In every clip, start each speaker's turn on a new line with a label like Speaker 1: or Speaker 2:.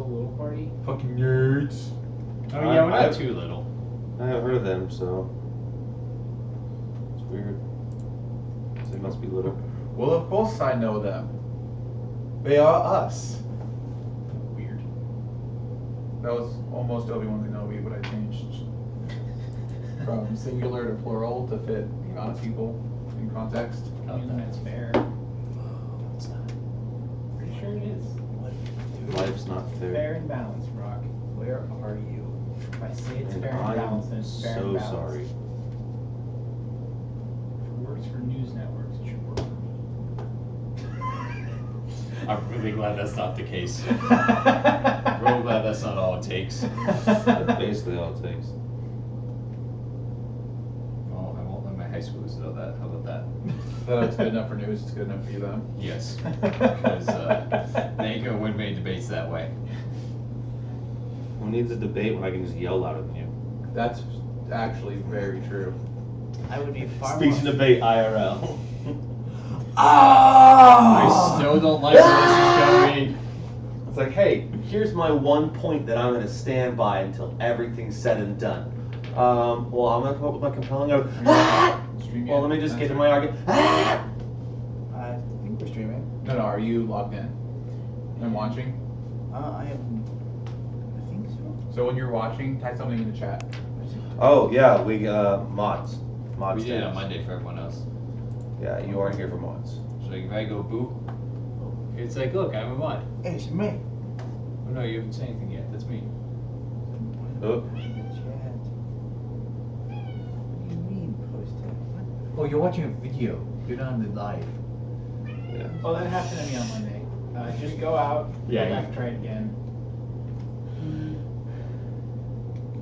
Speaker 1: Thenotsolittleparty?
Speaker 2: Fucking nerds.
Speaker 3: Oh yeah, we're not too little.
Speaker 4: I haven't heard of them, so it's weird. They must be little.
Speaker 2: Well, of course I know them. They are us.
Speaker 1: Weird.
Speaker 2: That was almost Obi-Wan Kenobi, but I changed from singular to plural to fit the amount of people in context.
Speaker 1: I mean, that's fair.
Speaker 3: It's not.
Speaker 1: Pretty sure it is.
Speaker 4: Life's not fair.
Speaker 1: Fair and balanced, Rock. Where are you? If I say it's
Speaker 4: And
Speaker 1: fair and
Speaker 4: I am
Speaker 1: balanced, then it's fair
Speaker 4: so
Speaker 1: and balanced.
Speaker 4: sorry.
Speaker 1: If it works for news networks, it should work for me.
Speaker 3: I'm really glad that's not the case. Real glad that's not all it takes.
Speaker 4: That's basically all it takes.
Speaker 3: Well, I won't let my high schoolers know that. How about that?
Speaker 2: So it's good enough for news, it's good enough for you then.
Speaker 3: Yes. Because they ain't gonna win many debates that way.
Speaker 4: Who needs a debate when I can just yell louder than you?
Speaker 2: That's actually very true.
Speaker 1: I would be far
Speaker 4: Speech
Speaker 1: more...
Speaker 4: and debate IRL.
Speaker 3: I still don't like where this is going.
Speaker 4: It's like, hey, here's my one point that I'm going to stand by until everything's said and done. Well, I'm going to come up with my compelling argument. Well, let me just get to my argument.
Speaker 1: I think we're streaming.
Speaker 2: No, are you logged in and watching?
Speaker 1: I think so.
Speaker 2: So when you're watching, type something in the chat.
Speaker 4: Oh, yeah, we, mods. Mods.
Speaker 3: We did it on
Speaker 4: stands.
Speaker 3: Monday for everyone else.
Speaker 4: Yeah, you aren't here for mods.
Speaker 3: So if I go boo, it's like, look, I'm a mod.
Speaker 1: It's me.
Speaker 3: Oh no, you haven't said anything yet. That's me.
Speaker 4: Oh.
Speaker 1: Chat. What do you mean posting?
Speaker 3: Oh, you're watching a video. You're not on the live.
Speaker 4: Yeah.
Speaker 1: Oh, that happened to me on Monday. Just go out,
Speaker 3: Yeah,
Speaker 1: go back,
Speaker 3: you-
Speaker 1: and try it again.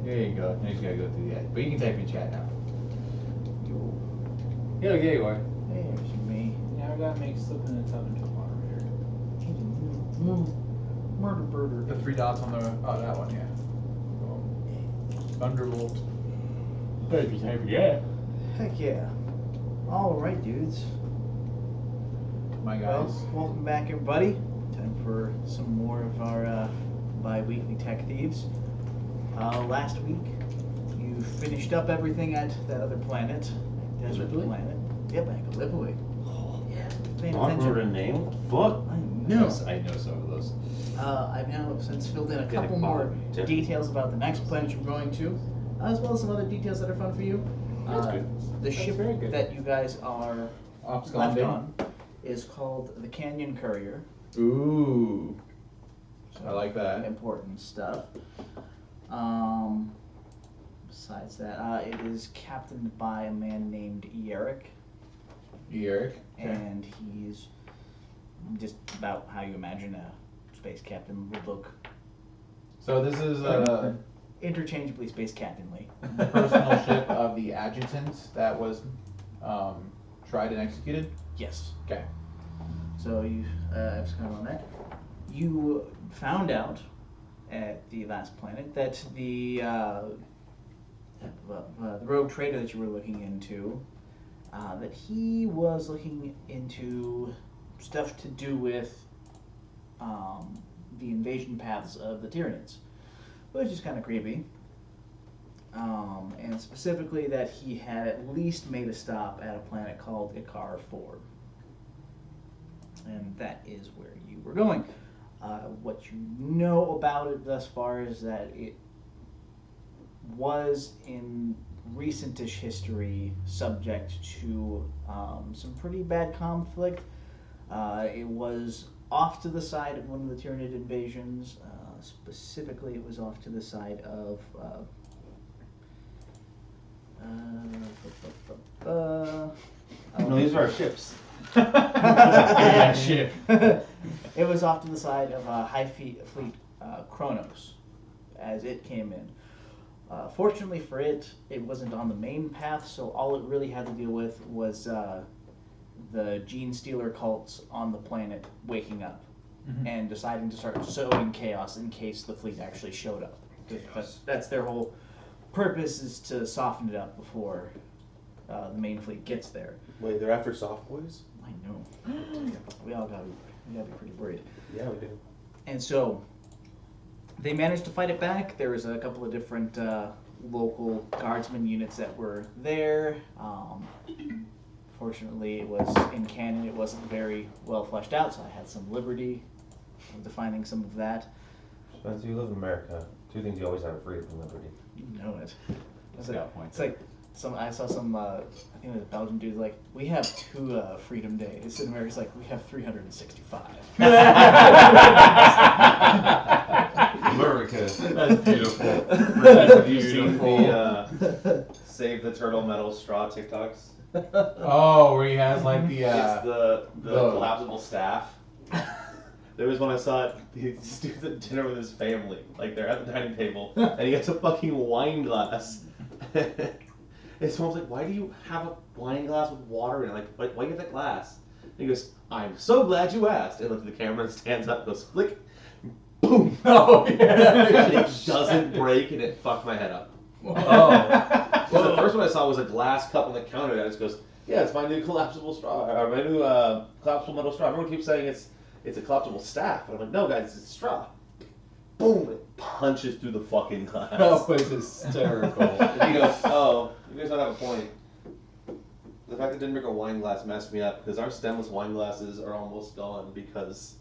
Speaker 3: There you go. Now you just gotta go through that. But you can type in chat now. Yeah, there you are.
Speaker 1: There's me.
Speaker 5: Now I gotta make slip in the tub into a moderator.
Speaker 1: Murder burger.
Speaker 2: The three dots on the, oh, that one, yeah. Thunderbolt.
Speaker 3: If you type yeah.
Speaker 1: Heck yeah. Alright, dudes.
Speaker 2: My
Speaker 1: Well,
Speaker 2: guys.
Speaker 1: welcome back, everybody. Time for some more of our bi-weekly Tech Thieves. Last week, you finished up everything at that other planet. Desert
Speaker 3: Gallipoli?
Speaker 1: planet. Yep, at Gallipoli. Oh, yeah. Paying
Speaker 4: Not
Speaker 1: attention.
Speaker 4: remember a name? What the fuck?
Speaker 1: I know.
Speaker 3: Yes, I know some of those.
Speaker 1: I've now since filled in a
Speaker 4: Getting
Speaker 1: couple more
Speaker 4: bothered.
Speaker 1: details about the next planet you're going to, as well as some other details that are fun for you.
Speaker 4: That's good.
Speaker 1: The
Speaker 5: That's
Speaker 1: ship
Speaker 5: very good.
Speaker 1: that you guys are left
Speaker 2: Absconding.
Speaker 1: on is called the Canyon Courier.
Speaker 2: Ooh. I like that.
Speaker 1: Important stuff. Besides that, it is captained by a man named Eric,
Speaker 2: Eric. Okay.
Speaker 1: and he's just about how you imagine a space captain would look.
Speaker 2: So this is
Speaker 1: Interchangeably space captainly.
Speaker 2: the personal ship of the adjutant that was tried and executed.
Speaker 1: Yes.
Speaker 2: Okay.
Speaker 1: So you abscond on that. You found out at the last planet that the rogue trader that you were looking into, that he was looking into stuff to do with the invasion paths of the Tyranids, which is kind of creepy. And specifically that he had at least made a stop at a planet called Ikar 4. And that is where you were going. What you know about it thus far is that it was in recentish history subject to some pretty bad conflict. It was off to the side of one of the Tyranid invasions. Specifically, it was off to the side of
Speaker 4: No, these are our ships.
Speaker 3: Yeah, ship.
Speaker 1: It was off to the side of Hive Fleet Kronos as it came in. Fortunately for it, it wasn't on the main path, so all it really had to deal with was the gene stealer cults on the planet waking up and deciding to start sowing chaos in case the fleet actually showed up. That's their whole purpose, is to soften it up before the main fleet gets there.
Speaker 4: Wait, they're after soft boys?
Speaker 1: I know. We all gotta be pretty worried.
Speaker 4: Yeah, we do.
Speaker 1: And so, They managed to fight it back. There was a couple of different local guardsmen units that were there. Fortunately, it was in canon. It wasn't very well fleshed out, so I had some liberty of defining some of that.
Speaker 4: Spencer, you live in America. Two things you always have: freedom and liberty.
Speaker 1: You know it.
Speaker 3: That's a good point.
Speaker 1: It's like I saw some. I think it was a Belgian dude. Like, we have 2 freedom days. In America's like, we have 365.
Speaker 3: America. That's beautiful.
Speaker 4: Have you seen the Save the Turtle Metal Straw TikToks?
Speaker 2: Oh, where he has like the
Speaker 4: It's the collapsible staff. There was one I saw. This dude's at dinner with his family. Like, they're at the dining table, and he gets a fucking wine glass. His mom's like, "Why do you have a wine glass with water in it? Like, why do you have that glass?" And he goes, "I'm so glad you asked." And looks at the camera and stands up, goes flick, boom.
Speaker 2: Oh yeah.
Speaker 4: And it doesn't break, and it fucked my head up.
Speaker 2: Oh.
Speaker 4: So the first one I saw was a glass cup on the counter, and it just goes, "Yeah, it's my new collapsible straw, or my new collapsible metal straw." Everyone keeps saying it's a collapsible staff, and I'm like, "No, guys, it's a straw." Boom! It punches through the fucking glass.
Speaker 3: That was hysterical.
Speaker 4: And he goes, "Oh, you guys don't have a point. The fact that it didn't make a wine glass messed me up, because our stemless wine glasses are almost gone, because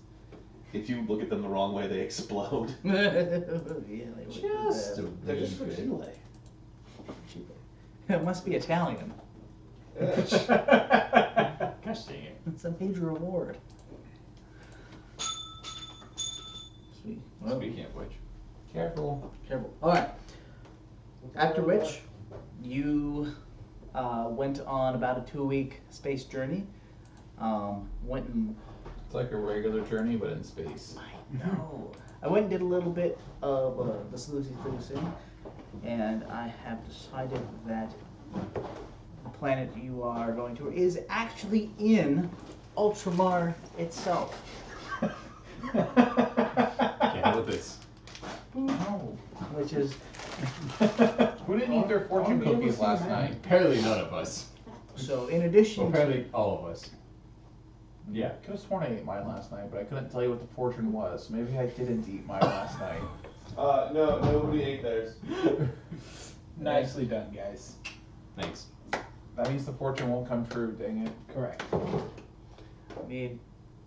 Speaker 4: if you look at them the wrong way, they explode."
Speaker 1: Yeah, they would do
Speaker 3: Just
Speaker 1: that.
Speaker 3: a
Speaker 4: They're just for
Speaker 3: bit.
Speaker 4: Chile.
Speaker 1: It must be Italian.
Speaker 3: Gosh dang it.
Speaker 1: It's a major award. Sweet. Well,
Speaker 3: Speaking of which.
Speaker 2: Careful.
Speaker 1: careful. All right. After which, you went on about a 2-week space journey. Went and
Speaker 2: It's like a regular journey, but in space.
Speaker 1: I know. I went and did a little bit of the sleuthing, and I have decided that the planet you are going to is actually in Ultrimar itself.
Speaker 3: Can't handle this.
Speaker 2: No.
Speaker 1: Which is
Speaker 2: Who didn't eat their fortune cookies last night?
Speaker 3: Apparently none of us.
Speaker 1: so. In addition
Speaker 3: Well,
Speaker 1: to
Speaker 3: apparently all of us.
Speaker 2: Yeah, I could have sworn I ate mine last night, but I couldn't tell you what the fortune was. Maybe I didn't eat mine last night.
Speaker 4: No, nobody ate theirs.
Speaker 5: Nicely done, guys.
Speaker 3: Thanks.
Speaker 2: That means the fortune won't come true, dang it.
Speaker 5: Correct.
Speaker 1: I mean,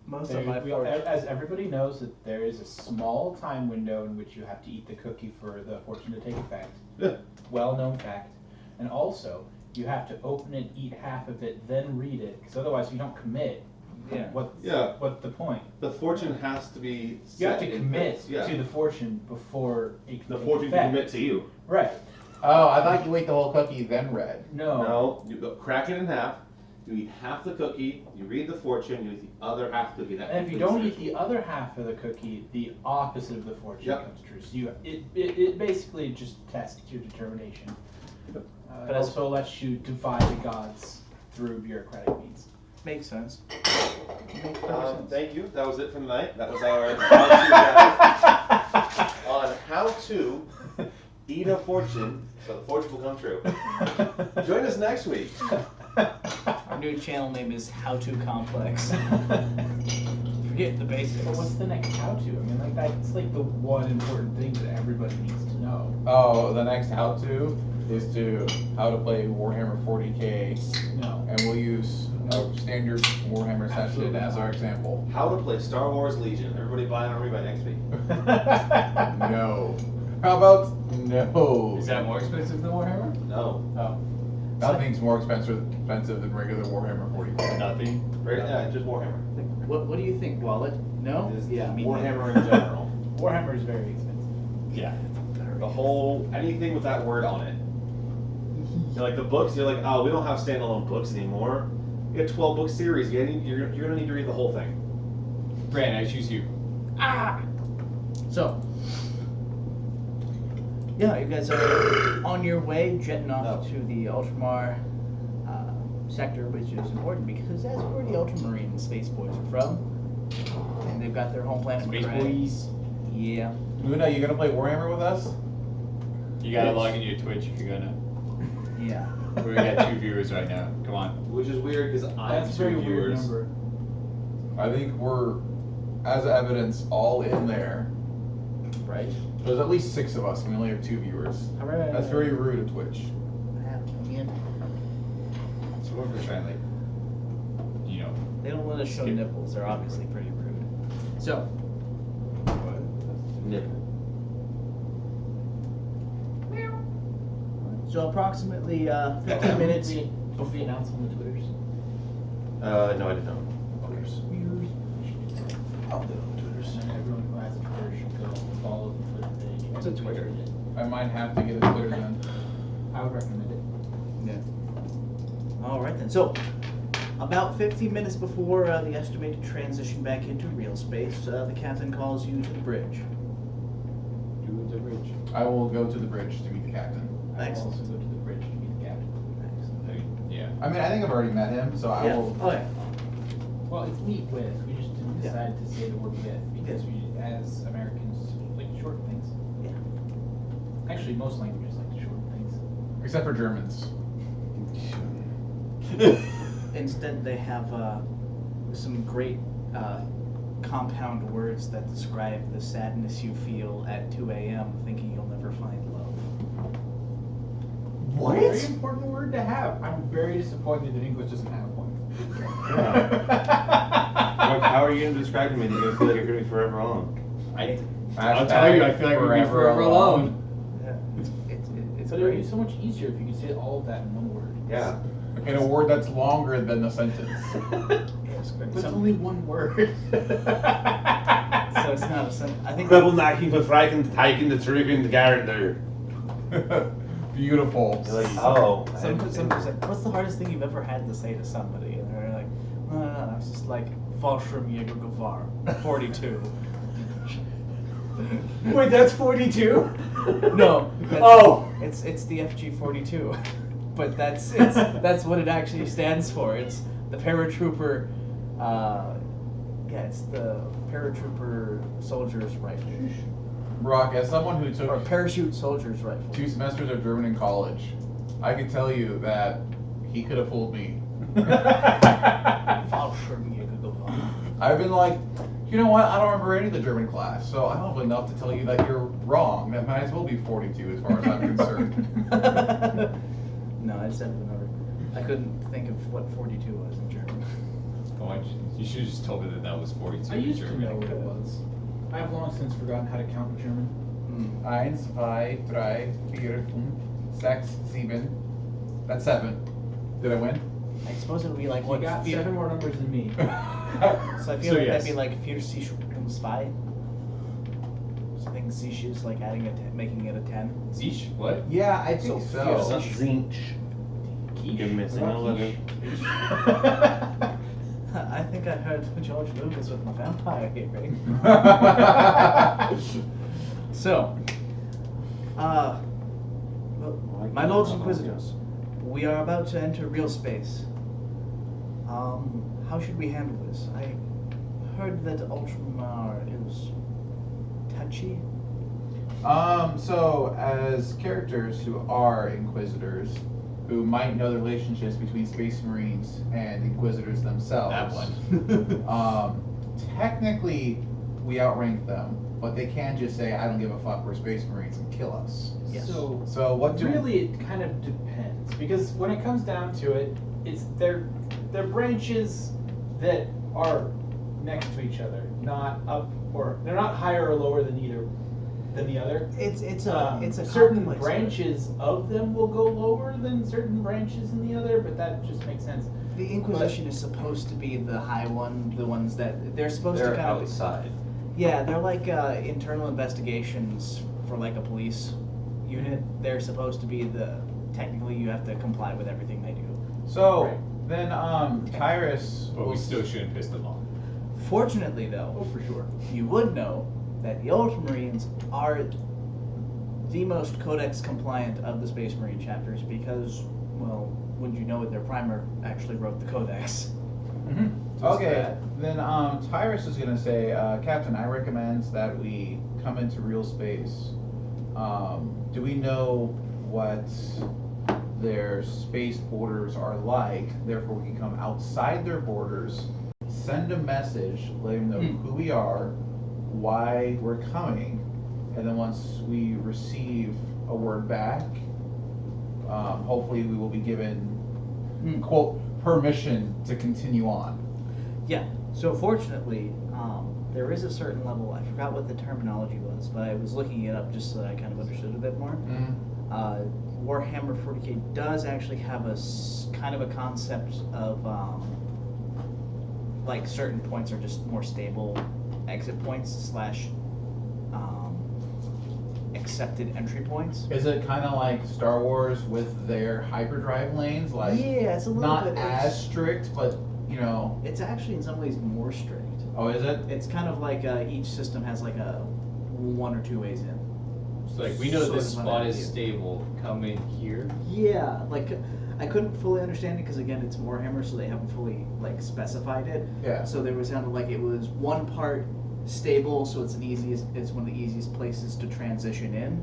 Speaker 1: most
Speaker 5: There-
Speaker 1: of my
Speaker 5: we-
Speaker 1: fortune.
Speaker 5: as everybody knows, that there is a small time window in which you have to eat the cookie for the fortune to take effect.
Speaker 4: Yeah.
Speaker 5: Well-known fact. And also, you have to open it, eat half of it, then read it, because otherwise, if you don't commit,
Speaker 1: Yeah.
Speaker 5: what's the point?
Speaker 4: The fortune has to be
Speaker 5: You have to
Speaker 4: set in
Speaker 5: commit
Speaker 4: place, yeah.
Speaker 5: to the fortune before it can
Speaker 4: The
Speaker 5: take
Speaker 4: fortune
Speaker 5: effect.
Speaker 4: can commit to you.
Speaker 5: Right.
Speaker 2: Oh, I thought you ate the whole cookie, then read.
Speaker 5: No.
Speaker 4: No, you go crack it in half. You eat half the cookie. You read the fortune. You eat the other half cookie. That
Speaker 5: And if you
Speaker 4: completes
Speaker 5: don't
Speaker 4: the
Speaker 5: eat the other half of the cookie, the opposite of the fortune
Speaker 4: Yep.
Speaker 5: comes true. So it basically just tests your determination.
Speaker 1: But
Speaker 5: It
Speaker 1: as-
Speaker 5: also lets you defy the gods through bureaucratic means.
Speaker 1: Makes sense. Makes perfect sense.
Speaker 4: Thank you. That was it for tonight. That was our how-to guide on how to eat a fortune so the fortune will come true. Join us next week.
Speaker 1: Our new channel name is How To Complex. Forget the basics.
Speaker 5: But what's the next how to? I mean, like that's like the one important thing that everybody needs to know.
Speaker 2: Oh, the next how-to is how to play Warhammer 40k,
Speaker 5: No.
Speaker 2: and we'll use a standard Warhammer session
Speaker 5: Absolutely
Speaker 2: as
Speaker 5: not.
Speaker 2: our example.
Speaker 4: How to play Star Wars Legion. Everybody buy an army by next week.
Speaker 2: No. How about no?
Speaker 3: Is that more expensive than Warhammer?
Speaker 4: No.
Speaker 5: Oh.
Speaker 2: Nothing's more expensive than regular Warhammer 40k.
Speaker 3: Nothing.
Speaker 4: Right? Yeah, just Warhammer.
Speaker 1: What do you think, Wallet? No?
Speaker 4: Just
Speaker 1: Yeah, me
Speaker 4: Warhammer in general.
Speaker 5: Warhammer is very expensive.
Speaker 3: Yeah.
Speaker 4: The whole anything with that word on it. You're like the books. You're like, oh, we don't have standalone books anymore. You got 12-book series. You're gonna need to read the whole thing.
Speaker 3: Brandon, I choose you.
Speaker 1: So, yeah, you guys are on your way, jetting off to the Ultramar sector, which is important because that's where the Ultramarine Space Boys are from. And they've got their home planet.
Speaker 3: Space
Speaker 1: Macrae.
Speaker 3: Boys.
Speaker 1: Yeah.
Speaker 2: Luna, you gonna play Warhammer with us?
Speaker 3: You gotta log into your Twitch if you're gonna.
Speaker 1: Yeah.
Speaker 3: We got 2 viewers right now. Come on.
Speaker 4: Which is weird because I'm
Speaker 5: That's a
Speaker 4: 2
Speaker 5: very weird
Speaker 4: viewers.
Speaker 5: number.
Speaker 2: I think we're, as evidence, all in there.
Speaker 1: right?
Speaker 2: There's at least 6 of us, and we only have 2 viewers.
Speaker 1: Hooray.
Speaker 2: That's very rude of Twitch.
Speaker 3: So what if we're trying, like, you know,
Speaker 1: They don't let us show
Speaker 3: Skip.
Speaker 1: nipples. They're obviously pretty rude. So,
Speaker 4: Nipple.
Speaker 1: so approximately 15 minutes.
Speaker 5: Don't be announced on the Twitters.
Speaker 4: No, I did not.
Speaker 5: I'll do it on Twitters. And everyone who has a Twitter should go follow the Twitter page.
Speaker 1: What's a Twitter?
Speaker 2: I might have to get a Twitter then.
Speaker 5: I would recommend it.
Speaker 1: Yeah. All right then. So, about 15 minutes before the estimated transition back into real space, the captain calls you to the bridge.
Speaker 3: do the bridge?
Speaker 2: I will go to the bridge to meet the captain.
Speaker 5: I will
Speaker 1: Excellent.
Speaker 5: also go to the bridge to meet the captain.
Speaker 3: Yeah.
Speaker 2: I mean, I think I've already met him, so I
Speaker 1: Yeah.
Speaker 2: will.
Speaker 1: Oh yeah.
Speaker 5: Well, it's meet with. We just didn't
Speaker 1: Yeah.
Speaker 5: decide to say the word with because we, as Americans, like short things.
Speaker 1: Yeah.
Speaker 5: Actually, most languages like to shorten things.
Speaker 2: Except for Germans.
Speaker 1: Instead, they have some great compound words that describe the sadness you feel at 2 a.m. thinking you'll never find love.
Speaker 5: Very important word to have. I'm very disappointed that English doesn't have one.
Speaker 4: Like, how are you going to describe to me that you're going to feel like you're going to be forever alone?
Speaker 3: I'll tell you, I feel like we'll be forever alone.
Speaker 1: Yeah. It's
Speaker 5: But it would
Speaker 1: great.
Speaker 5: be so much easier if you could say all of that in one word.
Speaker 4: Yeah.
Speaker 2: In a word that's longer than the sentence.
Speaker 1: It's great.
Speaker 5: But it's
Speaker 1: So,
Speaker 5: only one word.
Speaker 1: so it's not a sentence. I think
Speaker 4: Knacking for Freiken, Teichen, the Trügen, Garder.
Speaker 2: Beautiful.
Speaker 4: You're like, oh.
Speaker 1: Some say, what's the hardest thing you've ever had to say to somebody? And they're like, no, it's just like, Fallschirm Jägergefahr, 42.
Speaker 5: Wait, that's 42?
Speaker 1: No.
Speaker 5: Oh.
Speaker 1: It's the FG 42, but that's what it actually stands for. It's the paratrooper. It's the paratrooper soldier's rifle,
Speaker 2: Brock, as someone who took
Speaker 1: or parachute soldier's rifle.
Speaker 2: 2 semesters of German in college, I can tell you that he could have fooled me.
Speaker 1: Fallschirm Jägergefahr.
Speaker 2: I've been like, you know what? I don't remember any of the German class, so I don't have enough to tell you that you're wrong. That might as well be 42 as far as I'm concerned.
Speaker 1: No, I just haven't remembered. I couldn't think of what 42 was in German.
Speaker 3: Oh, you should have just told me that was 42
Speaker 5: I
Speaker 3: in
Speaker 5: used to
Speaker 3: German.
Speaker 5: know what it was. I have long since forgotten how to count in German.
Speaker 2: 1, 2, 3, 4, 5, 6, 7. That's 7. Did I win?
Speaker 1: I suppose it would be like
Speaker 5: You
Speaker 1: what?
Speaker 5: got 7 more numbers than me.
Speaker 1: So I feel
Speaker 3: So
Speaker 1: like
Speaker 3: yes.
Speaker 1: that'd be like 4, 6, 2. Something sich is like adding making it a 10.
Speaker 3: Zeesh? What?
Speaker 2: Yeah, I think
Speaker 1: So,
Speaker 2: so.
Speaker 4: Zinch.
Speaker 5: Quiche?
Speaker 4: You're missing
Speaker 5: What
Speaker 4: a
Speaker 5: about
Speaker 4: letter.
Speaker 5: quiche?
Speaker 1: I think I heard George Lucas with my vampire hearing. So, my lords inquisitors, we are about to enter real space. How should we handle this? I heard that Ultrimar is touchy.
Speaker 2: So as characters who are Inquisitors, who might know the relationships between Space Marines and Inquisitors themselves.
Speaker 3: That one.
Speaker 2: Technically, we outrank them, but they can just say, "I don't give a fuck, we're Space Marines," and kill us.
Speaker 1: Yes.
Speaker 2: So what do
Speaker 5: Really, it kind of depends because when it comes down to it, it's they're branches that are next to each other, not up or they're not higher or lower than the other.
Speaker 1: It's a
Speaker 5: certain
Speaker 1: complex-
Speaker 5: branches of them will go lower than certain branches in the other, but that just makes sense.
Speaker 1: The Inquisition is supposed to be the high one, the ones that they're supposed
Speaker 4: They're
Speaker 1: to kind
Speaker 4: outside.
Speaker 1: Yeah, they're like internal investigations for like a police unit. They're supposed to be technically you have to comply with everything they do.
Speaker 2: So
Speaker 5: Right.
Speaker 2: then, Tyrus.
Speaker 3: But we still shouldn't piss them off.
Speaker 1: Fortunately, though,
Speaker 5: Oh, for sure.
Speaker 1: you would know that the Ultramarines are the most Codex compliant of the Space Marine chapters because, well, wouldn't you know it, their primer actually wrote the Codex.
Speaker 2: Okay, then Tyrus is gonna say, Captain, I recommend that we come into real space. Do we know what their space borders are like? Therefore, we can come outside their borders, send a message, let them know who we are, why we're coming, and then once we receive a word back, hopefully we will be given quote permission to continue on.
Speaker 1: Yeah. So fortunately, there is a certain level. I forgot what the terminology was, but I was looking it up just so that I kind of understood a bit more. Warhammer 40K does actually have a kind of a concept of like certain points are just more stable exit points / accepted entry points.
Speaker 2: Is it kind of like Star Wars with their hyperdrive lanes? Like,
Speaker 1: yeah, it's a little
Speaker 2: not
Speaker 1: bit
Speaker 2: as strict, but you know.
Speaker 1: It's actually in some ways more strict.
Speaker 2: Oh, is it?
Speaker 1: It's kind of like each system has like a 1 or 2 ways in.
Speaker 3: So like we know
Speaker 1: Sort
Speaker 3: this
Speaker 1: of an
Speaker 3: spot is
Speaker 1: idea.
Speaker 3: stable. Come in here.
Speaker 1: Yeah, like I couldn't fully understand it because again it's Warhammer, so they haven't fully like specified it.
Speaker 2: Yeah.
Speaker 1: So there was sounded like it was one part stable, so it's one of the easiest places to transition in,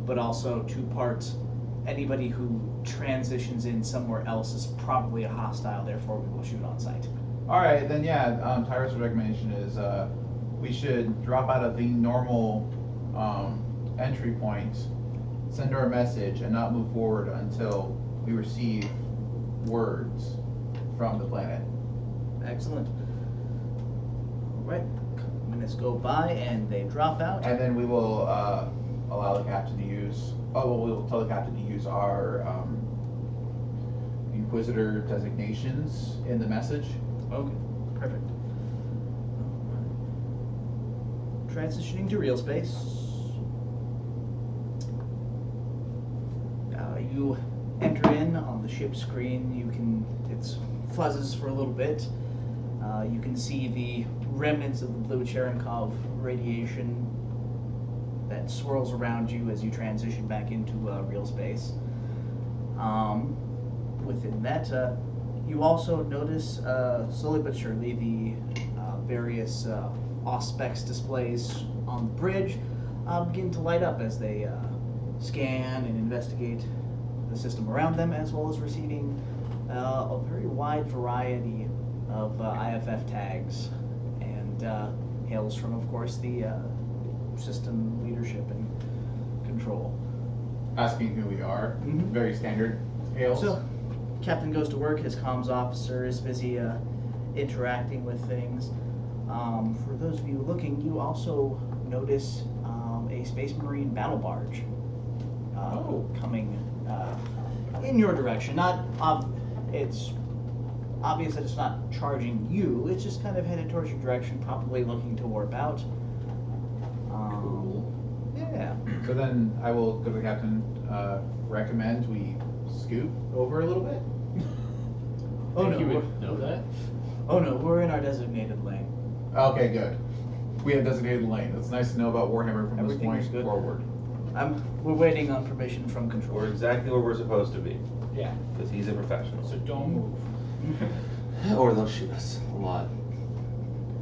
Speaker 1: but also 2 parts. Anybody who transitions in somewhere else is probably a hostile, therefore we will shoot on sight.
Speaker 2: All right, then yeah. Tyrus' recommendation is we should drop out of the normal entry point, send our message, and not move forward until we receive words from the planet.
Speaker 1: Excellent. All right, minutes go by and they drop out.
Speaker 2: And then we will allow the captain to use. Oh, well, we will tell the captain to use our Inquisitor designations in the message.
Speaker 1: Okay, perfect. Transitioning to real space. You enter in on the ship screen. It fuzzes for a little bit. You can see the remnants of the blue Cherenkov radiation that swirls around you as you transition back into real space. Within that, you also notice slowly but surely the various Auspex displays on the bridge begin to light up as they scan and investigate the system around them, as well as receiving a very wide variety of IFF tags and hails from, of course, the system leadership and control.
Speaker 2: Asking who we are.
Speaker 1: Mhm.
Speaker 2: Very standard hails.
Speaker 1: So, Captain goes to work. His comms officer is busy interacting with things. For those of you looking, you also notice a Space Marine battle barge coming in your direction. It's obvious that it's not charging you. It's just kind of headed towards your direction, probably looking to warp out.
Speaker 3: Cool.
Speaker 1: Yeah.
Speaker 2: So then I will go to the captain. Recommend we scoot over a little bit.
Speaker 1: Oh
Speaker 3: Think
Speaker 1: no.
Speaker 3: you would know that?
Speaker 1: Oh no, we're in our designated lane.
Speaker 2: Okay, good. We have designated lane. It's nice to know about Warhammer from this
Speaker 1: Everything
Speaker 2: point
Speaker 1: is good.
Speaker 2: forward.
Speaker 1: We're waiting on permission from control.
Speaker 4: We're exactly where we're supposed to be,
Speaker 5: Yeah.
Speaker 4: because he's a professional.
Speaker 5: So don't move.
Speaker 4: Or they'll shoot us a lot.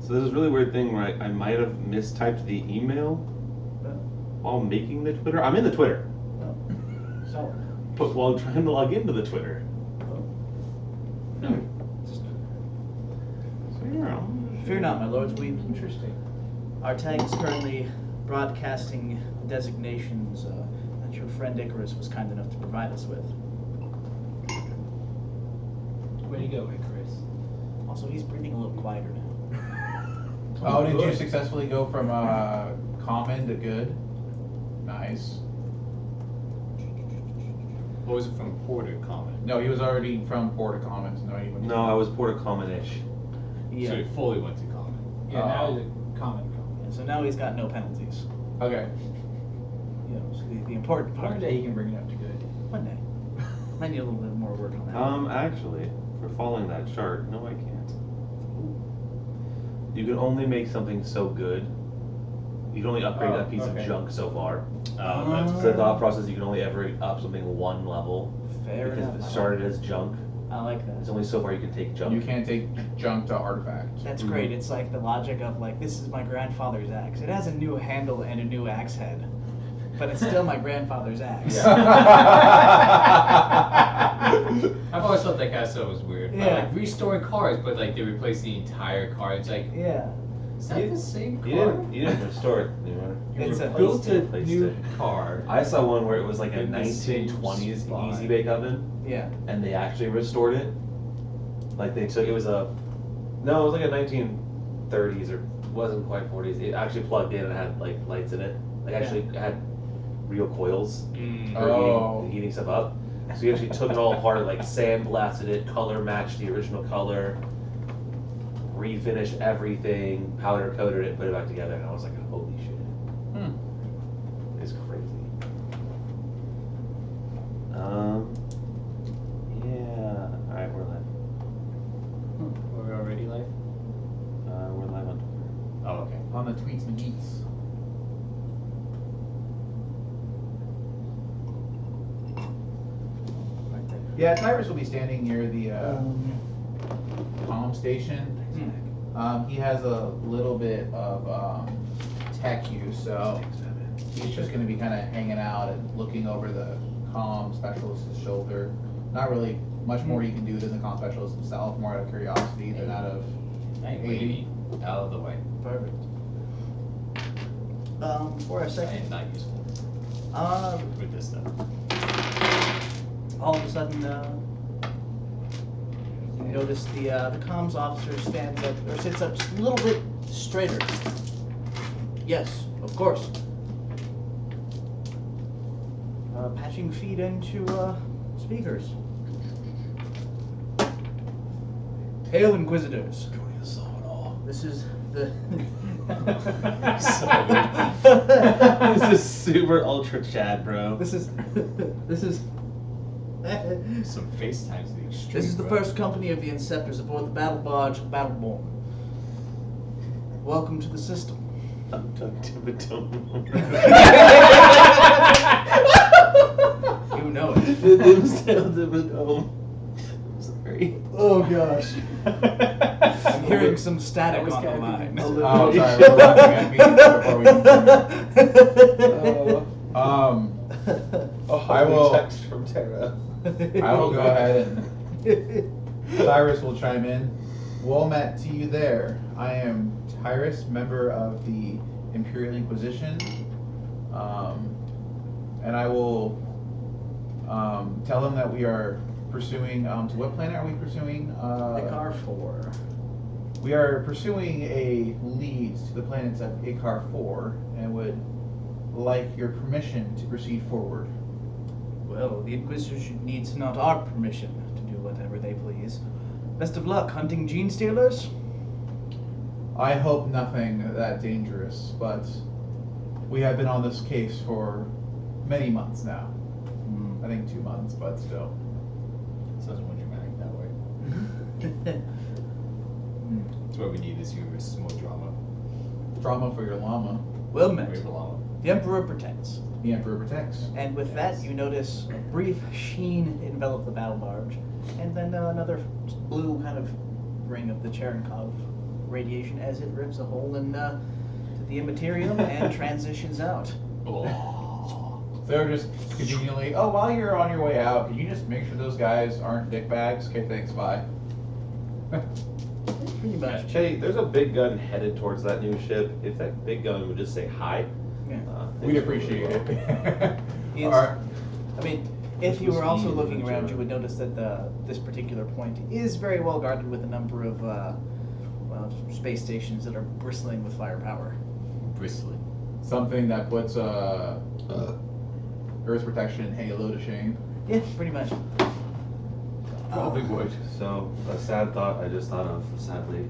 Speaker 4: So there's a really weird thing where I might have mistyped the email while making the Twitter. I'm in the Twitter,
Speaker 1: So,
Speaker 4: but while trying to log into the Twitter.
Speaker 1: fear not, my lords.
Speaker 5: Interesting.
Speaker 1: Our tag is currently broadcasting designations that your friend Icarus was kind enough to provide us with.
Speaker 5: Way to go, Icarus.
Speaker 1: Also, he's breathing a little quieter now.
Speaker 2: Oh, did you
Speaker 5: good.
Speaker 2: successfully go from common to good? Nice.
Speaker 3: What was it from Porter comment?
Speaker 2: No, he was already from Port to common. So
Speaker 4: No, I was Porter Common-ish.
Speaker 1: Yeah.
Speaker 3: So it fully went to comment.
Speaker 5: Yeah, now he's a common.
Speaker 1: Yeah, so now he's got no penalties.
Speaker 2: Okay.
Speaker 1: You know, so the important part.
Speaker 5: One day he can bring it up to good.
Speaker 1: One day. Might need a little bit more work on that.
Speaker 4: Actually, for following that chart, no, I can't. You can only make something so good. You can only upgrade that piece
Speaker 5: okay.
Speaker 4: of junk so far.
Speaker 3: That's
Speaker 4: So the thought process, you can only ever up something 1 level.
Speaker 1: Fair
Speaker 4: because
Speaker 1: enough.
Speaker 4: if it started as junk,
Speaker 1: I like that.
Speaker 4: there's only so far you can take junk.
Speaker 2: You can't take junk to artifact.
Speaker 1: That's great. It's like the logic of like, this is my grandfather's axe. It has a new handle and a new axe head, but it's still my grandfather's axe.
Speaker 3: I've always thought that kind of stuff was weird.
Speaker 1: Yeah.
Speaker 3: Like restoring cards, but like they replace the entire card. It's like,
Speaker 1: Yeah.
Speaker 3: Is that the same
Speaker 4: You
Speaker 3: car?
Speaker 4: didn't restore it anymore.
Speaker 1: It's a-
Speaker 3: built a
Speaker 4: Replaced
Speaker 3: new
Speaker 4: it.
Speaker 3: car.
Speaker 4: I saw one where it was like a
Speaker 3: In the same
Speaker 4: 1920s
Speaker 3: spot.
Speaker 4: easy bake oven,
Speaker 1: Yeah.
Speaker 4: and they actually restored it. Like they took it was a no, it was like a 1930s or wasn't quite 40s. It actually plugged in and had like lights in it. Like actually had real coils for
Speaker 2: Oh.
Speaker 4: heating stuff up. So you actually took it all apart, like sandblasted it, color matched the original color, refinished everything, powder coated it, put it back together, and I was like, holy shit. It's crazy. Yeah. Alright, we're live.
Speaker 3: We're already live?
Speaker 4: We're live on Twitter.
Speaker 3: Oh, okay.
Speaker 2: On the tweets and geeks. Yeah, Tyrus will be standing near the comm station. He has a little bit of tech use, so he's just going to be kind of hanging out and looking over the comm specialist's shoulder. Not really much more he can do than the comm specialist himself, more out of curiosity than out of
Speaker 3: Wait, out of the way.
Speaker 1: Perfect. For a
Speaker 3: I
Speaker 1: second,
Speaker 3: am not useful with this stuff.
Speaker 1: all of a sudden, you notice the comms officer stands up, or sits up just a little bit straighter. Yes, of course. Patching feed into speakers. Hail, Inquisitors. This is the...
Speaker 4: This is super ultra Chad, bro.
Speaker 1: This is...
Speaker 3: Some FaceTimes to the extreme.
Speaker 1: This is the
Speaker 3: bro.
Speaker 1: first company of the Inceptors aboard the battle barge Battleborn. Welcome to the system.
Speaker 4: I'm Doug Thibodeau.
Speaker 1: You know it.
Speaker 4: Sorry.
Speaker 1: Oh gosh. I'm hearing some static on the line.
Speaker 2: Oh, sorry, we're laughing at me before we I will-
Speaker 4: text from Tara.
Speaker 2: I will go ahead and Tyrus will chime in. Well met to you there. I am Tyrus, member of the Imperial Inquisition, and I will tell him that we are pursuing. To what planet are we pursuing?
Speaker 1: Icar 4.
Speaker 2: We are pursuing a lead to the planets of Icar 4, and would like your permission to proceed forward.
Speaker 1: Well, the Inquisitors needs not our permission to do whatever they please. Best of luck hunting gene stealers.
Speaker 2: I hope nothing that dangerous, but we have been on this case for many months now. I think 2 months, but still.
Speaker 3: Sounds more dramatic that way. That's what we need this universe, is more drama.
Speaker 2: Drama for your llama.
Speaker 1: Well
Speaker 3: We
Speaker 1: met.
Speaker 3: have a llama.
Speaker 1: The Emperor protects.
Speaker 2: The Emperor protects.
Speaker 1: And with that, you notice a brief sheen envelop the battle barge, and then another blue kind of ring of the Cherenkov radiation as it rips a hole in to the immaterium and transitions out.
Speaker 3: Oh.
Speaker 2: They're just continually, oh, while you're on your way out, can you just make sure those guys aren't dickbags? Okay, thanks, bye.
Speaker 1: Pretty much.
Speaker 4: Hey, there's a big gun headed towards that new ship. If that big gun would just say hi,
Speaker 1: Yeah.
Speaker 2: We'd appreciate it.
Speaker 1: It's-
Speaker 2: Alright.
Speaker 1: I mean, if you were also
Speaker 4: Speed
Speaker 1: looking around,
Speaker 4: adventure.
Speaker 1: you would notice that this particular point is very well guarded with a number of space stations that are bristling with firepower.
Speaker 3: Bristling.
Speaker 2: Something that puts Earth protection halo to shame.
Speaker 1: Yeah, pretty much.
Speaker 4: Probably would. So, a sad thought I just thought of, sadly.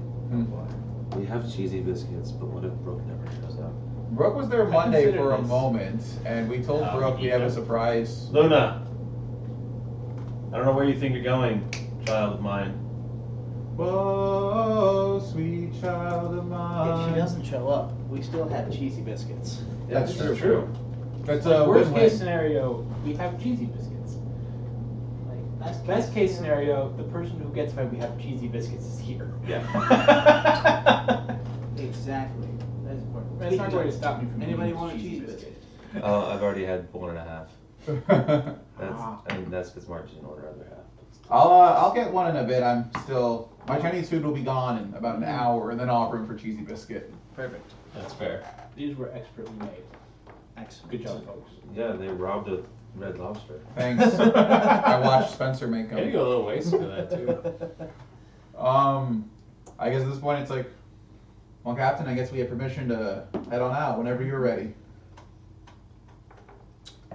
Speaker 4: We have cheesy biscuits, but what if Brooke never shows up?
Speaker 2: Brooke was there
Speaker 5: I
Speaker 2: Monday
Speaker 5: consider
Speaker 2: for a
Speaker 5: this.
Speaker 2: moment, and we told
Speaker 3: Oh,
Speaker 2: Brooke we
Speaker 3: you
Speaker 2: have a
Speaker 3: did?
Speaker 2: surprise.
Speaker 4: Luna! I don't know where you think you're going, child of mine.
Speaker 2: Whoa, sweet child of mine.
Speaker 1: If she doesn't show up, we still have cheesy biscuits.
Speaker 2: That's
Speaker 4: this is
Speaker 2: true. That's
Speaker 5: Like,
Speaker 2: a
Speaker 5: worst
Speaker 2: win-win.
Speaker 5: case scenario, we have cheesy biscuits. Like best case scenario, the person who gets fed we have cheesy biscuits is here.
Speaker 4: Yeah.
Speaker 1: Exactly. That is important.
Speaker 5: That's not going to stop me from
Speaker 1: Anybody
Speaker 5: eating
Speaker 1: want a cheese biscuit?
Speaker 4: I've already had 1.5.
Speaker 5: Ah.
Speaker 4: That's because Mark didn't order other half.
Speaker 2: I'll get one in a bit. My Chinese food will be gone in about an hour, and then I'll have room for cheesy biscuit.
Speaker 1: Perfect.
Speaker 3: That's fair.
Speaker 5: These were expertly made.
Speaker 1: Excellent.
Speaker 5: Good job, folks.
Speaker 6: Yeah, they robbed a Red Lobster.
Speaker 2: Thanks. I watched Spencer make
Speaker 3: Maybe
Speaker 2: them.
Speaker 3: go a little waste for that too.
Speaker 2: I guess at this point it's like, well, Captain, I guess we have permission to head on out whenever you're ready.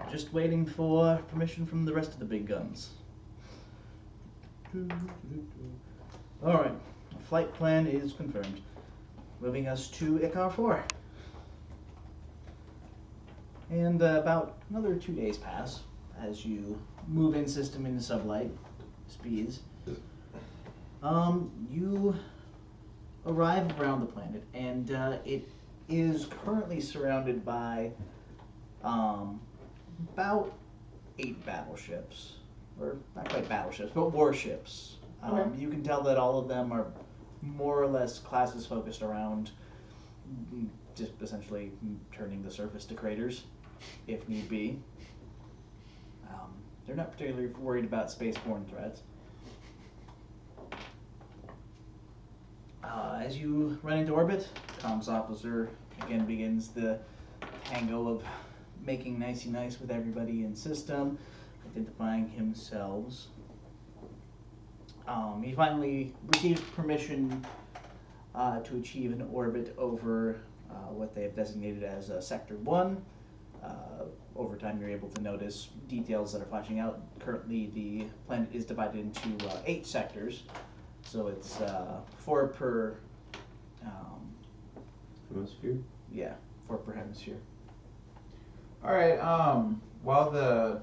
Speaker 1: Just waiting for permission from the rest of the big guns. Alright, flight plan is confirmed. Moving us to Icar 4. And about another 2 days pass as you move in system into sublight speeds. You arrive around the planet, and it is currently surrounded by about 8 battleships, or not quite battleships, but warships.
Speaker 5: Okay.
Speaker 1: You can tell that all of them are more or less classes focused around just essentially turning the surface to craters, if need be. They're not particularly worried about spaceborne threats. As you run into orbit, comms officer again begins the tango of making nicey nice with everybody in system, identifying himself. He finally receives permission to achieve an orbit over what they have designated as Sector 1. Over time, you're able to notice details that are flashing out. Currently, the planet is divided into 8 sectors, so it's 4 per.
Speaker 6: Hemisphere?
Speaker 1: Yeah, 4 per hemisphere.
Speaker 2: All right. While the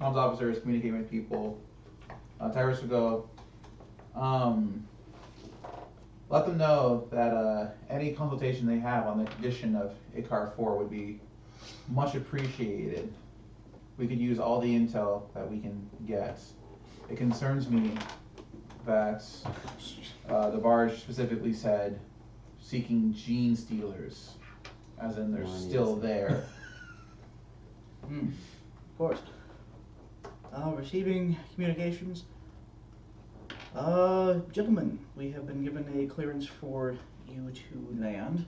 Speaker 2: comms officer is communicating with people, Tyrus will go. Let them know that any consultation they have on the condition of Icar 4 would be much appreciated. We could use all the intel that we can get. It concerns me that the barge specifically said seeking gene stealers, as in they're still there.
Speaker 1: Of course. Receiving communications. Gentlemen, we have been given a clearance for you to land.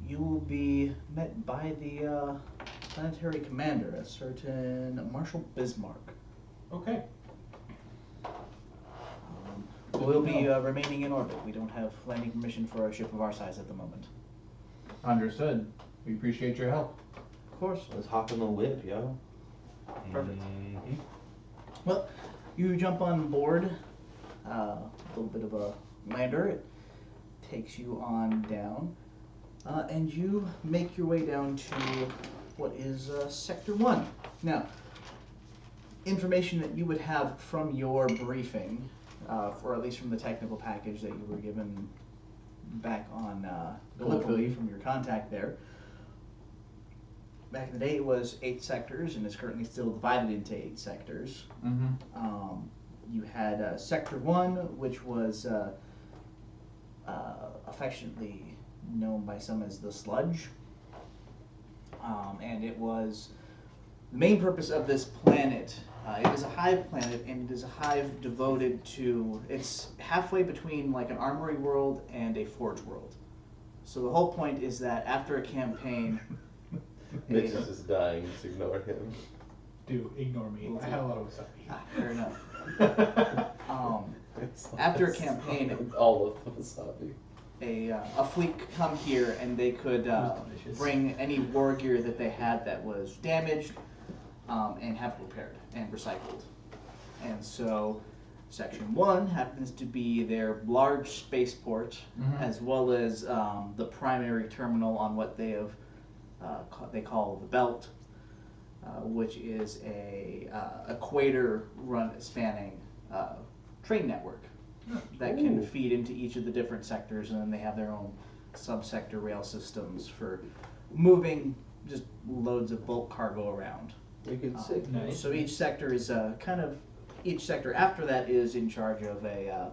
Speaker 1: You will be met by the planetary commander, a certain Marshal Bismarck.
Speaker 5: Okay.
Speaker 1: We'll be remaining in orbit. We don't have landing permission for a ship of our size at the moment.
Speaker 2: Understood. We appreciate your help.
Speaker 1: Of course.
Speaker 6: Let's hop in the whip, yo.
Speaker 1: Perfect. Well, you jump on board, a little bit of a lander. It takes you on down, and you make your way down to what is Sector 1. Now, information that you would have from your briefing, or at least from the technical package that you were given back on Gallipoli from your contact there. Back in the day, it was 8 sectors, and it's currently still divided into 8 sectors.
Speaker 2: Mm-hmm.
Speaker 1: You had Sector 1, which was affectionately known by some as the Sludge. And it was the main purpose of this planet. It is a hive planet, and it is a hive devoted to, it's halfway between like an armory world and a forge world. So the whole point is that after a campaign,
Speaker 6: Mitch is just dying, just ignore him.
Speaker 5: Do ignore me. I had a lot of wasabi.
Speaker 1: fair enough. After a campaign,
Speaker 6: All of the wasabi.
Speaker 1: a fleet could come here and they could bring any war gear that they had that was damaged and have it repaired and recycled. And so Section 1 happens to be their large spaceport, as well as the primary terminal on what they have they call the Belt, which is a equator spanning train network that can feed into each of the different sectors, and then they have their own subsector rail systems for moving just loads of bulk cargo around.
Speaker 6: You can sit.
Speaker 5: Nice.
Speaker 1: So each sector is each sector after that is in charge of a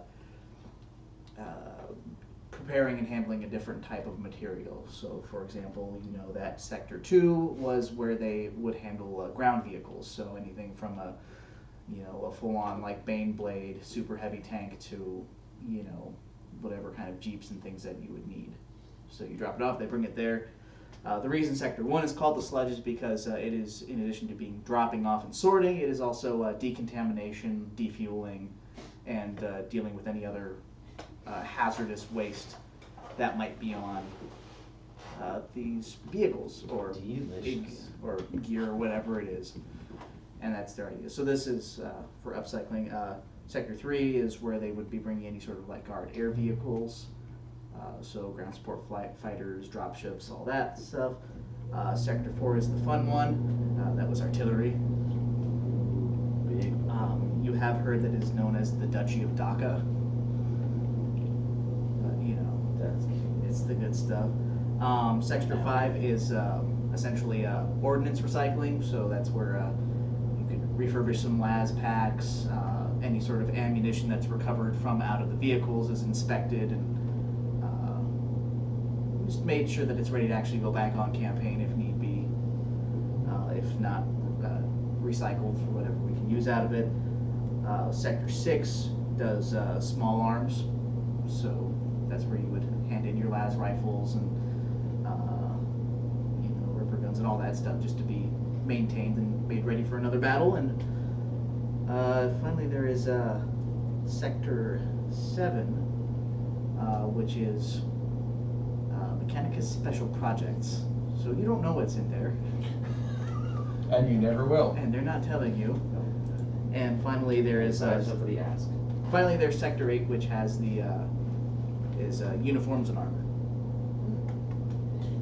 Speaker 1: preparing and handling a different type of material. So for example, you know that Sector 2 was where they would handle ground vehicles. So anything from a full-on like Baneblade super heavy tank to whatever kind of jeeps and things that you would need. So you drop it off, they bring it there. The reason Sector 1 is called the sludge is because it is, in addition to being dropping off and sorting, it is also decontamination, defueling, and dealing with any other hazardous waste that might be on these vehicles or gear or whatever it is. And that's their idea. So this is for upcycling. Sector 3 is where they would be bringing any sort of like guard air vehicles. So ground support fighters, dropships, all that stuff. Sector 4 is the fun one. That was artillery. You have heard that it is known as the Duchy of Dhaka. You know,
Speaker 6: That's
Speaker 1: it's the good stuff. Sector 5 is essentially ordnance recycling. So that's where you could refurbish some las packs. Any sort of ammunition that's recovered from out of the vehicles is inspected and just made sure that it's ready to actually go back on campaign if need be. If not, recycled for whatever we can use out of it. Sector 6 does small arms, so that's where you would hand in your las rifles and you know, ripper guns and all that stuff just to be maintained and made ready for another battle. And finally there is Sector 7, which is Mechanicus Special Projects. So you don't know what's in there.
Speaker 2: And you never will.
Speaker 1: And they're not telling you. And finally there is
Speaker 6: somebody ask.
Speaker 1: finally there's Sector 8, which has the uniforms and armor.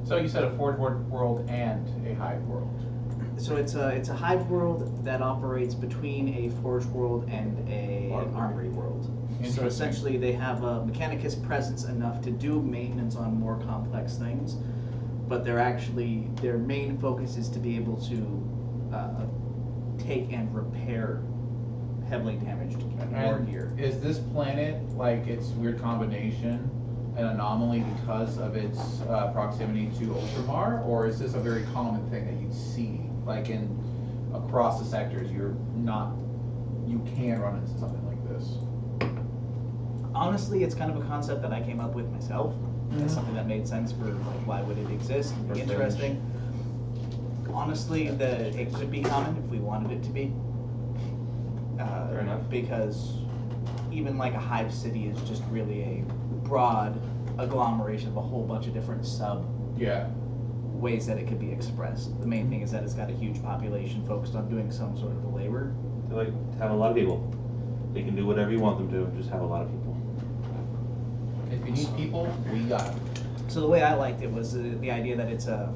Speaker 2: So you said a Forge world and a Hive world.
Speaker 1: So it's a Hive world that operates between a Forge world and a Armory world. So
Speaker 2: Interesting.
Speaker 1: essentially they have a Mechanicus presence enough to do maintenance on more complex things, but their main focus is to be able to take and repair heavily damaged war gear.
Speaker 2: Is this planet, like its weird combination, an anomaly because of its proximity to Ultrimar, or is this a very common thing that you see, like across the sectors? You can run into something like this.
Speaker 1: Honestly, it's kind of a concept that I came up with myself. It's something that made sense for like why would it exist and be interesting. Honestly, it could be common if we wanted it to be.
Speaker 6: Fair enough.
Speaker 1: Because even like a hive city is just really a broad agglomeration of a whole bunch of different ways that it could be expressed. The main thing is that it's got a huge population focused on doing some sort of a labor.
Speaker 6: They like have a lot of people. They can do whatever you want them to, just have a lot of people.
Speaker 2: If you need people, we got them.
Speaker 1: So the way I liked it was the idea that it's a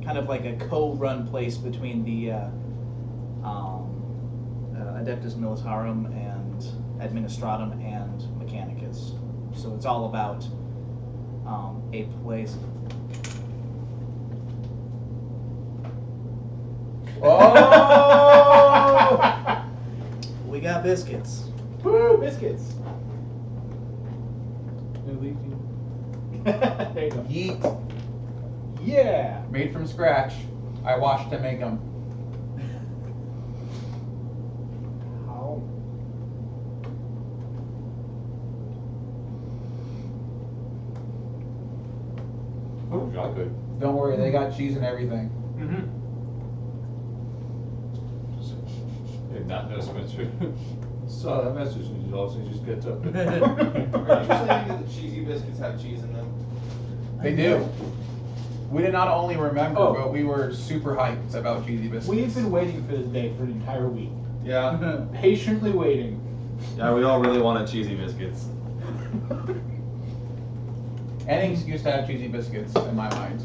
Speaker 1: kind of like a co-run place between the Adeptus Militarum and Administratum and Mechanicus. So it's all about a place.
Speaker 2: Oh!
Speaker 1: We got biscuits.
Speaker 5: Woo, biscuits. There you go.
Speaker 2: Yeet.
Speaker 5: Yeah.
Speaker 2: Made from scratch. I watched him make them.
Speaker 5: How?
Speaker 3: Oh, God, good.
Speaker 2: Don't worry, they got cheese and everything.
Speaker 5: Mm-hmm.
Speaker 3: Did not know Spencer. Saw that message and he also just gets up.
Speaker 4: Are you saying that the cheesy biscuits have cheese in them?
Speaker 2: They do. We did not only remember,
Speaker 5: Oh.
Speaker 2: but we were super hyped about cheesy biscuits.
Speaker 5: We've been waiting for this day for an entire week.
Speaker 4: Yeah.
Speaker 5: Patiently waiting.
Speaker 4: Yeah, we all really wanted cheesy biscuits.
Speaker 2: Any excuse to have cheesy biscuits, in my mind.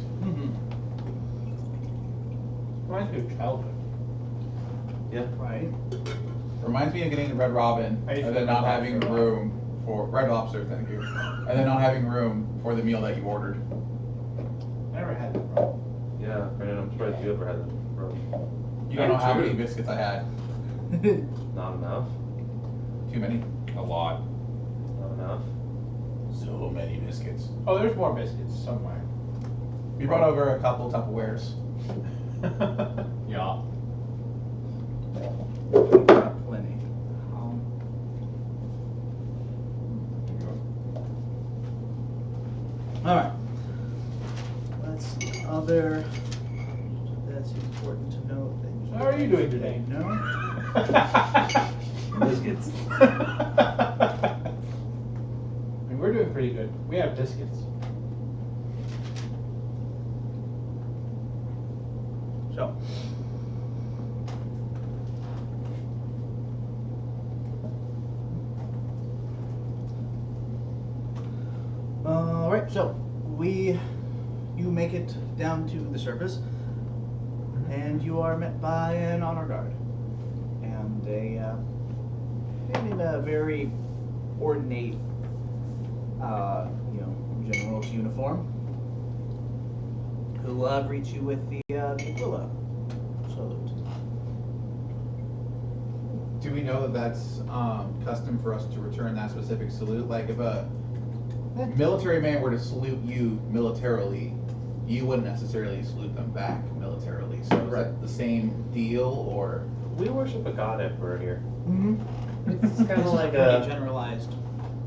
Speaker 5: Reminds me of childhood.
Speaker 4: Yeah.
Speaker 1: Right.
Speaker 2: Reminds me of getting the Red Robin
Speaker 5: I used
Speaker 2: and
Speaker 5: to
Speaker 2: then not
Speaker 5: love
Speaker 2: having
Speaker 5: Red
Speaker 2: room for Red Lobster, thank you. And then not having room for the meal that you ordered.
Speaker 5: I never had that problem.
Speaker 6: Yeah, Brandon, I'm surprised you ever had that, bro.
Speaker 2: You don't know how
Speaker 3: True.
Speaker 2: many biscuits I had.
Speaker 6: Not enough.
Speaker 2: Too many.
Speaker 3: A lot.
Speaker 6: Not enough.
Speaker 2: So many biscuits.
Speaker 5: Oh, there's more biscuits somewhere.
Speaker 2: We brought over a couple Tupperwares.
Speaker 3: Yeah.
Speaker 1: Plenty.
Speaker 5: How are you doing today?
Speaker 1: No.
Speaker 6: Biscuits.
Speaker 5: I mean, we're doing pretty good. We have biscuits.
Speaker 1: So. Alright, so you make it down to the surface, and you are met by an honor guard, and man in a very ornate, general's uniform, who greets you with the Aquila salute.
Speaker 2: Do we know that that's custom for us to return that specific salute? Like if a military man were to salute you militarily, you wouldn't necessarily salute them back militarily. So is that the same deal, or?
Speaker 6: We worship a god emperor here.
Speaker 1: Mm-hmm.
Speaker 6: It's kind of like
Speaker 1: pretty
Speaker 6: a.
Speaker 1: generalized.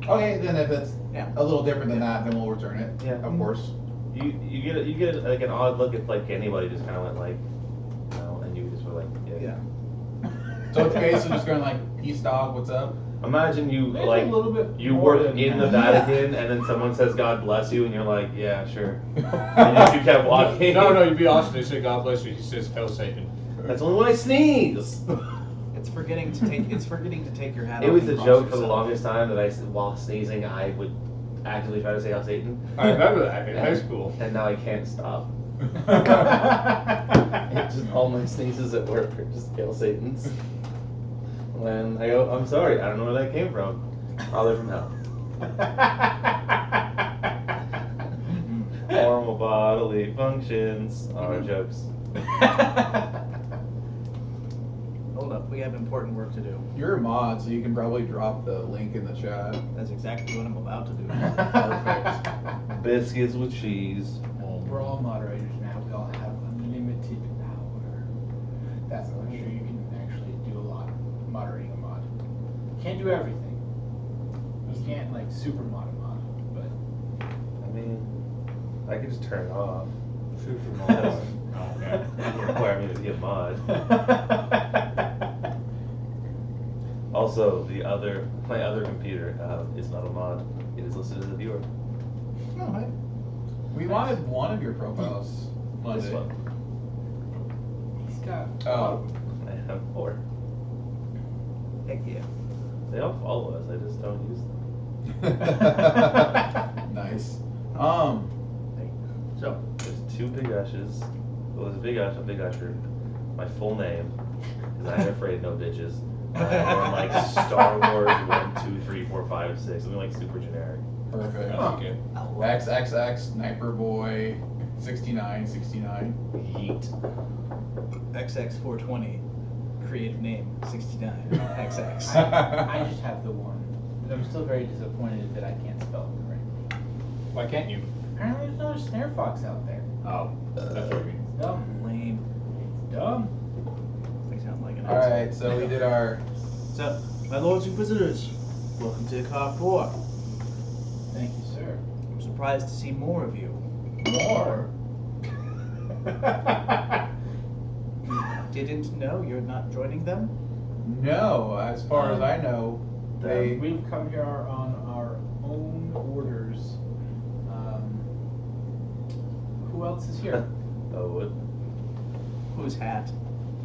Speaker 2: Okay, then if it's
Speaker 1: Yeah.
Speaker 2: a little different than that, then we'll return it.
Speaker 6: Yeah.
Speaker 2: Of course.
Speaker 6: You get like an odd look if like anybody just kind of went like, and you just were like,
Speaker 1: Yeah.
Speaker 2: So it's basically just going like, peace dog, what's up?
Speaker 6: Imagine you
Speaker 5: Maybe
Speaker 6: like
Speaker 5: a little bit
Speaker 6: you
Speaker 5: more
Speaker 6: work
Speaker 5: than
Speaker 6: in the
Speaker 5: that.
Speaker 6: Vatican and then someone says God bless you and you're like, yeah, sure. And you kept walking.
Speaker 3: No, you'd be awesome. They say God bless you. He says hail Satan.
Speaker 6: That's only when I sneeze.
Speaker 1: It's forgetting to take your hat off.
Speaker 6: It was
Speaker 1: and
Speaker 6: a
Speaker 1: cross
Speaker 6: joke for the
Speaker 1: yourself.
Speaker 6: longest time that while sneezing, I would actively try to say hail Satan.
Speaker 3: I remember that in high school.
Speaker 6: And now I can't stop. It's just all my sneezes at work are just hail Satans. When I go, I'm sorry, I don't know where that came from. Probably from hell. Normal bodily functions are jokes.
Speaker 1: Hold up, we have important work to do.
Speaker 2: You're a mod, so you can probably drop the link in the chat.
Speaker 1: That's exactly what I'm about to do.
Speaker 2: Perfect.
Speaker 6: Biscuits with cheese.
Speaker 5: We're all moderators now. We all have unlimited power. That's not true. You can actually do a lot moderating a mod. You can't do everything. You can't like super mod a mod, but
Speaker 6: I mean, I could just turn it off.
Speaker 3: Super
Speaker 6: It doesn't require me to get mod. Also, my other computer is not a mod. It is listed as a viewer.
Speaker 1: Oh, hey.
Speaker 2: We wanted one of your profiles Monday.
Speaker 6: This one.
Speaker 5: he's got.
Speaker 2: Oh.
Speaker 6: I have 4.
Speaker 1: Heck yeah.
Speaker 6: They all follow us. I just don't use them.
Speaker 2: Nice.
Speaker 1: So,
Speaker 6: There's 2 big Ushes. Well, there's a big Ush, a big Usher. My full name, because I'm afraid of no bitches. And then like Star Wars 1, 2, 3, 4, 5, 6. Something like super generic.
Speaker 2: Perfect.
Speaker 3: Okay.
Speaker 2: XXX Sniper Boy 69.
Speaker 6: Yeet.
Speaker 1: XX420, creative name 69 XX.
Speaker 5: I just have the one. But I'm still very disappointed that I can't spell it correctly.
Speaker 3: Why can't you?
Speaker 5: Apparently there's another snare fox out there.
Speaker 3: Oh, that's what we.
Speaker 5: It's dumb.
Speaker 1: Lame.
Speaker 5: It's dumb.
Speaker 1: They sound like an
Speaker 2: Alright, so we did our.
Speaker 1: So, my lords inquisitors, welcome to Car 4.
Speaker 5: Thank you, sir.
Speaker 1: I'm surprised to see more of you.
Speaker 2: More?
Speaker 1: Didn't know you're not joining them?
Speaker 2: No, as far as I know, they.
Speaker 5: We've come here on our own orders. Who else is here?
Speaker 6: Oh, what?
Speaker 1: Whose hat?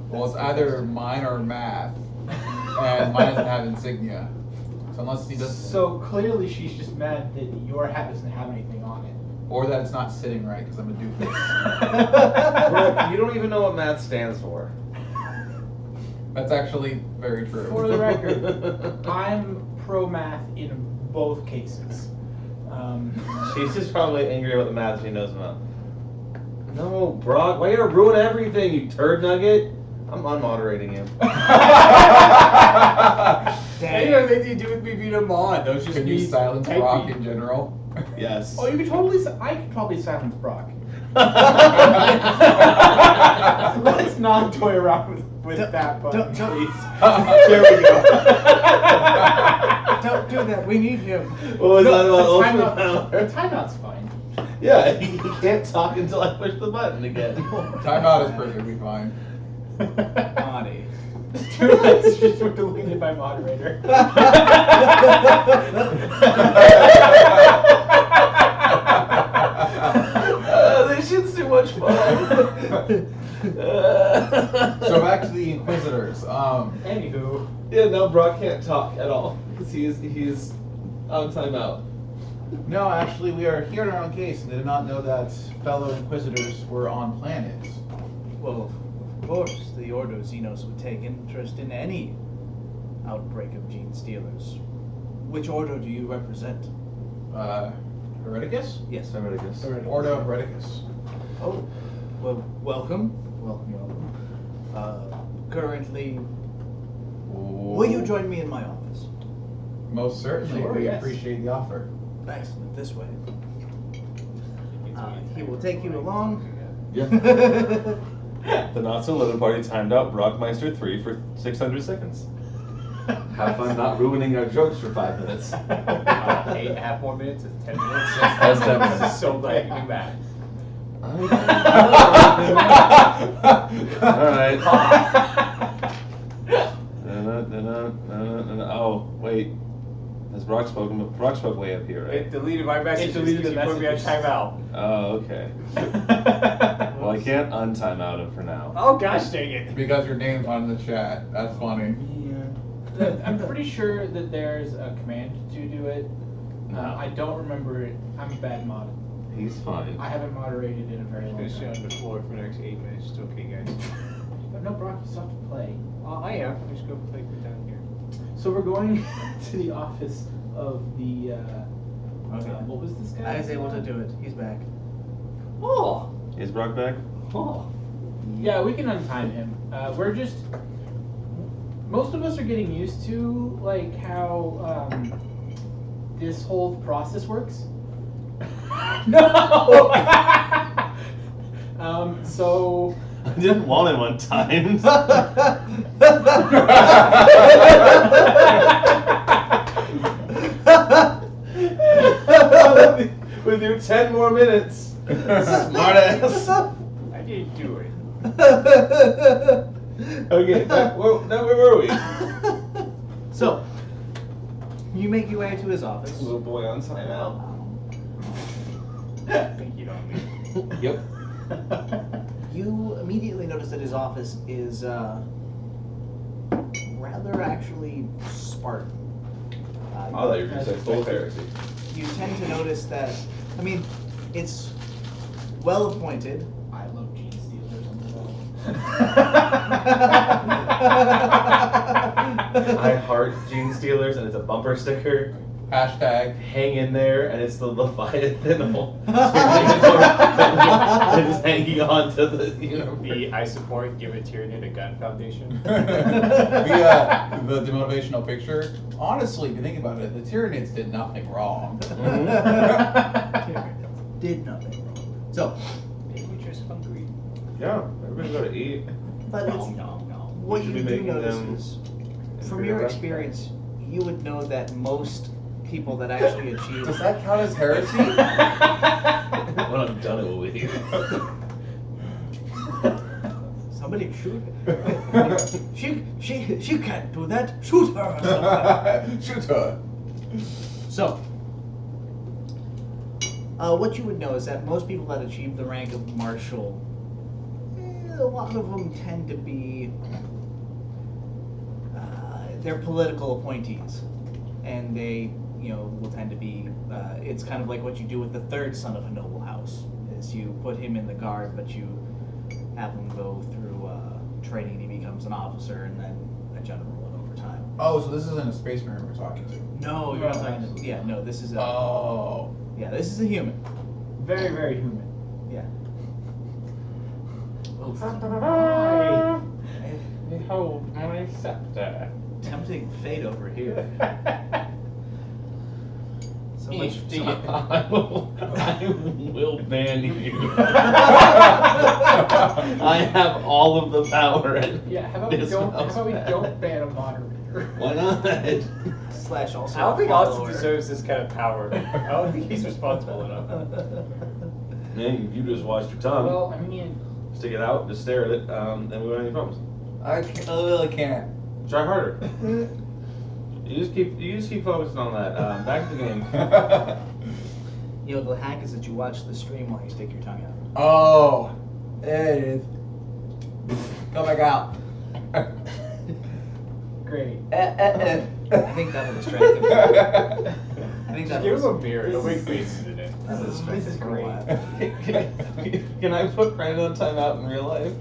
Speaker 2: Well, it's either mine or math, and mine doesn't have insignia. So unless he does,
Speaker 5: So clearly she's just mad that your hat doesn't have anything on it.
Speaker 2: or that it's not sitting right because I'm a doofus.
Speaker 6: Bro, you don't even know what math stands for.
Speaker 2: That's actually very true.
Speaker 5: For the record, I'm pro math in both cases.
Speaker 6: She's just probably angry about the math she knows about. No, Brock, why you gotta ruin everything, you turd nugget? I'm unmoderating him.
Speaker 3: Hey, you know, they do with me being a mod. Those just
Speaker 2: Can you
Speaker 3: me
Speaker 2: silence
Speaker 3: typing.
Speaker 2: Brock in general?
Speaker 4: Yes.
Speaker 5: Oh, you could totally. I could probably silence Brock. Let's not toy around with that button,
Speaker 1: don't-
Speaker 5: please.
Speaker 4: There we go.
Speaker 1: Don't do that, we need him.
Speaker 6: What was that about
Speaker 5: the
Speaker 6: Ultrimar?
Speaker 5: timeout's fine.
Speaker 6: Yeah, he can't talk until I push the button again.
Speaker 2: Timeout is perfectly fine.
Speaker 1: Naughty.
Speaker 5: Two messages were deleted by moderator.
Speaker 6: This shit's too much fun.
Speaker 2: So back to the Inquisitors.
Speaker 5: Anywho.
Speaker 4: Yeah, no, Brock can't talk at all because he's on timeout.
Speaker 2: No, actually, we are here on our own case and did not know that fellow Inquisitors were on planets.
Speaker 1: Well, of course, the Order of Xenos would take interest in any outbreak of gene stealers. Which order do you represent?
Speaker 2: Hereticus?
Speaker 1: Yes.
Speaker 6: Heretics.
Speaker 2: Order of Hereticus.
Speaker 1: Oh, well, welcome. Welcome. Currently, will you join me in my office?
Speaker 2: Most certainly,
Speaker 5: Sure,
Speaker 2: we
Speaker 5: yes.
Speaker 2: appreciate the offer.
Speaker 1: Excellent. This way. He will take you along.
Speaker 6: Yeah. Thenotsolittleparty timed out Brockmeister 3 for 600 seconds. Have fun not ruining our jokes for 5 minutes.
Speaker 5: 8.5 more minutes is 10 minutes.
Speaker 6: That's 10 minutes.
Speaker 5: So glad you back.
Speaker 6: Alright. Oh, wait. Has Brock spoken? Brock spoke way up here, right?
Speaker 5: It deleted my message.
Speaker 7: It deleted the
Speaker 5: You put me on
Speaker 7: messages.
Speaker 5: timeout.
Speaker 6: Oh, okay. Well, I can't untime out him for now.
Speaker 5: Oh gosh dang it.
Speaker 2: Because your name's on the chat. That's funny.
Speaker 5: I'm pretty sure that there's a command to do it.
Speaker 6: No.
Speaker 5: I don't remember it. I'm a bad mod.
Speaker 6: He's fine.
Speaker 5: I haven't moderated in a very
Speaker 7: I'm
Speaker 5: long
Speaker 7: gonna sit
Speaker 5: time.
Speaker 7: on the floor for the next 8 minutes. It's okay, guys.
Speaker 5: But no, Brock, you still have to play.
Speaker 7: I am. Just go play down here.
Speaker 5: So we're going to the office of the.
Speaker 1: Okay.
Speaker 5: What was this guy?
Speaker 1: I was able to do it. He's back.
Speaker 5: Oh.
Speaker 6: Is Brock back?
Speaker 5: Oh. Yeah, we can untime him. We're just. Most of us are getting used to like how this whole process works. No. So.
Speaker 6: I didn't want him untimed.
Speaker 4: We'll do 10 more minutes. Smart ass.
Speaker 7: I didn't do it.
Speaker 4: Okay, now where were we?
Speaker 1: So, you make your way to his office.
Speaker 4: Little boy on timeout.
Speaker 7: Think it on me.
Speaker 6: Yep.
Speaker 1: You immediately notice that his office is rather actually Spartan.
Speaker 4: I thought you were going to say full of heresy.
Speaker 1: You tend to notice that, I mean, it's well appointed.
Speaker 5: I love gene stealers on the wall.
Speaker 6: I heart gene stealers, and it's a bumper sticker.
Speaker 2: Hashtag.
Speaker 6: Hang in there, and it's the Leviathan. It's hanging on to the,
Speaker 7: The I support Give a Tyranid a Gun Foundation.
Speaker 2: The motivational picture. Honestly, if you think about it, the Tyranids did nothing wrong.
Speaker 1: Did nothing wrong. So,
Speaker 7: They were just hungry.
Speaker 6: Yeah, everybody's got to eat.
Speaker 1: but it's, what
Speaker 6: We should
Speaker 1: you
Speaker 6: be
Speaker 1: do
Speaker 6: making
Speaker 1: notice
Speaker 6: them
Speaker 1: is, from
Speaker 6: bigger
Speaker 1: your
Speaker 6: restaurants.
Speaker 1: experience, you would know that most people that actually achieve
Speaker 2: Does that count as heresy?
Speaker 6: When I'm done, it will be.
Speaker 1: somebody shoot her. She can't do that. Shoot her.
Speaker 2: Shoot her.
Speaker 1: So, what you would know is that most people that achieve the rank of marshal, a lot of them tend to be, they're political appointees, and they, will tend to be. It's kind of like what you do with the third son of a noble house, is you put him in the guard, but you have him go through training. He becomes an officer and then a general over time.
Speaker 2: Oh, so this isn't a space marine we're talking to.
Speaker 1: No, you're not talking to. Yeah, no, this is a.
Speaker 2: Oh.
Speaker 1: Yeah, this is a human.
Speaker 5: Very, very human.
Speaker 1: Yeah.
Speaker 7: Behold my scepter.
Speaker 1: Tempting fate over here. So much.
Speaker 6: I will ban you. I have all of the power.
Speaker 5: Yeah, how about we don't ban a moderator?
Speaker 6: Why not?
Speaker 1: Slash also.
Speaker 7: I don't think
Speaker 1: a
Speaker 7: Austin
Speaker 1: follower.
Speaker 7: deserves this kind of power. I don't think he's responsible enough.
Speaker 6: Man, you just watched your tongue.
Speaker 5: Well, I mean,
Speaker 6: stick it out, just stare at it, and we won't have any problems.
Speaker 2: I really can't.
Speaker 6: Try harder. You just keep focusing on that. Back to the game.
Speaker 1: You know, the hack is that you watch the stream while you stick your tongue out.
Speaker 2: Oh, it is. Go back out.
Speaker 5: Great.
Speaker 1: I think that will distract him. I think
Speaker 7: Just
Speaker 1: that
Speaker 7: give
Speaker 1: was
Speaker 7: him a mirror. He'll make faces in it.
Speaker 1: that will distract
Speaker 5: This is
Speaker 1: him for a
Speaker 5: great.
Speaker 1: while.
Speaker 6: Can I put Brandon on timeout in real life?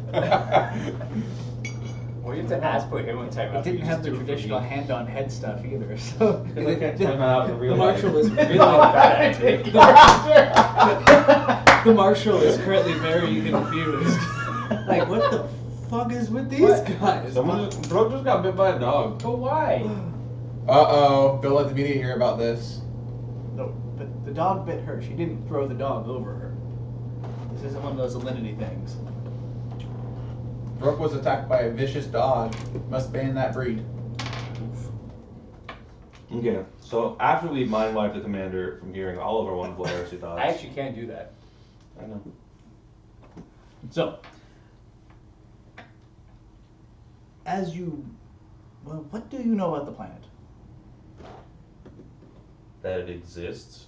Speaker 7: Well, you have to ask put him on time.
Speaker 1: He didn't have the traditional hand-on-head stuff either, so
Speaker 6: I can't time out in real
Speaker 1: the
Speaker 6: life.
Speaker 1: marshal is really
Speaker 7: bad.
Speaker 1: the marshal is currently very confused. Like, what the fuck is with these guys?
Speaker 6: Brooke just got bit by a dog.
Speaker 5: But why?
Speaker 2: Uh-oh. Don't let the media hear about this.
Speaker 1: No, but the dog bit her. She didn't throw the dog over her. This isn't one of those alinity things.
Speaker 2: Brooke was attacked by a vicious dog. Must ban that breed.
Speaker 6: Okay, so after we mind wipe the commander from hearing all of our wonderful heresy thoughts.
Speaker 7: I actually can't do that.
Speaker 6: I know.
Speaker 1: So, what do you know about the planet?
Speaker 6: That it exists.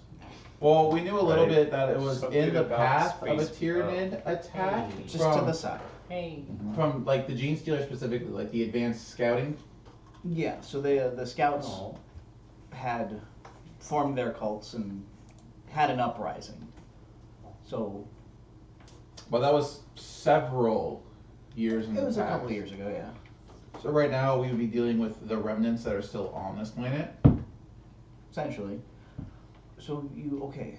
Speaker 2: Well, we knew a little
Speaker 6: Right.
Speaker 2: bit that it was
Speaker 7: Something
Speaker 2: in the
Speaker 7: about
Speaker 2: path of a
Speaker 7: space,
Speaker 2: Tyranid attack
Speaker 1: Just to the side.
Speaker 7: Hey.
Speaker 2: from like the Gene Stealer specifically, like the advanced scouting.
Speaker 1: Yeah, so the scouts had formed their cults and had an uprising. So
Speaker 2: Well, that was several years in
Speaker 1: it
Speaker 2: the
Speaker 1: was a
Speaker 2: past.
Speaker 1: couple years ago, yeah.
Speaker 2: So right now we would be dealing with the remnants that are still on this planet.
Speaker 1: Essentially. So okay.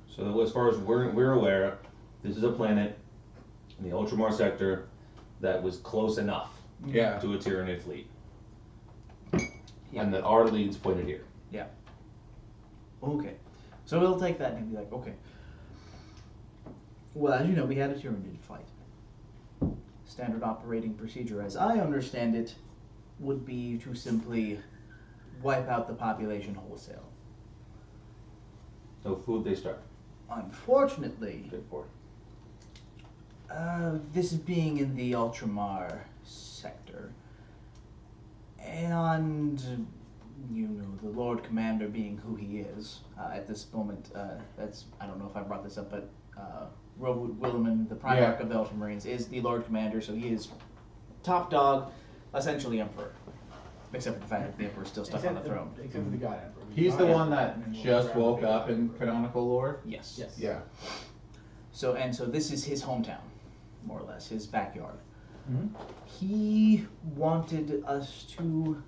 Speaker 6: So as far as we're aware, this is a planet in the Ultramar sector that was close enough
Speaker 2: Yeah.
Speaker 6: to a Tyranid fleet.
Speaker 1: Yeah.
Speaker 6: And that our leads pointed here.
Speaker 1: Yeah. Okay. So we'll take that and be like, okay. Well, as you know, we had a Tyranid fight. Standard operating procedure, as I understand it, would be to simply wipe out the population wholesale.
Speaker 6: No food, they starve.
Speaker 1: Unfortunately,
Speaker 6: Good for it.
Speaker 1: this being in the Ultramar sector, and you know, the Lord Commander being who he is at this moment, I don't know if I brought this up, but Rowood Williman, the Primarch of the Ultramarines, is the Lord Commander, so he is top dog, essentially Emperor. Except for the fact that the Emperor is still stuck on the throne.
Speaker 5: Except for the God Emperor.
Speaker 2: He's the one that just woke up in canonical lore.
Speaker 1: Yes.
Speaker 5: Yes.
Speaker 2: Yeah.
Speaker 1: So this is his hometown, more or less, his backyard.
Speaker 5: Mhm.
Speaker 1: He wanted us to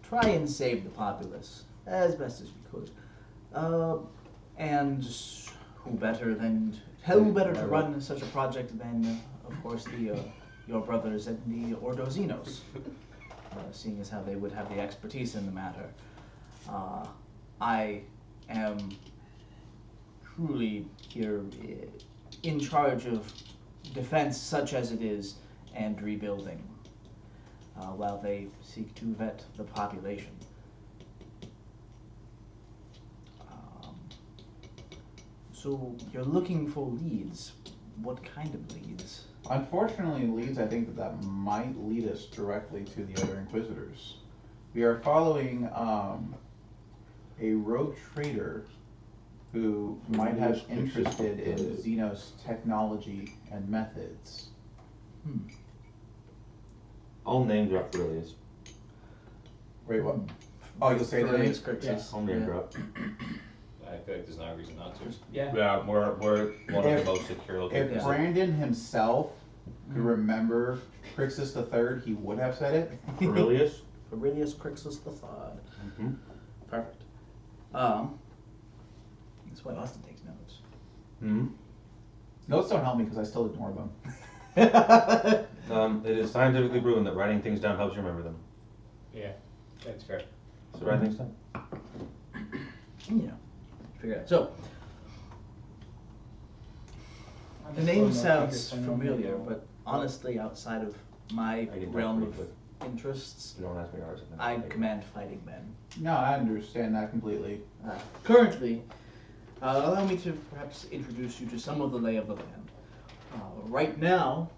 Speaker 1: try and save the populace as best as we could. And who better to run such a project than, of course, your brothers at the Ordozinos, seeing as how they would have the expertise in the matter. I am truly here in charge of defense, such as it is, and rebuilding, while they seek to vet the population. So you're looking for leads. What kind of leads?
Speaker 2: Unfortunately, leads, I think that might lead us directly to the other Inquisitors. We are following a rogue traitor who might have interested in Xenos technology and methods.
Speaker 6: I'll name drop Aurelius.
Speaker 2: Wait, what? Oh, you'll say the name?
Speaker 6: I'll name drop.
Speaker 3: I feel like there's not a reason not to.
Speaker 5: Yeah.
Speaker 6: Yeah, we're one of the most secure locations.
Speaker 2: If Brandon himself could remember Crixus III, he would have said it.
Speaker 6: Aurelius?
Speaker 1: Aurelius Crixus the Third.
Speaker 6: Mm-hmm.
Speaker 1: Perfect. That's why Austin takes notes.
Speaker 6: Hmm.
Speaker 2: Notes don't help me because I still ignore them.
Speaker 6: It is scientifically proven that writing things down helps you remember them.
Speaker 7: Yeah, that's fair.
Speaker 6: So write things down.
Speaker 1: Yeah. Figure it out. So, the name sounds familiar, but honestly, outside of my
Speaker 6: I can
Speaker 1: realm
Speaker 6: talk
Speaker 1: of
Speaker 6: briefly.
Speaker 1: interests,
Speaker 6: You don't ask me ours.
Speaker 1: I command fighting men.
Speaker 2: No, I understand that completely.
Speaker 1: Currently, allow me to perhaps introduce you to some of the lay of the land. Right now,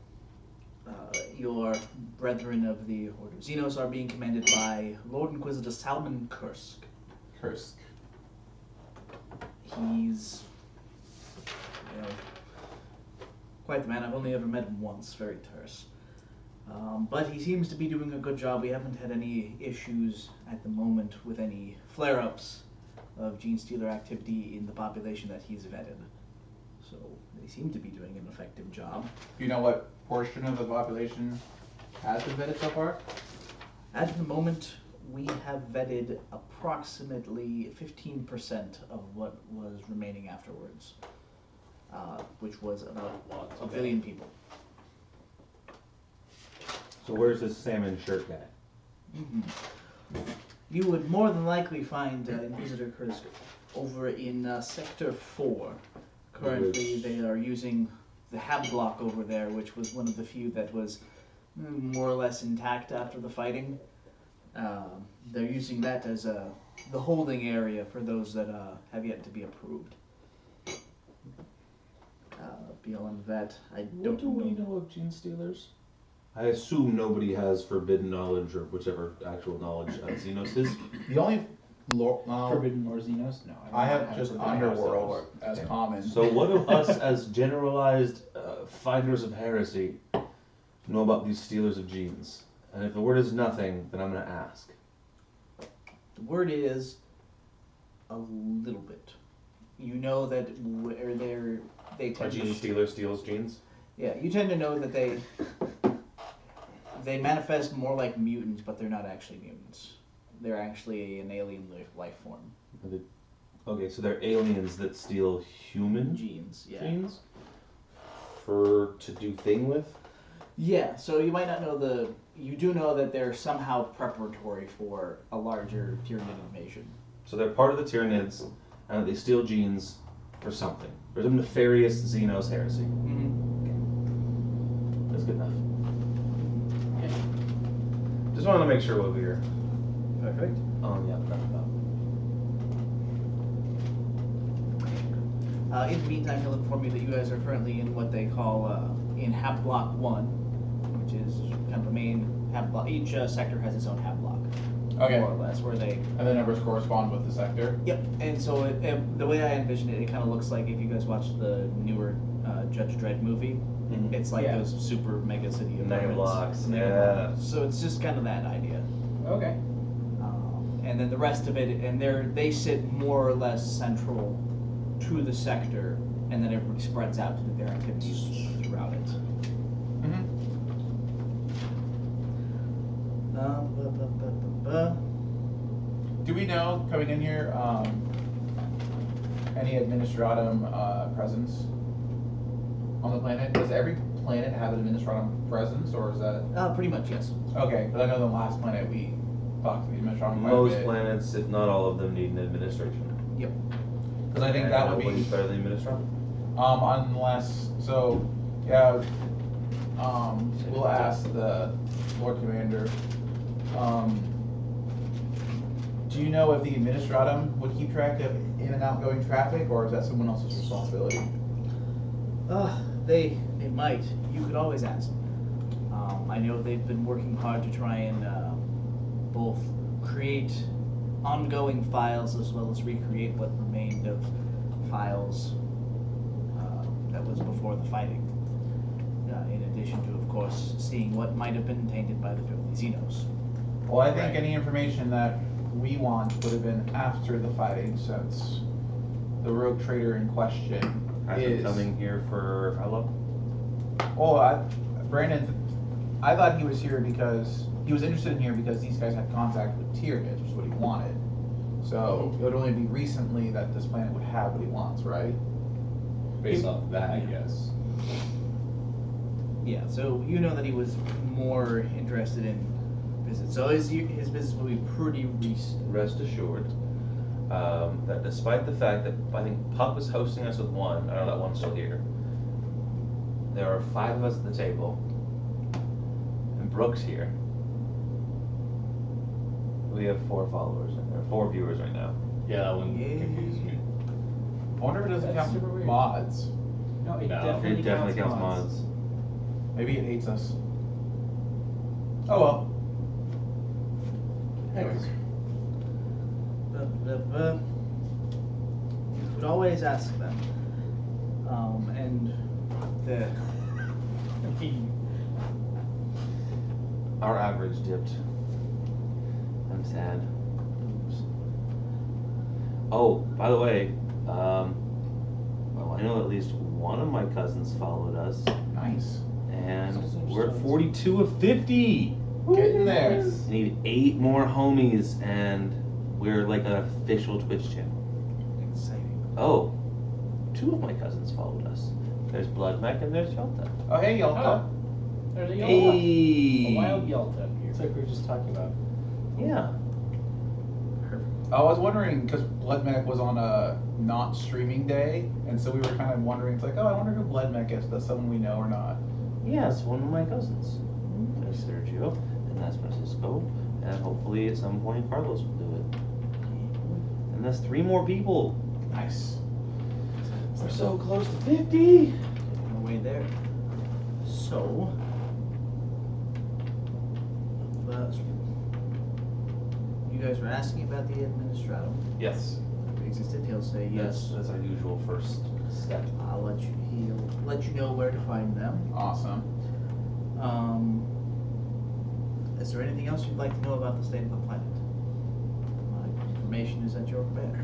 Speaker 1: your brethren of the Order of Xenos are being commanded by Lord Inquisitor Salman Kursk.
Speaker 2: Kursk.
Speaker 1: He's, quite the man. I've only ever met him once, very terse. But he seems to be doing a good job. We haven't had any issues at the moment with any flare-ups of gene stealer activity in the population that he's vetted. So they seem to be doing an effective job.
Speaker 2: Do you know what portion of the population has been vetted so far?
Speaker 1: At the moment, we have vetted approximately 15% of what was remaining afterwards, which was about a billion people.
Speaker 6: So where's this salmon shirt guy?
Speaker 1: Mm-hmm. You would more than likely find Inquisitor Kursk over in Sector 4. Currently, they are using the Hab block over there, which was one of the few that was more or less intact after the fighting. They're using that as the holding area for those that have yet to be approved. Beyond that, I don't
Speaker 6: What do we know of gene stealers? I assume nobody has forbidden knowledge or whichever actual knowledge Xenos is.
Speaker 2: The only
Speaker 5: Forbidden or Xenos? No.
Speaker 2: I have just Underworld as common.
Speaker 6: So what do us as generalized finders of heresy know about these stealers of genes? And if the word is nothing, then I'm going to ask.
Speaker 1: The word is a little bit. You know that where they
Speaker 6: A
Speaker 1: tend
Speaker 6: gene
Speaker 1: to
Speaker 6: stealer steals genes?
Speaker 1: yeah, you tend to know that they manifest more like mutants, but they're not actually mutants. They're actually an alien life form.
Speaker 6: Okay, so they're aliens that steal human
Speaker 1: Genes, yeah.
Speaker 6: genes to do thing with?
Speaker 1: Yeah, so you might not know you do know that they're somehow preparatory for a larger Tyranid invasion.
Speaker 6: So they're part of the Tyranids, and they steal genes for something. For some nefarious Xenos heresy.
Speaker 1: Mm-hmm.
Speaker 6: That's good enough. Just wanted to make sure what we were.
Speaker 1: Perfect.
Speaker 6: Yeah, that's about.
Speaker 1: In the meantime, he'll inform you that you guys are currently in what they call in Hab Block 1, which is kind of the main Hab Block. Each sector has its own Hab Block.
Speaker 2: Okay.
Speaker 1: More or less, where they...
Speaker 2: And the numbers correspond with the sector?
Speaker 1: Yep, and so the way I envision it, it kind of looks like if you guys watched the newer Judge Dredd movie, it's like those super mega city
Speaker 6: Mega blocks,
Speaker 1: Mega
Speaker 6: yeah.
Speaker 1: blocks. So it's just kind of that idea.
Speaker 5: Okay.
Speaker 1: And then the rest of it, and they sit more or less central to the sector, and then everybody spreads out to do their activities throughout it.
Speaker 2: Do we know, coming in here, any administratum presence on the planet? Does every planet have an administratum presence, or is that...
Speaker 1: Pretty much, yes.
Speaker 2: Okay, but I know the last planet we talked to the administratum quite a
Speaker 6: Most
Speaker 2: bit.
Speaker 6: planets, if not all of them, need an administration.
Speaker 1: Yep.
Speaker 2: Because I think that would be...
Speaker 6: Nobody's better than the administrator.
Speaker 2: Unless, so, yeah, we'll ask the Lord Commander, do you know if the Administratum would keep track of in and outgoing traffic, or is that someone else's responsibility?
Speaker 1: They might. You could always ask. I know they've been working hard to try and both create ongoing files as well as recreate what remained of files that was before the fighting. In addition to, of course, seeing what might have been tainted by the filthy Xenos.
Speaker 2: Well, I think any information that we want would have been after the fighting, since the rogue trader in question
Speaker 6: Has been coming here for how long?
Speaker 2: Oh, Brandon, I thought he was here because he was interested in here because these guys had contact with Tyranids, which is what he wanted. So it would only be recently that this planet would have what he wants, right?
Speaker 3: Based off that, yes.
Speaker 1: Yeah, so you know that he was more interested in visits. So his business will be pretty recent.
Speaker 6: Rest assured that despite the fact that I think Pup is hosting us with one, I know that one's still here. There are 5 of us at the table, and Brooke's here. We have 4 followers, and there are 4 viewers right now.
Speaker 3: Yeah, that one confused me.
Speaker 2: I wonder if it doesn't
Speaker 5: That's
Speaker 2: count
Speaker 5: super weird.
Speaker 2: mods.
Speaker 5: No, it
Speaker 3: No,
Speaker 5: definitely,
Speaker 6: It definitely counts
Speaker 5: mods.
Speaker 6: mods.
Speaker 2: Maybe it hates us. Oh well. Anyways.
Speaker 1: You could always ask them. And the
Speaker 6: Our average dipped. I'm sad. Oh, by the way, well, I know at least one of my cousins followed us,
Speaker 2: Nice.
Speaker 6: and we're at 42 of 50.
Speaker 2: Getting there.
Speaker 6: I need 8 more homies, and we're like an official Twitch channel.
Speaker 1: exciting.
Speaker 6: Oh, 2 of my cousins followed us. There's Blood Mech and there's Yelta.
Speaker 2: Oh hey Yelta.
Speaker 5: Oh. There's a Yelta.
Speaker 6: Hey.
Speaker 5: A wild Yelta up here.
Speaker 7: It's like we were just talking about.
Speaker 6: Yeah.
Speaker 2: I was wondering because Blood Mech was on a not streaming day, and so we were kind of wondering. It's like, oh, I wonder who Blood Mech is. That's someone we know or not.
Speaker 6: Yeah, it's one of my cousins. There's Sergio, and that's Francisco, and hopefully at some point Carlos will do it. And that's 3 more people.
Speaker 2: Nice.
Speaker 6: We're so close to 50.
Speaker 1: On the way there. So, you guys were asking about the administratum.
Speaker 6: Yes.
Speaker 1: If it existed, he'll say yes.
Speaker 6: That's our usual first step.
Speaker 1: He'll let you know where to find them.
Speaker 2: Awesome.
Speaker 1: Is there anything else you'd like to know about the state of the planet? My information is at your command.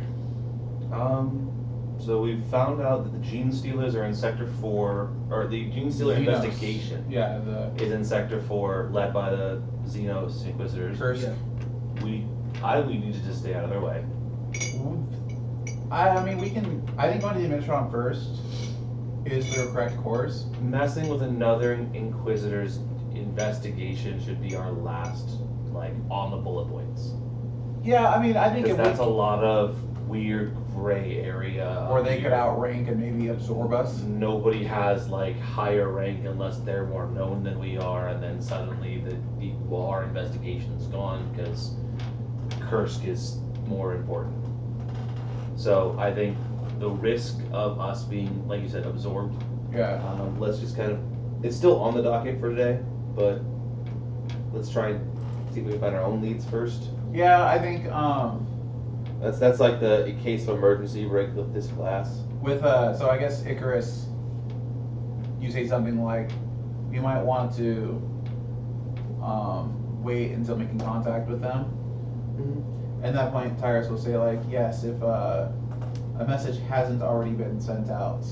Speaker 6: So we've found out that the Gene Stealers are in Sector 4, or the Gene Stealer
Speaker 2: Xenos.
Speaker 6: investigation
Speaker 2: Yeah, the
Speaker 6: is in Sector 4, led by the Xenos Inquisitors.
Speaker 2: first.
Speaker 1: Yeah.
Speaker 6: We need to just stay out of their way.
Speaker 2: I mean, we can. I think going to the Administratum first is the correct course.
Speaker 6: Messing with another Inquisitor's investigation should be our last, like, on the bullet points.
Speaker 2: Yeah, I mean, I think
Speaker 6: Because
Speaker 2: if
Speaker 6: that's a
Speaker 2: we,
Speaker 6: lot of weird gray area.
Speaker 2: or they could
Speaker 6: here.
Speaker 2: outrank and maybe absorb us.
Speaker 6: Nobody has like higher rank unless they're more known than we are, and then suddenly our investigation's gone because Kursk is more important. So I think the risk of us being, like you said, absorbed.
Speaker 2: Yeah.
Speaker 6: Let's just kind of. It's still on the docket for today, but let's try and see if we can find our own leads first.
Speaker 2: Yeah, I think
Speaker 6: That's like the in case of emergency break with this class.
Speaker 2: with so I guess Icarus, you say something like, you might want to wait until making contact with them. At that point, Tyrus will say like, yes, if a message hasn't already been sent out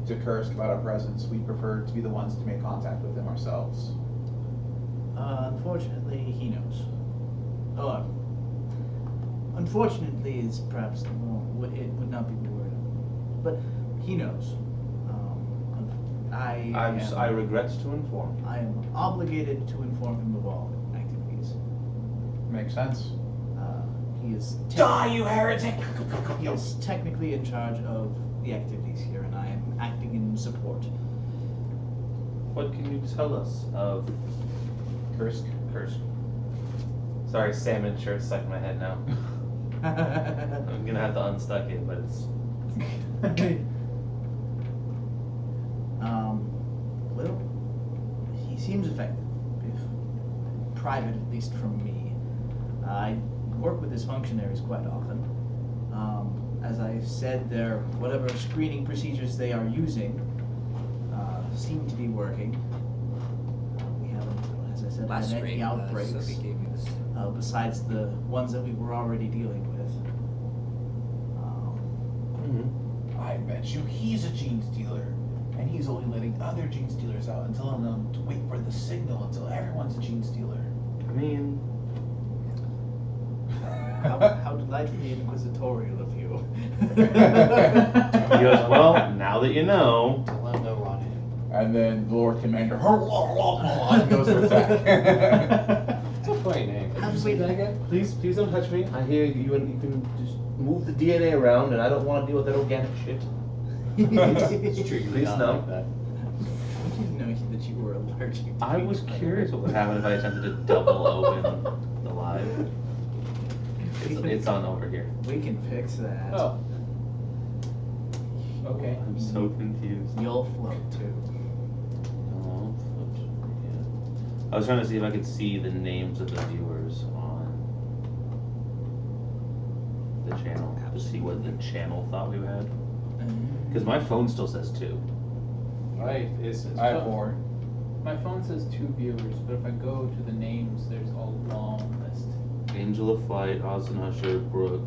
Speaker 2: to Kursk about our presence, we prefer to be the ones to make contact with him ourselves.
Speaker 1: Unfortunately, he knows. Oh, unfortunately is perhaps the more, it would not be the word, but he knows.
Speaker 6: I regret to inform.
Speaker 1: I am obligated to inform him of all activities.
Speaker 2: Makes sense.
Speaker 1: He is
Speaker 2: You heretic!
Speaker 1: he is technically in charge of the activities here, and I am acting in support.
Speaker 6: What can you tell us of
Speaker 2: Kursk.
Speaker 6: Kursk? Sorry, salmon shirt's stuck in my head now. I'm gonna have to unstuck it, but it's.
Speaker 1: Well, he seems effective, if private at least from me. I work with his functionaries quite often. As I said, their whatever screening procedures they are using seem to be working. We haven't, as I said,
Speaker 8: Last
Speaker 1: had any
Speaker 8: stream,
Speaker 1: outbreaks
Speaker 8: Sophie gave me this.
Speaker 1: besides the ones that we were already dealing with.
Speaker 2: I bet you he's a gene stealer, and he's only letting other gene stealers out and telling them to wait for the signal until everyone's a gene stealer.
Speaker 6: I mean,
Speaker 1: How delightfully inquisitorial of you.
Speaker 6: he goes, well, now that you know.
Speaker 7: To let no on in.
Speaker 2: And then the Lord Commander goes to attack.
Speaker 7: It's a funny name. Could you say that again?
Speaker 6: Please don't touch me. I hear you, and you can just move the DNA around, and I don't want to deal with that organic shit.
Speaker 7: It's true.
Speaker 6: Please no.
Speaker 7: Like that.
Speaker 1: I didn't know that you were allergic to
Speaker 6: I was
Speaker 1: peanut
Speaker 6: curious
Speaker 1: butter.
Speaker 6: what would happen if I attempted to double open the live. It's on over here.
Speaker 1: We can fix that.
Speaker 7: Oh.
Speaker 5: Okay.
Speaker 6: I'm so confused.
Speaker 1: You'll float too.
Speaker 6: Oh, yeah. I was trying to see if I could see the names of the viewers on the channel to see what the channel thought we had. Because my phone still says 2.
Speaker 7: Right.
Speaker 2: I have 4.
Speaker 5: My phone says 2 viewers, but if I go to the names, there's a long list.
Speaker 6: Angel of Flight, Austin Husher, Brooke,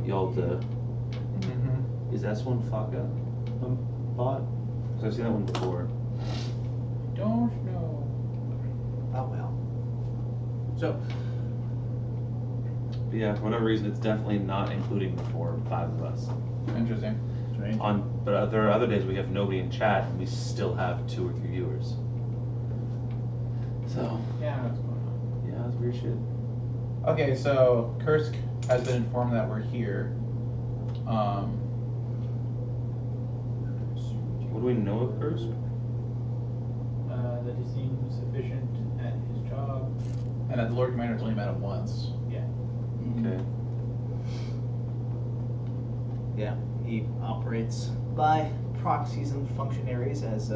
Speaker 6: Yalta.
Speaker 2: Mm-hmm.
Speaker 6: Is S1 Faka a bot? Because I've seen that one before.
Speaker 5: Don't know.
Speaker 1: Oh well. So,
Speaker 6: But yeah, for whatever reason, it's definitely not including the 4 or 5 of us.
Speaker 2: Interesting.
Speaker 6: But there are other days we have nobody in chat and we still have 2 or 3 viewers. So
Speaker 5: Yeah, what's going on?
Speaker 6: yeah, that's weird shit.
Speaker 2: Okay, so Kursk has been informed that we're here.
Speaker 6: What do we know of Kursk?
Speaker 5: That he seems efficient at his job.
Speaker 2: And that the Lord Commander's only met him once.
Speaker 5: Yeah.
Speaker 6: Okay.
Speaker 1: yeah, he operates by proxies and functionaries as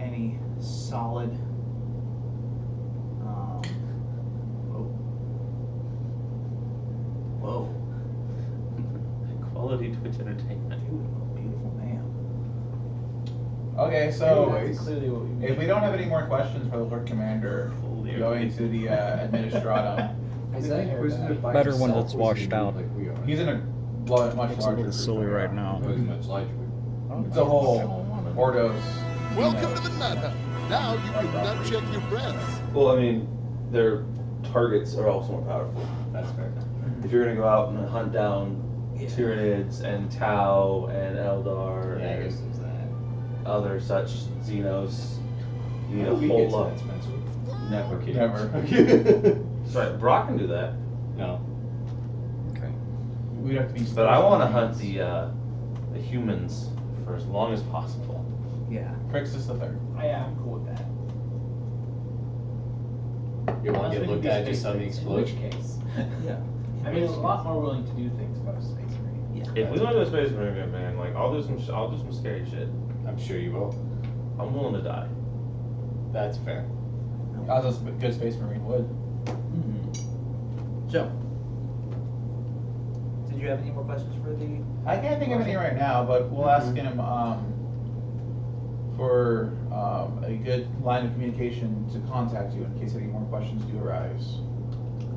Speaker 1: any solid. Whoa.
Speaker 6: Quality Twitch entertainment.
Speaker 1: Beautiful man.
Speaker 2: Okay, so
Speaker 5: That's clearly what we
Speaker 2: if we don't have any more questions for the Lord Commander,
Speaker 6: Holy
Speaker 2: going to the Administratum,
Speaker 7: Is that Inquisitor by
Speaker 8: Better when
Speaker 7: himself,
Speaker 8: it's
Speaker 7: or is he
Speaker 8: washed out.
Speaker 7: Like we are?
Speaker 2: he's in a much
Speaker 8: It's a
Speaker 2: larger
Speaker 8: little silly
Speaker 2: group
Speaker 8: right now.
Speaker 7: Oh, he's much larger.
Speaker 2: It's a whole Ordos.
Speaker 9: Welcome to the Nut Hut. Now you can nut check your friends.
Speaker 6: Well, I mean, their targets are also more powerful.
Speaker 7: That's fair.
Speaker 6: If you're gonna go out and hunt down Tyranids and Tau and Eldar
Speaker 7: Yeah, I
Speaker 6: and
Speaker 7: guess there's that.
Speaker 6: other such Xenos, you need a
Speaker 7: We
Speaker 6: whole
Speaker 7: get to
Speaker 6: lot.
Speaker 7: that, Spencer. Never kidding.
Speaker 2: Never.
Speaker 6: Right, Brock can do that.
Speaker 7: No.
Speaker 8: Okay.
Speaker 2: We'd have to be.
Speaker 6: But I want to hunt the humans for as long as possible.
Speaker 1: Yeah.
Speaker 2: Crixus the Third.
Speaker 5: Yeah, I'm cool with that.
Speaker 7: You want to get looked at just on the
Speaker 5: In
Speaker 7: explosion?
Speaker 5: which case?
Speaker 1: Yeah.
Speaker 5: I mean, a lot more willing to do things if I was a Space Marine.
Speaker 1: Yeah.
Speaker 6: If we want to do a space marine, man, like I'll do some scary shit.
Speaker 7: I'm sure you will.
Speaker 6: I'm willing to die.
Speaker 7: That's fair.
Speaker 2: As a good Space Marine would.
Speaker 1: So, did you have any more questions for the?
Speaker 2: I can't think of any right now, but we'll ask him for a good line of communication to contact you in case any more questions do arise.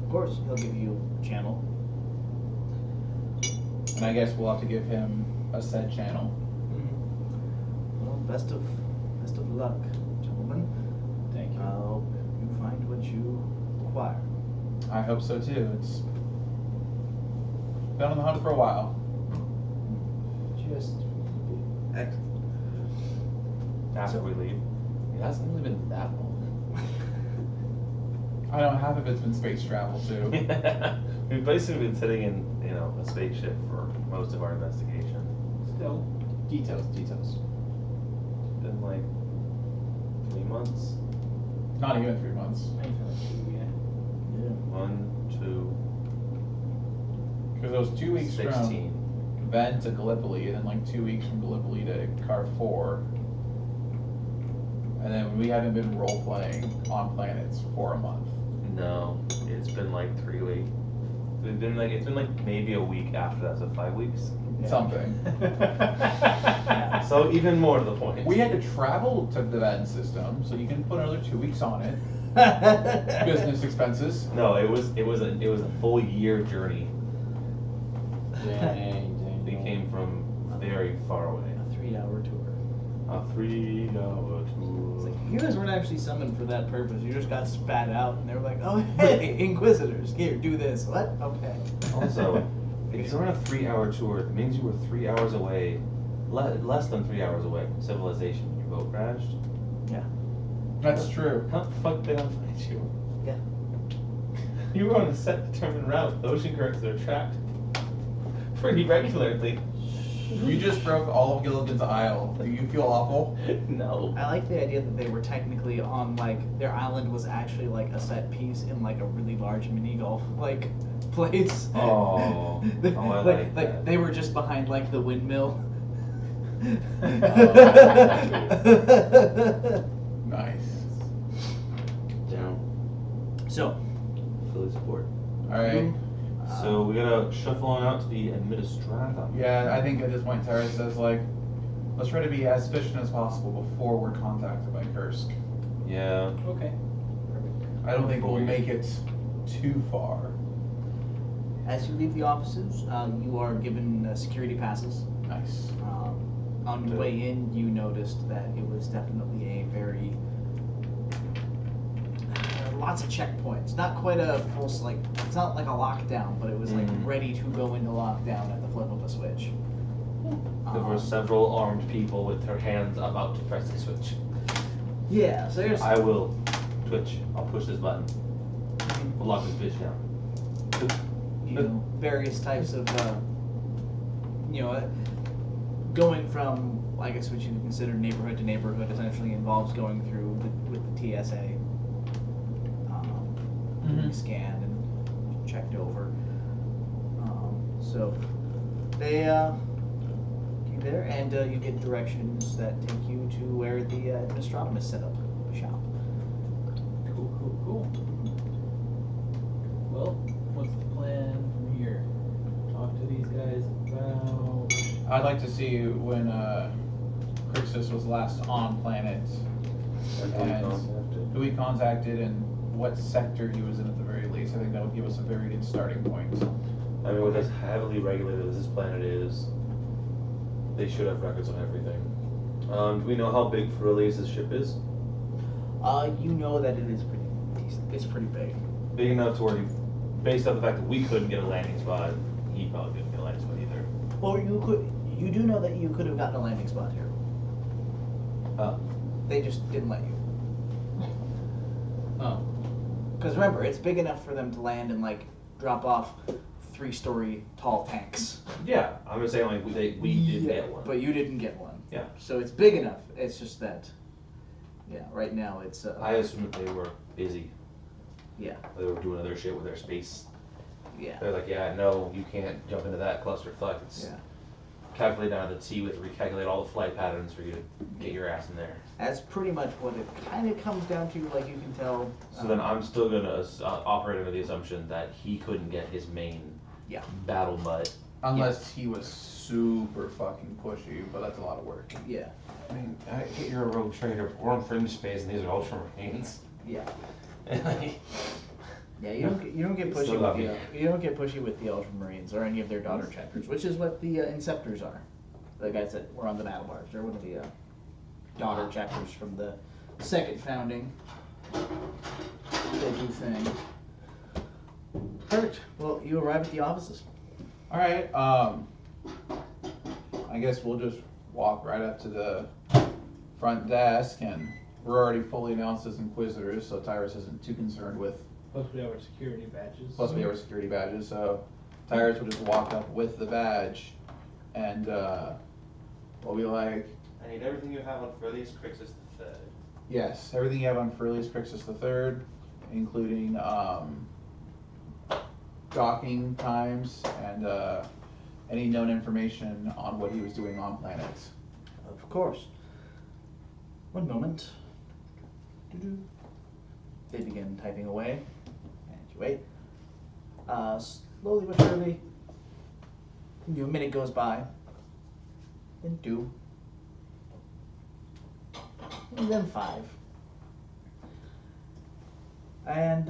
Speaker 1: Of course, he'll give you a channel.
Speaker 2: And I guess we'll have to give him a said channel.
Speaker 1: Well, best of luck, gentlemen.
Speaker 5: Thank you.
Speaker 1: I hope you find what you require.
Speaker 2: I hope so too. It's been on the hunt for a while.
Speaker 1: Just excellent.
Speaker 6: After we leave.
Speaker 7: It hasn't really been that long.
Speaker 2: I know half of it's been space travel too.
Speaker 6: We've basically been sitting in, a spaceship for most of our investigation.
Speaker 5: Still.
Speaker 7: Details.
Speaker 6: It's been like 3 months.
Speaker 2: Not even 3 months.
Speaker 5: I think so, yeah.
Speaker 6: 1, 2,
Speaker 2: Because it was 2 weeks
Speaker 6: 16.
Speaker 2: from Ven to Gallipoli, and then like 2 weeks from Gallipoli to Carrefour. And then we haven't been role playing on planets for a month.
Speaker 6: No, it's been like 3 weeks. It's been like maybe a week after that, so 5 weeks.
Speaker 2: Something.
Speaker 6: So even more to the point.
Speaker 2: We had to travel to the Ven system, so you can put another 2 weeks on it. Business expenses.
Speaker 6: No, it was a full year journey.
Speaker 7: Dang.
Speaker 6: We came from very far away.
Speaker 1: A 3-hour tour.
Speaker 6: A 3-hour
Speaker 1: It's
Speaker 6: tour.
Speaker 1: like, you guys weren't actually summoned for that purpose. You just got spat out, and they were like, "Oh, hey, Inquisitors, here, do this." What? Okay.
Speaker 6: Also, if you're on a 3-hour tour, it means you were 3 hours away, less than 3 hours away from civilization when your boat crashed.
Speaker 1: Yeah.
Speaker 2: That's true.
Speaker 6: How the fuck did I find you?
Speaker 1: Yeah.
Speaker 6: You were on a set determined route. The ocean currents are tracked pretty regularly.
Speaker 2: You just broke all of Gilligan's Isle. Do you feel awful?
Speaker 6: No.
Speaker 1: I like the idea that they were technically on like their island was actually like a set piece in like a really large mini golf like place.
Speaker 6: Oh, I like that.
Speaker 1: they were just behind like the windmill.
Speaker 2: Nice.
Speaker 6: Down.
Speaker 1: So,
Speaker 6: Fully support.
Speaker 2: Alright.
Speaker 6: So we gotta shuffle on out to the administrator.
Speaker 2: Yeah, I think at this point Tyrus says, like, let's try to be as efficient as possible before we're contacted by Kursk.
Speaker 6: Yeah.
Speaker 5: Okay.
Speaker 2: I don't think we'll make it too far.
Speaker 1: as you leave the offices, you are given security passes.
Speaker 2: Nice.
Speaker 1: On your way in, you noticed that it was definitely a very lots of checkpoints. Not quite a full like it's not like a lockdown, but it was like ready to go into lockdown at the flip of a switch.
Speaker 6: There were several armed people with their hands about to press the switch.
Speaker 1: Yeah, so there's.
Speaker 6: I will twitch. I'll push this button. We'll lock this bitch down.
Speaker 1: Various types of, going from, I guess what you would consider neighborhood to neighborhood essentially involves going through with the TSA, being scanned and checked over. So they you there, and you get directions that take you to where the Administratum is set up shop.
Speaker 5: Cool. Well, what's the plan from here? Talk to these guys about...
Speaker 2: I'd like to see when Crixus was last on planet and who he contacted and what sector he was in at the very least. I think that would give us a very good starting point.
Speaker 6: I mean, with as heavily regulated as this planet is, they should have records on everything. Do we know how big Feralius' ship is?
Speaker 1: You know that it is pretty decent. It's pretty big.
Speaker 6: Big enough to where, based on the fact that we couldn't get a landing spot, he probably couldn't get a landing spot either.
Speaker 1: Well, you do know that you could have gotten a landing spot here. They just didn't let you.
Speaker 5: Oh.
Speaker 1: Because remember, it's big enough for them to land and like drop off 3-story tall tanks.
Speaker 6: Yeah, I'm just saying, like, we did get one.
Speaker 1: But you didn't get one.
Speaker 6: Yeah.
Speaker 1: So it's big enough. It's just that, right now it's.
Speaker 6: I assumed that they were busy.
Speaker 1: Yeah.
Speaker 6: They were doing other shit with their space.
Speaker 1: Yeah.
Speaker 6: They're like, yeah, no, you can't jump into that clusterfuck. It's calculate down to T with recalculate all the flight patterns for you to get your ass in there.
Speaker 1: That's pretty much what it kind of comes down to, like you can tell.
Speaker 6: So then I'm still gonna operate under the assumption that he couldn't get his main battle mutt.
Speaker 2: Unless he was super fucking pushy, but that's a lot of work.
Speaker 1: Yeah.
Speaker 6: I mean, you're a rogue trader. We're on fringe space, and these are Ultramarines.
Speaker 1: Yeah.
Speaker 6: Like,
Speaker 1: yeah, you don't get pushy with you don't get pushy with the Ultramarines or any of their daughter chapters, which is what the Inceptors are. The guys that were on the battle barge. They're one of the daughter chapters from the second founding. They do thing. Perfect. Well, you arrive at the offices.
Speaker 2: All right. I guess we'll just walk right up to the front desk, and we're already fully announced as Inquisitors, so Tyrus isn't too concerned with.
Speaker 5: Plus we have our security badges.
Speaker 2: Security badges, so Tyrus will just walk up with the badge, and we'll be like,
Speaker 6: I need everything you have on Feralius Crixus III.
Speaker 2: yes, everything you have on Feralius Crixus III, including docking times and any known information on what he was doing on planet.
Speaker 1: Of course. One moment. They begin typing away, and you wait. Slowly but surely, a minute goes by, then 2, and then 5. And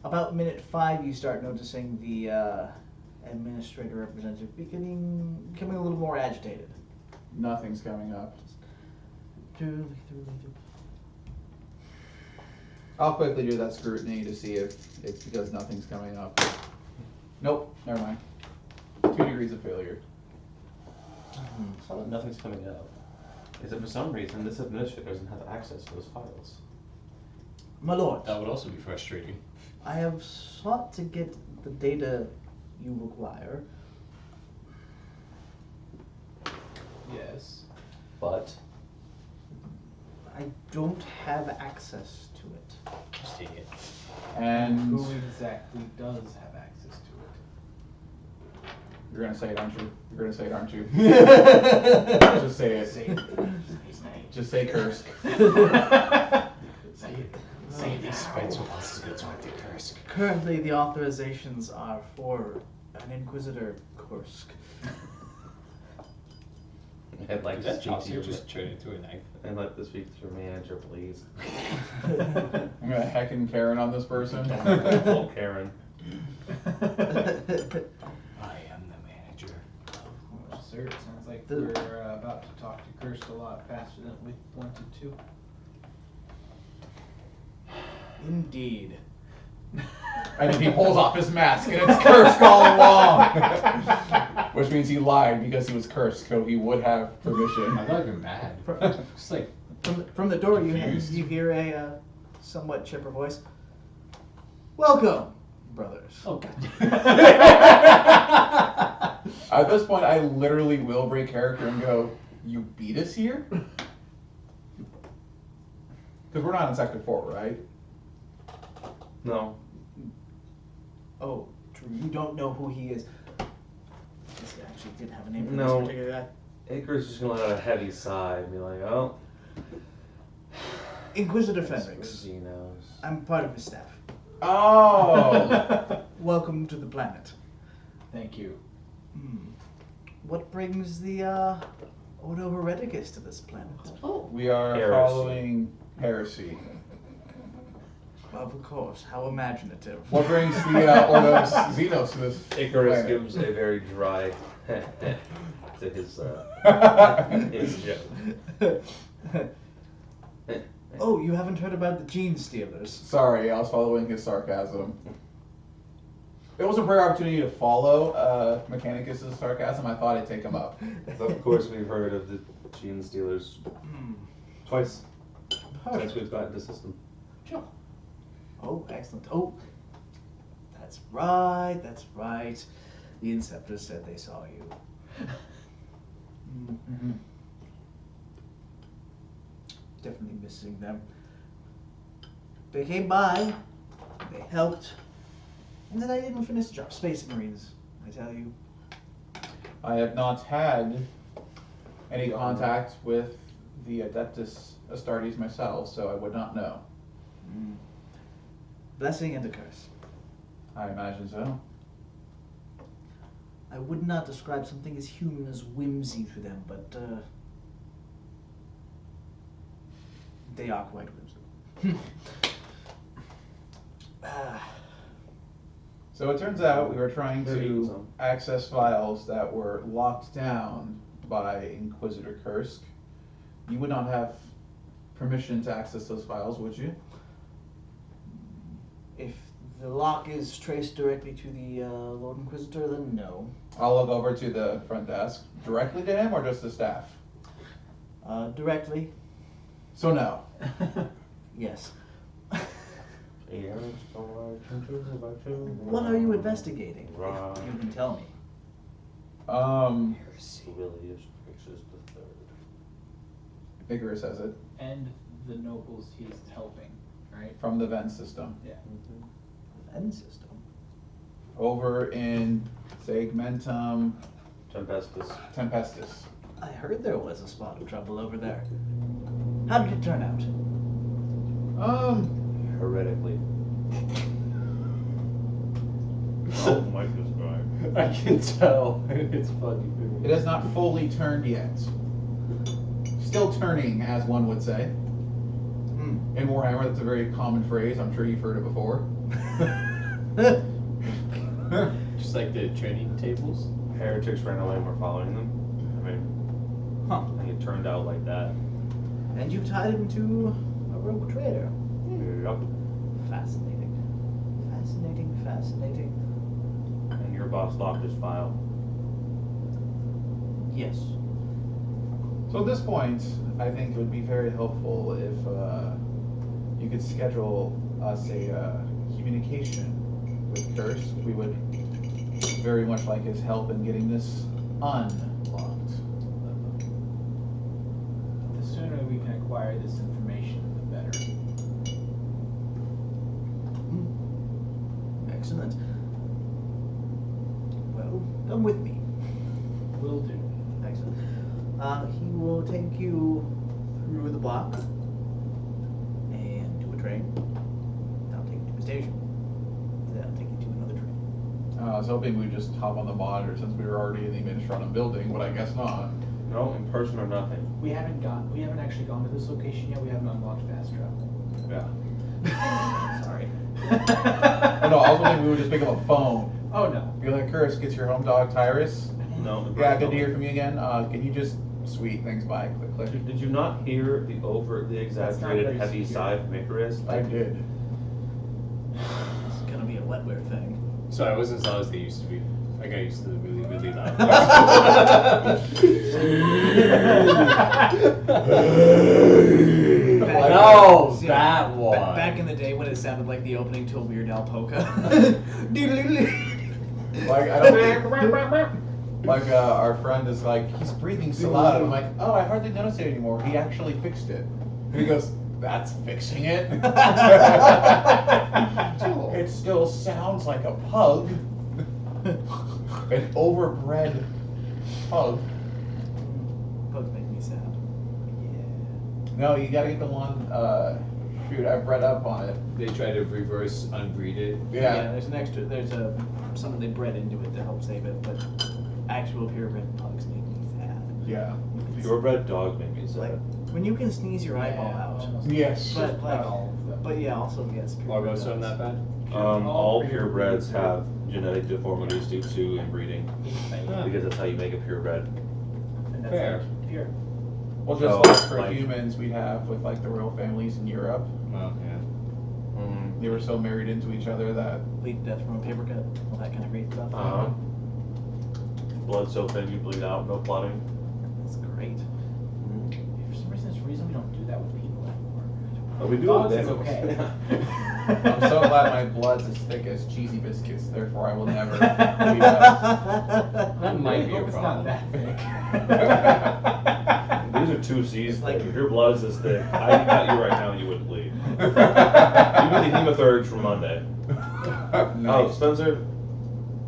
Speaker 1: about minute 5, you start noticing the administrator representative becoming a little more agitated.
Speaker 2: Nothing's coming up. I'll quickly do that scrutiny to see if it's because nothing's coming up. Nope, never mind. 2 degrees of failure.
Speaker 6: It's not that nothing's coming up. Is that for some reason this administrator doesn't have access to those files.
Speaker 1: My lord,
Speaker 3: That would also be frustrating.
Speaker 1: I have sought to get the data you require.
Speaker 5: Yes.
Speaker 6: But
Speaker 1: I don't have access to it.
Speaker 3: Just idiot.
Speaker 2: And
Speaker 5: Who exactly does have access to it?
Speaker 2: you're gonna say it, aren't you? You're gonna say it, aren't you? Just say it.
Speaker 5: Say his name.
Speaker 2: Just say Kursk.
Speaker 3: Say it. Say it. These fights with us is good, so I think Kursk.
Speaker 1: Currently, the authorizations are for an Inquisitor Kursk.
Speaker 6: I'd like to
Speaker 3: That
Speaker 6: speak to
Speaker 3: also
Speaker 6: your
Speaker 3: just turned into a knife.
Speaker 6: I'd like to speak to your manager, please.
Speaker 2: I'm gonna heck and Karen on this person.
Speaker 6: Full Karen.
Speaker 3: I am the manager.
Speaker 5: Well, sir, it sounds like
Speaker 1: The-
Speaker 5: we're about to talk to Cursed a lot faster than we wanted to.
Speaker 1: Indeed.
Speaker 2: And then he pulls off his mask, and it's Kursk all along. Which means he lied because he was Kursk, so he would have permission.
Speaker 3: I'm not even mad. Just like,
Speaker 1: From the door,
Speaker 3: Confused.
Speaker 1: you hear a somewhat chipper voice. Welcome, brothers.
Speaker 3: oh god.
Speaker 2: At this point, I literally will break character and go, "You beat us here?" Because we're not in Sector 4, right?
Speaker 6: No.
Speaker 1: Oh, true. You don't know who he is. This guy actually did have a name for
Speaker 6: No.
Speaker 1: this particular guy.
Speaker 6: Icarus is just gonna let out a heavy sigh and be like, oh.
Speaker 1: Inquisitor
Speaker 6: That's
Speaker 1: Fenrix.
Speaker 6: what he knows.
Speaker 1: I'm part of his staff.
Speaker 2: Oh!
Speaker 1: Welcome to the planet.
Speaker 5: Thank you.
Speaker 1: What brings the Ordo Hereticus to this planet?
Speaker 3: Oh.
Speaker 2: We are
Speaker 6: Heresy.
Speaker 2: following Heresy.
Speaker 1: Of course, how imaginative.
Speaker 2: What brings the Ordo Xenos to this
Speaker 6: Icarus
Speaker 2: planet?
Speaker 6: gives a very dry to his joke.
Speaker 1: Oh, you haven't heard about the Gene Stealers?
Speaker 2: Sorry, I was following his sarcasm. It was a rare opportunity to follow Mechanicus' sarcasm. I thought I'd take him up.
Speaker 6: Of course, we've heard of the Gene Stealers twice since we've gotten the system.
Speaker 1: Sure. Oh, excellent. Oh, that's right, that's right. The Inceptors said they saw you.
Speaker 2: Mm-hmm.
Speaker 1: Definitely missing them. They came by, they helped, and then I didn't finish the job. Space Marines, I tell you.
Speaker 2: I have not had any contact with the Adeptus Astartes myself, so I would not know.
Speaker 1: Blessing and a curse.
Speaker 2: I imagine so.
Speaker 1: I would not describe something as human as whimsy to them, but they are quite whimsical.
Speaker 2: So it turns out we were trying
Speaker 6: Maybe
Speaker 2: to
Speaker 6: some.
Speaker 2: access files that were locked down by Inquisitor Kursk. You would not have permission to access those files, would you?
Speaker 1: If the lock is traced directly to the Lord Inquisitor, then no.
Speaker 2: I'll look over to the front desk. Directly to him or just the staff?
Speaker 1: Directly,
Speaker 2: So no.
Speaker 1: yes.
Speaker 6: What
Speaker 1: What are you investigating?
Speaker 6: Right.
Speaker 1: If you can tell me.
Speaker 6: Willius Fixes the Third.
Speaker 2: Icarus says it.
Speaker 5: And the nobles he's helping, right?
Speaker 2: From the vent system.
Speaker 5: Yeah.
Speaker 1: End system.
Speaker 2: Over in Segmentum
Speaker 6: Tempestus.
Speaker 1: I heard there was a spot of trouble over there. How did it turn out?
Speaker 6: Heretically. Oh my God.
Speaker 3: I can tell. It's funny.
Speaker 2: It has not fully turned yet. Still turning, as one would say. In Warhammer, that's a very common phrase. I'm sure you've heard it before.
Speaker 3: Just like the training tables.
Speaker 6: Heretics ran away and we're following them. I mean, and it turned out like that.
Speaker 1: And you tied him to a rogue trader.
Speaker 6: Yep.
Speaker 1: Fascinating. Fascinating, fascinating.
Speaker 6: And your boss locked his file.
Speaker 1: Yes.
Speaker 2: So at this point, I think it would be very helpful if you could schedule us a communication with Kursk. We would very much like his help in getting this unlocked.
Speaker 5: acquire this information, the better.
Speaker 1: Excellent. Well, come with me.
Speaker 5: Will do.
Speaker 1: Excellent. He will take you through the block and to a train. That'll take you to a station. That'll take you to another train.
Speaker 2: I was hoping we'd just hop on the monitor since we were already in the Administratum building, but I guess not.
Speaker 6: No, in person or nothing.
Speaker 5: We haven't actually gone to this location yet. We haven't unlocked fast travel.
Speaker 2: Yeah.
Speaker 1: Sorry.
Speaker 2: Oh, no, I was hoping we would just pick up a phone.
Speaker 5: Oh no.
Speaker 2: Be like, Curse, gets your home dog Tyrus.
Speaker 6: No. in
Speaker 2: Yeah,
Speaker 6: person
Speaker 2: good to
Speaker 6: only.
Speaker 2: hear from you again. Can you just sweet things by click click?
Speaker 6: Did you not hear the overtly exaggerated
Speaker 5: very
Speaker 6: heavy
Speaker 5: secure.
Speaker 6: sigh from Icarus?
Speaker 2: I did.
Speaker 1: It's gonna be a wetware thing.
Speaker 7: So I wasn't as loud as they used to be. I got used to the really, really loud No,
Speaker 1: See,
Speaker 7: that one.
Speaker 1: Back in the day when it sounded like the opening to a Weird Al polka.
Speaker 2: Like I don't. Like our friend is like, he's breathing so loud. And I'm like, oh, I hardly notice it anymore. He actually fixed it. And he goes, that's fixing it. It still sounds like a pug. An overbred pug.
Speaker 1: Bugs make me sad.
Speaker 2: No, you gotta get the one. Shoot, I've read up on it.
Speaker 7: They try to reverse unbreed it.
Speaker 2: Yeah.
Speaker 1: There's something they bred into it to help save it, but actual purebred pugs make me sad.
Speaker 2: Yeah.
Speaker 6: Purebred dogs make me sad.
Speaker 1: Like when you can sneeze your eyeball out.
Speaker 5: Almost.
Speaker 2: Yes.
Speaker 1: But like,
Speaker 5: Not all of them.
Speaker 1: but yeah, also yes. purebred
Speaker 7: Are most of them
Speaker 1: dogs.
Speaker 7: that bad?
Speaker 6: All purebreds have genetic deformities due to inbreeding.
Speaker 7: Huh.
Speaker 6: Because that's how you make a purebred.
Speaker 5: And that's
Speaker 7: Fair.
Speaker 5: like pure.
Speaker 2: Well, just
Speaker 6: Oh,
Speaker 2: like for
Speaker 6: like-
Speaker 2: humans, we have with like the royal families in Europe.
Speaker 7: Well, yeah.
Speaker 2: They were so married into each other that.
Speaker 1: Bleed to death from a paper cut, all that kind of great stuff.
Speaker 6: Uh-huh. Blood so thin you bleed out, no clotting.
Speaker 1: That's great.
Speaker 5: For some reason, there's a reason we don't do that with people anymore.
Speaker 6: Oh, we do
Speaker 5: Dogs
Speaker 6: it
Speaker 5: is
Speaker 6: then.
Speaker 5: okay.
Speaker 2: I'm so glad my blood's as thick as cheesy biscuits. Therefore, I will never do that.
Speaker 7: That might be a
Speaker 5: Hope it's not
Speaker 7: problem.
Speaker 5: that thick.
Speaker 6: These are 2 C's.
Speaker 1: Like-
Speaker 6: If your blood is this thick, I got you right now and you wouldn't bleed. You'd be the hematherms from Monday. Oh,
Speaker 2: Nice.
Speaker 6: Spencer,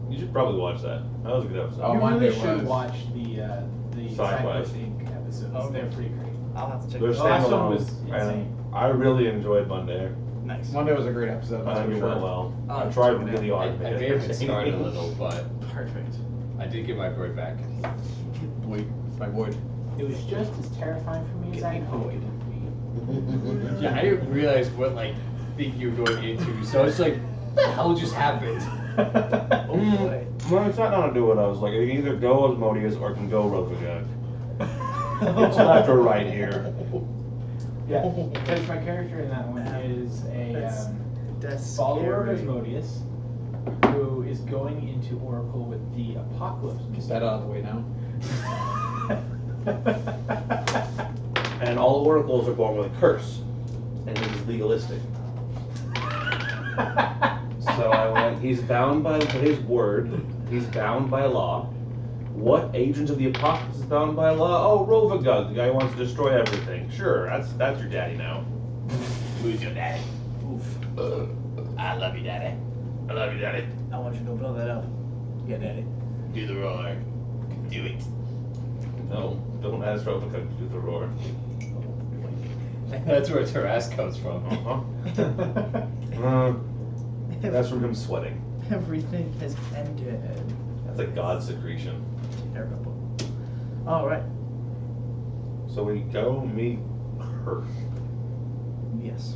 Speaker 6: you should probably watch that. That was a good episode.
Speaker 2: Oh,
Speaker 5: You
Speaker 2: Monday
Speaker 5: really should
Speaker 2: was.
Speaker 5: watch the
Speaker 6: Side-Quest.
Speaker 5: Side-Quest Inc. episodes.
Speaker 1: Okay.
Speaker 5: They're pretty great.
Speaker 1: I'll have to check
Speaker 6: They're
Speaker 1: this
Speaker 5: The last
Speaker 1: out.
Speaker 5: one
Speaker 6: standalone,
Speaker 5: was insane.
Speaker 6: and I really enjoyed Monday.
Speaker 1: Nice.
Speaker 2: Monday was a great episode.
Speaker 6: I
Speaker 2: That's
Speaker 6: think
Speaker 2: for
Speaker 6: it
Speaker 2: sure.
Speaker 6: went well.
Speaker 1: Oh,
Speaker 6: I tried
Speaker 1: check it
Speaker 6: really
Speaker 1: out.
Speaker 7: I
Speaker 6: hard to
Speaker 7: may
Speaker 6: make
Speaker 7: have
Speaker 6: it
Speaker 7: been started a little, but
Speaker 1: Perfect.
Speaker 7: I did get my bird back.
Speaker 2: Wait, it's my wood.
Speaker 5: It was just as terrifying for me as
Speaker 1: Get
Speaker 5: I
Speaker 1: me
Speaker 5: hoped it
Speaker 1: void.
Speaker 5: would be.
Speaker 7: Yeah, I didn't realize what thing you were going into, so it's like, what the hell just happened?
Speaker 1: Oh boy.
Speaker 6: When I sat down to do it, I was like, I can either go as Modius or I can go Rovagag. It's left or right here.
Speaker 5: Yeah, because my character in that one is a follower of Asmodeus who is going into Oracle with the Apocalypse.
Speaker 2: Get that out of the way now.
Speaker 6: And all oracles are born with a curse, and it is legalistic. So I went, he's bound by his word, he's bound by law. What agent of the apocalypse is bound by law? Oh, Rovagug, the guy who wants to destroy everything. Sure, that's your daddy now.
Speaker 7: Who's your daddy?
Speaker 1: Oof.
Speaker 7: I love you, daddy. I love you, daddy.
Speaker 1: I want you to blow that up. Yeah, daddy.
Speaker 7: Do the roar. Do it.
Speaker 6: No, don't ask Rovagug to do the roar.
Speaker 7: That's where Taras comes from.
Speaker 6: That's from him sweating.
Speaker 1: Everything has ended.
Speaker 6: That's a god secretion.
Speaker 1: Terrible. All right.
Speaker 6: So we go meet her.
Speaker 1: Yes.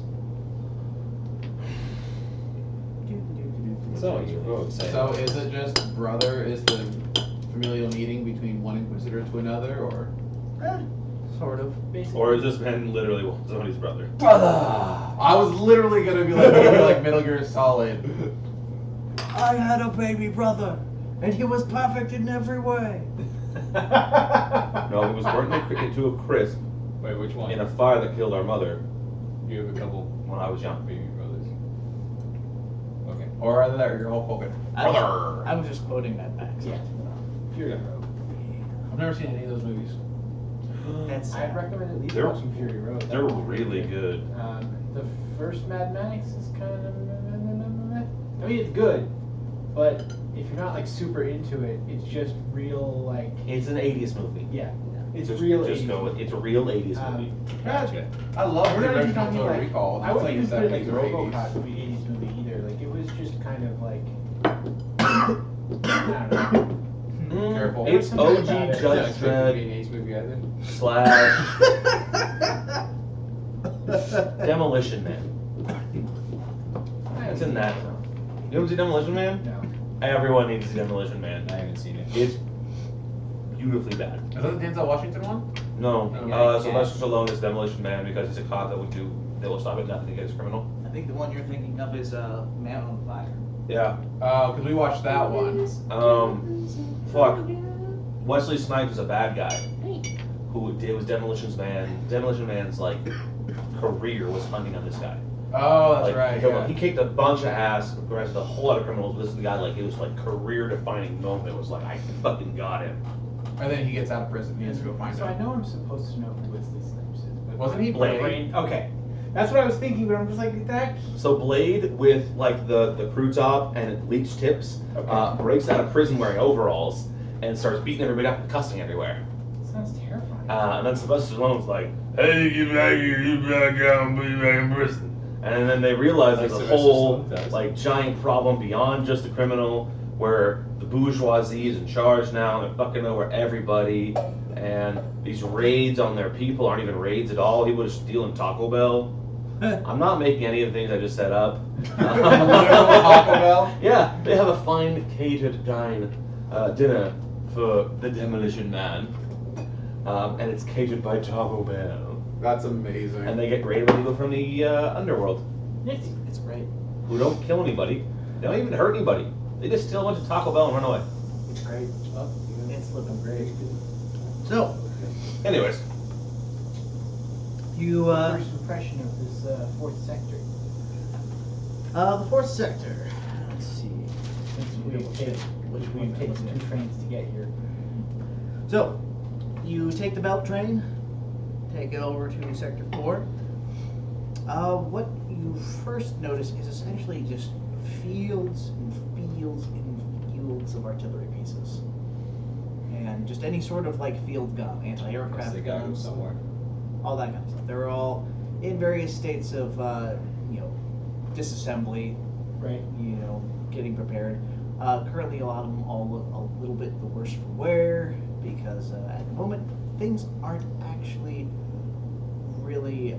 Speaker 7: So you wrote saying.
Speaker 2: So is it just brother is the familial meeting between one Inquisitor to another, or?
Speaker 1: Sort of.
Speaker 6: Or is this man literally somebody's brother?
Speaker 2: Brother! I was literally gonna be like Metal Gear Solid.
Speaker 1: I had a baby brother, and he was perfect in every way.
Speaker 6: No, he was burnt into a crisp
Speaker 7: Wait, which one?
Speaker 6: in a fire that killed our mother
Speaker 7: You have a couple
Speaker 6: when I was young.
Speaker 7: baby brothers. Okay.
Speaker 2: Or either that or you're all fucking brother.
Speaker 1: I was just quoting that back. So.
Speaker 5: Yeah. You're gonna rogue.
Speaker 2: I've never seen any of those movies.
Speaker 1: That's
Speaker 5: I'd recommend at least
Speaker 6: They're-
Speaker 5: watching Fury Road.
Speaker 6: They're really good.
Speaker 5: The first Mad Max is kind of. I mean, it's good, but if you're not like super into it, it's just real like.
Speaker 6: It's an 80s movie.
Speaker 5: Yeah, it's
Speaker 6: Just,
Speaker 5: real.
Speaker 6: just
Speaker 5: 80s.
Speaker 6: go with it's a real 80s movie.
Speaker 2: Gotcha. I love
Speaker 5: We're
Speaker 2: the
Speaker 5: not even
Speaker 2: original
Speaker 5: talking
Speaker 2: Total
Speaker 5: like.
Speaker 2: Recall.
Speaker 5: I
Speaker 2: That's
Speaker 5: wouldn't
Speaker 2: like
Speaker 5: even put it like
Speaker 2: 70s or 80s.
Speaker 5: RoboCop to be 80s movie either. Like it was just kind of like. I don't know.
Speaker 2: Careful.
Speaker 6: It's
Speaker 5: Something
Speaker 6: OG
Speaker 5: about it.
Speaker 6: Judge Dredd
Speaker 7: Ace movie either.
Speaker 6: / Demolition Man. It's in that. You ever see Demolition Man?
Speaker 5: No.
Speaker 6: Everyone needs to see Demolition Man.
Speaker 3: I haven't seen it.
Speaker 6: It's beautifully bad.
Speaker 2: Is that the Denzel Washington one?
Speaker 6: No,
Speaker 7: Yeah.
Speaker 6: Sylvester Stallone is Demolition Man because he's a cop that will stop at nothing against criminal.
Speaker 1: I think the one you're thinking of is Man on Fire.
Speaker 6: Yeah.
Speaker 2: Oh, because we watched that one.
Speaker 6: Fuck. Wesley Snipes was a bad guy who was Demolition Man's like career was hunting on this guy.
Speaker 2: Oh, that's
Speaker 6: Like,
Speaker 2: right.
Speaker 6: He,
Speaker 2: Yeah.
Speaker 6: he kicked a bunch of ass, arrested a whole lot of criminals. But this is the guy like it was like career defining moment. It was like I fucking got him.
Speaker 2: And then he gets out of prison. He has to go find
Speaker 5: So I
Speaker 2: him.
Speaker 5: know I'm supposed to know who Wesley Snipes is, but
Speaker 2: Wasn't he
Speaker 6: Blade?
Speaker 2: Blade?
Speaker 5: Okay, that's what I was thinking, but I'm just like that.
Speaker 6: So Blade with like the crew top and bleached tips breaks out of prison wearing overalls and starts beating everybody up and cussing everywhere.
Speaker 5: Sounds terrifying.
Speaker 6: And then Sylvester Stallone's like, "Hey, get back here, get back out and be back in prison." And then they realize
Speaker 3: Like
Speaker 6: there's a
Speaker 3: Sylvester
Speaker 6: whole
Speaker 3: Stallone does.
Speaker 6: like giant problem beyond just the criminal, where the bourgeoisie is in charge now. They're fucking over everybody, and these raids on their people aren't even raids at all. He was stealing Taco Bell. I'm not making any of the things I just set up.
Speaker 2: Taco Bell?
Speaker 6: Yeah, they have a fine catered dinner for the Demolition Man, and it's catered by Taco Bell.
Speaker 2: That's amazing.
Speaker 6: And they get great people from the underworld
Speaker 1: It's great.
Speaker 6: who don't kill anybody. They don't even hurt anybody. They just steal a bunch of Taco Bell and run away.
Speaker 1: It's great. It's looking great. So,
Speaker 6: Anyways,
Speaker 1: you
Speaker 5: First impression of this fourth sector.
Speaker 1: the fourth sector. Let's see.
Speaker 5: Which we've taken 2 trains to get here.
Speaker 1: So, you take the belt train, take it over to Sector 4. What you first notice is essentially just fields and fields and fields of artillery pieces. And just any sort of like field gun,
Speaker 3: Guess
Speaker 1: anti-aircraft
Speaker 3: they gotta go
Speaker 1: guns,
Speaker 3: somewhere.
Speaker 1: all that kind of stuff. They're all in various states of, disassembly,
Speaker 5: Right.
Speaker 1: getting prepared. Currently, a lot of them all look a little bit the worse for wear because at the moment things aren't actually really.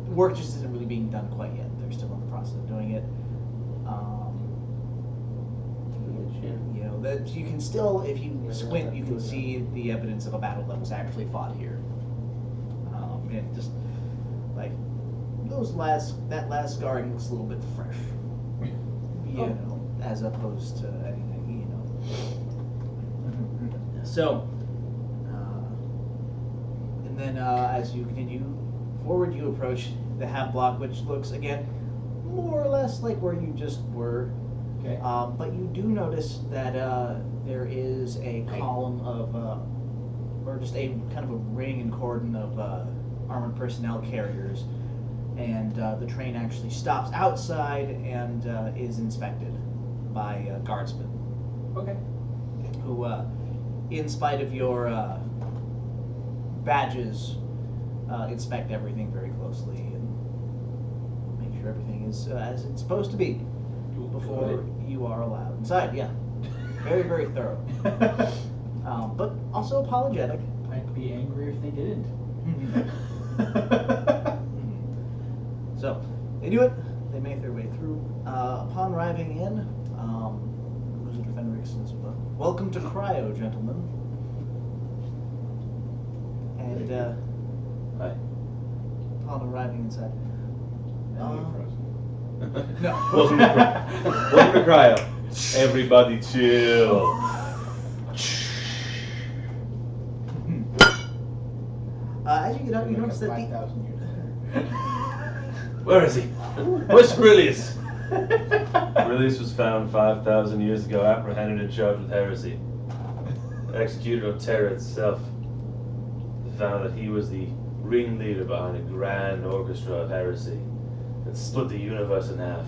Speaker 1: Work just isn't really being done quite yet. They're still in the process of doing it. That you can still, if you squint, you can see the evidence of a battle that was actually fought here. And just like that last guard looks a little bit fresh, as opposed to anything, So, and then as you continue forward, you approach the half block, which looks again more or less like where you just were.
Speaker 5: Okay.
Speaker 1: But you do notice that there is a column of, or just a kind of a ring and cordon of armored personnel carriers, and the train actually stops outside and is inspected by guardsmen,
Speaker 5: Okay.
Speaker 1: who, in spite of your badges, inspect everything very closely and make sure everything is as it's supposed to be before you are allowed inside. Yeah, very, very thorough, but also apologetic.
Speaker 5: I'd be angry if they didn't.
Speaker 1: So they do it. They make their way through. Upon arriving in, Inquisitor Fenrix says, "Welcome to Cryo, gentlemen." And
Speaker 6: hi.
Speaker 1: upon arriving inside,
Speaker 6: No. Welcome to Cryo. Everybody chill.
Speaker 1: as you get out, you
Speaker 5: Like
Speaker 1: notice that
Speaker 5: 5,000 years.
Speaker 6: Where is he? Where's Brillius? Brillius was found 5,000 years ago, apprehended and charged with heresy. executed on Terra itself, found that he was the ringleader behind a grand orchestra of heresy that split the universe in half.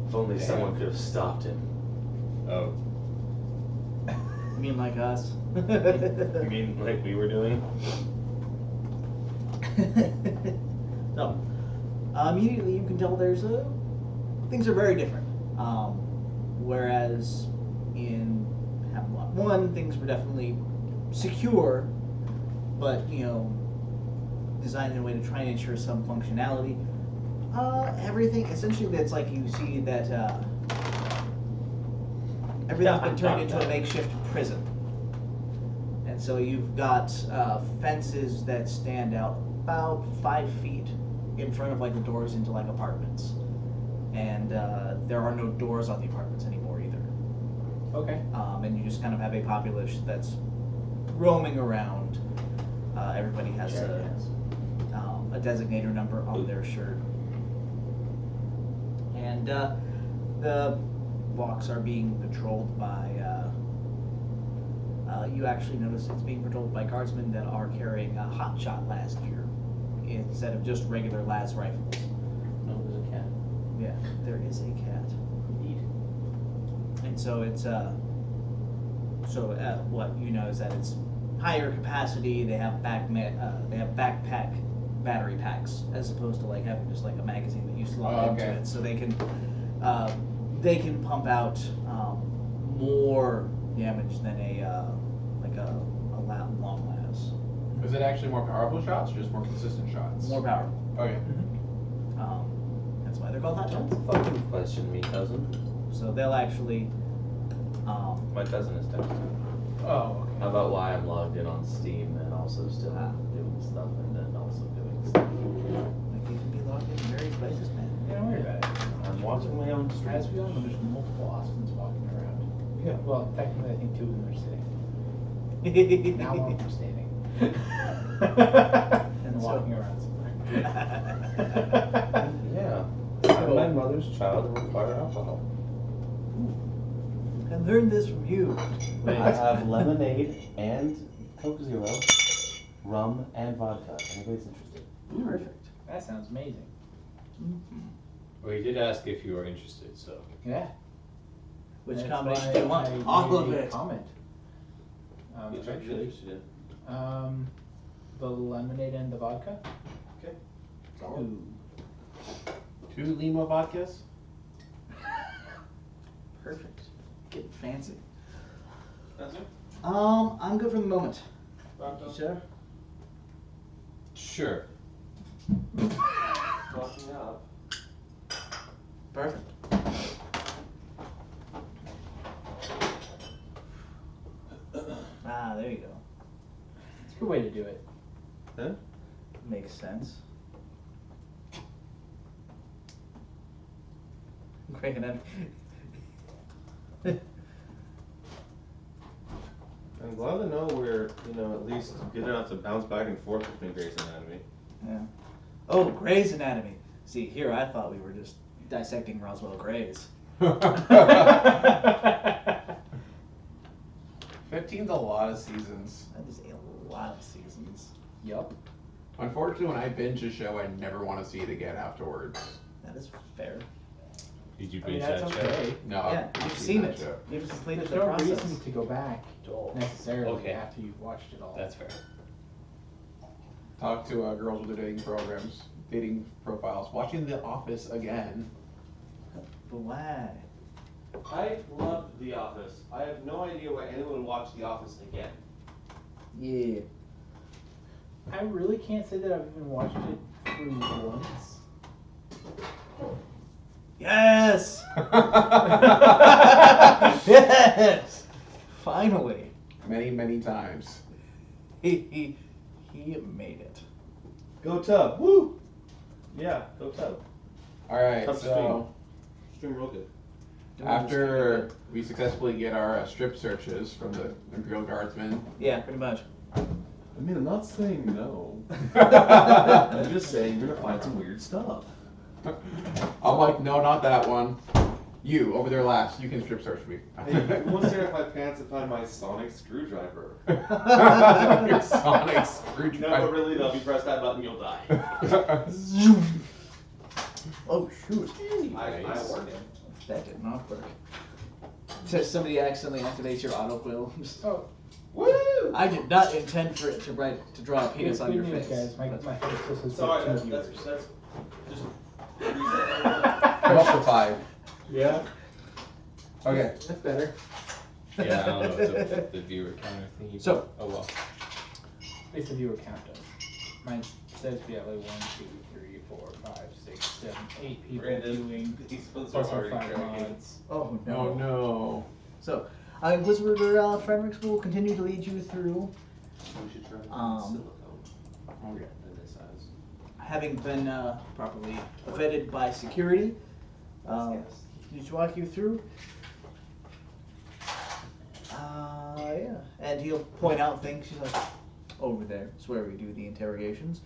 Speaker 6: If only someone could have stopped him.
Speaker 3: Oh.
Speaker 1: You mean like us?
Speaker 6: You mean like we were doing?
Speaker 1: So, immediately you can tell there's things are very different. Whereas in Havelock 1, things were definitely secure, but, designed in a way to try and ensure some functionality. Everything, essentially, that's like you see that everything's been turned into a makeshift prison. And so you've got fences that stand out about 5 feet in front of like the doors into like apartments. And there are no doors on the apartments anymore either.
Speaker 5: Okay.
Speaker 1: And you just kind of have a population that's roaming around. Everybody has a designator number on their shirt. And the walks are being patrolled by, you actually notice it's being patrolled by guardsmen that are carrying a hot shot last year instead of just regular las rifles.
Speaker 7: No, there's a cat.
Speaker 1: Yeah, there is a cat.
Speaker 7: Indeed.
Speaker 1: And so it's what you know is that it's higher capacity. They have backpack battery packs as opposed to like having just like a magazine that you slot into it. So they can pump out more damage than a long las.
Speaker 2: Is it actually more powerful shots or just more consistent shots?
Speaker 1: More powerful.
Speaker 2: Okay.
Speaker 1: That's why they're called hot shots.
Speaker 6: Don't fucking question me, cousin.
Speaker 1: So they'll actually.
Speaker 6: My cousin is texting.
Speaker 5: Oh, okay.
Speaker 6: How about why I'm logged in on Steam and also still doing stuff and then also doing stuff?
Speaker 1: Like you can be logged in various places, man.
Speaker 5: Yeah, don't worry about it.
Speaker 6: I'm watching my own stream.
Speaker 5: As we all know, there's multiple Austins walking around.
Speaker 2: Yeah.
Speaker 5: Well, technically, I think 2 of them are sitting. Now one of them standing. And
Speaker 1: so-
Speaker 5: walking around somewhere.
Speaker 6: Yeah. I'm my mother's child and require alcohol.
Speaker 1: I learned this from you.
Speaker 4: I have lemonade and Coke Zero, rum and vodka. Anybody's interested?
Speaker 1: Perfect.
Speaker 5: That sounds amazing.
Speaker 3: Well, he did ask if you were interested, so.
Speaker 5: Yeah.
Speaker 1: Which
Speaker 5: That's
Speaker 1: combination
Speaker 5: why
Speaker 1: do you want?
Speaker 5: I
Speaker 1: All of
Speaker 5: made a
Speaker 1: it.
Speaker 5: Comment.
Speaker 4: Which are you
Speaker 5: Actually,
Speaker 4: interested in?
Speaker 5: the lemonade and the vodka.
Speaker 4: Okay.
Speaker 1: Ooh.
Speaker 2: 2 Lima vodkas?
Speaker 1: Perfect. Getting fancy.
Speaker 4: That's it?
Speaker 1: I'm good for the moment.
Speaker 4: Vodka?
Speaker 1: Sure.
Speaker 3: Sure.
Speaker 4: Walking up.
Speaker 1: Perfect. There you go.
Speaker 5: It's a good way to do it.
Speaker 4: Huh?
Speaker 1: Makes sense. Great, and then
Speaker 4: I'm glad to know we're, at least good enough to bounce back and forth between Grey's Anatomy.
Speaker 1: yeah. Oh, Grey's Anatomy. See, here I thought we were just dissecting Roswell Grays.
Speaker 2: 15's a lot of seasons.
Speaker 1: That is a lot of seasons.
Speaker 5: Yup.
Speaker 2: Unfortunately, when I binge a show, I never want to see it again afterwards.
Speaker 1: That is fair.
Speaker 3: Did you
Speaker 5: I mean,
Speaker 3: binge
Speaker 5: that's
Speaker 3: that show?
Speaker 5: okay.
Speaker 2: No,
Speaker 1: Yeah,
Speaker 2: I've
Speaker 1: you've seen
Speaker 2: that
Speaker 1: it.
Speaker 2: show.
Speaker 1: You've completed
Speaker 5: There's
Speaker 1: the
Speaker 5: no
Speaker 1: process.
Speaker 5: reason to go back necessarily
Speaker 3: Okay.
Speaker 5: after you've watched it all.
Speaker 3: That's fair.
Speaker 2: Talk to girls with their dating programs, dating profiles, watching The Office again.
Speaker 1: But why?
Speaker 4: I love The Office. I have no idea why anyone would watch The Office again.
Speaker 1: Yeah.
Speaker 5: I really can't say that I've even watched it through once.
Speaker 1: Yes! Yes! Finally.
Speaker 2: Many, many times.
Speaker 1: He made it.
Speaker 4: Go Tub. Woo! Yeah, go Tub.
Speaker 2: Alright,
Speaker 4: Tub
Speaker 2: so
Speaker 4: Stream real good.
Speaker 2: after we successfully get our strip searches from the Imperial Guardsmen,
Speaker 1: Yeah, pretty much.
Speaker 4: I mean, I'm not saying no. I'm just saying you're gonna find some weird stuff.
Speaker 2: I'm like, no, not that one. You, over there last. You can strip search me.
Speaker 4: Hey, who wants to tear off my pants and find my sonic screwdriver?
Speaker 2: Your sonic
Speaker 4: No,
Speaker 2: screwdriver.
Speaker 4: but really though, if you press that button, you'll die.
Speaker 1: Oh shoot!
Speaker 4: I warned him.
Speaker 1: That did not work. Says somebody accidentally activates your autoquill.
Speaker 5: Oh,
Speaker 4: Woo!
Speaker 1: I did not intend for it to draw a penis on your
Speaker 5: news,
Speaker 1: face.
Speaker 5: guys. My face just has
Speaker 4: Sorry,
Speaker 5: 13
Speaker 4: that's
Speaker 5: viewers.
Speaker 4: just.
Speaker 2: I'm up to 5.
Speaker 5: Yeah,
Speaker 2: Okay.
Speaker 5: that's better.
Speaker 3: Yeah, I don't know if the viewer counter thingy.
Speaker 1: So-
Speaker 3: oh well.
Speaker 5: At least the viewer count does. Mine says we have like 1, 2, 3, 4, 5, 6, 7, 8 people
Speaker 4: Brandon,
Speaker 5: viewing.
Speaker 4: these ones
Speaker 5: Plus
Speaker 4: are
Speaker 5: our
Speaker 4: already
Speaker 5: 5
Speaker 4: drinking.
Speaker 5: mods.
Speaker 1: Oh no.
Speaker 2: Oh no.
Speaker 1: So, Inquisitor Frederick's will continue to lead you through,
Speaker 4: We should try to
Speaker 1: Um,
Speaker 2: Okay.
Speaker 4: in this size.
Speaker 1: having been properly vetted by security. He should walk you through. Yeah, and he'll point out things. He's like, over there. It's where we do the interrogations.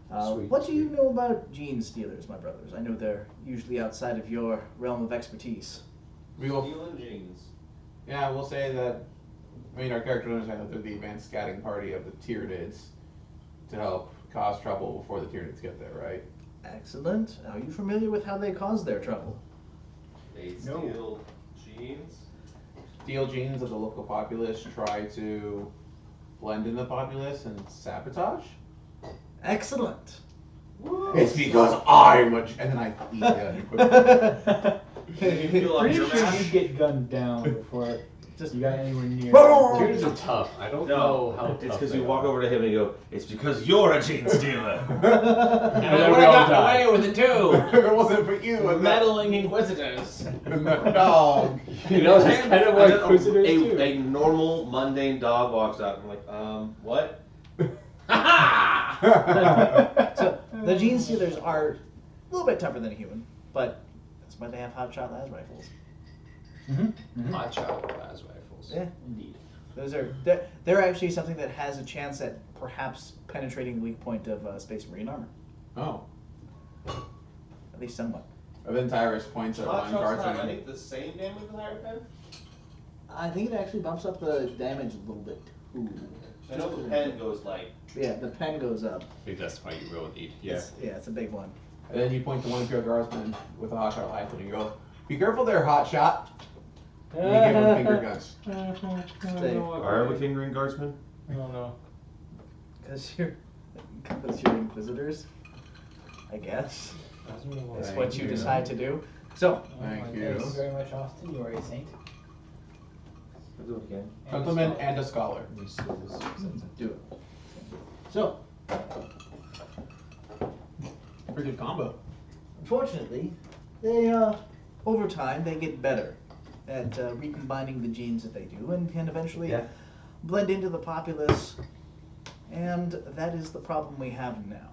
Speaker 3: Sweet,
Speaker 1: What do you know about gene stealers, my brothers? I know they're usually outside of your realm of expertise.
Speaker 2: We will.
Speaker 4: Stealing jeans.
Speaker 2: Yeah, we'll say that. I mean, our characters understand that they're the advanced scouting party of the Tyranids to help cause trouble before the Tyranids get there, right?
Speaker 1: Excellent. Are you familiar with how they cause their trouble?
Speaker 4: They
Speaker 5: No.
Speaker 4: steal jeans.
Speaker 2: Steal genes of the local populace, try to blend in the populace and sabotage?
Speaker 1: Excellent.
Speaker 2: It's because I'm a... And then I eat the
Speaker 4: You feel like
Speaker 5: Pretty
Speaker 4: you're
Speaker 5: sure
Speaker 4: mash?
Speaker 5: you get gunned down before
Speaker 1: Just
Speaker 5: you got anywhere near.
Speaker 3: Tuners are tough. I don't know how tough
Speaker 4: it's because
Speaker 3: they
Speaker 4: you walk
Speaker 3: are.
Speaker 4: over to him and you go, it's because you're a gene stealer.
Speaker 3: And then we all die.
Speaker 7: away with it too.
Speaker 2: If it wasn't for you and
Speaker 7: Meddling Inquisitors.
Speaker 2: and the dog.
Speaker 3: You know, that's kind of what Inquisitors do.
Speaker 4: a normal, mundane dog walks out and I'm like, what?
Speaker 1: So the gene stealers are a little bit tougher than a human, but that's why they have hotshot las rifles.
Speaker 3: Hot shot las rifles.
Speaker 1: Yeah,
Speaker 5: Indeed.
Speaker 1: they're actually something that has a chance at perhaps penetrating the weak point of Space Marine armor,
Speaker 2: Oh.
Speaker 1: at least somewhat.
Speaker 2: And then Tyrus points at one
Speaker 4: Hotshot's not, I
Speaker 2: guardsman.
Speaker 4: think, the same damage as Higher Pen.
Speaker 1: I think it actually bumps up the damage a little bit too.
Speaker 4: I know the pen goes like,
Speaker 1: Yeah, the pen goes up.
Speaker 3: I think that's why you rolled 8. Yeah.
Speaker 1: It's a big one.
Speaker 2: And then you point to one of your guardsmen with a hotshot rifle and you go, be careful there, hotshot. And you give him finger guns.
Speaker 4: why are we fingering guardsmen?
Speaker 5: I don't know.
Speaker 1: Because you're Inquisitors, I guess. It's
Speaker 2: Thank
Speaker 1: what you
Speaker 2: you.
Speaker 1: decide to do. So,
Speaker 2: Thank
Speaker 5: Thank
Speaker 2: you.
Speaker 5: you very much, Austin. You are a saint.
Speaker 4: I'll do it again.
Speaker 2: Gentleman and a scholar.
Speaker 1: do it. So,
Speaker 2: Pretty good combo.
Speaker 1: unfortunately, they over time they get better at recombining the genes that they do, and can eventually blend into the populace. And that is the problem we have now.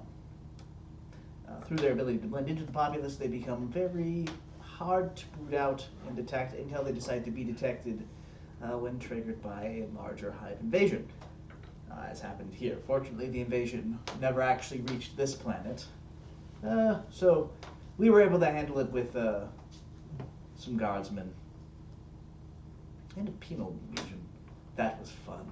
Speaker 1: Through their ability to blend into the populace, they become very hard to root out and detect until they decide to be detected when triggered by a larger Hive invasion, as happened here. Fortunately, the invasion never actually reached this planet, so we were able to handle it with some guardsmen and a penal legion. That was fun.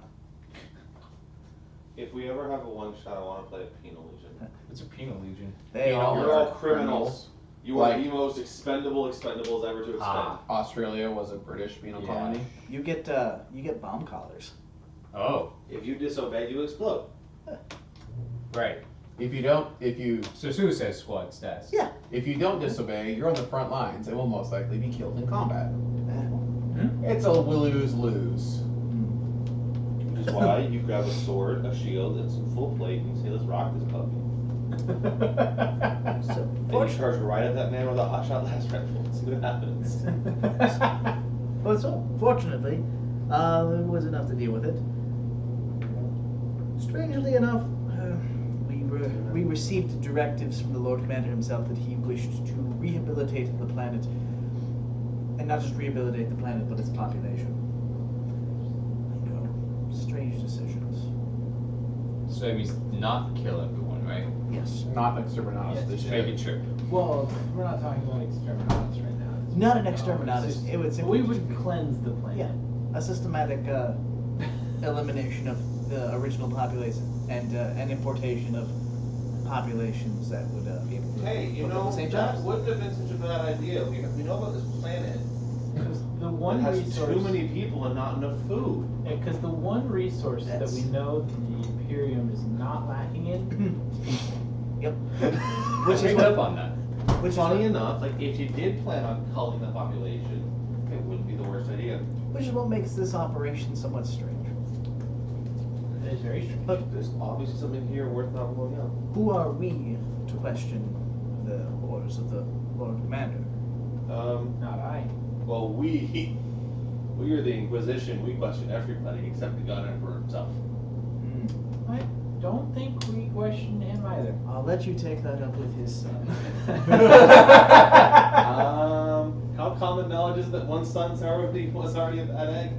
Speaker 4: If we ever have a one shot, I want to play a penal legion.
Speaker 3: It's a penal legion.
Speaker 1: They all
Speaker 4: You're
Speaker 1: are
Speaker 4: all criminals. You are
Speaker 2: Like-
Speaker 4: the most expendable expendables ever to expend.
Speaker 2: Australia was a British penal
Speaker 3: Yeah.
Speaker 2: colony.
Speaker 1: You get bomb collars.
Speaker 3: Oh,
Speaker 4: If you disobey, you explode.
Speaker 3: right.
Speaker 2: If you don't
Speaker 3: So Suicide Squad stats.
Speaker 1: Yeah.
Speaker 2: if you don't disobey, you're on the front lines and will most likely be killed in combat. It's a lose-lose.
Speaker 4: Which is why you grab a sword, a shield, and some full plate, and you say, let's rock this puppy.
Speaker 1: So,
Speaker 4: And you charge right at that man with a hotshot last rifle and see what happens.
Speaker 1: but so, fortunately, there was enough to deal with it. Strangely enough, we received directives from the Lord Commander himself that he wished to rehabilitate the planet, and not just rehabilitate the planet, but its population. I know, strange decisions.
Speaker 3: So that means not kill everyone, right?
Speaker 1: Yes.
Speaker 2: Not exterminatus.
Speaker 5: Yes,
Speaker 2: this
Speaker 3: Just
Speaker 2: shit.
Speaker 3: making sure.
Speaker 5: Well, we're not talking about exterminatus right now.
Speaker 1: Not an exterminatus. It would
Speaker 5: we
Speaker 1: simply
Speaker 5: would
Speaker 1: just be
Speaker 5: cleanse the planet.
Speaker 1: a systematic elimination of the original population and an importation of populations that would be able to
Speaker 4: Hey, you
Speaker 1: look at
Speaker 4: know,
Speaker 1: the same
Speaker 4: that
Speaker 1: jobs.
Speaker 4: wouldn't have been such a bad idea. We know about this planet.
Speaker 5: Because the
Speaker 4: It
Speaker 5: one
Speaker 4: has
Speaker 5: resource.
Speaker 4: too many people and not enough food.
Speaker 5: Because the one resource that we know the Imperium is not lacking in is people.
Speaker 1: Yep.
Speaker 7: Which is up on that.
Speaker 1: Which
Speaker 4: Funny
Speaker 1: is
Speaker 4: enough, like if you did plan on culling the population, it wouldn't be the worst idea.
Speaker 1: which is what makes this operation somewhat strange.
Speaker 5: It is very strange.
Speaker 1: But
Speaker 4: There's obviously something here worth not blowing up.
Speaker 1: who are we to question the orders of the Lord Commander?
Speaker 5: Not I.
Speaker 4: Well, we are the Inquisition. We question everybody except the God Emperor himself.
Speaker 5: I don't think we question him either.
Speaker 1: I'll let you take that up with his son.
Speaker 4: How common knowledge is that one son's already was already a bad egg?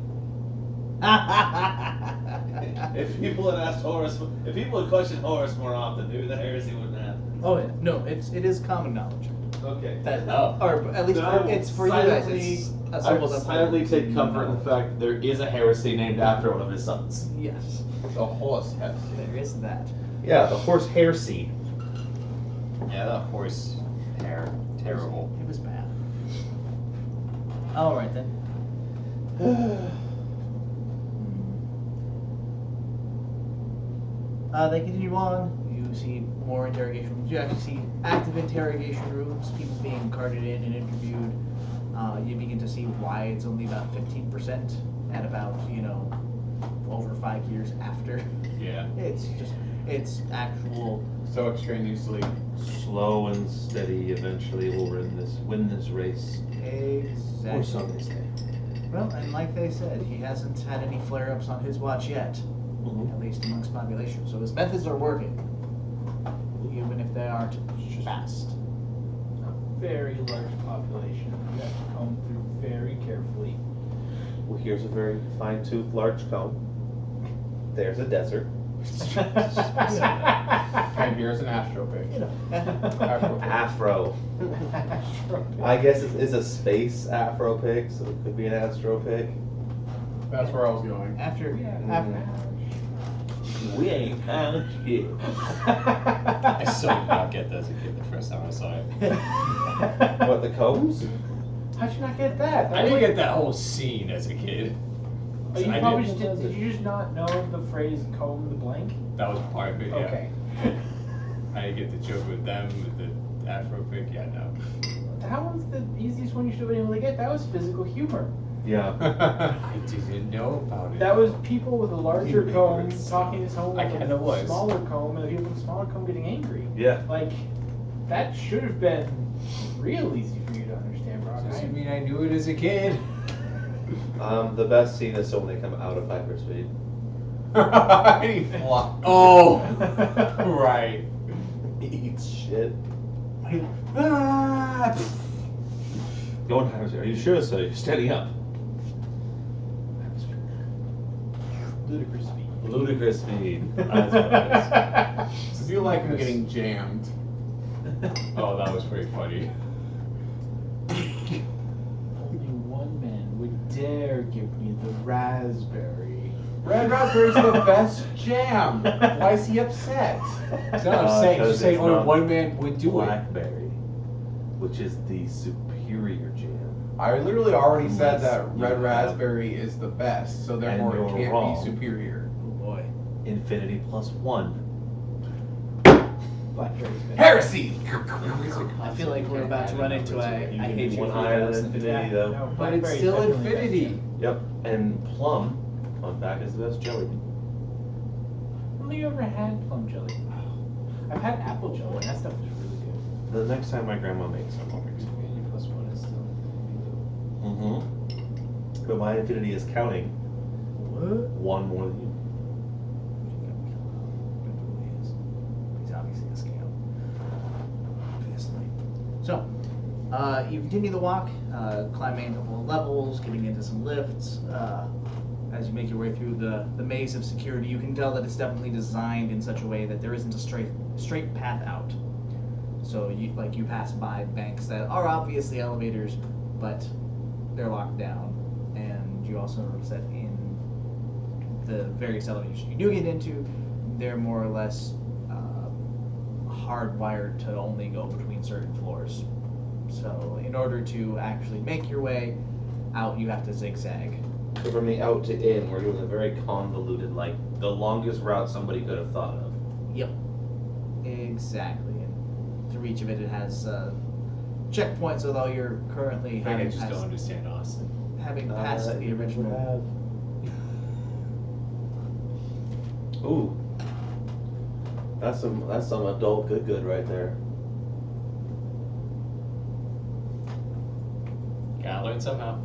Speaker 4: If people had asked Horus, if people had questioned Horus more often, maybe the heresy wouldn't happen.
Speaker 1: Oh yeah, no, it is common knowledge.
Speaker 4: Okay.
Speaker 1: That,
Speaker 7: Oh.
Speaker 1: or at least
Speaker 4: Then I will
Speaker 1: it's for you guys.
Speaker 4: silently-
Speaker 1: It's a
Speaker 3: I
Speaker 1: certain
Speaker 3: will
Speaker 1: level
Speaker 3: silently
Speaker 1: of
Speaker 3: take comfort in the fact that there is a heresy named after one of his sons.
Speaker 1: Yes,
Speaker 2: The horse has.
Speaker 1: there is that.
Speaker 3: Yeah, the horse heresy.
Speaker 7: Yeah, that horse hair. Terrible.
Speaker 1: It was bad. All right then. They continue on. You see more interrogation rooms. You actually see active interrogation rooms, people being carted in and interviewed. You begin to see why it's only about 15% at about, over 5 years after.
Speaker 7: Yeah.
Speaker 1: It's actual.
Speaker 2: So extraneously.
Speaker 6: Slow and steady. Eventually, we'll win this race.
Speaker 1: Exactly.
Speaker 6: Or so they say.
Speaker 1: Well, and like they said, he hasn't had any flare-ups on his watch yet, at least amongst population. So his methods are working, even if they aren't fast.
Speaker 5: A very large population. You have to comb through very carefully.
Speaker 6: Well, here's a very fine-toothed large comb. There's a desert.
Speaker 2: And here's an astro pick. Astro pick.
Speaker 6: Afro. I guess it's a space afro pick, so it could be an astro pick.
Speaker 2: That's where I was going.
Speaker 1: After
Speaker 6: We ain't found shit.
Speaker 7: I so did not get that as a kid the first time I saw it.
Speaker 6: What, the combs?
Speaker 5: How'd you not get that?
Speaker 7: I didn't get that whole scene as a kid.
Speaker 5: Oh, you
Speaker 7: I
Speaker 5: probably
Speaker 7: didn't.
Speaker 5: just did you just not know the phrase comb the blank?
Speaker 7: That was part of it, yeah.
Speaker 5: Okay.
Speaker 7: I didn't get the joke with them, with the afro pick, yeah, no.
Speaker 5: That one's the easiest one you should have been able to get. That was physical humor.
Speaker 6: Yeah.
Speaker 7: I didn't know about it.
Speaker 5: That was people with a larger comb talking to someone
Speaker 7: I
Speaker 5: with
Speaker 7: kinda
Speaker 5: a
Speaker 7: was.
Speaker 5: smaller comb, and the people with a smaller comb getting angry.
Speaker 6: Yeah.
Speaker 5: Like, that should have been real easy for you to understand, Brock.
Speaker 7: Doesn't mean I knew it as a kid.
Speaker 6: The best scene is when they come out of hyperspeed.
Speaker 2: He flopped.
Speaker 7: Oh! Right.
Speaker 6: Eat shit. Going hyperspeed. Are you sure, sir? You're standing up.
Speaker 5: Ludicrous speed.
Speaker 6: Ludicrous speed. That's what it is.
Speaker 2: I feel like I'm getting jammed.
Speaker 7: Oh, that was pretty funny.
Speaker 5: Only one man would dare give me the raspberry.
Speaker 2: Red raspberry's the best jam. Why is he upset?
Speaker 7: That's what I'm saying.
Speaker 6: Because
Speaker 7: Just saying
Speaker 6: it's
Speaker 7: only
Speaker 6: not
Speaker 7: one man would do it.
Speaker 6: Blackberry, which is the superior jam.
Speaker 2: I literally already said
Speaker 6: Unless
Speaker 2: that
Speaker 6: you
Speaker 2: red
Speaker 6: have-
Speaker 2: raspberry is the best, so therefore
Speaker 6: you're
Speaker 2: it can't
Speaker 6: wrong.
Speaker 2: be superior.
Speaker 1: Oh boy.
Speaker 6: Infinity plus 1.
Speaker 5: Blackberry's been
Speaker 2: Heresy!
Speaker 1: I feel like we're about to run into I
Speaker 6: You
Speaker 1: hate
Speaker 6: can
Speaker 1: you
Speaker 6: be one
Speaker 1: for
Speaker 6: higher
Speaker 1: your
Speaker 6: than
Speaker 1: house.
Speaker 6: infinity,
Speaker 5: Yeah,
Speaker 6: though.
Speaker 5: no,
Speaker 7: But it's
Speaker 5: Blackberry's
Speaker 7: still
Speaker 5: definitely the
Speaker 7: infinity.
Speaker 5: best.
Speaker 6: Yep. And plum, fun fact, is the best jelly.
Speaker 5: When have you ever had plum jelly? I've had apple jelly, and that stuff is really good.
Speaker 6: The next time my grandma makes some, I'll make some.
Speaker 5: Infinity plus one is still
Speaker 6: Mm-hmm. But my infinity is counting
Speaker 1: What?
Speaker 6: one more than you.
Speaker 1: He's obviously a scam. Obviously. So, you continue the walk, climbing a couple of levels, getting into some lifts. As you make your way through the maze of security, you can tell that it's definitely designed in such a way that there isn't a straight path out. So you pass by banks that are obviously elevators, but they're locked down. And you also notice that in the various elevators you do get into, they're more or less hardwired to only go between certain floors. So in order to actually make your way out, you have to zigzag.
Speaker 6: So from the out to in, we're doing a very convoluted, like the longest route somebody could have thought of.
Speaker 1: Yep. Exactly. And through each of it, it has checkpoints, although you're currently
Speaker 7: I think I
Speaker 1: having
Speaker 7: just
Speaker 1: passed,
Speaker 7: don't understand Austin.
Speaker 1: having passed the original.
Speaker 6: Ooh, that's some adult good right there.
Speaker 7: Gotta learn somehow.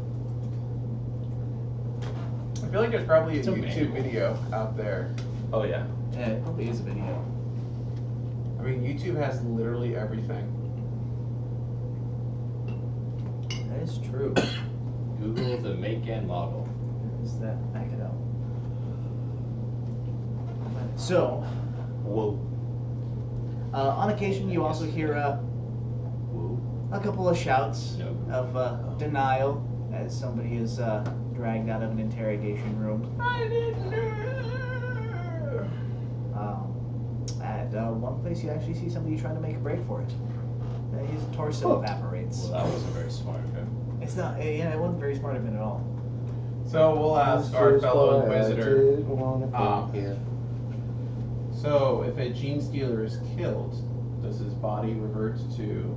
Speaker 2: I feel like there's probably a
Speaker 7: It's a
Speaker 2: YouTube
Speaker 7: manual.
Speaker 2: video out there.
Speaker 6: Oh yeah.
Speaker 1: Yeah, it probably is a video.
Speaker 2: I mean, YouTube has literally everything.
Speaker 1: That is true.
Speaker 7: Google the make and model.
Speaker 1: Is that back it up? So,
Speaker 6: Whoa.
Speaker 1: on occasion, you also hear
Speaker 6: Whoa.
Speaker 1: a couple of shouts
Speaker 7: No.
Speaker 1: of denial as somebody is dragged out of an interrogation room. I didn't do it. At one place, you actually see somebody trying to make a break for it. His torso evaporates.
Speaker 7: Well, that wasn't very smart of him.
Speaker 1: It's not. Yeah, it wasn't very smart of him at all.
Speaker 2: So we'll ask our fellow Inquisitor.
Speaker 6: Um,
Speaker 2: So if a gene stealer is killed, does his body revert to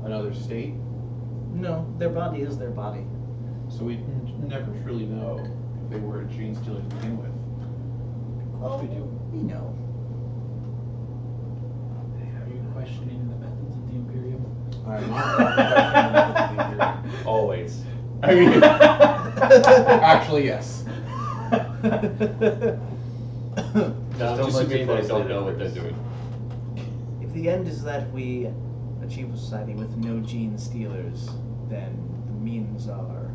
Speaker 2: another state?
Speaker 1: No, their body is their body.
Speaker 2: So we never truly know if they were a gene stealer to begin with.
Speaker 5: Of course we do.
Speaker 1: We know.
Speaker 5: Are you questioning the methods of the Imperium?
Speaker 2: I'm not.
Speaker 6: Always.
Speaker 2: Actually, yes.
Speaker 7: No,
Speaker 6: don't
Speaker 7: just
Speaker 6: let
Speaker 7: mean
Speaker 6: too
Speaker 7: they
Speaker 6: closely
Speaker 7: don't know what they're
Speaker 6: focus.
Speaker 7: doing.
Speaker 1: If the end is that we achieve a society with no gene stealers, then the means are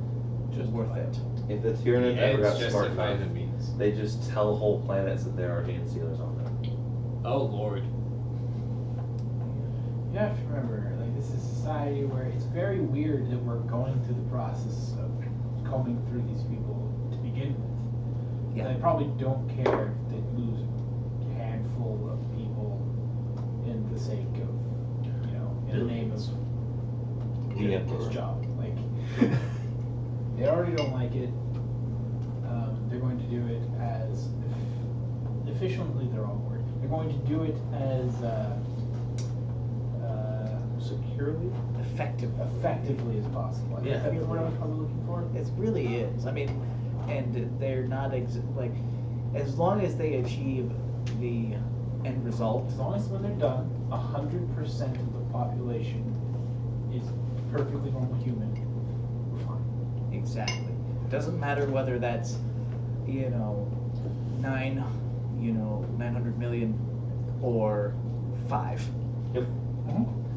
Speaker 1: just worth it.
Speaker 6: If the Tyranids
Speaker 7: The
Speaker 6: ever
Speaker 7: ends
Speaker 6: got smart
Speaker 7: justify
Speaker 6: enough,
Speaker 7: the means.
Speaker 6: they just tell whole planets that there are gene stealers on them.
Speaker 7: Oh Lord.
Speaker 5: You have to remember, like, this is a society where it's very weird that we're going through the process of combing through these people to begin with.
Speaker 1: Yeah.
Speaker 5: They probably don't care if they lose a handful of people in the sake of, in the name of
Speaker 6: The
Speaker 5: this
Speaker 6: Emperor.
Speaker 5: job. Like, they already don't like it. They're going to do it as efficiently. The wrong word. They're going to do it as
Speaker 6: Securely?
Speaker 5: effectively as possible. I think that's the word I was probably looking for.
Speaker 1: It really is. I mean, and they're not like, as long as they achieve the end result.
Speaker 5: As long as when they're done, 100% of the population is perfectly normal human, we're fine.
Speaker 1: Exactly. Doesn't matter whether that's, 900 million or 5.
Speaker 6: Yep.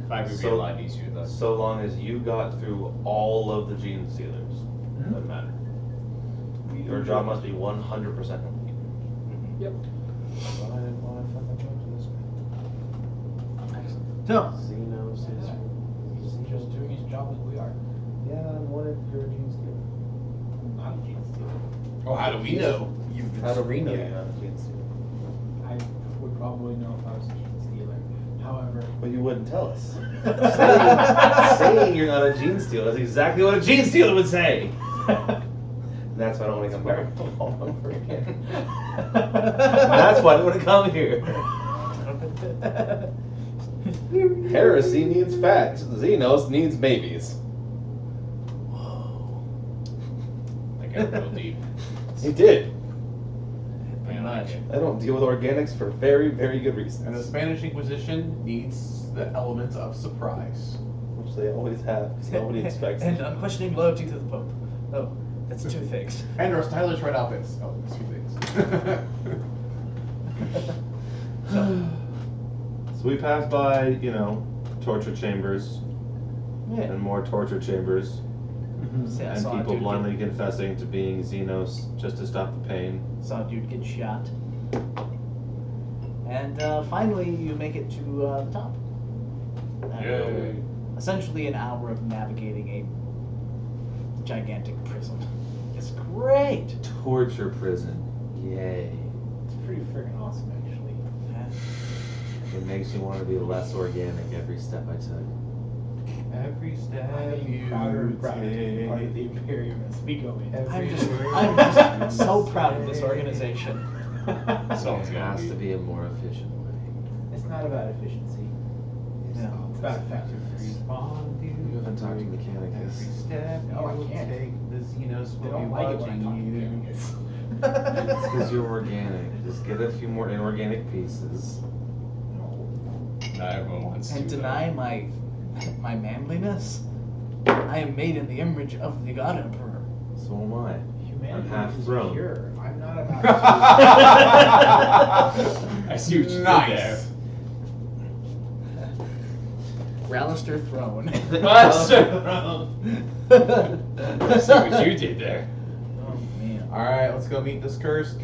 Speaker 7: 5 would be
Speaker 6: So-
Speaker 7: a lot easier though.
Speaker 6: So long as you got through all of the gene stealers, doesn't matter. Your job must be 100% complete.
Speaker 5: Yep.
Speaker 1: So,
Speaker 6: Xenos is.
Speaker 5: He's just doing his job like we are.
Speaker 6: Yeah, and what if you're a gene stealer?
Speaker 5: I'm not a gene stealer.
Speaker 2: Oh, how do we know? You've been
Speaker 6: How do we know
Speaker 2: yeah.
Speaker 6: you're not a gene stealer?
Speaker 5: I would probably know if I was a gene stealer. However,
Speaker 6: But you wouldn't tell us. Saying you're not a gene stealer is exactly what a gene stealer would say. That's why I don't want to come back all over again. That's why I don't want to come here. Heresy needs facts. Xenos needs babies.
Speaker 7: I got real deep.
Speaker 6: He did.
Speaker 1: pretty
Speaker 7: I like
Speaker 1: much.
Speaker 7: it.
Speaker 6: I don't deal with organics for very, very good reasons.
Speaker 2: And the Spanish Inquisition needs the elements of surprise.
Speaker 6: Which they always have, because nobody expects
Speaker 1: And
Speaker 6: it.
Speaker 1: unquestioning loyalty to the Pope. Oh, that's 2 things.
Speaker 2: And our stylish red outfits. Oh, that's 2 things.
Speaker 6: So we pass by, torture chambers and more torture chambers.
Speaker 1: Yeah,
Speaker 6: And
Speaker 1: saw a
Speaker 6: people
Speaker 1: dude
Speaker 6: blindly confessing to being Xenos just to stop the pain.
Speaker 1: Saw a dude get shot. And finally, you make it to the top.
Speaker 7: Yay.
Speaker 1: Essentially an hour of navigating a gigantic prison. It's great.
Speaker 6: Torture prison. Yay.
Speaker 5: It's pretty freaking awesome, actually.
Speaker 1: Yeah.
Speaker 6: It makes you want to be less organic every step I took.
Speaker 2: Every step
Speaker 5: I'm
Speaker 2: you
Speaker 5: prouder and prouder to be
Speaker 2: take.
Speaker 5: part of the Imperium as we go in.
Speaker 1: I'm just so proud of this organization.
Speaker 7: Someone's
Speaker 6: It
Speaker 7: gonna
Speaker 6: has
Speaker 7: be.
Speaker 6: to be a more efficient way.
Speaker 5: It's not about efficiency.
Speaker 1: Yeah.
Speaker 5: It's about effectiveness.
Speaker 6: You haven't talked to
Speaker 2: Every
Speaker 6: Mechanicus.
Speaker 2: step
Speaker 5: No, I
Speaker 2: you
Speaker 5: can't.
Speaker 2: take, the Xenos
Speaker 5: They
Speaker 2: will be
Speaker 5: don't like it when I
Speaker 2: watching
Speaker 5: talk to
Speaker 2: you.
Speaker 5: Mechanicus.
Speaker 6: It's because you're organic. Just get a few more inorganic pieces.
Speaker 7: Not everyone wants
Speaker 1: And
Speaker 7: to.
Speaker 1: deny my manliness? I am made in the image of the God Emperor.
Speaker 6: So am I.
Speaker 5: Humanity
Speaker 6: half
Speaker 5: is
Speaker 6: grown.
Speaker 5: pure. I'm not about
Speaker 7: I see what you
Speaker 2: Nice.
Speaker 7: did there.
Speaker 1: Ralister Throne.
Speaker 7: I see what you did there.
Speaker 1: Oh man.
Speaker 2: Alright, let's go meet this cursed.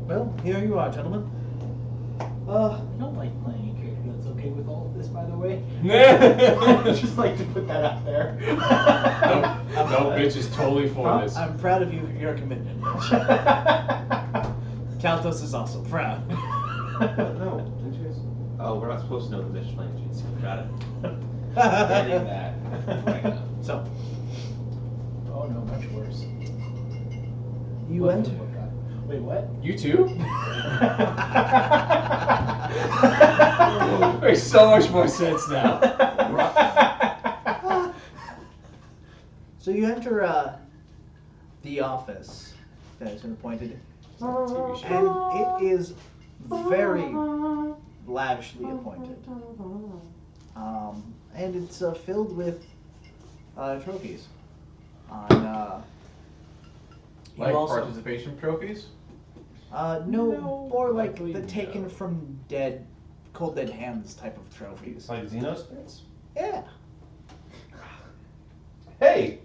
Speaker 1: Well, here you are, gentlemen.
Speaker 5: I don't like playing a character that's okay with all of this, by the way. I'd just like to put that out there.
Speaker 7: No, bitch is totally for this.
Speaker 1: I'm proud of you for your commitment. Kaltos is also proud.
Speaker 4: No, didn't you guys? Oh, we're not supposed to know the mission plan. Jeez, got it.
Speaker 5: Getting that.
Speaker 4: Right now.
Speaker 1: So,
Speaker 5: Oh no, much worse.
Speaker 1: you went.
Speaker 5: Wait, what?
Speaker 7: You too? Makes so much more sense now.
Speaker 1: So you enter the office that has been appointed,
Speaker 7: TV show.
Speaker 1: and it is very lavishly appointed. And it's filled with trophies. On you
Speaker 2: Like
Speaker 1: also-
Speaker 2: participation trophies?
Speaker 1: no, more like
Speaker 5: likely
Speaker 1: the
Speaker 5: no.
Speaker 1: taken from cold dead hands type of trophies.
Speaker 4: It's like Xenos bits.
Speaker 1: Yeah.
Speaker 4: Hey,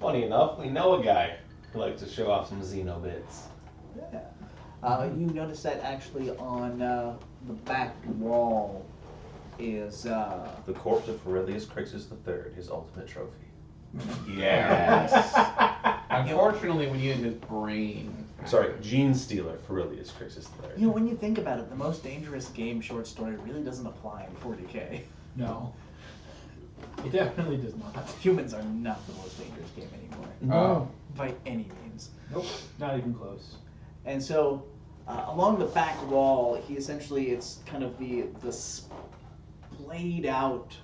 Speaker 4: funny enough, we know a guy who likes to show off some Xeno bits.
Speaker 1: Yeah. You notice that actually on the back wall is
Speaker 6: The corpse of Aurelius Crixus III, his ultimate trophy.
Speaker 4: Yes.
Speaker 2: Unfortunately, we needed his brain.
Speaker 6: Sorry, Gene Stealer, Aurelius Crixus III.
Speaker 1: You know, when you think about it, the most dangerous game short story really doesn't apply in 40k.
Speaker 5: No. It definitely does not.
Speaker 1: Humans are not the most dangerous game anymore,
Speaker 2: Oh.
Speaker 1: by any means.
Speaker 5: Nope. Not even close.
Speaker 1: And so, along the back wall, he essentially, it's kind of the splayed out,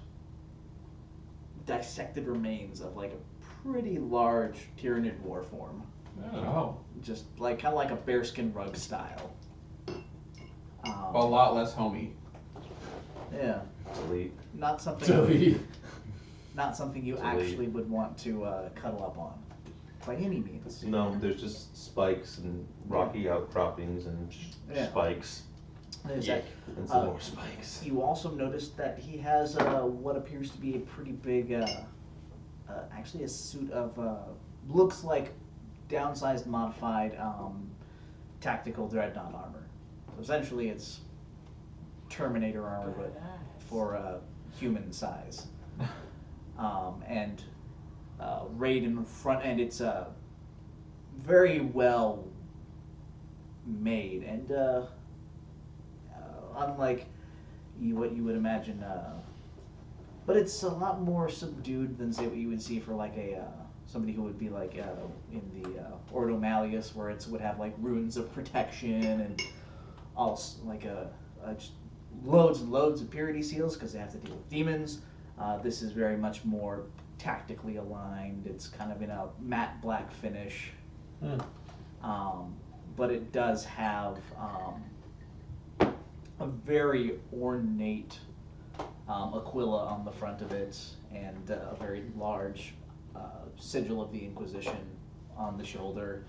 Speaker 1: dissected remains of like a pretty large Tyranid war form.
Speaker 2: Oh.
Speaker 1: Just like, kind of like a bearskin rug style.
Speaker 2: A lot less homey.
Speaker 1: Yeah.
Speaker 6: Delete.
Speaker 1: Not something.
Speaker 7: Delete.
Speaker 1: Not something you
Speaker 6: Delete.
Speaker 1: actually would want to cuddle up on, by any means.
Speaker 6: No, there's just spikes and rocky outcroppings and
Speaker 1: Yeah.
Speaker 6: spikes.
Speaker 1: There's
Speaker 6: Yeah.
Speaker 1: that.
Speaker 6: And some more spikes.
Speaker 1: You also noticed that he has what appears to be a pretty big, actually a suit of, looks like downsized, modified tactical dreadnought armor. So essentially, it's Terminator armor, but for human size. And right in front, and it's very well made, and unlike what you would imagine, but it's a lot more subdued than say what you would see for like a somebody who would be like in the Ordo Malleus, where it would have like runes of protection and all like just loads and loads of purity seals because they have to deal with demons. This is very much more tactically aligned. It's kind of in a matte black finish, but it does have a very ornate aquila on the front of it, and a very large sigil of the Inquisition on the shoulder.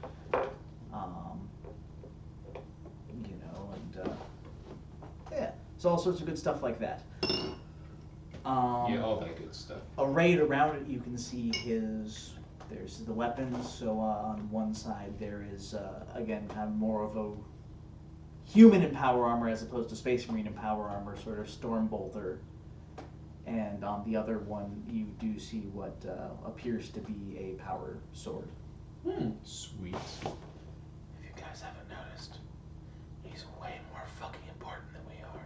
Speaker 1: Yeah, so all sorts of good stuff like that.
Speaker 7: Yeah, all that good stuff.
Speaker 1: Arrayed around it, you can see there's the weapons. So on one side there is, again, kind of more of a human in power armor as opposed to Space Marine in power armor, sort of Stormbolter. and on the other one you do see what appears to be a power sword.
Speaker 7: Sweet.
Speaker 6: If you guys haven't noticed, he's way more fucking important than we are.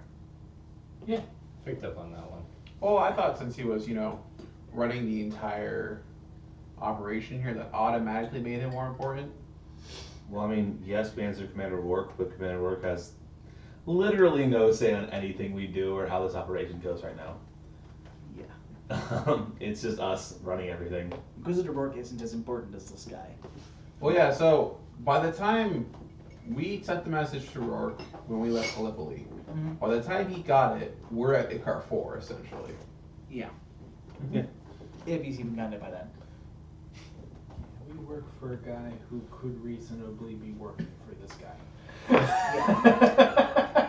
Speaker 7: Yeah. Picked up on that one.
Speaker 2: Well, I thought since he was, running the entire operation here, that automatically made him more important.
Speaker 6: Well, I mean, yes, we answer Commander Rourke, but Commander Rourke has literally no say on anything we do or how this operation goes right now.
Speaker 1: Yeah.
Speaker 6: It's just us running everything.
Speaker 1: Inquisitor Rourke isn't as important as this guy.
Speaker 2: Well, yeah, so by the time we sent the message to Rourke when we left Gallipoli, by the time he got it, we're at Icar 4, essentially.
Speaker 1: Yeah.
Speaker 6: Yeah.
Speaker 1: If he's even gotten it by then.
Speaker 5: We work for a guy who could reasonably be working for this guy.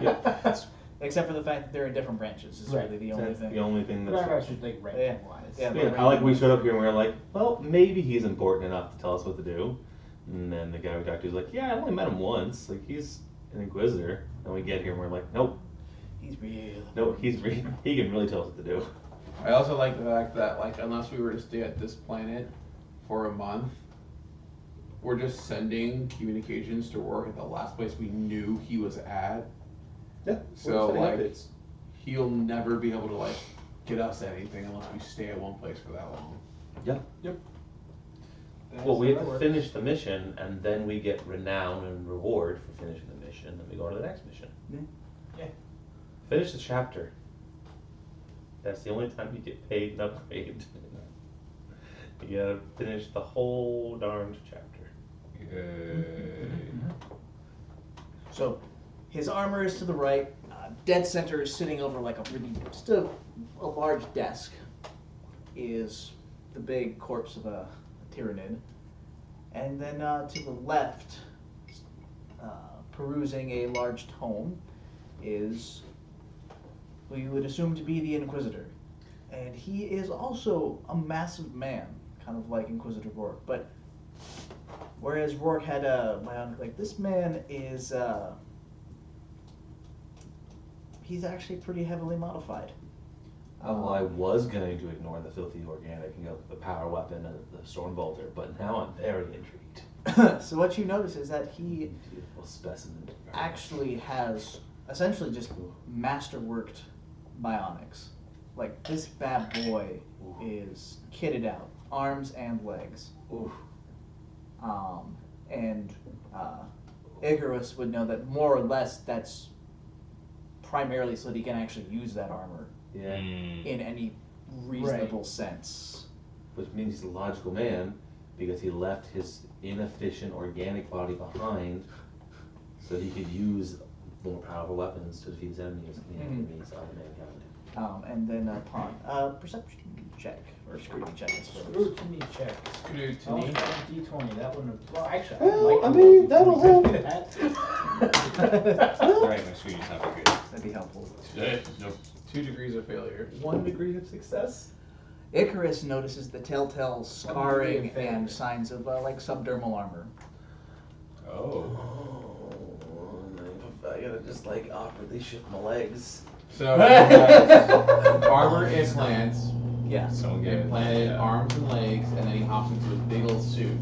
Speaker 1: Yeah. Except for the fact that they're in different branches is really the only
Speaker 6: That's
Speaker 1: thing.
Speaker 6: the only thing
Speaker 5: But
Speaker 6: that's...
Speaker 5: I should think ranking wise.
Speaker 1: Yeah.
Speaker 6: Yeah, I like we showed up here and we were like, well, maybe he's important enough to tell us what to do. And then the guy we talked to was like, yeah, I only met him once. Like, he's an Inquisitor. And we get here and we're like, nope.
Speaker 1: He's real.
Speaker 6: No, he can really tell us what to do.
Speaker 2: I also like the fact that, unless we were to stay at this planet for a month, we're just sending communications to Rourke at the last place we knew he was at.
Speaker 6: Yeah.
Speaker 2: So, he'll never be able to, get us anything unless we stay at one place for that long.
Speaker 6: Yeah.
Speaker 5: Yep.
Speaker 6: Well, we have to finish the mission, and then we get renown and reward for finishing the mission, and we go on to the next mission.
Speaker 5: Yeah.
Speaker 6: Finish the chapter. That's the only time you get paid and upgrade. You gotta finish the whole darned chapter.
Speaker 1: So, his armor is to the right. Dead center is sitting over just a large desk. Is the big corpse of a Tyrannid, and then to the left, perusing a large tome, is who you would assume to be the Inquisitor, and he is also a massive man, kind of like Inquisitor Rourke, but whereas Rourke had a bionic, this man is he's actually pretty heavily modified.
Speaker 6: Well, I was going to ignore the filthy organic and go with the power weapon and the storm bolter, but now I'm very intrigued.
Speaker 1: So what you notice is that he
Speaker 6: Beautiful specimen.
Speaker 1: actually has essentially just masterworked bionics. Like, this bad boy is kitted out, arms and legs.
Speaker 6: Oof.
Speaker 1: And Icarus would know that more or less that's primarily so that he can actually use that armor
Speaker 6: Yeah.
Speaker 1: in any reasonable sense.
Speaker 6: Which means he's a logical man because he left his inefficient organic body behind so he could use more powerful weapons to defeat his enemies and the enemies of mankind.
Speaker 1: And then upon perception check or scrutiny check, I suppose.
Speaker 5: Scrutiny check.
Speaker 2: Scrutiny.
Speaker 5: D20. That wouldn't have. Well, actually,
Speaker 6: Well,
Speaker 5: I'd like
Speaker 6: I mean, that'll help.
Speaker 7: Alright, my screen top are good.
Speaker 1: That'd be helpful.
Speaker 7: Nope.
Speaker 2: 2 degrees of failure.
Speaker 6: 1 degree of success.
Speaker 1: Icarus notices the telltale scarring
Speaker 5: failure.
Speaker 1: and signs of subdermal armor.
Speaker 7: Oh.
Speaker 6: I gotta just awkwardly shift my legs.
Speaker 2: So, armor implants,
Speaker 1: Yeah.
Speaker 7: Someone get
Speaker 2: implanted arms and legs, and then he hops into a big old suit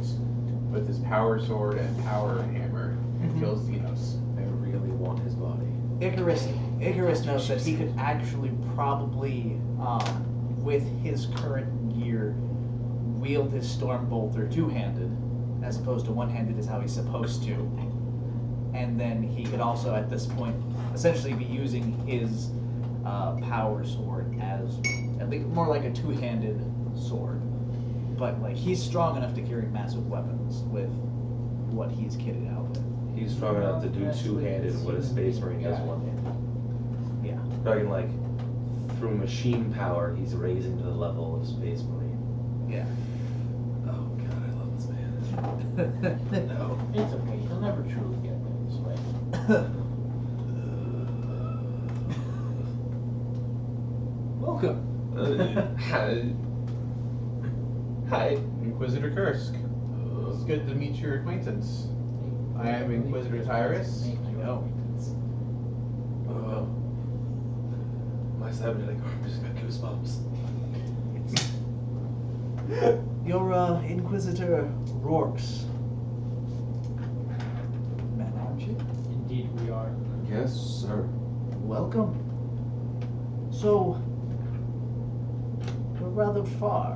Speaker 2: with his power sword and power hammer and kills Xenos.
Speaker 6: I really want his body.
Speaker 1: Icarus knows that he could actually probably, with his current gear, wield his storm bolter two-handed, as opposed to one-handed is how he's supposed to. And then he could also, at this point, essentially be using his power sword as at least more like a two-handed sword. But he's strong enough to carry massive weapons with what he's kitted out with.
Speaker 6: He's strong enough to do two-handed what a space marine does one-handed.
Speaker 1: Yeah.
Speaker 6: Talking through machine power, he's raising to the level of space marine.
Speaker 1: Yeah.
Speaker 6: Oh god, I love this man. No.
Speaker 5: It's okay. He'll never truly get there this way.
Speaker 1: Welcome.
Speaker 6: Hi.
Speaker 2: Inquisitor Kursk. It's good to meet your acquaintance. I am Inquisitor Tyrus.
Speaker 1: I know.
Speaker 6: My my cybernetic arm just got goosebumps.
Speaker 1: You're Inquisitor Rourke's men, aren't you?
Speaker 5: Indeed, we are.
Speaker 4: Yes, sir.
Speaker 1: Welcome. So, we're rather far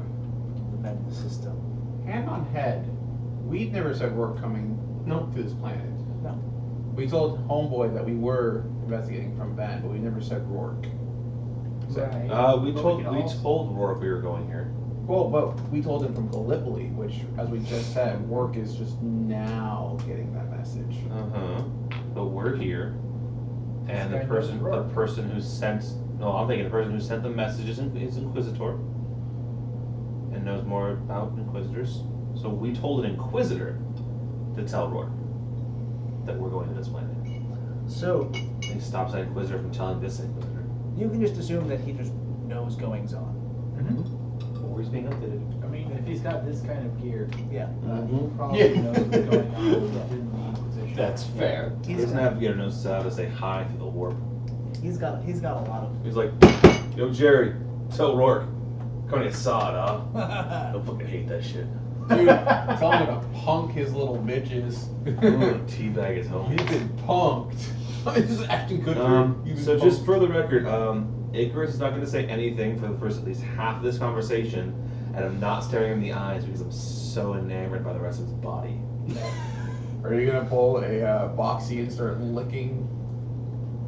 Speaker 1: in the Venn system.
Speaker 2: Hand on head, we never said we're coming to this planet.
Speaker 1: No.
Speaker 2: We told Homeboy that we were investigating from Ben, but we never said Rourke.
Speaker 5: Right.
Speaker 6: We
Speaker 5: But
Speaker 6: told Rourke we were going here.
Speaker 2: Well, but we told him from Gallipoli, which, as we just said, Rourke is just now getting that message.
Speaker 6: But we're here, and
Speaker 5: This
Speaker 6: the
Speaker 5: guy knows Rourke.
Speaker 6: person who sent. No, I'm thinking the person who sent the message is Inquisitor, and knows more about Inquisitors. So we told an Inquisitor to tell Rourke that we're going to this planet.
Speaker 1: So,
Speaker 6: He stops that Inquisitor from telling this Inquisitor.
Speaker 1: you can just assume that he just knows goings on.
Speaker 6: Or he's being updated.
Speaker 5: I mean, if he's got this kind of gear,
Speaker 1: Yeah.
Speaker 5: he probably knows what's going on within the Inquisition.
Speaker 7: That's fair.
Speaker 6: He doesn't have to get a nose to say hi through the warp.
Speaker 1: He's got a lot of.
Speaker 6: He's like, yo, Jerry, tell Rourke, come and get sawed, huh? I don't fucking hate that shit.
Speaker 2: Dude, tell him to punk his little bitches.
Speaker 6: Teabag his home.
Speaker 2: He's been punked. This is actually good for him. He's
Speaker 6: So
Speaker 2: been
Speaker 6: just
Speaker 2: punked.
Speaker 6: for the record, Icarus is not going to say anything for the first at least half of this conversation, and I'm not staring him in the eyes because I'm so enamored by the rest of his body.
Speaker 2: Are you gonna pull a Boxy and start licking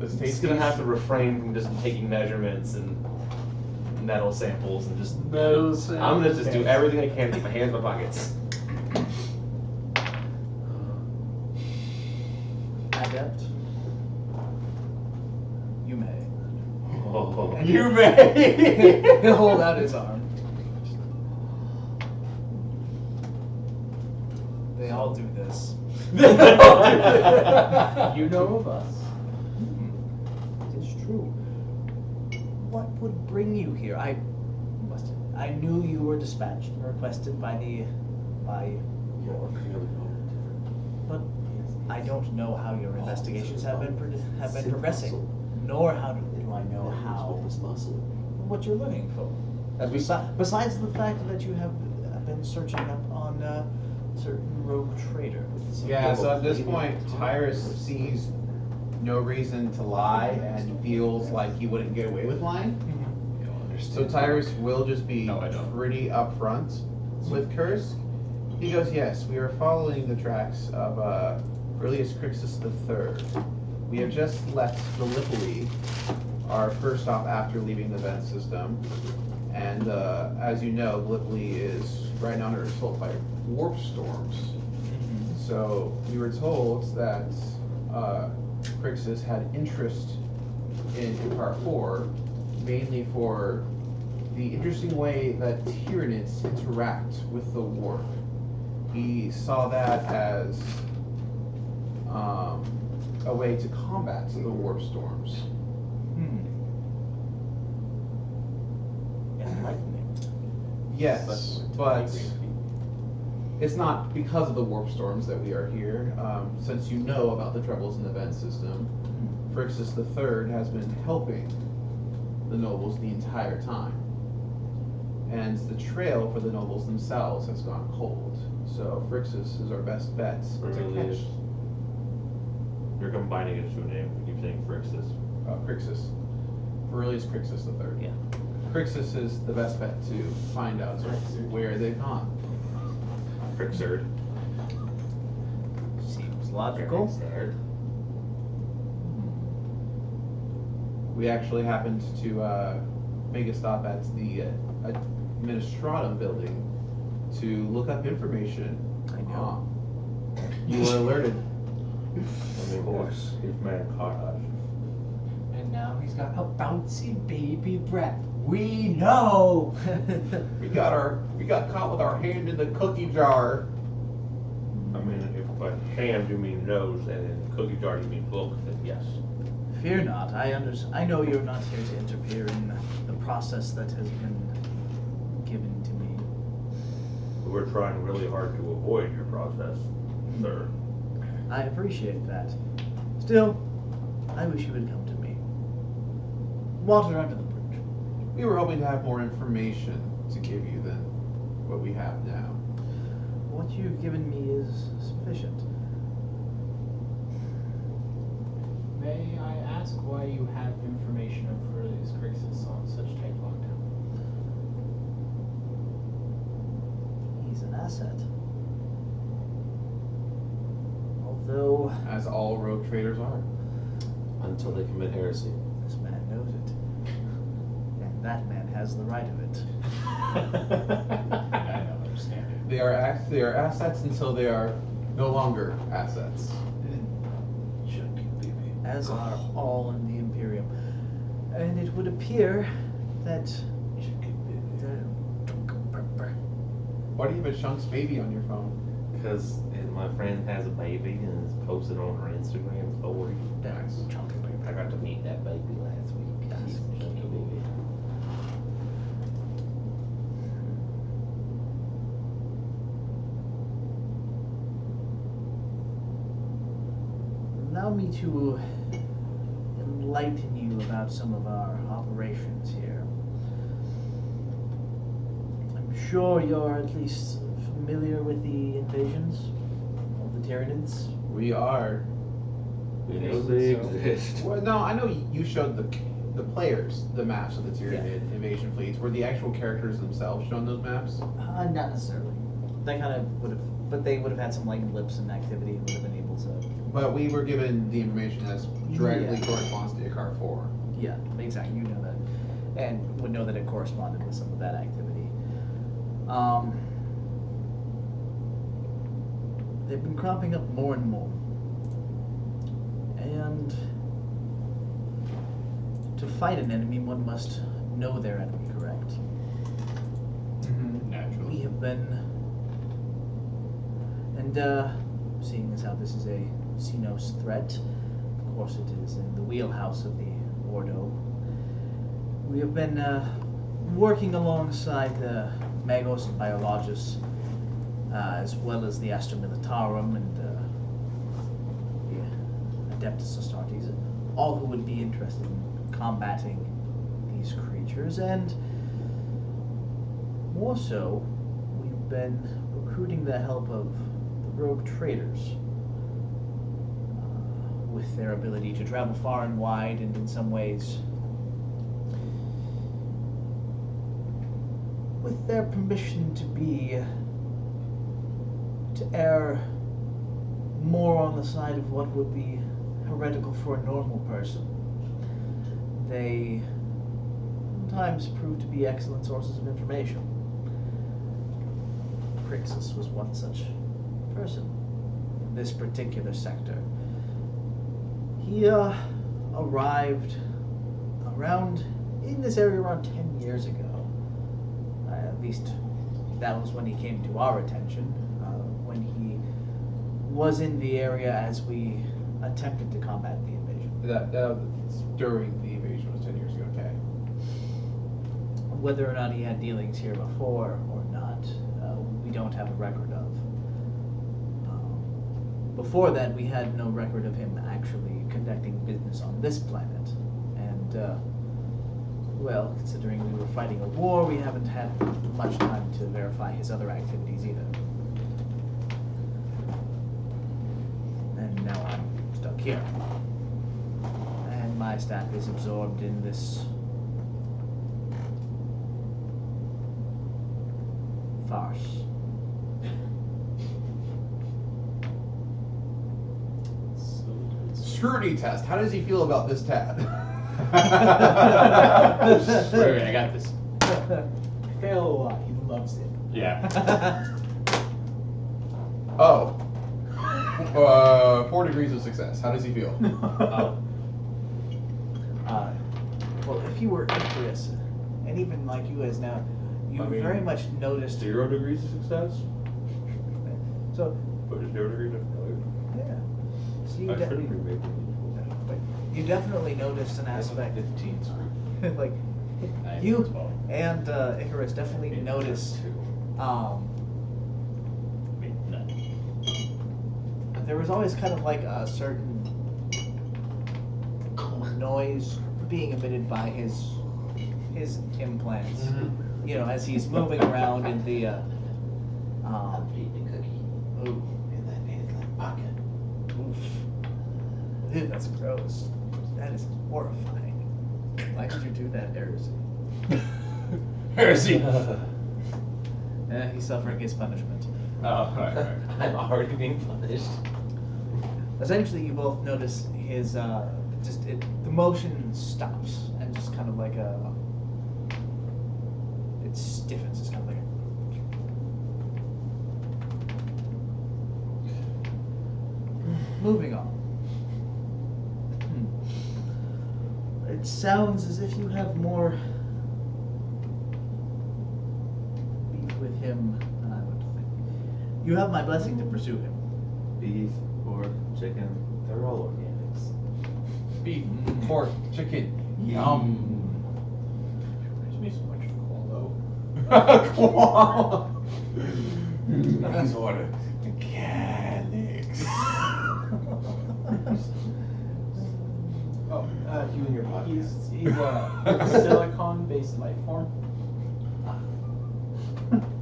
Speaker 2: this
Speaker 6: He's
Speaker 2: taste?
Speaker 6: going to have to refrain from just taking measurements and metal samples and just...
Speaker 5: Those.
Speaker 6: I'm going to just do everything I can to keep my hands in my pockets.
Speaker 1: Adept. You may.
Speaker 6: Oh.
Speaker 1: You may. He'll hold out his arm. They all do this.
Speaker 5: You know of us.
Speaker 1: It is true. What would bring you here? I knew you were dispatched and requested by Rourke, but I don't know how your investigations have been progressing, nor do I know how what you're looking for. Besides the fact that you have been searching up on a certain rogue trader.
Speaker 2: Yeah, so at this point, Tyrus sees no reason to lie and feels like he wouldn't get away with lying. So Tyrus will just be
Speaker 7: No, I don't.
Speaker 2: pretty upfront with Curse. He goes, yes, we are following the tracks of Aurelius Crixus III. We have just left Gallipoli, our first stop after leaving the vent system. And as you know, Gallipoli is right now under assault by warp storms. So we were told that Crixus had interest in Empire 4, mainly for the interesting way that Tyranids interact with the warp. He saw that as a way to combat the warp storms.
Speaker 1: Enlightening.
Speaker 2: Yes, but it's not because of the warp storms that we are here. Since you know about the troubles in the vent system, Crixus III has been helping the nobles the entire time. And the trail for the nobles themselves has gone cold. So Crixus is our best bet to
Speaker 6: Really?
Speaker 2: catch
Speaker 6: You're combining it to a name. You keep saying Frixus.
Speaker 2: Crixus. Aurelius Crixus III.
Speaker 1: Yeah.
Speaker 2: Crixus is the best bet to find out where they've gone.
Speaker 6: Frixerd.
Speaker 1: Seems logical.
Speaker 2: We actually happened to make a stop at the Administratum building to look up information.
Speaker 1: I know.
Speaker 2: You were alerted.
Speaker 6: Of course. If man caught us.
Speaker 5: And now he's got a bouncy baby breath. We know.
Speaker 2: We got caught with our hand in the cookie jar.
Speaker 6: I mean, if by hand you mean nose and in cookie jar you mean book, then yes.
Speaker 1: Fear not. I know you're not here to interfere in the process that has been given to me.
Speaker 6: We're trying really hard to avoid your process, sir.
Speaker 1: I appreciate that. Still, I wish you would come to me. Water under the bridge.
Speaker 2: We were hoping to have more information to give you than what we have now.
Speaker 1: What you've given me is sufficient.
Speaker 5: May I ask why you have information of Furley's Grixis on such tight lockdown?
Speaker 1: He's an asset. Although
Speaker 2: As all rogue traders are.
Speaker 4: Until they commit heresy.
Speaker 1: this man knows it. And that man has the right of it.
Speaker 7: I don't understand it.
Speaker 2: They are assets until they are no longer assets.
Speaker 1: As are all in the Imperium. And it would appear that
Speaker 2: Why do you have a Shunk's baby on your phone?
Speaker 6: Because my friend has a baby and it's posted on her Instagram story.
Speaker 2: Nice.
Speaker 6: I got to meet that baby last week. She's a chunky baby.
Speaker 1: allow me to enlighten you about some of our operations here. I'm sure you're at least familiar with the invasions of the Tyranids.
Speaker 2: We are.
Speaker 6: We know they exist.
Speaker 2: Well, no, I know you showed the players the maps of the Tyranid invasion fleets. Were the actual characters themselves shown those maps?
Speaker 1: Not necessarily. They kind of would have, but they would have had some like lips and activity and would have been able to.
Speaker 2: But we were given the information as directly
Speaker 1: Yeah.
Speaker 2: corresponds to Yakar 4.
Speaker 1: Yeah, exactly. You know that, and would know that it corresponded with some of that activity. They've been cropping up more and more, and to fight an enemy, one must know their enemy, correct?
Speaker 2: Mm-hmm.
Speaker 7: Naturally.
Speaker 1: We have been, and seeing as how this is a Xenos threat, of course it is in the wheelhouse of the Ordo. We have been working alongside the Magos and Biologus, as well as the Astra Militarum and the Adeptus Astartes, all who would be interested in combating these creatures, and more so, we've been recruiting the help of the rogue traitors, with their ability to travel far and wide, and in some ways, with their permission to err more on the side of what would be heretical for a normal person. They sometimes prove to be excellent sources of information. Crixus was one such person in this particular sector. He arrived around in this area around 10 years ago. At least that was when he came to our attention, when he was in the area as we attempted to combat the invasion.
Speaker 2: That during the invasion was 10 years ago, okay.
Speaker 1: Whether or not he had dealings here before or not, we don't have a record of. Before that, we had no record of him actually conducting business on this planet. And, well, considering we were fighting a war, we haven't had much time to verify his other activities either. And now I'm stuck here. And my staff is absorbed in this farce.
Speaker 2: Scrutiny test. How does he feel about this tat?
Speaker 7: Wait, I got this.
Speaker 5: Fail a lot. He loves it.
Speaker 7: Yeah.
Speaker 2: Oh. 4 degrees of success. How does he feel?
Speaker 7: Oh.
Speaker 1: Well, if you were Icarus, and even like you as now, you very much noticed.
Speaker 6: 0 degrees of success?
Speaker 1: So,
Speaker 6: But 0 degrees of failure?
Speaker 1: yeah. So you
Speaker 6: I should
Speaker 1: definitely.
Speaker 6: be making
Speaker 1: You definitely noticed an aspect.
Speaker 7: 15
Speaker 1: like you and Icarus definitely noticed. There was always kind of like a certain noise being emitted by his his implants. You know, as he's moving around in the.
Speaker 4: I'll eat the cookie
Speaker 1: Ooh,
Speaker 4: in that man's pocket.
Speaker 1: oof. Ew, that's gross. That is horrifying. Why did you do that, Heresy?
Speaker 7: Heresy!
Speaker 1: He's suffering his punishment.
Speaker 7: Oh, right.
Speaker 6: I'm already being punished.
Speaker 1: Essentially, you both notice his the motion stops and just kind of like it stiffens. It's kind of like moving on. It sounds as if you have more beef with him than I would think. You have my blessing to pursue him.
Speaker 6: Beef, pork, chicken, they're all organics.
Speaker 2: Beef, pork, chicken, yum.
Speaker 5: Reminds me so much of Qualo.
Speaker 2: Nice order. Mechanics.
Speaker 5: Oh,
Speaker 2: You and your podcast.
Speaker 5: he's a silicon-based life form.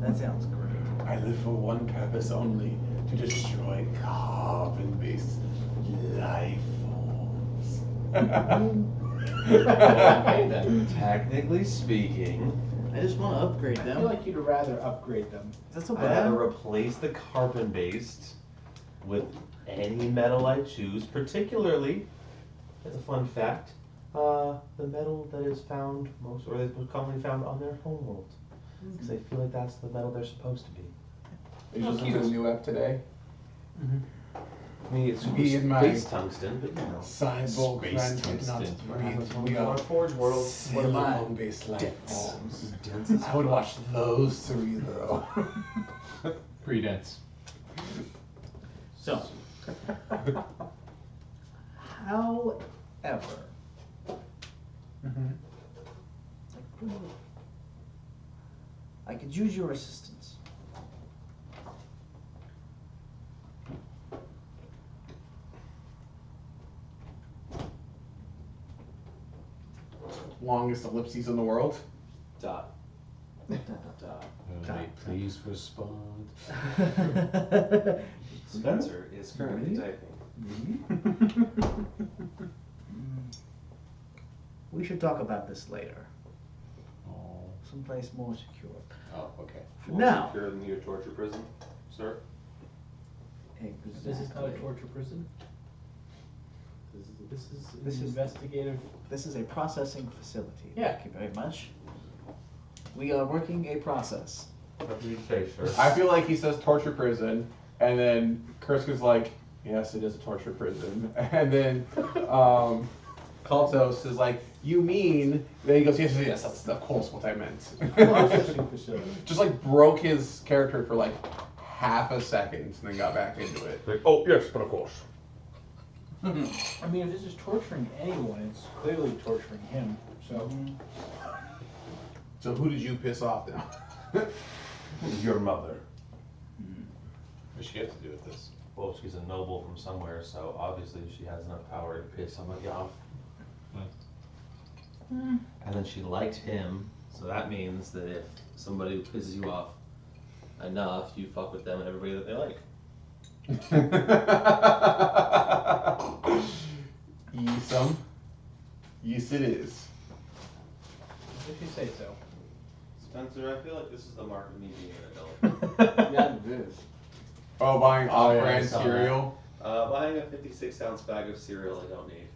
Speaker 1: That sounds great.
Speaker 2: I live for one purpose only, to destroy carbon-based life forms.
Speaker 6: Okay then. Technically speaking,
Speaker 1: I just want to upgrade
Speaker 5: I feel
Speaker 1: them.
Speaker 5: like you'd rather upgrade them.
Speaker 1: That's so
Speaker 6: I'd rather
Speaker 1: bad.
Speaker 6: replace the carbon-based with any metal I choose, particularly, as a fun fact, the metal that is found most, or that's most commonly found on their homeworld. Because I feel like that's the metal they're supposed to be.
Speaker 2: Did you listen to the new app today?
Speaker 6: I mean, it's
Speaker 2: Me and my
Speaker 6: space tungsten, but you know.
Speaker 2: Cyborg
Speaker 7: Space
Speaker 2: friend
Speaker 7: tungsten.
Speaker 2: cannot breathe. We
Speaker 1: Our
Speaker 2: are
Speaker 1: Forge world. What am I?
Speaker 2: silicon-based life
Speaker 1: Dense.
Speaker 2: forms. I would watch those three though.
Speaker 7: Pretty dense.
Speaker 1: So, however, I could use your assistance.
Speaker 2: Longest ellipses in the world.
Speaker 6: Dot.
Speaker 7: Please respond.
Speaker 6: Spencer is currently typing.
Speaker 1: We should talk about this later.
Speaker 7: Oh.
Speaker 1: Someplace more secure.
Speaker 7: Oh, okay.
Speaker 1: For now.
Speaker 6: Secure than your torture prison, sir.
Speaker 5: This is not a torture prison. This is
Speaker 1: This is-
Speaker 5: investigative.
Speaker 1: This is a processing facility.
Speaker 5: Yeah.
Speaker 1: Thank you very much. We are working a process.
Speaker 6: Whatever you say, sir.
Speaker 2: I feel like he says torture prison, and then Kurska's like, yes, it is a torture prison. And then Kaltos is like, you mean? Then he goes, yes, yes, yes, that's of course what I meant.
Speaker 5: Processing facility.
Speaker 2: Just like broke his character for like half a second and then got back into it.
Speaker 6: Like, oh yes, but of course.
Speaker 5: I mean, if this is torturing anyone, it's clearly torturing him. So,
Speaker 2: So who did you piss off now?
Speaker 6: Your mother.
Speaker 7: What she got to do with this?
Speaker 6: Well, she's a noble from somewhere, so obviously she has enough power to piss somebody off. And then she liked him, so that means that if somebody pisses you off enough, you fuck with them and everybody that they like.
Speaker 2: Yesum. Yes, it is.
Speaker 5: if you say so.
Speaker 4: Spencer, I feel like this is the mark of me being an adult.
Speaker 1: Yeah, it is.
Speaker 2: Oh, buying
Speaker 7: Oh, yeah, I
Speaker 2: off-brand
Speaker 7: saw
Speaker 2: cereal.
Speaker 4: Buying a 56-ounce bag of cereal I don't need.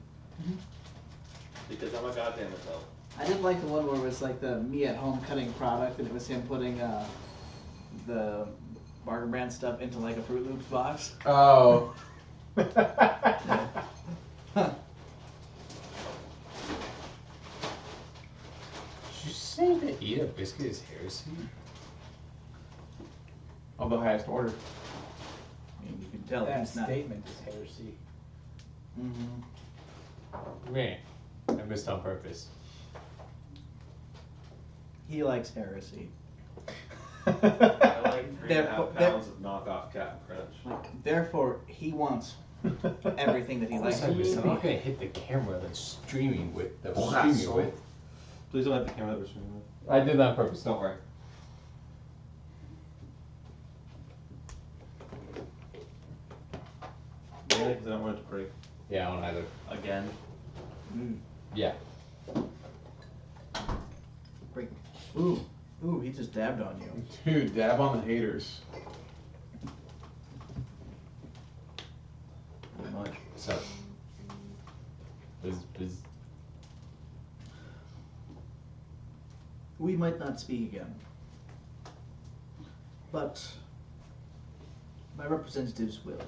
Speaker 4: Because I'm a goddamn adult.
Speaker 1: I did like the one where it was like the me at home cutting product, and it was him putting the Barker brand stuff into like a Fruit Loops box.
Speaker 2: Oh.
Speaker 7: Did you say that eat a biscuit is heresy?
Speaker 2: Of the highest order.
Speaker 1: I mean, you can tell
Speaker 5: That
Speaker 1: he's not.
Speaker 5: statement is heresy.
Speaker 1: Mhm.
Speaker 7: Man, I missed on purpose.
Speaker 1: He likes heresy.
Speaker 4: I like 3.5
Speaker 1: Therefore-
Speaker 4: pounds of knockoff Captain Crunch.
Speaker 1: Like, therefore, he wants everything that he likes.
Speaker 7: I'm not gonna hit the camera that's streaming with, that was
Speaker 6: Blast
Speaker 7: streaming with.
Speaker 4: Please don't have the camera that we're streaming with.
Speaker 7: I did that on purpose, don't worry.
Speaker 4: Yeah, because I don't want it to break.
Speaker 7: Yeah, I don't either.
Speaker 6: Again.
Speaker 7: Yeah.
Speaker 1: Break. Ooh, he just dabbed on you.
Speaker 2: Dude, dab on the haters.
Speaker 1: Pretty much.
Speaker 7: So.
Speaker 1: We might not speak again, but my representatives will.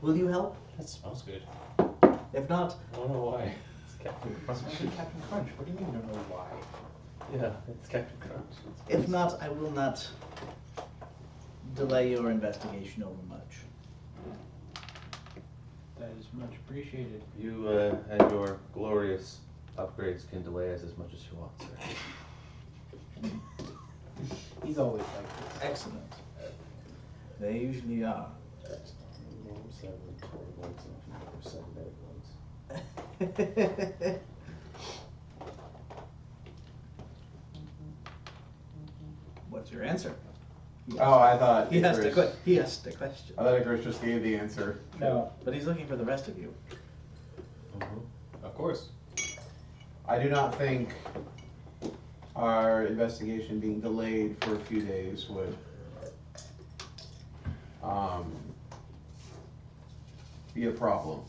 Speaker 1: Will you help?
Speaker 7: That smells good.
Speaker 1: If not,
Speaker 7: I don't know why.
Speaker 6: It's Captain
Speaker 5: It's
Speaker 6: Crunch.
Speaker 5: actually Captain Crunch. What do you mean you don't know why?
Speaker 6: Yeah, it's Captain Crunch.
Speaker 1: if not, I will not delay your investigation over much.
Speaker 5: That is much appreciated.
Speaker 6: You and your glorious upgrades can delay us as much as you want, sir.
Speaker 5: He's always like this.
Speaker 1: Excellent. They usually are. What's your answer?
Speaker 2: Oh, I thought
Speaker 1: He asked
Speaker 2: Icarus.
Speaker 1: he asked a question.
Speaker 2: I thought Icarus just gave the answer.
Speaker 5: No.
Speaker 1: But he's looking for the rest of you.
Speaker 7: Of course.
Speaker 2: I do not think our investigation being delayed for a few days would be a problem,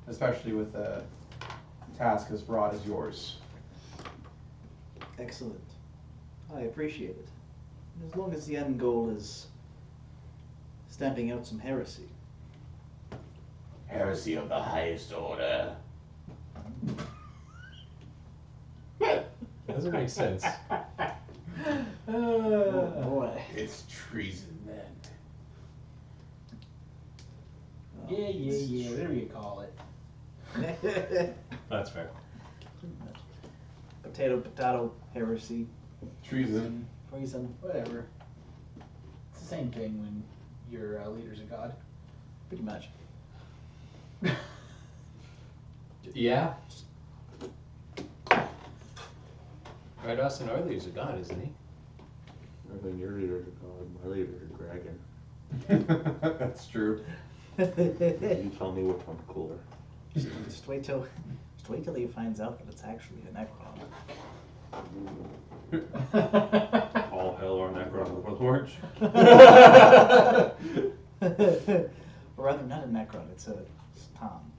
Speaker 2: especially with a task as broad as yours.
Speaker 1: Excellent. I appreciate it. As long as the end goal is stamping out some heresy.
Speaker 2: Heresy of the highest order.
Speaker 7: That doesn't make sense.
Speaker 1: Oh boy.
Speaker 2: It's treason then.
Speaker 5: Yeah, whatever you call it.
Speaker 7: That's fair.
Speaker 1: Potato, heresy,
Speaker 2: Treason.
Speaker 1: treason.
Speaker 5: Whatever. It's the same thing when your leader's a god.
Speaker 1: Pretty much.
Speaker 7: Yeah. Right, Austin Arley's a god, isn't he?
Speaker 6: I think your leader's a god, my leader's a dragon.
Speaker 2: That's true.
Speaker 6: You tell me which one's cooler.
Speaker 1: Just wait till he finds out that it's actually a Necron.
Speaker 6: All hell or Necron before the march.
Speaker 1: Or rather, not a Necron, it's a Tom.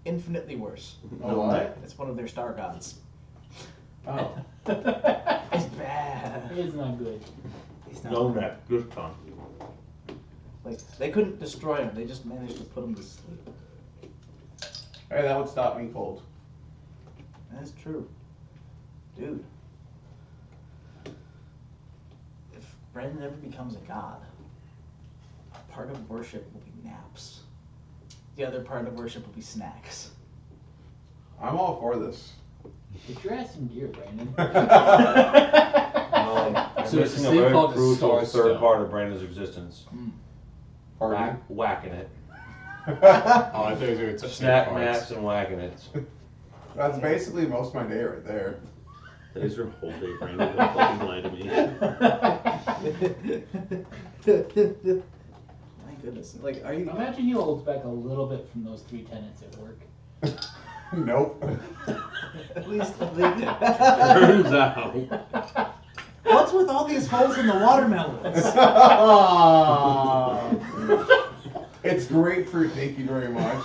Speaker 1: Infinitely worse.
Speaker 2: Oh, what?
Speaker 1: It's one of their star gods.
Speaker 2: Oh.
Speaker 1: It's bad.
Speaker 5: It's not good.
Speaker 1: It's not
Speaker 6: No
Speaker 1: good.
Speaker 6: neck, this time.
Speaker 1: Like, they couldn't destroy him, they just managed to put him to sleep.
Speaker 2: Hey, that would stop me cold.
Speaker 1: That's true. Dude. If Brandon ever becomes a god, a part of worship will be naps. The other part of worship will be snacks.
Speaker 2: I'm all for this.
Speaker 5: Get your ass in gear, Brandon.
Speaker 7: So it's
Speaker 6: missing
Speaker 7: a
Speaker 6: a
Speaker 7: thing
Speaker 6: very
Speaker 7: called the
Speaker 6: crucial
Speaker 7: Star
Speaker 6: third
Speaker 7: Stone.
Speaker 6: part of Brandon's existence.
Speaker 2: Pardon?
Speaker 6: Whacking it.
Speaker 7: Oh, I thought you were doing such
Speaker 6: Snack
Speaker 7: parts.
Speaker 6: naps and whacking it.
Speaker 2: That's basically most of my day right there.
Speaker 6: That is your whole day, Brandon. Don't fucking lie to me.
Speaker 1: My goodness. Like, are you...
Speaker 5: Imagine he holds back a little bit from those 3 tenants at work.
Speaker 2: Nope.
Speaker 1: At least...
Speaker 6: Turns out.
Speaker 1: What's with all these holes in the watermelons?
Speaker 2: It's grapefruit, thank you very much.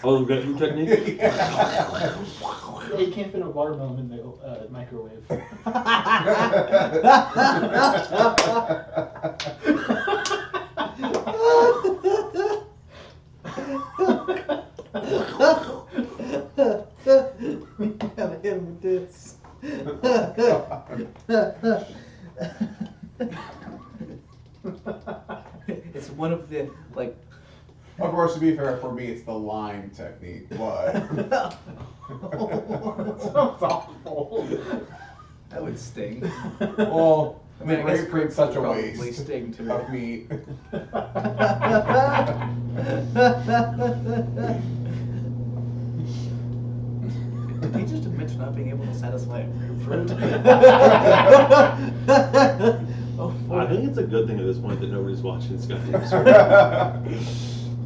Speaker 6: Oh, the new technique?
Speaker 5: Yeah, you can't fit a watermelon in the microwave.
Speaker 1: Gotta hit him with this. It's one of the, like...
Speaker 2: Of course, to be fair, for me, it's the lime technique, but...
Speaker 5: Sounds awful.
Speaker 1: That would sting.
Speaker 2: Well,
Speaker 1: I mean,
Speaker 2: the
Speaker 1: I guess
Speaker 2: grapefruit's such a
Speaker 1: probably
Speaker 2: waste
Speaker 1: sting to
Speaker 2: of
Speaker 1: it.
Speaker 2: meat.
Speaker 1: Did he just admit to not being able to satisfy a grapefruit? Oh,
Speaker 6: I think it's a good thing at this point that nobody's watching Skydive.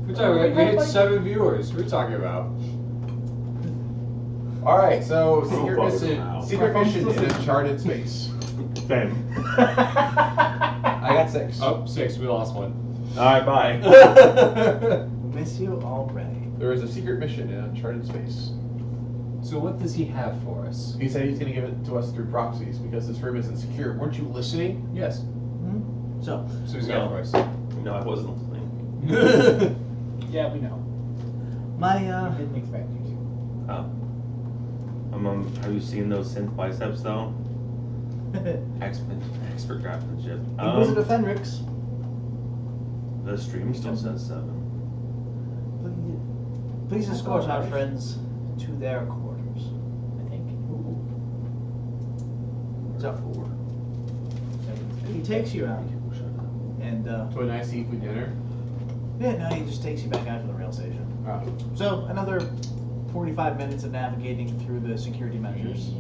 Speaker 7: We're talking about, we hit 7 viewers. What are we talking about?
Speaker 2: All right, so secret
Speaker 6: fuck
Speaker 2: mission,
Speaker 6: now.
Speaker 2: secret mission in uncharted space.
Speaker 6: Fame.
Speaker 2: I got 6.
Speaker 7: Oh, 6. We lost one.
Speaker 6: Alright, bye.
Speaker 1: Miss you already.
Speaker 2: There is a secret mission in uncharted space.
Speaker 7: So what does he have for us?
Speaker 2: He said he's going to give it to us through proxies because this room isn't secure. Weren't you listening?
Speaker 7: Yes.
Speaker 1: So,
Speaker 7: So he's got for us.
Speaker 6: No, I wasn't listening.
Speaker 5: Yeah, we know.
Speaker 1: my,
Speaker 5: We didn't expect you to.
Speaker 6: Oh. Have you seen those synth biceps though? Expert craftsmanship.
Speaker 1: Inquisitor Fenrix.
Speaker 6: The stream still says 7.
Speaker 1: Please escort our friends to their quarters.
Speaker 5: I think.
Speaker 1: So, he takes you out, and
Speaker 2: To a nice seafood dinner.
Speaker 1: yeah, no, he just takes you back out to the rail station.
Speaker 2: Oh.
Speaker 1: So another 45 minutes of navigating through the security measures.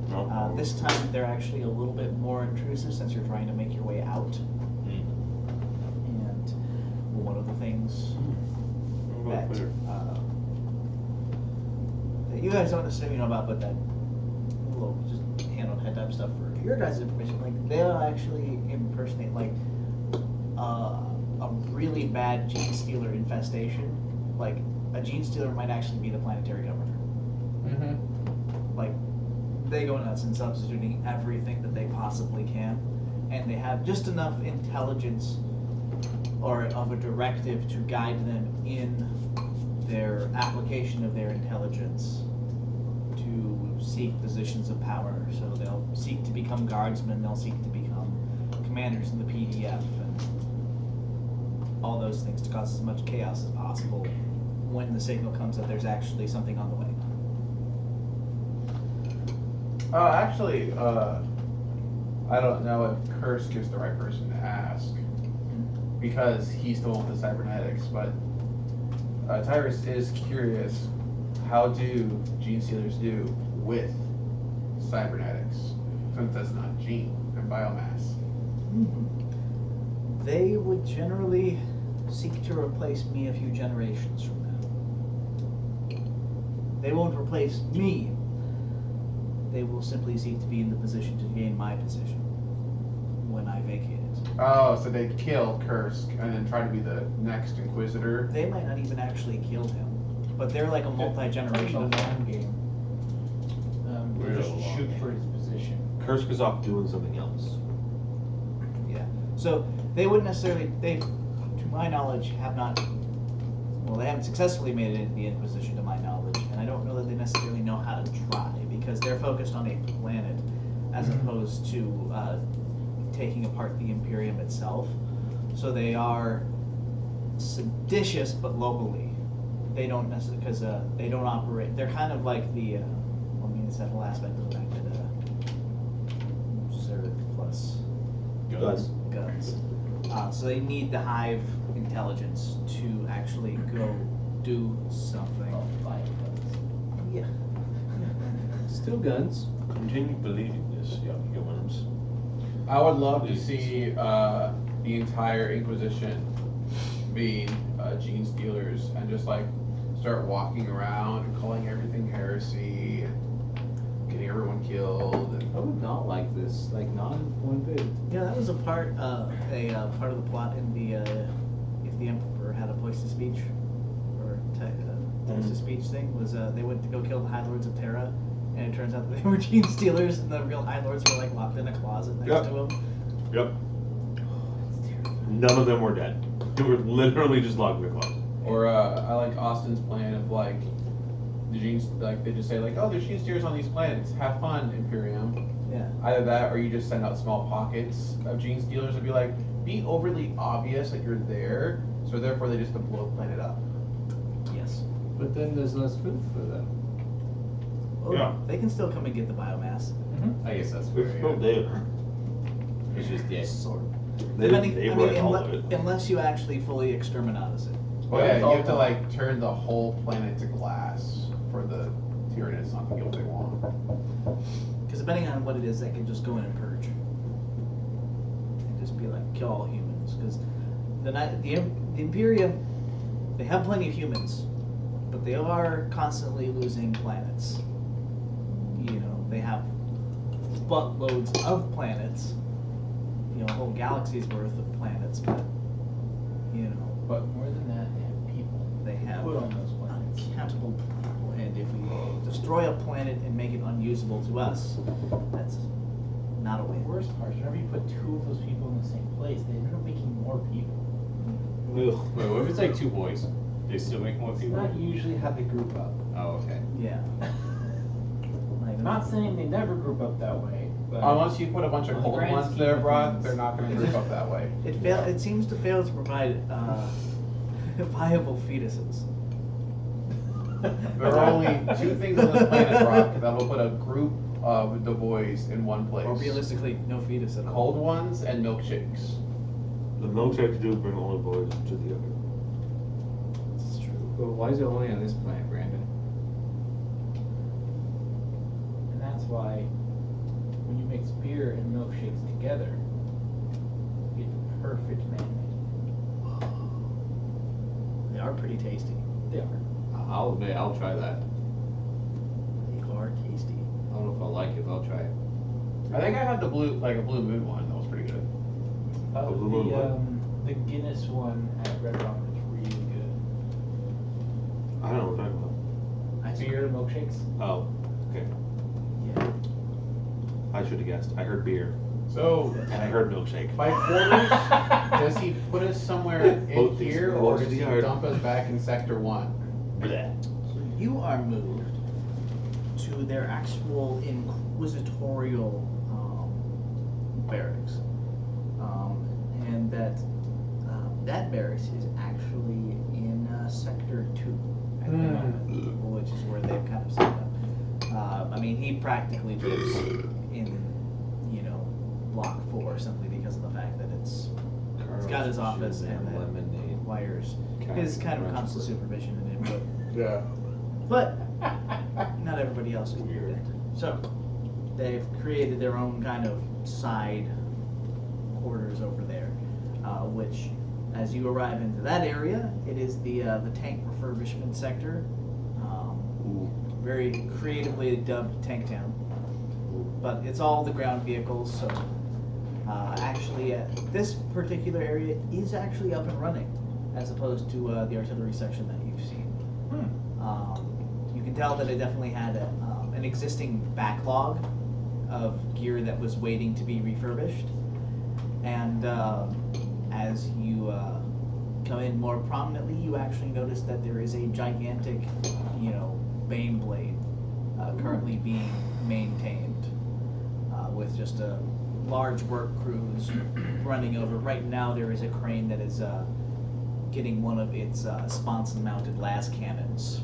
Speaker 6: No.
Speaker 1: This time they're actually a little bit more intrusive since you're trying to make your way out. And one of the things that that you guys don't necessarily know about, but that little just hand-on-head type stuff for your guys' information, like they'll actually impersonate like a really bad gene stealer infestation. Like a gene stealer might actually be the planetary governor.
Speaker 2: Mm-hmm.
Speaker 1: Like they go nuts in substituting everything that they possibly can, and they have just enough intelligence or of a directive to guide them in their application of their intelligence to seek positions of power. So they'll seek to become guardsmen, they'll seek to become commanders in the PDF, and all those things to cause as much chaos as possible when the signal comes that there's actually something on the way.
Speaker 2: Actually, I don't know if Kursk is the right person to ask because he's the one with the cybernetics, but Tyrus is curious, how do gene stealers do with cybernetics, since that's not gene and biomass?
Speaker 1: They would generally seek to replace me a few generations from now. They won't replace me. They will simply seek to be in the position to gain my position when I vacate it.
Speaker 2: Oh, so they'd kill Kursk and then try to be the next Inquisitor?
Speaker 1: They might not even actually kill him, but they're like a multi-generational
Speaker 5: long game.
Speaker 6: Real
Speaker 5: Just
Speaker 6: long
Speaker 5: shoot
Speaker 6: game.
Speaker 5: for his position.
Speaker 6: Kursk is off doing something else.
Speaker 1: Yeah. So they wouldn't necessarily, they, to my knowledge, have not, well, they haven't successfully made it into the Inquisition to my knowledge, and I don't know that they necessarily know how to try, because they're focused on a planet as opposed to taking apart the Imperium itself. So they are seditious, but locally. They don't necessarily, because they don't operate, they're kind of like the, well, I mean, it's that whole aspect of the fact that Zerg plus
Speaker 6: Guns.
Speaker 1: guns. So they need the Hive intelligence to actually go do something. Yeah.
Speaker 7: Still guns.
Speaker 6: Continue believing this, young humans.
Speaker 2: I would love to see the entire Inquisition being gene stealers and just like start walking around and calling everything heresy and getting everyone killed. And
Speaker 7: I would not like this. Like, not one bit.
Speaker 1: Yeah, that was a part of the plot in the if the Emperor had a voice to speech or voice to speech thing was they went to go kill the High Lords of Terra, and it turns out that they were gene stealers, and the real High Lords were like locked in a closet next to them.
Speaker 6: Yep. None of them were dead. They were literally just locked in a closet.
Speaker 2: Or I like Austin's plan of like the genes, like they just say like, oh, there's gene stealers on these planets. Have fun, Imperium.
Speaker 1: Yeah.
Speaker 2: Either that, or you just send out small pockets of gene stealers and be like, be overly obvious that you're there, so therefore they just blow the planet up.
Speaker 1: Yes.
Speaker 7: But then there's less food for them.
Speaker 1: Oh,
Speaker 6: Yeah.
Speaker 1: They can still come and get the biomass.
Speaker 7: I guess that's
Speaker 6: We're
Speaker 7: fair.
Speaker 6: still there.
Speaker 7: It's just, yeah.
Speaker 1: Sort of.
Speaker 6: They run all of it.
Speaker 1: Unless you actually fully exterminatus it.
Speaker 2: Oh yeah, you have to like turn the whole planet to glass for the Tyranids not to get what they want.
Speaker 1: Because depending on what it is, they can just go in and purge. And just be like, kill all humans. Because the Imperium, they have plenty of humans, but they are constantly losing planets. You know, they have buttloads of planets. You know, whole galaxies worth of planets, but, you know.
Speaker 5: But more than that, they have people.
Speaker 1: They have
Speaker 5: put on those planets.
Speaker 1: uncountable people, and if we destroy a planet and make it unusable to us, that's not a
Speaker 5: The
Speaker 1: win.
Speaker 5: worst part is whenever you put two of those people in the same place, they end up making more people.
Speaker 7: Wait, what if it's like two boys? They still make more
Speaker 5: It's
Speaker 7: people?
Speaker 5: not usually how they group up.
Speaker 7: Oh, okay.
Speaker 1: Yeah. Like,
Speaker 5: I'm not saying they never group up that way, but
Speaker 2: Unless you put a bunch of
Speaker 5: On the
Speaker 2: cold
Speaker 5: grand
Speaker 2: ones
Speaker 5: scheme
Speaker 2: there,
Speaker 5: of
Speaker 2: Brock,
Speaker 5: things.
Speaker 2: they're not going to group up that way.
Speaker 1: It seems to fail to provide viable fetuses.
Speaker 2: There are only two things on this planet, Brock, that will put a group of the boys in one place.
Speaker 1: Or realistically, no fetus at all.
Speaker 2: Cold ones and milkshakes.
Speaker 6: The milkshakes do bring all the boys to the other.
Speaker 1: It's true.
Speaker 7: But why is it only on this planet, Brandon?
Speaker 5: and that's why when you mix beer and milkshakes together, you get the perfect mayonnaise.
Speaker 1: They are pretty tasty.
Speaker 5: They are.
Speaker 7: I'll admit, I'll try that.
Speaker 1: They are tasty.
Speaker 7: I don't know if I'll like it, but I'll try it.
Speaker 2: I think I had the blue moon one. That was pretty good.
Speaker 6: Blue Moon
Speaker 5: The Guinness one at Red Robin is really good.
Speaker 6: I don't know what we're talking about.
Speaker 1: I
Speaker 5: Beer milkshakes.
Speaker 6: Oh, okay.
Speaker 1: Yeah.
Speaker 6: I should have guessed. I heard beer.
Speaker 2: So,
Speaker 6: And I heard milkshake.
Speaker 2: by quarters, does he put us somewhere in
Speaker 6: Both these
Speaker 2: here,
Speaker 6: belong
Speaker 2: or
Speaker 6: to
Speaker 2: does
Speaker 6: the
Speaker 2: he
Speaker 6: yard.
Speaker 2: dump us back in Sector 1?
Speaker 6: Bleh.
Speaker 1: So you are moved to their actual inquisitorial barracks, and that barracks is actually in Sector 2 at the moment, which is where they've kind of set up. I mean, he practically lives in, you know, Block 4 simply because of the fact that it's got his office and that requires his kind of constant supervision and input.
Speaker 2: Yeah.
Speaker 1: But not everybody else can do it. So they've created their own kind of side quarters over there, which, as you arrive into that area, it is the tank refurbishment sector. Very creatively dubbed Tank Town. But it's all the ground vehicles, so actually this particular area is actually up and running, as opposed to the artillery section that you've seen. You can tell that it definitely had an existing backlog of gear that was waiting to be refurbished. And as you come in more prominently, you actually notice that there is a gigantic, you know, Bane blade currently being maintained with just a large work crews running over. Right now, there is a crane that is getting one of its sponson-mounted las cannons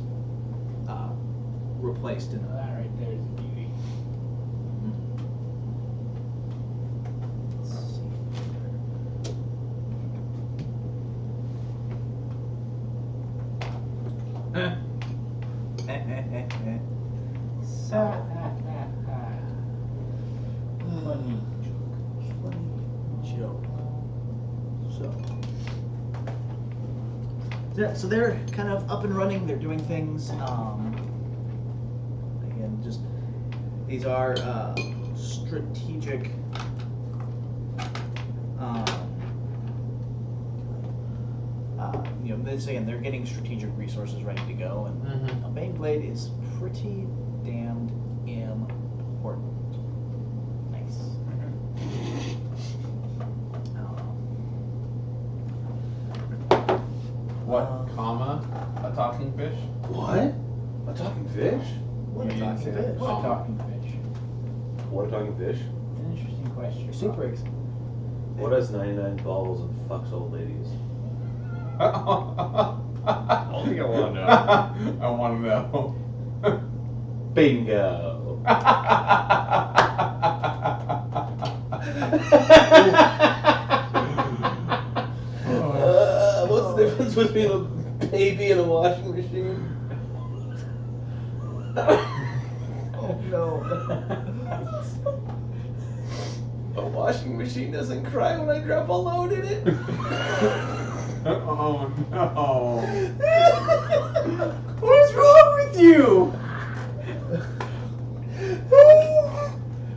Speaker 1: replaced in
Speaker 5: That right there is a beauty.
Speaker 1: Let's see here. So,
Speaker 5: Funny.
Speaker 1: funny joke. So they're kind of up and running. They're doing things. Again, just these are strategic. You know, again, they're getting strategic resources ready to go, and a Bane blade is pretty damned important. Nice.
Speaker 2: What, comma, a talking fish?
Speaker 6: What? A talking fish?
Speaker 1: What a
Speaker 2: You didn't
Speaker 1: talking
Speaker 2: say that.
Speaker 1: fish.
Speaker 5: What a talking fish.
Speaker 6: What a talking fish?
Speaker 5: An interesting question.
Speaker 1: Your super eggs.
Speaker 6: What has 99 balls and fucks old ladies?
Speaker 7: I think I want to know.
Speaker 2: I want to know.
Speaker 6: Bingo! What's the difference between a baby and a washing machine?
Speaker 1: No.
Speaker 4: A washing machine doesn't cry when I drop a load in it.
Speaker 3: Oh no.
Speaker 4: What's wrong with you?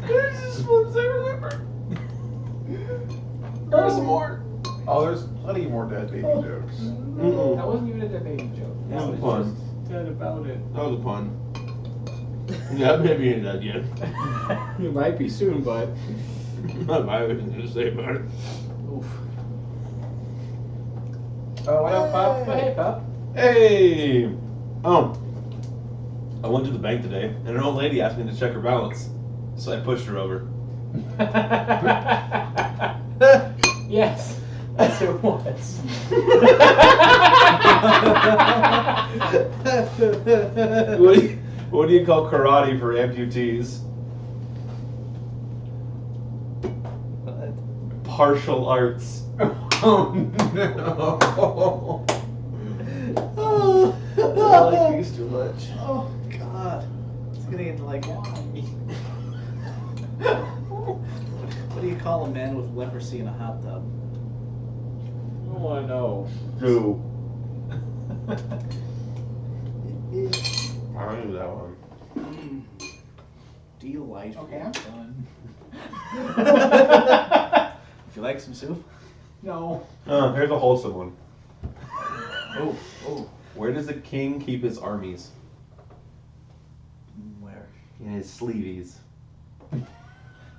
Speaker 4: There's just ones I remember. There's more.
Speaker 2: Oh, there's plenty more dead baby jokes.
Speaker 5: That wasn't even a dead baby joke.
Speaker 3: That was
Speaker 2: Fun.
Speaker 3: just dead about it.
Speaker 2: That was a pun.
Speaker 4: Yeah, maybe ain't dead yet.
Speaker 3: You might be soon, but
Speaker 4: I was gonna say about it.
Speaker 1: Oof.
Speaker 2: Oh, what up, Pop?
Speaker 5: Oh, hey, pup.
Speaker 4: Hey! I went to the bank today, and an old lady asked me to check her balance. So I pushed her over.
Speaker 5: Yes, yes, it was.
Speaker 4: What do you call karate for amputees? Partial arts.
Speaker 2: Oh no!
Speaker 4: I like these too much.
Speaker 1: Oh God. It's getting into like what do you call a man with leprosy in a hot tub?
Speaker 3: oh, I know.
Speaker 4: Do. I knew that one.
Speaker 1: Delightful.
Speaker 5: Okay, I'm done.
Speaker 1: Would you like some soup?
Speaker 5: No.
Speaker 4: Here's a wholesome one.
Speaker 1: Oh, oh.
Speaker 4: Where does a king keep his armies?
Speaker 1: Where?
Speaker 4: In his sleeveys.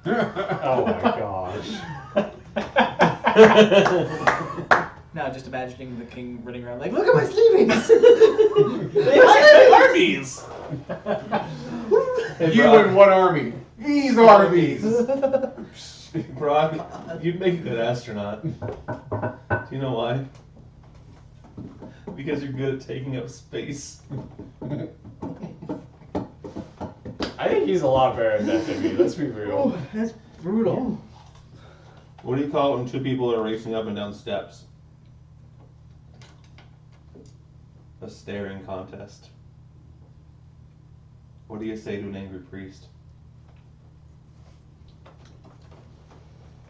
Speaker 3: Oh my gosh.
Speaker 1: Now just imagining the king running around like, look at my sleeves!
Speaker 4: They hide my armies!
Speaker 2: You and one army. These armies.
Speaker 4: Brock, you'd make a good astronaut. Do you know why? Because you're good at taking up space.
Speaker 3: I think he's a lot better at that than me, let's be real.
Speaker 1: Oh, that's brutal.
Speaker 4: What do you call it when two people are racing up and down steps? A staring contest. What do you say to an angry priest?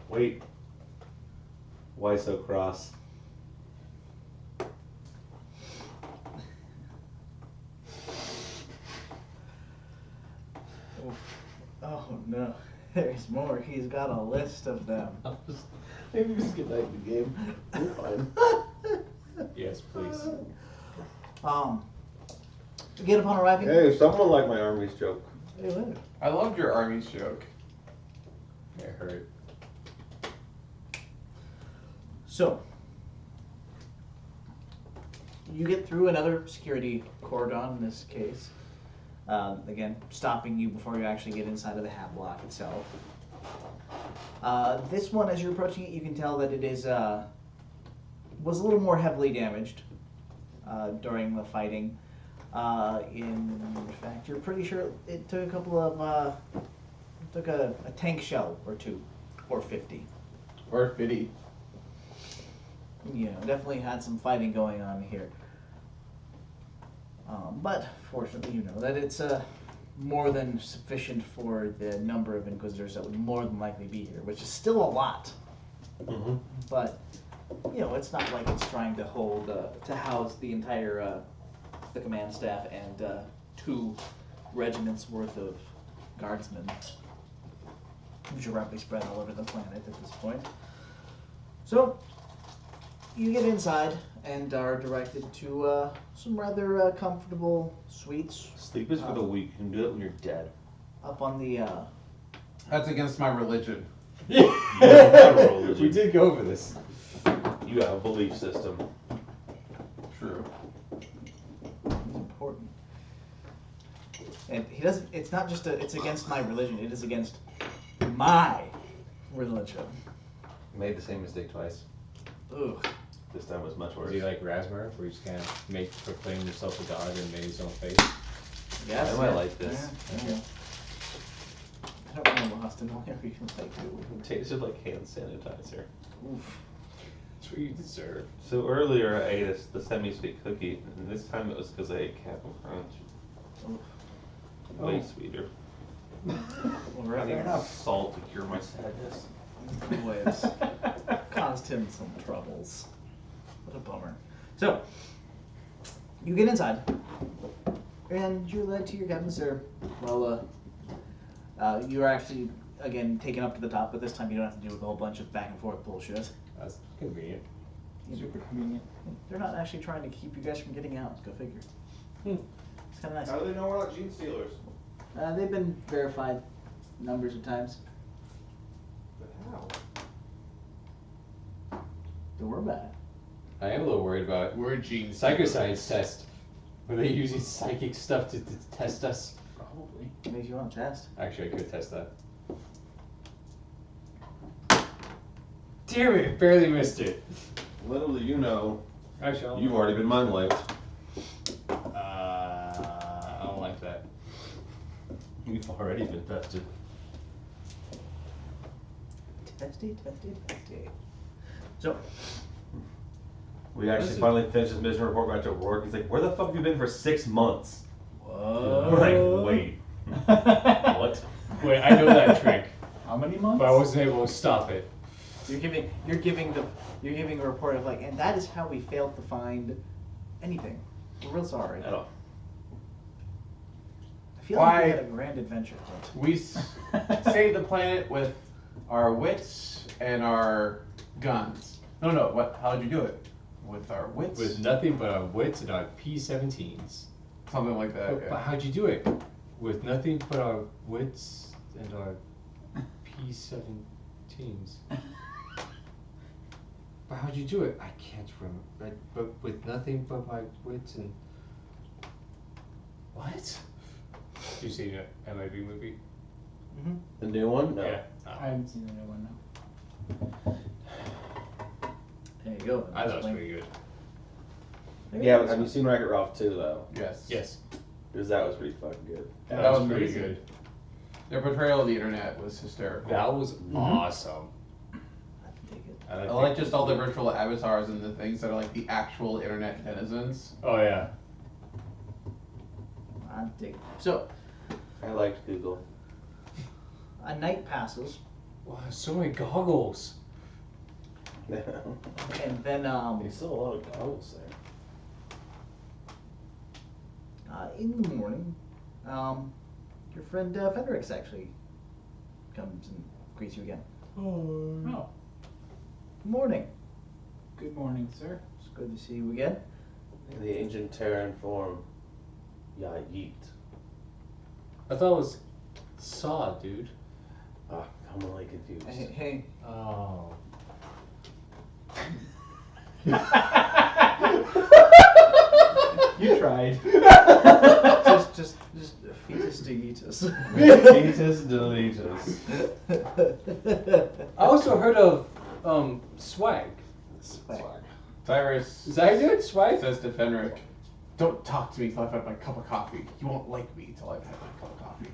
Speaker 4: Wait. Why so cross?
Speaker 1: Oh no, there's more. He's got a list of them.
Speaker 4: Maybe just get back to the game. We're fine.
Speaker 3: Yes, please.
Speaker 1: Again, upon arriving.
Speaker 4: Hey, someone like my army's joke.
Speaker 1: Hey, later.
Speaker 2: I loved your army's joke.
Speaker 3: It hurt.
Speaker 1: So, you get through another security cordon in this case. Again, stopping you before you actually get inside of the hat block itself. This one, as you're approaching it, you can tell that it is was a little more heavily damaged during the fighting. In fact, you're pretty sure it took a couple of took a tank shell or two, or 50.
Speaker 2: Or 50.
Speaker 1: You know, definitely had some fighting going on here. But fortunately, you know that it's more than sufficient for the number of Inquisitors that would more than likely be here, which is still a lot.
Speaker 4: Mm-hmm.
Speaker 1: But you know, it's not like it's trying to hold to house the entire the command staff and 2 regiments worth of guardsmen, which are roughly spread all over the planet at this point. So you get inside and are directed to some rather comfortable suites.
Speaker 4: Sleep is for the weak. You can do it when you're dead.
Speaker 1: Up on the
Speaker 2: That's against my religion.
Speaker 4: You have a religion.
Speaker 3: We did go over this.
Speaker 4: You have a belief system.
Speaker 2: True.
Speaker 1: it's important. And he doesn't. It's not just it's against my religion. It is against my religion.
Speaker 4: Made the same mistake twice.
Speaker 1: Ugh.
Speaker 4: This time was much worse.
Speaker 3: Do you like Raspberry, where you just kind of proclaim yourself a god and make his own face?
Speaker 1: Yes.
Speaker 4: I might like this.
Speaker 1: Yeah. I don't want to lost in whatever you can like to.
Speaker 4: It tasted like hand sanitizer.
Speaker 1: Oof.
Speaker 3: That's what you deserve.
Speaker 4: So earlier I ate the semi-sweet cookie, and this time it was because I ate Captain Crunch.
Speaker 1: Oof.
Speaker 4: Way sweeter.
Speaker 6: Not even enough salt to cure my sadness.
Speaker 1: Boys caused him some troubles. What a bummer. So, you get inside, and you're led to your cabin, sir. Well, you're actually, again, taken up to the top, but this time you don't have to deal with a whole bunch of back and forth bullshit.
Speaker 7: That's convenient.
Speaker 5: Super convenient.
Speaker 1: They're not actually trying to keep you guys from getting out. Go figure. It's kind of nice.
Speaker 4: How do they know we're not gene stealers?
Speaker 1: They've been verified numbers of times.
Speaker 4: But how?
Speaker 1: Don't worry about it.
Speaker 7: I am a little worried about it.
Speaker 2: We're genes.
Speaker 7: Psychoscience test. Were they using psychic stuff to test us?
Speaker 5: Probably.
Speaker 1: What makes you want to test?
Speaker 7: Actually, I could test that. Damn it! Barely missed it.
Speaker 4: Little do you know,
Speaker 7: Actually,
Speaker 4: you've already been mind wiped.
Speaker 7: I don't like that.
Speaker 4: You've already been tested.
Speaker 1: Testy. So,
Speaker 4: We actually finally finished his mission report back to work. He's like, where the fuck have you been for 6 months?
Speaker 1: whoa.
Speaker 4: We're like, wait. What?
Speaker 7: Wait, I know that trick,
Speaker 5: How many months?
Speaker 7: but I wasn't able to stop it.
Speaker 1: You're giving a report of like, and that is how we failed to find anything. We're real sorry.
Speaker 4: At all.
Speaker 1: I feel like we
Speaker 2: Why-
Speaker 1: had a grand adventure. But
Speaker 2: We saved the planet with our wits and our guns. No. What? How'd you do it? With our wits.
Speaker 7: With nothing but our wits and our P-17s.
Speaker 2: Something like that.
Speaker 7: But how'd you do it? With nothing but our wits and our P-17s. But how'd you do it? I can't remember. But with nothing but my wits and... What? You seen that MIB movie?
Speaker 1: mm-hmm.
Speaker 4: The new one? No.
Speaker 7: Yeah.
Speaker 5: I haven't seen the new one now.
Speaker 1: There you go.
Speaker 7: I thought it was pretty good.
Speaker 4: Yeah, but have you seen Wreck-It Ralph 2 though?
Speaker 2: Yes.
Speaker 7: Yes.
Speaker 4: Because that was pretty fucking good.
Speaker 2: That was
Speaker 7: pretty
Speaker 2: amazing.
Speaker 7: good.
Speaker 2: Their portrayal of the internet was hysterical.
Speaker 7: That was awesome.
Speaker 1: I can take it.
Speaker 2: I like just all the virtual avatars and the things that are like the actual internet denizens.
Speaker 7: Oh yeah.
Speaker 1: I dig it. So,
Speaker 4: I liked Google.
Speaker 1: a night passes,
Speaker 7: Wow, so many goggles.
Speaker 1: and then
Speaker 4: There's still a lot of goggles there.
Speaker 1: in the morning, your friend Fenrix actually comes and greets you again.
Speaker 5: Oh,
Speaker 1: Good morning.
Speaker 5: good morning, sir.
Speaker 1: It's good to see you again.
Speaker 4: In the ancient Terran form, yeet.
Speaker 7: I thought it was Saw, dude.
Speaker 4: Ah, commonly confused.
Speaker 1: Hey.
Speaker 7: Oh.
Speaker 5: You tried.
Speaker 1: just fetus deetus.
Speaker 4: Fetus deletus.
Speaker 7: I also heard of swag.
Speaker 1: Swag.
Speaker 2: Cyrus
Speaker 7: Is that how you do it? Swag?
Speaker 2: says to Fenric, "Don't talk to me until I've had my cup of coffee. You won't like me until I've had my cup of coffee."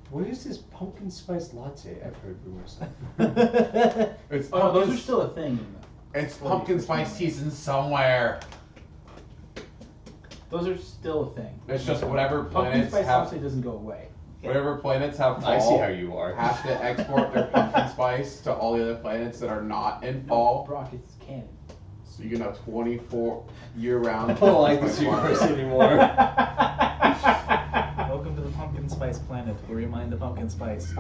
Speaker 7: What is this pumpkin spice latte? I've heard rumors of.
Speaker 2: It's
Speaker 5: Oh, those are
Speaker 2: pumpkin,
Speaker 5: still a thing.
Speaker 2: it's pumpkin spice season somewhere.
Speaker 5: Those are still a thing.
Speaker 2: It's just whatever
Speaker 5: Pumpkin
Speaker 2: planets
Speaker 5: spice
Speaker 2: have
Speaker 5: obviously doesn't go away.
Speaker 2: whatever planets have fall
Speaker 7: I see how you are.
Speaker 2: have to export their pumpkin spice to all the other planets that are not in fall.
Speaker 5: Brock, it's canon.
Speaker 2: So you can have 24 year-round.
Speaker 7: I don't like this
Speaker 2: pumpkin
Speaker 7: universe
Speaker 2: spice.
Speaker 7: anymore.
Speaker 1: Welcome to the pumpkin spice planet, where we mine the pumpkin spice.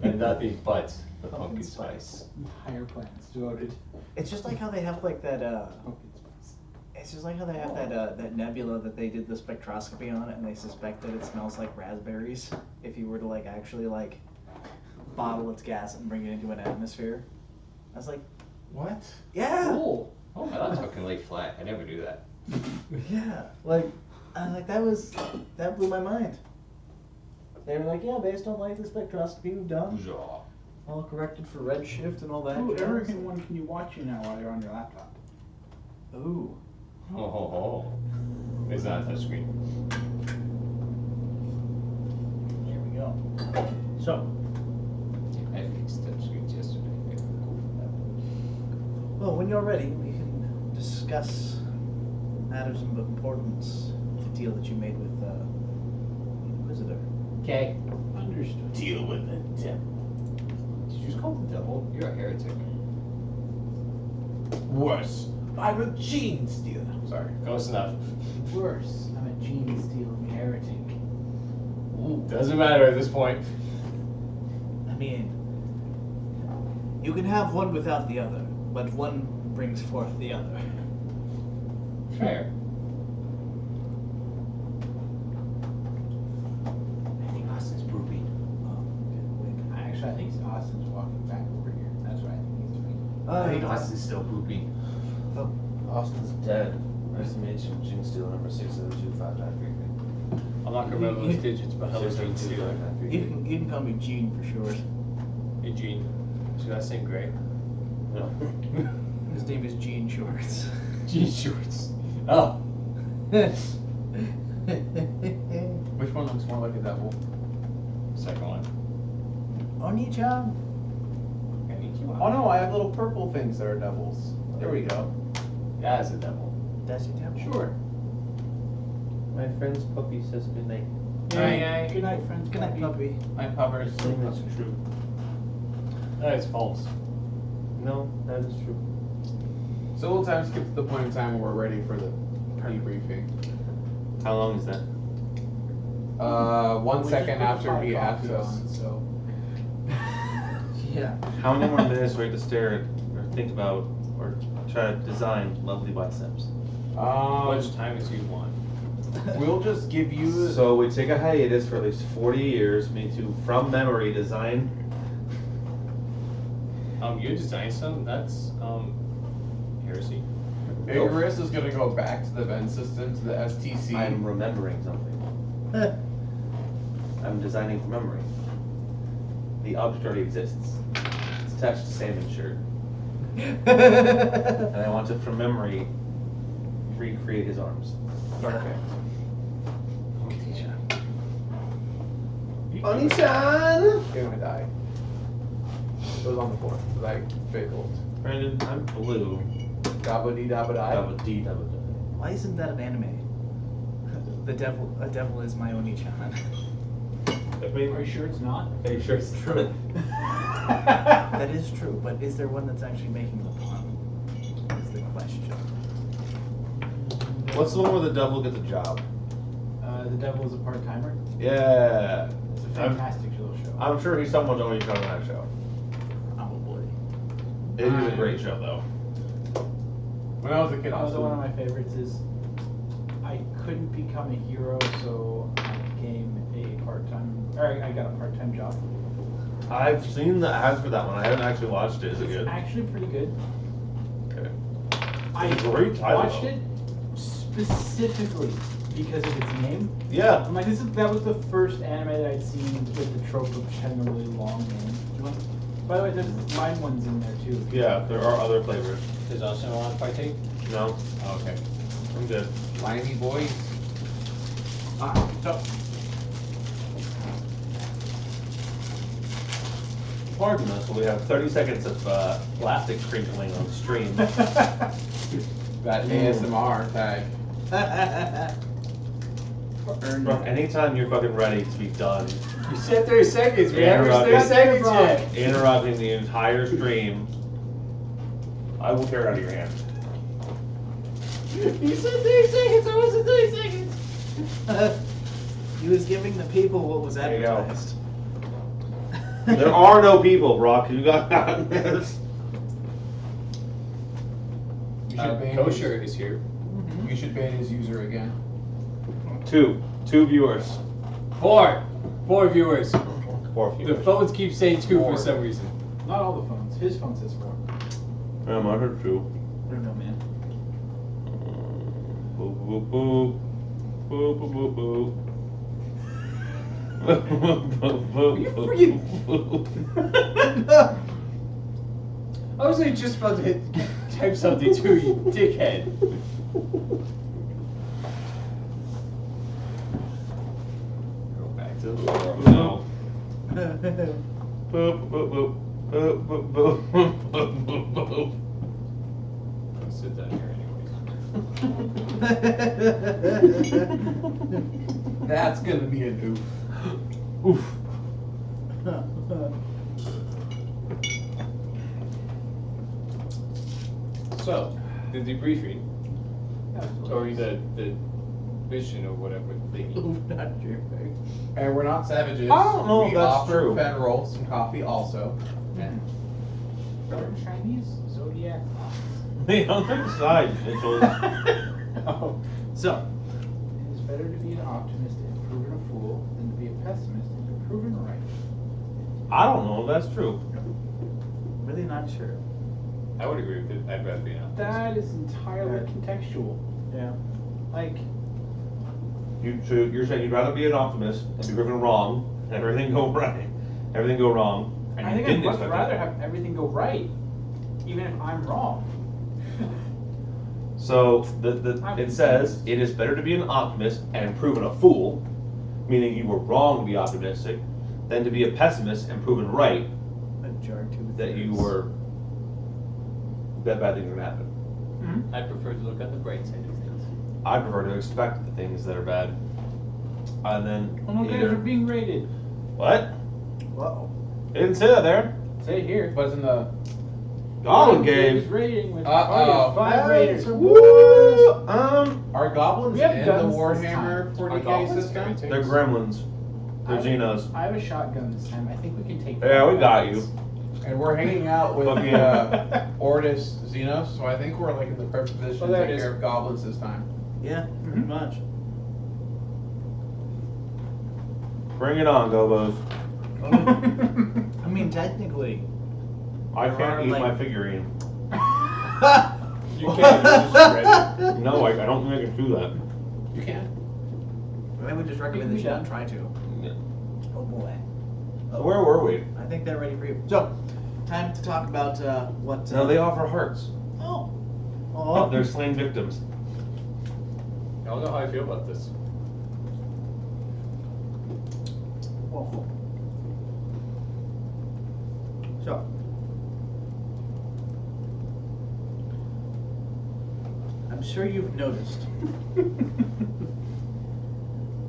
Speaker 7: And nothing but the pumpkin spice.
Speaker 5: Higher planets devoted.
Speaker 1: It's just like how they have like that.
Speaker 5: Pumpkin spice.
Speaker 1: It's just like how they have that that nebula that they did the spectroscopy on it, and they suspect that it smells like raspberries. If you were to like actually like bottle its gas and bring it into an atmosphere, I was like,
Speaker 2: What?
Speaker 1: yeah,
Speaker 5: Cool.
Speaker 7: Oh, I thought fucking lay flat. I never knew that.
Speaker 1: yeah, like that blew my mind. They were like, yeah, based on like the spectroscopy we've done, all corrected for redshift and all that.
Speaker 5: Ooh,
Speaker 1: jazz.
Speaker 5: American one, can you watch you now while you're on your laptop?
Speaker 1: Ooh.
Speaker 7: Oh. It's not a touchscreen.
Speaker 1: There we go. So,
Speaker 7: I fixed touchscreens yesterday. They were cool for that.
Speaker 1: well, when you're ready, we can discuss matters of importance, the deal that you made with the Inquisitor.
Speaker 5: Okay. Understood.
Speaker 4: Deal with the devil.
Speaker 7: Did you just call it the devil? You're a heretic.
Speaker 2: Worse. I'm a gene stealer. Sorry.
Speaker 7: Close enough.
Speaker 5: Worse, I'm a gene stealing heretic.
Speaker 7: Doesn't matter at this point.
Speaker 1: I mean, you can have one without the other, but one brings forth the other.
Speaker 7: Fair.
Speaker 6: I think Austin's poopy.
Speaker 5: Actually, I think Austin's walking back over here. That's what I think he's doing.
Speaker 6: I think Austin's still poopy.
Speaker 1: Oh.
Speaker 6: Austin's dead. Estimation Gene Stealer number 6725933.
Speaker 7: I'm not gonna remember those digits, but hello, Gene Stealer.
Speaker 1: You can call me Gene for short.
Speaker 7: Hey, Gene. Should I sing great?
Speaker 6: No.
Speaker 1: His name is Gene Shorts.
Speaker 7: Gene Shorts. Oh.
Speaker 2: Which one looks more like a devil?
Speaker 7: Second one.
Speaker 1: Oni-chan?
Speaker 2: Oh no, I have little purple things that are devils. There we go.
Speaker 7: That's a devil.
Speaker 1: That's your devil.
Speaker 2: Sure.
Speaker 6: My friend's puppy says goodnight.
Speaker 5: Yeah. Good night, friends.
Speaker 1: Good night, puppy.
Speaker 2: My puppers.
Speaker 6: Same is true.
Speaker 7: That is false.
Speaker 6: No, that is true.
Speaker 2: So we'll time skip to the point in time where we're ready for the debriefing.
Speaker 4: How long is that?
Speaker 2: 1
Speaker 5: We
Speaker 2: second
Speaker 5: just put
Speaker 2: after he
Speaker 5: the
Speaker 2: asks
Speaker 5: coffee
Speaker 2: us.
Speaker 5: on, so.
Speaker 1: Yeah.
Speaker 6: How many more minutes do we have to stare at, or think about, or try to design lovely biceps?
Speaker 7: How much time do you want?
Speaker 2: We'll just give you.
Speaker 6: So we take a hiatus for at least 40 years, me to, from memory, design.
Speaker 7: You design some? That's, Heresy.
Speaker 2: Icarus is gonna go back to the vent system, to the STC.
Speaker 6: I'm remembering something. I'm designing from memory. The object already exists. It's attached to Salmon shirt. And I want to, from memory, recreate his arms.
Speaker 2: Perfect.
Speaker 6: Oni-chan!
Speaker 2: You're gonna die. It was on the floor. Like, fabled.
Speaker 6: Brandon, I'm blue.
Speaker 2: Dabba dee dabba die.
Speaker 6: Double D, double D.
Speaker 1: Why isn't that an anime? A devil is my Oni-chan.
Speaker 5: Are you sure it's not?
Speaker 6: Are you sure it's true?
Speaker 1: That is true, but is there one that's actually making the pun? Is the question.
Speaker 4: What's the one where the devil gets a job?
Speaker 5: The devil is a part-timer.
Speaker 4: Yeah.
Speaker 5: It's a fantastic little show.
Speaker 4: I'm sure he's someone's only show on that show.
Speaker 1: Probably.
Speaker 4: It is a great show, though.
Speaker 2: When I was a kid, I was
Speaker 5: Also, one of my favorites is I couldn't become a hero, so I became a part-time, or I got a part-time job.
Speaker 4: I've seen the ads for that one. I haven't actually watched it. Is it
Speaker 5: It's
Speaker 4: good?
Speaker 5: actually pretty good.
Speaker 4: Okay.
Speaker 5: I
Speaker 4: It's a great title,
Speaker 5: watched
Speaker 4: though.
Speaker 5: it specifically because of its name.
Speaker 4: Yeah.
Speaker 5: I'm like, that was the first anime that I'd seen with the trope of having a really long name. By the way, there's lime ones in there too.
Speaker 4: Yeah, there are other flavors.
Speaker 7: Does Austin want to partake?
Speaker 4: No,
Speaker 7: Oh, okay.
Speaker 4: I'm good.
Speaker 2: Limey boys.
Speaker 4: Pardon us, but we have 30 seconds of plastic crinkling on stream.
Speaker 2: That ASMR tag.
Speaker 4: Brooke, anytime you're fucking ready to be done,
Speaker 7: You said 30 seconds. We
Speaker 4: Yeah,
Speaker 7: haven't
Speaker 4: Rob,
Speaker 7: reached 30
Speaker 4: it's-
Speaker 7: seconds yet.
Speaker 4: interrupting the entire stream, I will tear it out of your hand.
Speaker 1: You said 30 seconds, I wasn't 30 seconds! He was giving the people what was
Speaker 4: There you go.
Speaker 1: advertised.
Speaker 4: There are no people, Brock. You got this.
Speaker 2: You should ban
Speaker 7: Kosher is here.
Speaker 2: You should ban his user again.
Speaker 4: Two viewers.
Speaker 7: Four viewers.
Speaker 4: 4
Speaker 7: The
Speaker 4: viewers.
Speaker 7: phones keep saying 2 for some reason.
Speaker 5: Not all the phones. His phone says 4.
Speaker 4: I heard 2.
Speaker 1: I don't know, man.
Speaker 4: Boop boop boop. Boop boop boop boop.
Speaker 7: I was like just about to type something to you, dickhead. Go back to the
Speaker 4: No. Boop boop boop. Boop boop boop boop boop boop.
Speaker 7: I'll sit down here anyways.
Speaker 2: That's gonna be an oof.
Speaker 4: Oof.
Speaker 7: So, the debriefing, or the vision or whatever thing.
Speaker 1: Not dreaming.
Speaker 2: And we're not savages.
Speaker 4: I don't know
Speaker 2: we
Speaker 4: if that's
Speaker 2: offer
Speaker 4: true.
Speaker 2: Fenroll some coffee also.
Speaker 5: Chinese zodiac.
Speaker 4: The other side, Mitchell.
Speaker 5: Oh.
Speaker 1: So,
Speaker 5: It is better to be an optimist and proven a fool than to be a pessimist and be proven right.
Speaker 4: I don't know if that's true.
Speaker 1: really not sure.
Speaker 7: I would agree with it. I'd rather be an optimist.
Speaker 5: That is entirely contextual.
Speaker 1: Yeah.
Speaker 5: Like,
Speaker 4: So you're saying you'd rather be an optimist and be proven wrong, and everything go right, everything go wrong, and
Speaker 5: I
Speaker 4: you
Speaker 5: think I'd
Speaker 4: didn't
Speaker 5: much
Speaker 4: expect
Speaker 5: rather
Speaker 4: it.
Speaker 5: have everything go right, even if I'm wrong.
Speaker 4: So it says it is better to be an optimist and proven a fool, meaning you were wrong to be optimistic, than to be a pessimist and proven right
Speaker 1: Majority
Speaker 4: that you were that bad things are gonna happen.
Speaker 5: Mm-hmm.
Speaker 7: I prefer to look at the bright side of things.
Speaker 4: I prefer to expect the things that are bad, and then
Speaker 5: Oh, no, guys
Speaker 4: either
Speaker 5: are being rated.
Speaker 4: what?
Speaker 1: Whoa.
Speaker 4: It didn't say that there.
Speaker 5: Say it here.
Speaker 2: But in the
Speaker 4: Goblin
Speaker 5: His
Speaker 4: gave.
Speaker 5: rating with
Speaker 2: Uh-oh.
Speaker 5: 5 raiders.
Speaker 4: Woo!
Speaker 2: are goblins
Speaker 5: We have
Speaker 2: in the
Speaker 5: guns this
Speaker 2: Warhammer
Speaker 5: time.
Speaker 2: 40k
Speaker 7: goblins
Speaker 2: system?
Speaker 7: scary
Speaker 4: They're gremlins. They're Xenos.
Speaker 5: I have a shotgun this time. I think we can take.
Speaker 4: Yeah, we got you.
Speaker 2: And we're hanging out with
Speaker 4: Fucking-
Speaker 2: the Ortis Xenos, so I think we're like in the perfect position
Speaker 5: Oh,
Speaker 2: to
Speaker 5: there
Speaker 2: take
Speaker 5: it
Speaker 2: care
Speaker 5: is.
Speaker 2: of goblins this time.
Speaker 1: Yeah, pretty much.
Speaker 4: Bring it on, Gobos.
Speaker 1: I mean, technically.
Speaker 4: I
Speaker 1: There
Speaker 4: can't
Speaker 1: are,
Speaker 4: eat
Speaker 1: like-
Speaker 4: my figurine.
Speaker 7: You can't, you just shred it.
Speaker 4: No, I don't think I can do that.
Speaker 2: You can.
Speaker 1: I would just recommend that you not try to.
Speaker 4: Yeah.
Speaker 1: Oh boy.
Speaker 4: Where were we?
Speaker 1: I think they're ready for you. So, time to talk about what.
Speaker 4: No, they offer hearts.
Speaker 1: Oh.
Speaker 4: Oh, they're slain victims.
Speaker 7: I don't know how I feel about this.
Speaker 1: Whoa. So. I'm sure you've noticed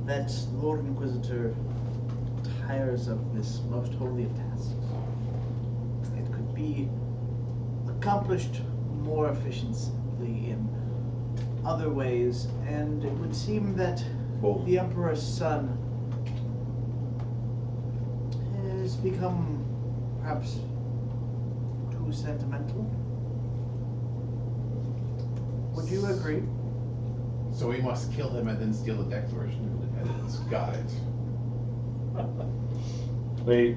Speaker 1: that Lord Inquisitor tires of this most holy of tasks. It could be accomplished more efficiently in other ways, and it would seem that
Speaker 4: Boom.
Speaker 1: the Emperor's son has become perhaps too sentimental. Would you agree?
Speaker 2: So we must kill him and then steal the Declaration of Independence. Got it.
Speaker 4: Wait,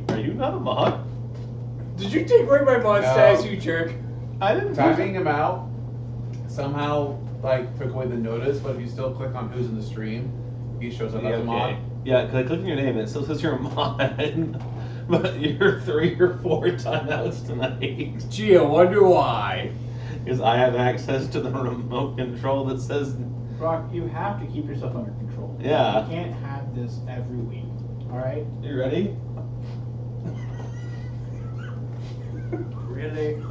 Speaker 4: are you not a mod?
Speaker 7: Did you take away my mod
Speaker 2: No.
Speaker 7: status, you jerk?
Speaker 4: I didn't.
Speaker 2: Typing him out somehow like took away the notice, but if you still click on who's in the stream, he shows up
Speaker 4: Yeah,
Speaker 2: as a mod.
Speaker 4: okay. Yeah, because I clicked on your name and it still says you're a mod. But you're 3 or 4 timeouts tonight.
Speaker 7: Gee, I wonder why.
Speaker 4: Because I have access to the remote control that says.
Speaker 5: Brock, you have to keep yourself under control.
Speaker 4: Yeah.
Speaker 5: You can't have this every week. All right.
Speaker 4: You ready?
Speaker 1: Really?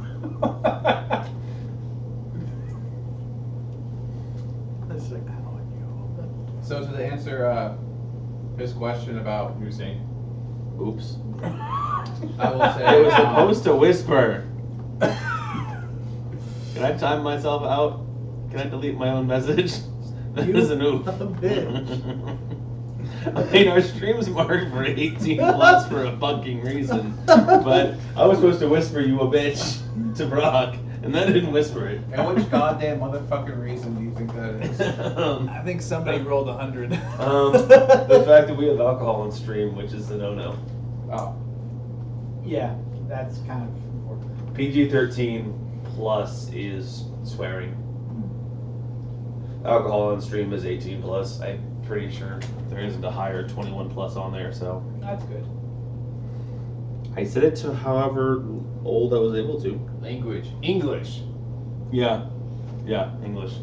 Speaker 1: That's like, how are you?
Speaker 2: So to answer his question about,
Speaker 7: You were saying?
Speaker 4: Oops.
Speaker 2: I will say,
Speaker 4: It was supposed to whisper. Can I time myself out? Can I delete my own message? That
Speaker 1: You
Speaker 4: is an oof.
Speaker 1: a bitch.
Speaker 4: I mean, our stream's marked for 18 plus for a fucking reason. But I was supposed to whisper you a bitch to Brock, and that didn't whisper it.
Speaker 2: and which goddamn motherfucking reason do you think that is?
Speaker 1: I think somebody rolled 100.
Speaker 4: The fact that we have alcohol on stream, which is a no-no.
Speaker 2: Oh,
Speaker 5: Yeah, that's kind of important.
Speaker 4: PG-13 plus is swearing. Alcohol on stream is 18 plus. I'm pretty sure there isn't a higher 21 plus on there, so
Speaker 5: That's good.
Speaker 4: I set it to however old I was able to.
Speaker 7: Language. English.
Speaker 4: Yeah, English.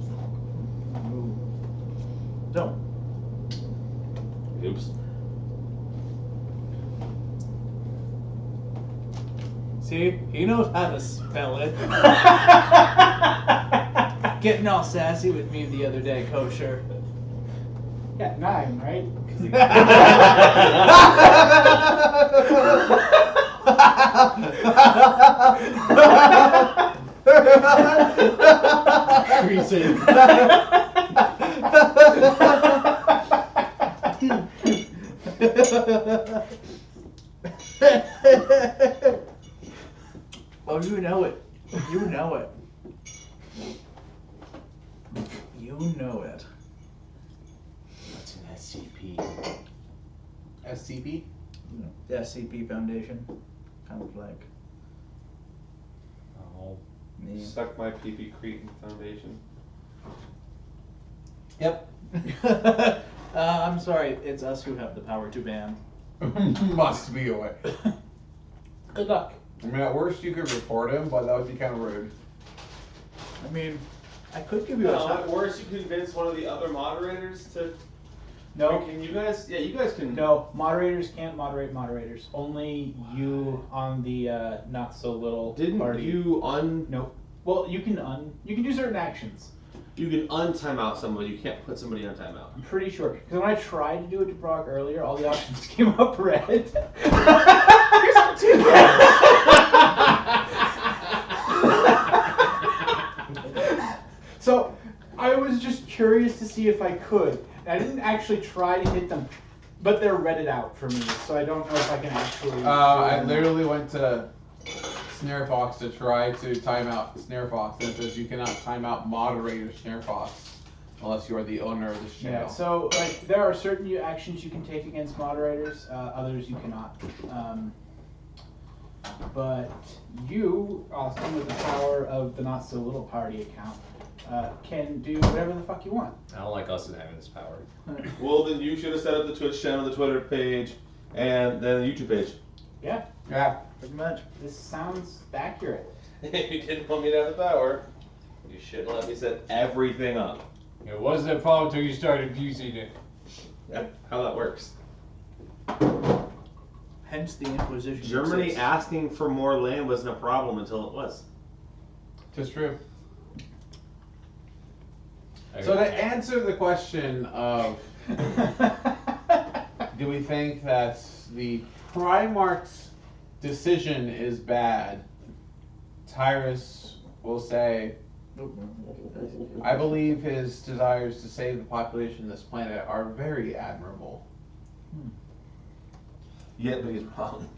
Speaker 1: So,
Speaker 4: Oops.
Speaker 1: see, he knows how to spell it. Getting all sassy with me the other day, Kosher.
Speaker 5: Yeah, 9, right? 'Cause it-
Speaker 1: Oh, you know it. You know it. You know it.
Speaker 4: What's an SCP?
Speaker 2: SCP?
Speaker 1: The SCP Foundation. Kind of like.
Speaker 7: Oh.
Speaker 1: Yeah.
Speaker 4: Suck my pee-pee Cretan Foundation.
Speaker 2: Yep.
Speaker 1: I'm sorry, it's us who have the power to ban.
Speaker 2: Must be a way.
Speaker 5: Good luck.
Speaker 2: I mean, at worst you could report him, but that would be kind of rude.
Speaker 1: I mean, I could give you a
Speaker 4: No, at
Speaker 1: shot.
Speaker 4: worst, you convince one of the other moderators to.
Speaker 5: No.
Speaker 4: Can you guys? Yeah, you guys can.
Speaker 5: No, moderators can't moderate moderators. Only you on the not so little
Speaker 4: Didn't
Speaker 5: party.
Speaker 4: you
Speaker 5: Nope. Well, you can do certain actions.
Speaker 4: You can un-time out somebody. You can't put somebody on timeout.
Speaker 5: I'm pretty sure. Because when I tried to do it to Brock earlier, all the options came up red. Here's something So I was just curious to see if I could. I didn't actually try to hit them, but they're redded out for me, so I don't know if I can actually.
Speaker 2: I literally went to Snare Fox to try to time out Snare Fox, and it says you cannot time out moderator Snare Fox unless you are the owner of this channel.
Speaker 5: Yeah, so like there are certain actions you can take against moderators, others you cannot. But you, Austin, with the power of the Thenotsolittleparty account, can do whatever the fuck you want.
Speaker 7: I don't like Austin having this power.
Speaker 4: Well, then you should have set up the Twitch channel, the Twitter page, and then the YouTube page.
Speaker 5: Yeah,
Speaker 2: Yeah.
Speaker 1: Pretty much.
Speaker 5: this sounds accurate.
Speaker 4: If you didn't want me to have the power, you shouldn't let me set everything up.
Speaker 7: It wasn't a problem until you started using it.
Speaker 4: Yeah, how that works.
Speaker 1: Hence the Inquisition.
Speaker 4: Germany
Speaker 1: exists.
Speaker 4: asking for more land wasn't a problem until it was.
Speaker 2: Just true.
Speaker 7: I
Speaker 2: So to
Speaker 7: got-
Speaker 2: answer the question of do we think that the Primarch's decision is bad, Tyrus will say, I believe his desires to save the population of this planet are very admirable.
Speaker 4: Yeah, but he's wrong.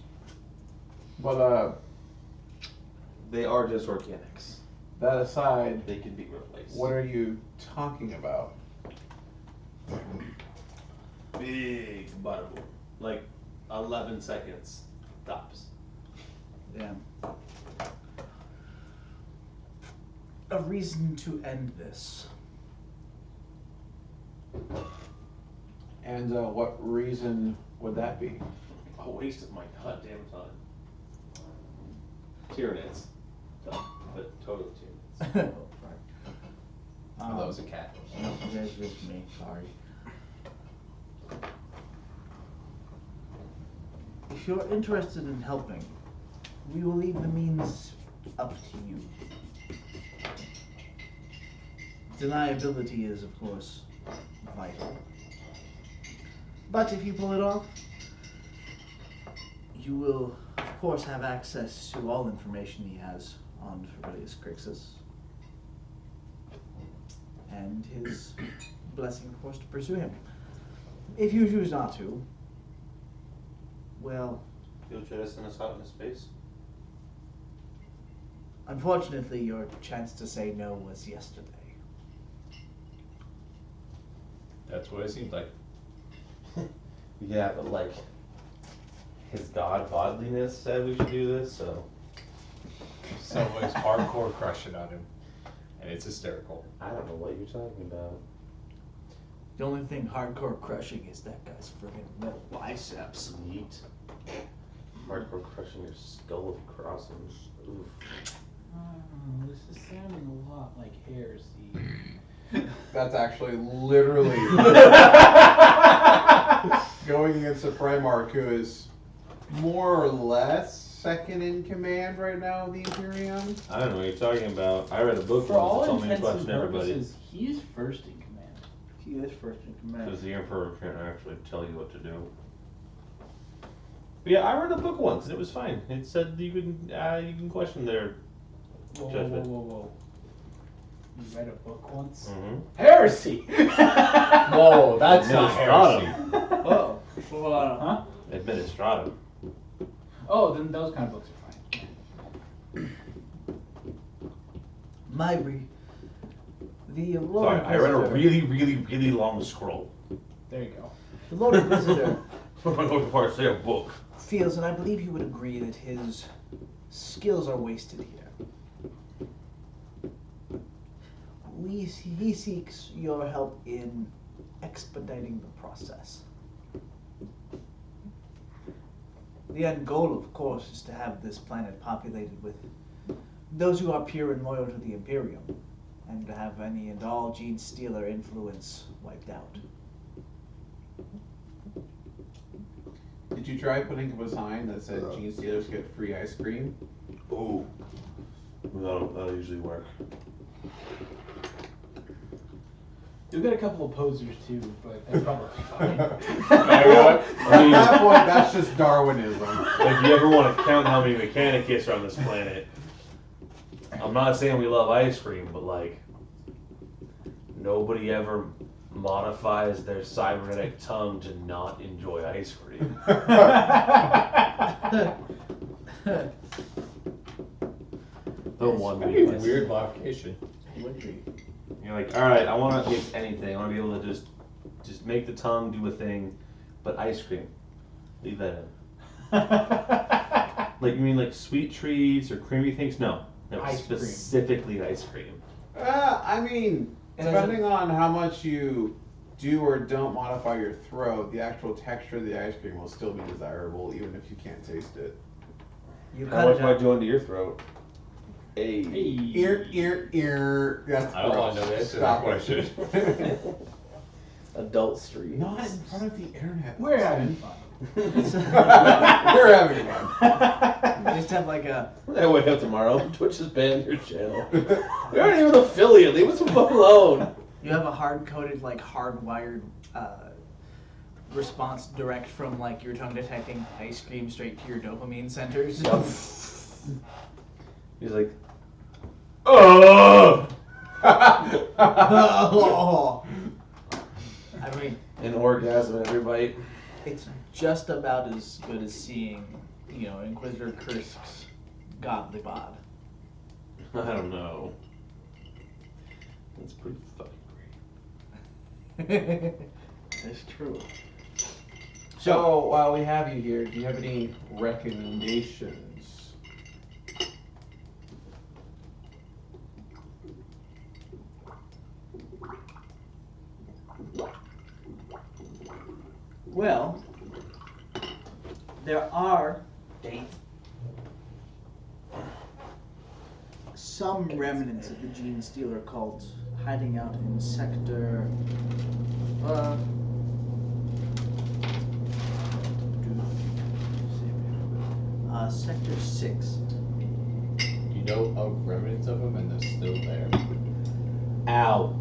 Speaker 2: But
Speaker 4: They are just organics.
Speaker 2: that aside,
Speaker 4: They can be replaced.
Speaker 2: what are you talking about?
Speaker 4: Big button. Like 11 seconds. Tops.
Speaker 1: Yeah. A reason to end this.
Speaker 2: And what reason would that be?
Speaker 4: A waste of my goddamn time. Tyranids. But totally Tyranids.
Speaker 7: Oh, that was a cat.
Speaker 1: No, that's just me. Sorry. If you're interested in helping, we will leave the means up to you. Deniability is, of course, vital. But if you pull it off, you will, of course, have access to all information he has on Fabrillius Crixus. And his blessing, of course, to pursue him. If you choose not to, well,
Speaker 4: You'll jettison us out into space?
Speaker 1: unfortunately, your chance to say no was yesterday.
Speaker 7: That's what it seems like.
Speaker 4: Yeah, but like, his godliness said we should do this, so.
Speaker 7: Someone's hardcore crushing on him. And it's hysterical.
Speaker 4: I don't know what you're talking about.
Speaker 1: The only thing hardcore crushing is that guy's friggin' metal biceps.
Speaker 4: Neat. Hardcore crushing your skull with crossings. Oof.
Speaker 5: This is sounding a lot like Heresy.
Speaker 2: That's actually literally going against a Primarch who is more or less second in command right now of the Imperium.
Speaker 4: I don't know what you're talking about. I read a book
Speaker 5: For all
Speaker 4: once that told me to
Speaker 5: intents and
Speaker 4: question everybody.
Speaker 5: purposes, he's first in command.
Speaker 1: He is first in command.
Speaker 6: Because the Emperor can't actually tell you what to do. But yeah, I read a book once and it was fine. It said you can question their judgment.
Speaker 5: Whoa. You read a book once?
Speaker 6: Mm-hmm.
Speaker 5: Heresy!
Speaker 7: Whoa, that's not heresy.
Speaker 1: Oh,
Speaker 5: Huh?
Speaker 6: Administratum.
Speaker 5: Oh, then those kind of books are fine.
Speaker 1: The Lord
Speaker 6: Sorry, I read a
Speaker 1: Inquisitor-
Speaker 6: really long scroll.
Speaker 5: There you go.
Speaker 1: The Lord Inquisitor
Speaker 6: I'm not going to far say a book.
Speaker 1: feels, and I believe you would agree, that his skills are wasted here. He seeks your help in expediting the process. The end goal, of course, is to have this planet populated with those who are pure and loyal to the Imperium, and to have any and all Gene Stealer influence wiped out.
Speaker 2: Did you try putting up a sign that said Gene Stealers get free ice cream?
Speaker 6: Ooh. That'll usually work.
Speaker 5: You'll get a couple of posers too, but that's probably fine.
Speaker 2: At that point, that's just Darwinism.
Speaker 6: If you ever want to count how many Mechanicus are on this planet, I'm not saying we love ice cream, but like, nobody ever modifies their cybernetic tongue to not enjoy ice cream. The one
Speaker 7: That'd be a
Speaker 6: weakness.
Speaker 7: weird modification.
Speaker 1: Would be.
Speaker 6: You're like, all right, I want to make anything. I want to be able to just make the tongue do a thing, but ice cream, leave that in. Like, you mean like sweet treats or creamy things? No,
Speaker 5: Ice cream.
Speaker 6: specifically ice cream.
Speaker 2: I mean, depending on how much you do or don't modify your throat, the actual texture of the ice cream will still be desirable, even if you can't taste it.
Speaker 1: You
Speaker 6: How much might do under your throat? Hey.
Speaker 2: Ear. That's
Speaker 7: I don't want to know the answer to that question.
Speaker 4: Adult streams.
Speaker 2: Not in front of the internet.
Speaker 5: We're having fun.
Speaker 2: We're having fun.
Speaker 1: Just have like a.
Speaker 4: I wake up tomorrow. Twitch has banned your channel. We aren't even an affiliate. Leave us the fuck alone.
Speaker 1: You have a hard-coded, like hardwired response direct from like your tongue detecting ice cream straight to your dopamine centers.
Speaker 6: He's like, oh!
Speaker 1: Oh. I mean,
Speaker 6: An orgasm in every bite.
Speaker 1: it's just about as good as seeing, Inquisitor Kursk's godly bod.
Speaker 6: I don't know. That's pretty fucking great.
Speaker 1: It's true.
Speaker 2: So, while we have you here, do you have any recommendations?
Speaker 1: Well, there are some remnants of the Gene Stealer cult hiding out in sector. Sector 6.
Speaker 7: You know of remnants of them and they're still there.
Speaker 6: Ow.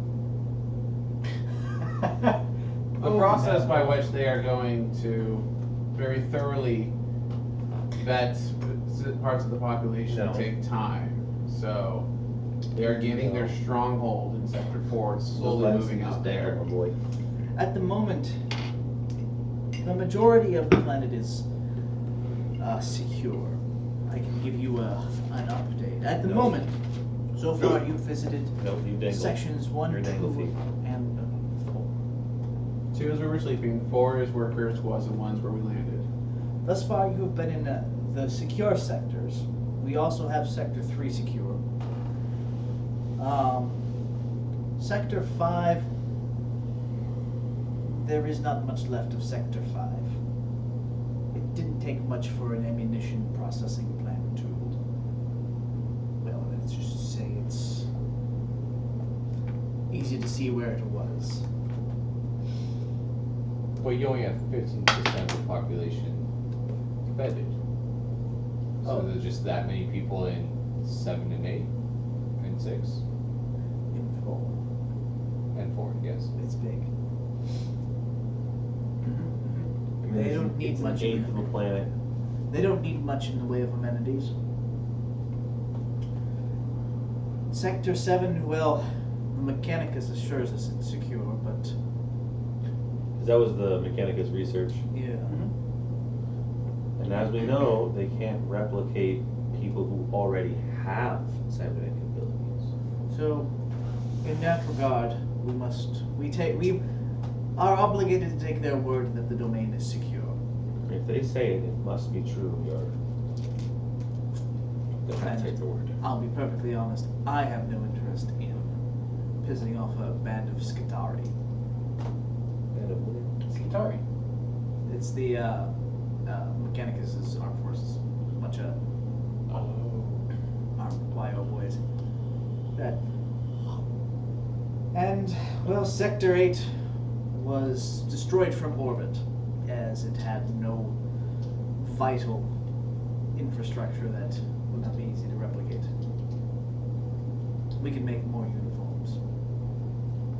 Speaker 2: The process by which they are going to very thoroughly vet parts of the population take time. So they are getting their stronghold in Sector 4 and slowly moving out there.
Speaker 4: Boy.
Speaker 1: At the moment, the majority of the planet is secure. I can give you an update. At the moment, so far you've visited
Speaker 6: No, you dangle.
Speaker 1: sections 1,
Speaker 6: Your
Speaker 1: 2,
Speaker 6: dangle feet.
Speaker 1: and 4.
Speaker 2: 2 is where we're sleeping, 4 is where Kursk was, and 1 is where we landed.
Speaker 1: Thus far, you have been in the secure sectors. We also have Sector 3 secure. Sector 5, there is not much left of Sector 5. It didn't take much for an ammunition processing plant to, well, let's just say it's easy to see where it was.
Speaker 7: Well, you only have 15% of the population vetted. So
Speaker 1: Oh.
Speaker 7: there's just that many people in 7 and 8 and 6
Speaker 1: In 4.
Speaker 7: and 4, yeah.
Speaker 2: guess.
Speaker 1: It's big.
Speaker 6: I mean,
Speaker 1: They
Speaker 6: it's-
Speaker 1: don't need
Speaker 6: it's
Speaker 1: much
Speaker 6: an
Speaker 1: in
Speaker 6: eighth of a planet.
Speaker 1: They don't need much in the way of amenities. Sector 7, well, the Mechanicus assures us it's secure, but
Speaker 6: Because that was the Mechanicus research.
Speaker 1: yeah.
Speaker 6: And as we know, they can't replicate people who already have cybernetic abilities.
Speaker 1: So, in that regard, we are obligated to take their word that the domain is secure.
Speaker 6: If they say it, it must be true. You're
Speaker 7: They'll have to take the word.
Speaker 1: I'll be perfectly honest, I have no interest in pissing off a band of Skitari.
Speaker 5: Skitari.
Speaker 1: It's the Mechanicus' armed forces. A bunch of armed plyo boys. And, well, Sector 8 was destroyed from orbit as it had no vital infrastructure that would not be easy to replicate. We can make more uniforms.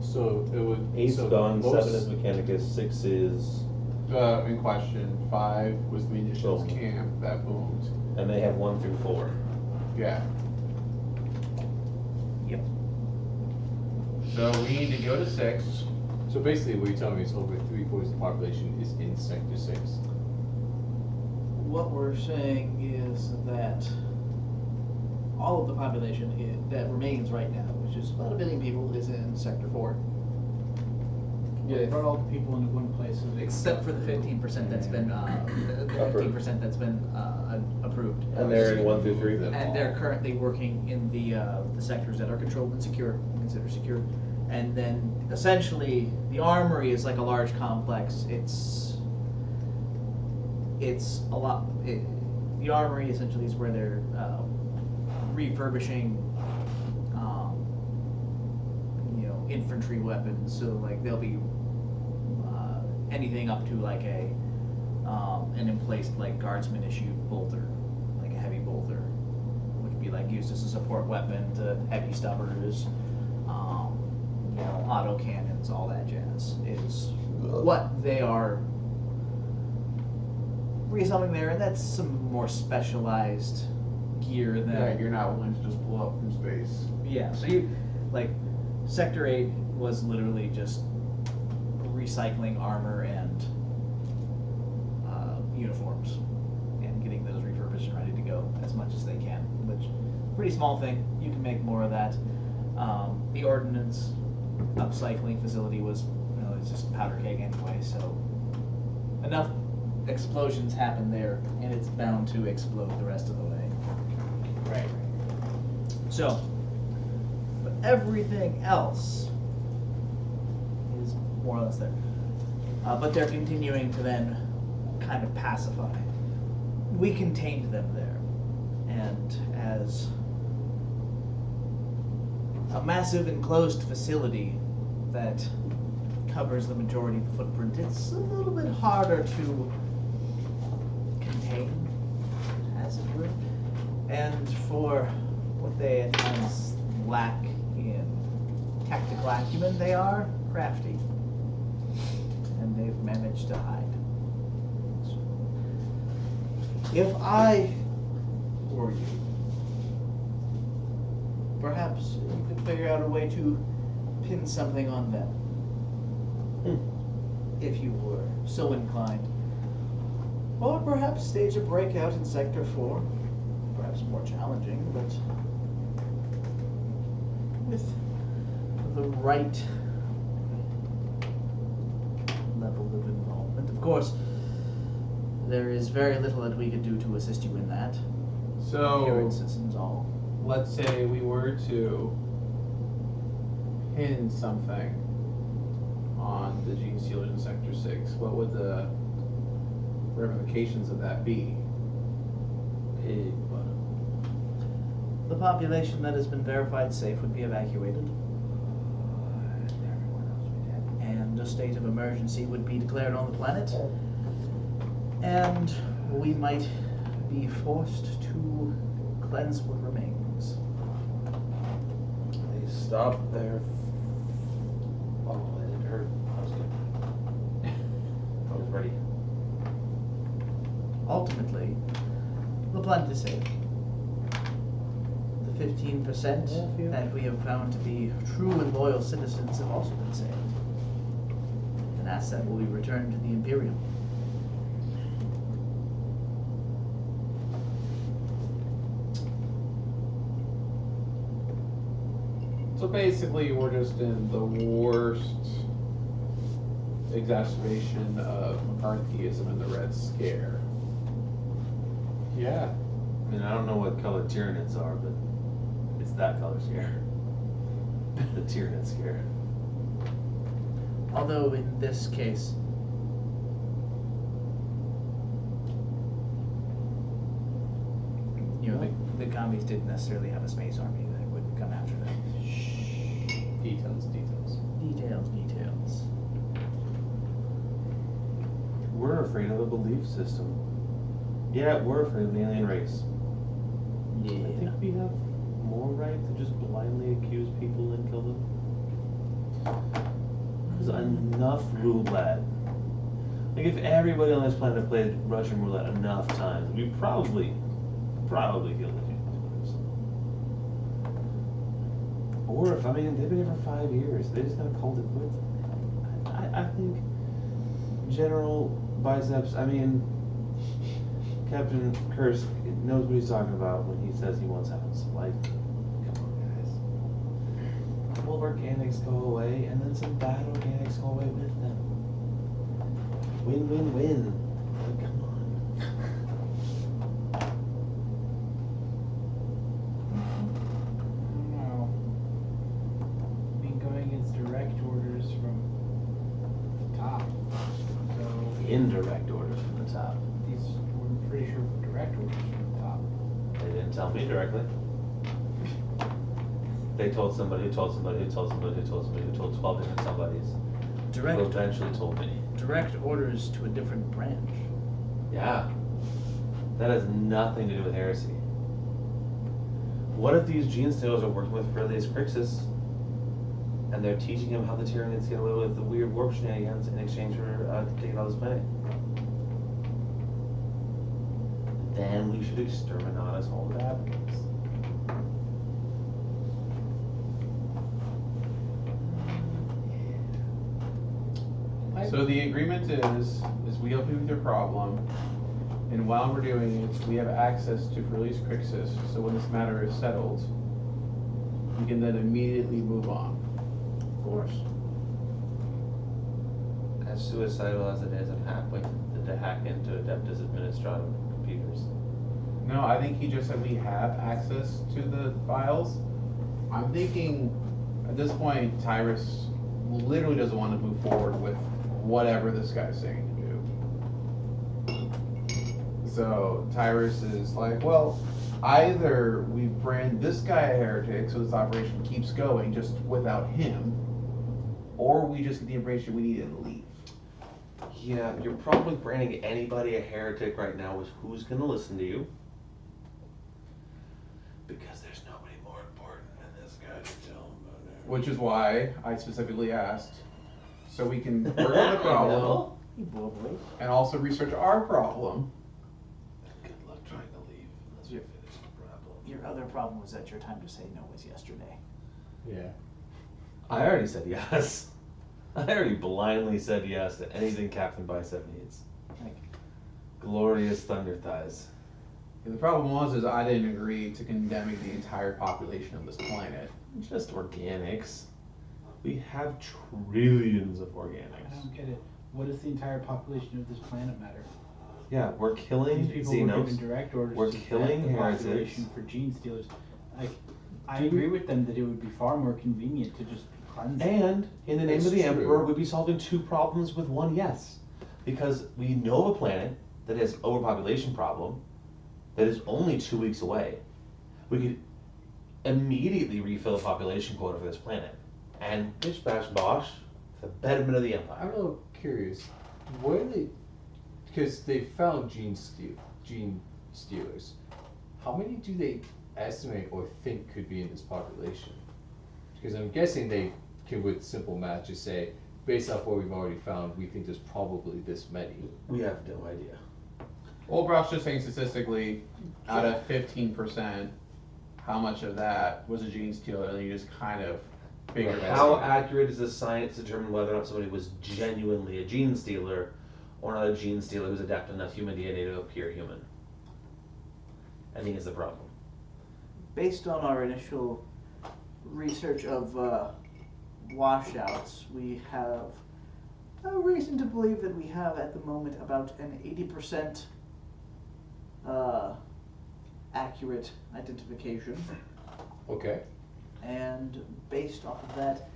Speaker 8: So it would.
Speaker 6: 8's
Speaker 8: so
Speaker 6: gone,
Speaker 8: most,
Speaker 6: 7 is Mechanicus, 6 is...
Speaker 8: in question. 5 was the munitions
Speaker 6: Boom.
Speaker 8: camp that boomed.
Speaker 6: And they have 1 through 4.
Speaker 8: Yeah.
Speaker 1: Yep.
Speaker 2: So we need to go to 6.
Speaker 8: So basically, what you're telling me is over 3/4 of the population is in Sector 6.
Speaker 1: What we're saying is that all of the population that remains right now, which is about 1 billion people, is in Sector 4.
Speaker 5: Yeah, brought all the people into one place.
Speaker 1: Except for the 15% that's been, the 15% that's been approved.
Speaker 6: And they're in 1 through 3.
Speaker 1: And they're currently working in the sectors that are controlled and secure, considered secure. And then essentially, the armory is like a large complex. It's a lot. The armory essentially is where they're refurbishing, infantry weapons. So like they'll be anything up to like an emplaced like guardsman issued bolter, like a heavy bolter, which would be like used as a support weapon to heavy stubbers, auto cannons, all that jazz is what they are resuming there, and that's some more specialized gear than
Speaker 2: That you're not willing to just blow up from space.
Speaker 1: yeah. So you like Sector 8 was literally just recycling armor and uniforms and getting those refurbished and ready to go as much as they can, which pretty small thing. You can make more of that. The ordnance upcycling facility was, it's just powder keg anyway, so enough explosions happen there, and it's bound to explode the rest of the way.
Speaker 2: Right.
Speaker 1: So, but everything else is more or less there. But they're continuing to then kind of pacify. We contained them there, and as a massive enclosed facility that covers the majority of the footprint, it's a little bit harder to contain, as it were. And for what they at times lack in tactical acumen, they are crafty. And they've managed to hide. If I were you, perhaps you could figure out a way to pin something on them. If you were so inclined. Or perhaps stage a breakout in Sector 4. Perhaps more challenging, but with the right level of involvement. Of course, there is very little that we could do to assist you in that.
Speaker 2: So
Speaker 1: Appearances and all.
Speaker 2: let's say we were to pin something on the gene sealers in Sector 6, what would the ramifications of that be?
Speaker 1: The population that has been verified safe would be evacuated. And a state of emergency would be declared on the planet. And we might be forced to cleanse what remains.
Speaker 6: They stopped their...
Speaker 1: ultimately, the planet is saved. The 15% that we have found to be true and loyal citizens have also been saved. An asset will be returned to the Imperium.
Speaker 2: So basically, we're just in the worst exacerbation of McCarthyism and the Red Scare.
Speaker 6: Yeah. I mean, I don't know what color Tyranids are, but it's that color scare. The Tyranid scare.
Speaker 1: Although in this case, you know, the commies didn't necessarily have a space army that would come after them.
Speaker 8: Details.
Speaker 1: Details.
Speaker 6: We're afraid of a belief system. Yeah, we're afraid of the alien race. I think we have more right to just blindly accuse people and kill them. There's enough roulette. Like, if everybody on this planet played Russian roulette enough times, we'd probably killed a few motherfuckers. Or if, I mean, they've been here for 5 years, they just gotta call it quits. I think General Biceps, I mean, Captain Kursk knows what he's talking about when he says he wants hounds. Like, come on, guys. A couple of organics go away, and then some bad organics go away with them. Win-win-win. Like, come on.
Speaker 5: I don't know. I mean, going against direct orders from the top. So
Speaker 6: Indirect orders from the top.
Speaker 5: these were pretty sure direct orders from the top.
Speaker 6: They didn't tell me directly. They told somebody who told somebody who told somebody who told somebody who told 12 different somebodies. Who eventually told me.
Speaker 1: Direct orders to a different branch.
Speaker 6: Yeah. That has nothing to do with heresy. What if these gene stealers are working with Furlius Crixus and they're teaching him how the Tyranids get away with the weird warp shenanigans in exchange for taking all this planet? Then we should exterminatus all the bad ones.
Speaker 2: So the agreement is we help you with your problem, and while we're doing it, we have access to Furlius Crixus, so when this matter is settled, we can then immediately move on.
Speaker 1: Of course.
Speaker 6: As suicidal as it is, I'm halfway to hack into Adeptus Administratum computers.
Speaker 2: No, I think he just said we have access to the files. I'm thinking, at this point, Tyrus literally doesn't want to move forward with whatever this guy's saying to do. So Tyrus is like, well, either we brand this guy a heretic so this operation keeps going just without him, or we just get the information we need and leave.
Speaker 6: Yeah, you're probably branding anybody a heretic right now with who's gonna listen to you. Because there's nobody more important than this guy to tell him about it.
Speaker 2: Which is why I specifically asked, so we can work on the problem and also research our problem.
Speaker 6: Good luck trying to leave unless you finish the problem.
Speaker 1: Your other problem was that your time to say no was yesterday.
Speaker 8: Yeah.
Speaker 6: I already said yes. I already blindly said yes to anything Captain Bicep needs.
Speaker 1: Like,
Speaker 6: Glorious thunder thighs.
Speaker 2: And the problem was I didn't agree to condemning the entire population of this planet.
Speaker 6: Just organics. We have trillions of
Speaker 5: I
Speaker 6: organics.
Speaker 5: don't get it. What does the entire population of this planet matter?
Speaker 6: Yeah, we're killing
Speaker 5: These people were given
Speaker 6: xenos.
Speaker 5: direct orders
Speaker 6: We're
Speaker 5: to
Speaker 6: killing
Speaker 5: vet the
Speaker 6: heretics.
Speaker 5: population for gene stealers. Like, I agree with them that it would be far more convenient to just cleanse it.
Speaker 6: And in the name
Speaker 8: That's
Speaker 6: of the
Speaker 8: true.
Speaker 6: Emperor, we'd be solving two problems with one yes. Because we know of a planet that has overpopulation problem that is only 2 weeks away. We could immediately refill the population quota for this planet. And bish bash bosh, the betterment of the
Speaker 8: I'm
Speaker 6: Empire.
Speaker 8: a little curious. Where they, because they found gene stealers. How many do they estimate or think could be in this population? Because I'm guessing they can, with simple math, just say, based off what we've already found, we think there's probably this many.
Speaker 6: We have no idea.
Speaker 2: Well, Brock's just saying statistically, out of 15%, how much of that was a gene stealer? And you just kind of figure it
Speaker 6: How
Speaker 2: out.
Speaker 6: accurate is the science to determine whether or not somebody was genuinely a gene stealer or not a gene stealer who's adapted enough human DNA to appear human? I think is the problem.
Speaker 1: Based on our initial research of washouts, we have a reason to believe that we have at the moment about an 80% accurate identification.
Speaker 8: Okay.
Speaker 1: And based off of that,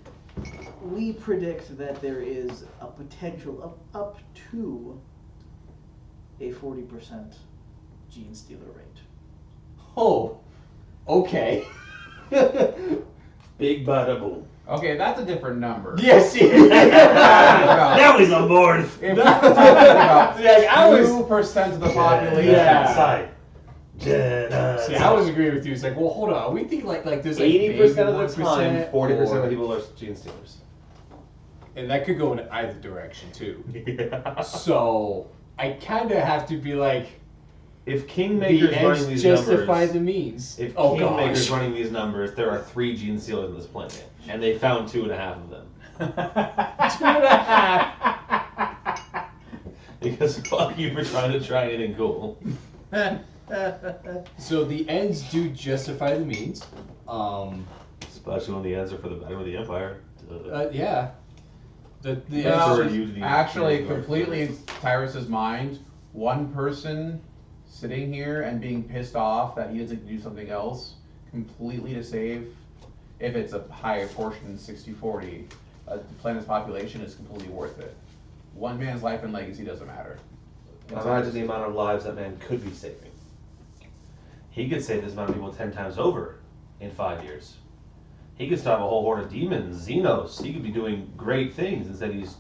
Speaker 1: we predict that there is a potential of up to a 40% gene stealer rate.
Speaker 8: Oh, okay.
Speaker 6: Big bada boom.
Speaker 2: Okay, that's a different number.
Speaker 8: Yes,
Speaker 6: Now he's on board.
Speaker 2: If we were talking about
Speaker 8: Yeah, I was-
Speaker 2: 2% of the population,
Speaker 8: Yeah.
Speaker 6: Jedi.
Speaker 8: See, I was agreeing with you. It's like, well, hold on. We think like there's like
Speaker 6: 80% of
Speaker 8: maybe
Speaker 6: the time,
Speaker 8: 1%,
Speaker 6: 40% of
Speaker 8: or-
Speaker 6: people are gene stealers.
Speaker 8: and that could go in either direction too.
Speaker 6: Yeah.
Speaker 8: So I kind of have to be like,
Speaker 6: If
Speaker 8: the
Speaker 6: Kingmaker's running
Speaker 8: ends
Speaker 6: these
Speaker 8: justify
Speaker 6: numbers,
Speaker 8: the means.
Speaker 6: if
Speaker 8: Oh
Speaker 6: Kingmaker's
Speaker 8: gosh.
Speaker 6: running these numbers, there are 3 gene stealers on this planet, and they found 2.5 of them.
Speaker 8: 2.5.
Speaker 6: Because fuck you for trying to try anything cool.
Speaker 8: So the ends do justify the means.
Speaker 6: Especially when the ends are for the better of the Empire.
Speaker 8: Yeah. The
Speaker 2: Well,
Speaker 6: Refer you to the
Speaker 2: actually,
Speaker 6: Imperial
Speaker 2: completely in
Speaker 6: Forces.
Speaker 2: Tyrus's mind, one person sitting here and being pissed off that he doesn't do something else completely to save, if it's a higher portion, 60-40, the planet's population is completely worth it. One man's life and legacy doesn't matter.
Speaker 6: Imagine the amount of lives that man could be saving. He could save this amount of people 10 times over in 5 years. He could stop a whole horde of demons, Xenos. He could be doing great things instead he's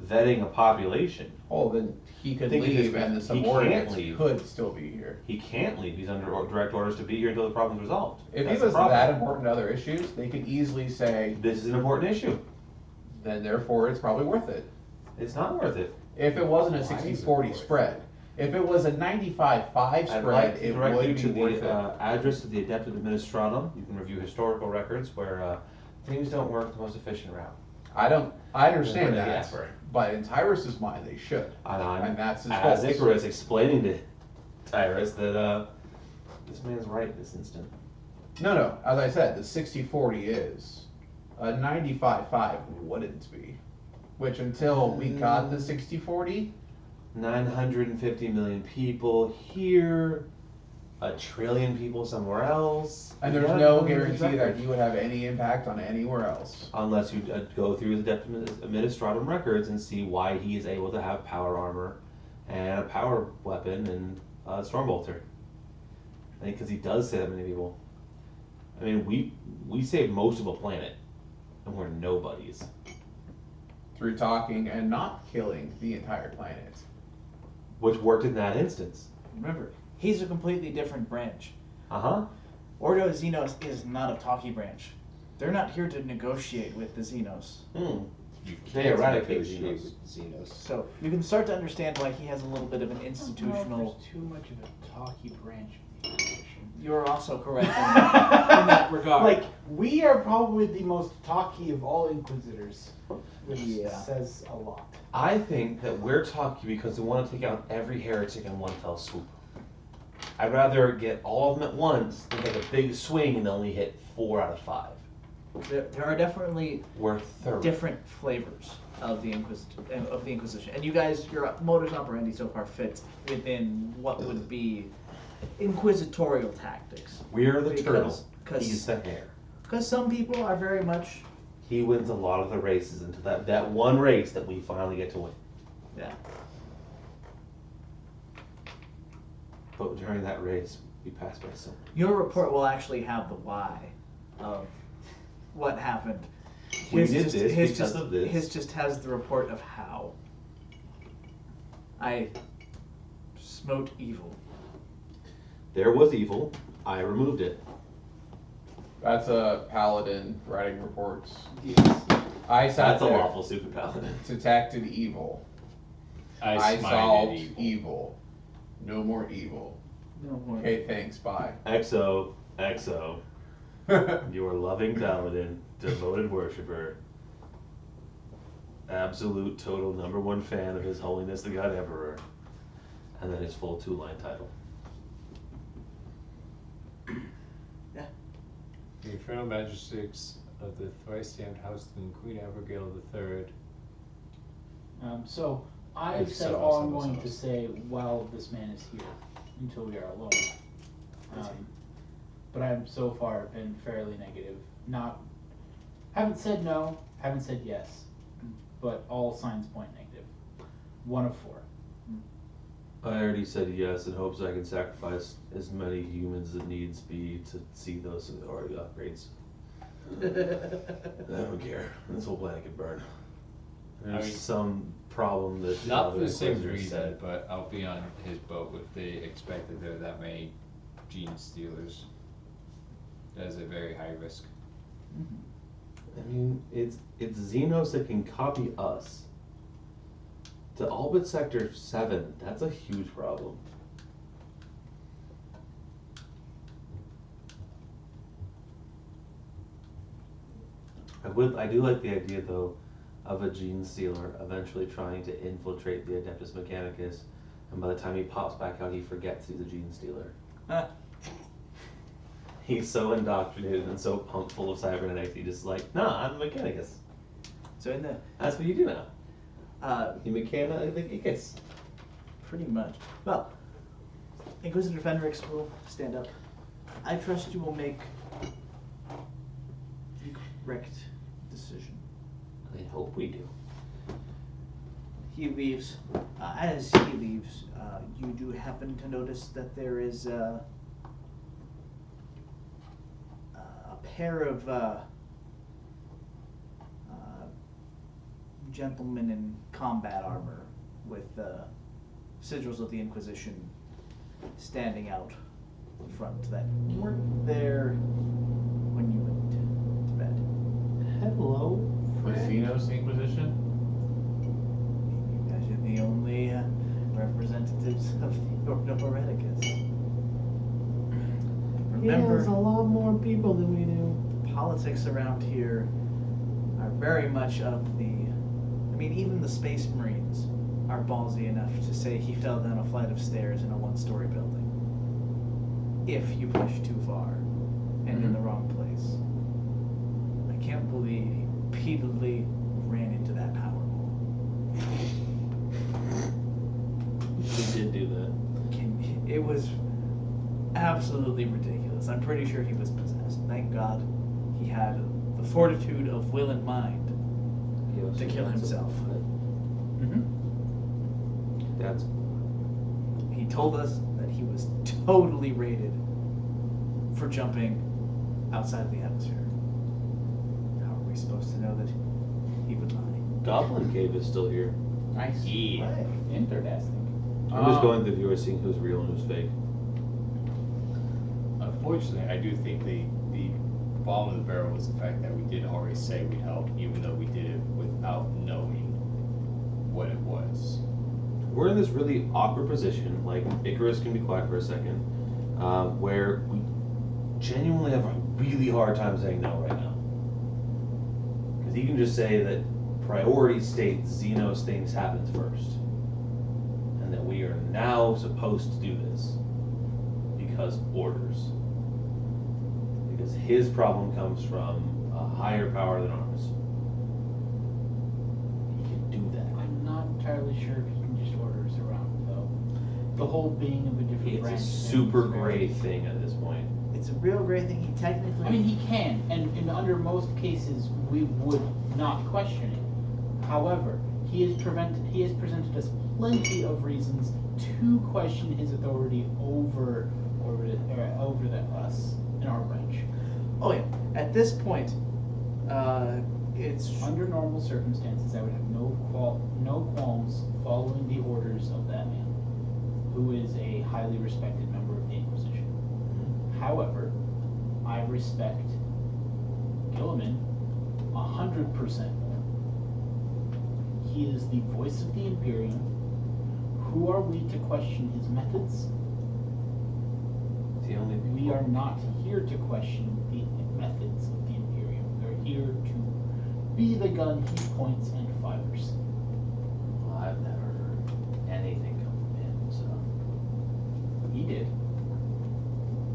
Speaker 6: vetting a population.
Speaker 2: Oh, then he could
Speaker 6: Think he
Speaker 2: leave
Speaker 6: just-
Speaker 2: and the
Speaker 6: he can't
Speaker 2: subordinates
Speaker 6: leave.
Speaker 2: could still be here.
Speaker 6: He can't leave. He's under direct orders to be here until the problem's resolved.
Speaker 2: If
Speaker 6: That's
Speaker 2: he
Speaker 6: the
Speaker 2: was
Speaker 6: problem.
Speaker 2: that important to other issues, they could easily say,
Speaker 6: This is an important issue.
Speaker 2: then therefore it's probably worth it.
Speaker 6: It's not worth it.
Speaker 2: If it wasn't a
Speaker 8: Why is it
Speaker 2: 60-40
Speaker 8: worth it?
Speaker 2: spread. If it was a 95-5
Speaker 6: I'd
Speaker 2: spread,
Speaker 6: like to
Speaker 2: it
Speaker 6: direct
Speaker 2: would
Speaker 6: you
Speaker 2: be
Speaker 6: to
Speaker 2: worth it.
Speaker 6: the address of the Adeptus Administratum. You can review historical records where things don't work the most efficient route.
Speaker 2: I understand
Speaker 6: Where they
Speaker 2: that,
Speaker 6: effort.
Speaker 2: but in Tyrus's mind, they should.
Speaker 6: And
Speaker 2: that's his
Speaker 6: as
Speaker 2: fault.
Speaker 6: Icarus explaining to Tyrus that this man's right this instant.
Speaker 2: No, as I said, the 60-40 is. A 95-5 wouldn't be. Which until we got the 60-40,
Speaker 6: 950 million people here, 1 trillion people somewhere else.
Speaker 2: and there's
Speaker 6: Yeah,
Speaker 2: no
Speaker 6: no
Speaker 2: guarantee
Speaker 6: record.
Speaker 2: that he would have any impact on anywhere else.
Speaker 6: Unless you go through his Adeptus Administratum records and see why he is able to have power armor and a power weapon and a Stormbolter. I think because he does save that many people. I mean, we saved most of a planet, and we're nobodies.
Speaker 2: Through talking and not killing the entire planet.
Speaker 6: Which worked in that instance.
Speaker 1: Remember, he's a completely different branch.
Speaker 6: Uh-huh.
Speaker 1: Ordo Xenos is not a talkie branch. They're not here to negotiate with the Xenos.
Speaker 6: Hmm.
Speaker 7: You
Speaker 6: They
Speaker 7: can't
Speaker 6: eradicate
Speaker 7: negotiate
Speaker 6: Xenos.
Speaker 7: with Xenos.
Speaker 1: So you can start to understand why he has a little bit of an institutional.
Speaker 5: There's too much of a talky branch of the Inquisition.
Speaker 1: You're also correct in that regard.
Speaker 5: Like, we are probably the most talky of all Inquisitors, which
Speaker 1: Yeah.
Speaker 5: says a lot.
Speaker 6: I think that we're talking because we want to take out every heretic in one fell swoop. I'd rather get all of them at once than take a big swing and only hit 4 out of 5.
Speaker 1: There are definitely
Speaker 6: We're thorough.
Speaker 1: different flavors of the Inquisition, and you guys, your modus operandi so far fits within what would be inquisitorial tactics.
Speaker 6: We're the turtle.
Speaker 1: Because
Speaker 6: He's the hare.
Speaker 1: some people are very much,
Speaker 6: He wins a lot of the races until that one race that we finally get to win.
Speaker 1: yeah.
Speaker 6: But during that race, we pass by so many.
Speaker 1: Your report will actually have the why of what happened.
Speaker 6: We did
Speaker 1: just,
Speaker 6: this
Speaker 1: his
Speaker 6: because
Speaker 1: just,
Speaker 6: of this.
Speaker 1: His just has the report of how. I smote evil.
Speaker 6: There was evil. I removed it.
Speaker 2: That's a paladin writing reports.
Speaker 8: Yes.
Speaker 2: I sat
Speaker 6: That's a
Speaker 2: there,
Speaker 6: lawful super paladin.
Speaker 2: detected evil.
Speaker 7: I
Speaker 2: solved
Speaker 7: sminded
Speaker 2: evil. No more evil.
Speaker 1: No more.
Speaker 2: Okay, thanks. Bye.
Speaker 6: Exo, your loving paladin, devoted worshipper, absolute total #1 fan of His Holiness the God Emperor, and then his full 2-line title.
Speaker 1: Yeah.
Speaker 8: The Infernal Magistrates of the thrice-stamped Houseton, Queen Abigail III.
Speaker 5: So I've
Speaker 8: It's
Speaker 5: said
Speaker 8: so
Speaker 5: all
Speaker 8: awesome,
Speaker 5: I'm going
Speaker 8: so
Speaker 5: to
Speaker 8: awesome.
Speaker 5: say while this man is here, until we are alone. But I've so far been fairly negative. Haven't said no, haven't said yes, but all signs point negative. 1 of 4.
Speaker 6: I already said yes in hopes I can sacrifice as many humans as needs be to see those authority upgrades. I don't care. This whole planet could burn. There's
Speaker 7: mean,
Speaker 6: some problem that
Speaker 7: Not for
Speaker 6: other
Speaker 7: the same
Speaker 6: Inquisitors
Speaker 7: reason,
Speaker 6: said.
Speaker 7: but I'll be on his boat if they expect that there are that many gene stealers. That is a very high risk.
Speaker 6: I mean, it's Xenos that can copy us. To all but Sector 7, that's a huge problem. I do like the idea though of a gene stealer eventually trying to infiltrate the Adeptus Mechanicus, and by the time he pops back out, he forgets he's a gene stealer. He's so indoctrinated and so pumped full of cybernetics, he just like, nah, I'm a Mechanicus.
Speaker 1: So in the
Speaker 6: That's what you do now. You Mechanicus.
Speaker 1: pretty much. Well, Inquisitor Fenrix will stand up. I trust you will make the correct decision.
Speaker 6: I hope we do.
Speaker 1: He leaves. As he leaves, you do happen to notice that there is a pair of gentlemen in combat armor with sigils of the Inquisition standing out front that weren't there when you went to bed.
Speaker 6: Hello,
Speaker 2: For Xenos Inquisition?
Speaker 1: You guys are the only representatives of the Ordo Hereticus. Remember,
Speaker 6: there's a lot more people than we do.
Speaker 1: politics around here are very much of the... I mean, even the Space Marines are ballsy enough to say he fell down a flight of stairs in a 1-story building. If you push too far and in the wrong place. I can't believe he repeatedly ran into that power wall.
Speaker 6: He did do that.
Speaker 1: It was absolutely ridiculous. I'm pretty sure he was possessed. Thank God he had the fortitude of will and mind to kill himself.
Speaker 6: That's
Speaker 1: He told us that he was totally rated for jumping outside of the atmosphere. How are we supposed to know that he would lie?
Speaker 6: Goblin Cave is still here.
Speaker 5: Nice.
Speaker 7: Yeah.
Speaker 5: Interesting.
Speaker 6: I'm just going through viewers, seeing who's real and who's fake.
Speaker 7: Unfortunately, I do think the bottom of the barrel was the fact that we did already say we'd help, even though we did it without knowing what it was.
Speaker 6: We're in this really awkward position, like Icarus can be quiet for a second, where we genuinely have a really hard time saying no right now. Because he can just say that priority state Xenos things happens first. And that we are now supposed to do this. Because orders. Because his problem comes from a higher power than ours. He can do that.
Speaker 5: I'm not entirely sure if he can just order us around, though. The whole being of a different
Speaker 6: It's
Speaker 5: branch.
Speaker 6: a
Speaker 5: thing
Speaker 6: super
Speaker 5: is very-
Speaker 6: great thing at this point.
Speaker 1: It's a real great thing. He technically...
Speaker 5: I mean, he can, and under most cases, we would not question it. However, he has presented us plenty of reasons to question his authority over us in our branch.
Speaker 1: Oh yeah. At this point, it's...
Speaker 5: Under normal circumstances, I would have no qualms following the orders of that man, who is a highly respected member of the Inquisition. However, I respect Gilliman 100% more. He is the voice of the Imperium. Who are we to question his methods?
Speaker 6: The only
Speaker 5: We are not here to question the methods of the Imperium. We're here to be the gun he points and fires.
Speaker 6: Well, I've never heard anything come from him, so.
Speaker 5: He did.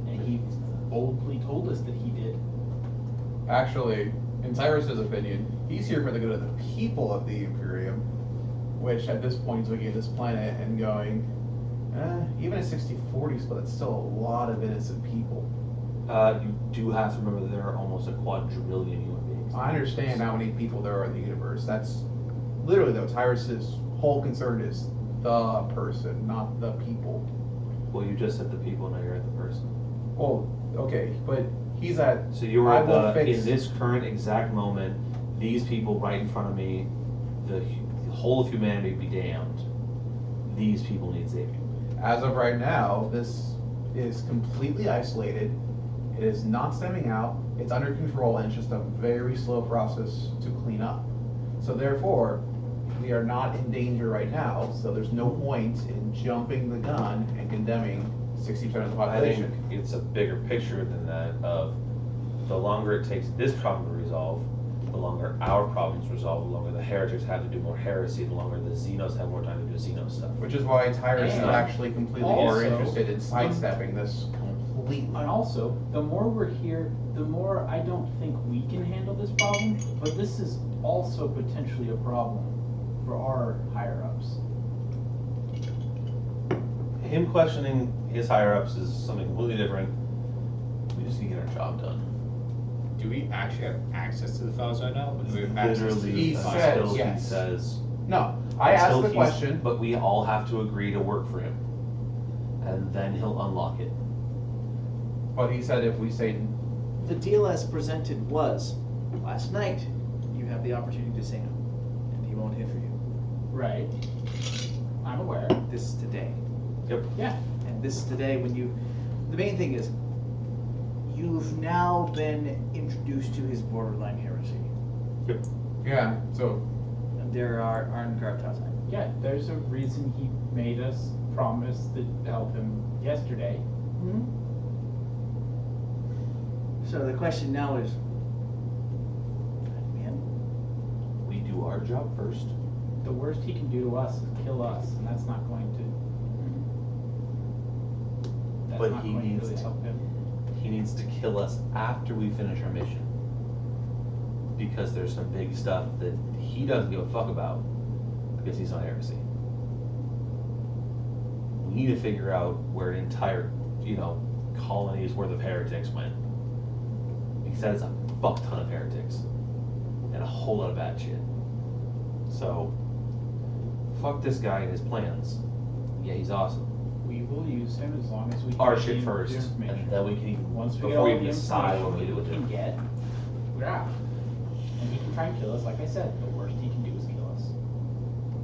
Speaker 5: And he boldly told us that he did.
Speaker 2: Actually, in Tyrus's opinion, he's here for the good of the people of the Imperium, which at this point he's looking at this planet and going, even a 60-40 split, that's still a lot of innocent people.
Speaker 6: You do have to remember that there are almost a quadrillion human beings.
Speaker 2: I understand how many people there are in the universe. That's literally, though, Tyrus's whole concern is the person, not the people.
Speaker 6: Well, you just said the people, now you're at the person.
Speaker 2: Well, okay, but he's at.
Speaker 6: So you
Speaker 2: I
Speaker 6: were
Speaker 2: will fix-
Speaker 6: in this current exact moment, these people right in front of me, the whole of humanity be damned. These people need saving.
Speaker 2: As of right now, this is completely isolated. It is not stemming out. It's under control, and it's just a very slow process to clean up. So therefore, we are not in danger right now. So there's no point in jumping the gun and condemning 60% of the
Speaker 6: I
Speaker 2: population.
Speaker 6: think it's a bigger picture than that of the longer it takes this problem to resolve, the longer our problems resolve, the longer the heretics have to do more heresy, the longer the Xenos have more time to do Xeno stuff.
Speaker 2: Which is why Tyrus is
Speaker 5: And
Speaker 2: actually completely more
Speaker 5: also-
Speaker 2: interested in sidestepping this completely.
Speaker 5: And also, the more we're here, the more I don't think we can handle this problem, but this is also potentially a problem for our higher-ups.
Speaker 6: Him questioning his higher-ups is something completely different. We just need to get our job done.
Speaker 7: Do we actually have access to the files right now? Or do we have access to
Speaker 6: Literally,
Speaker 7: the
Speaker 2: He
Speaker 7: files?
Speaker 2: said
Speaker 6: until
Speaker 2: yes.
Speaker 6: he says.
Speaker 2: No, I asked
Speaker 6: until
Speaker 2: the
Speaker 6: he's-
Speaker 2: question.
Speaker 6: But we all have to agree to work for him. And then he'll unlock it.
Speaker 2: But he said if we say
Speaker 1: The deal as presented was, last night, you have the opportunity to say no, and he won't hit for you.
Speaker 5: Right. I'm aware.
Speaker 1: This is today.
Speaker 6: Yep.
Speaker 5: Yeah.
Speaker 1: And this is today when you, the main thing is, you've now been introduced to his borderline heresy.
Speaker 6: Yep.
Speaker 2: yeah, so
Speaker 1: And there are Arngartas.
Speaker 5: Yeah, there's a reason he made us promise to help him yesterday.
Speaker 1: So the question now is, man,
Speaker 6: We do our job first.
Speaker 5: The worst he can do to us is kill us, and that's not going to. That's
Speaker 6: But
Speaker 5: not
Speaker 6: he
Speaker 5: going to
Speaker 6: needs
Speaker 5: really
Speaker 6: to-
Speaker 5: help him.
Speaker 6: He needs to kill us after we finish our mission. Because there's some big stuff that he doesn't give a fuck about. Because he's on heresy. We need to figure out where an entire, colony's worth of heretics went. Because that is a fuck ton of heretics. And a whole lot of bad shit. So, fuck this guy and his plans. Yeah, he's awesome.
Speaker 5: We will use him as long as we
Speaker 6: Our
Speaker 5: get
Speaker 6: shit
Speaker 5: the
Speaker 6: first,
Speaker 5: information.
Speaker 6: and then we can even,
Speaker 5: Once we get
Speaker 6: before
Speaker 5: all
Speaker 6: we
Speaker 5: the
Speaker 6: even decide what we do with
Speaker 5: information
Speaker 6: him.
Speaker 5: we can get, we're out. And he can try and kill us. Like I said, the worst he can do is kill us.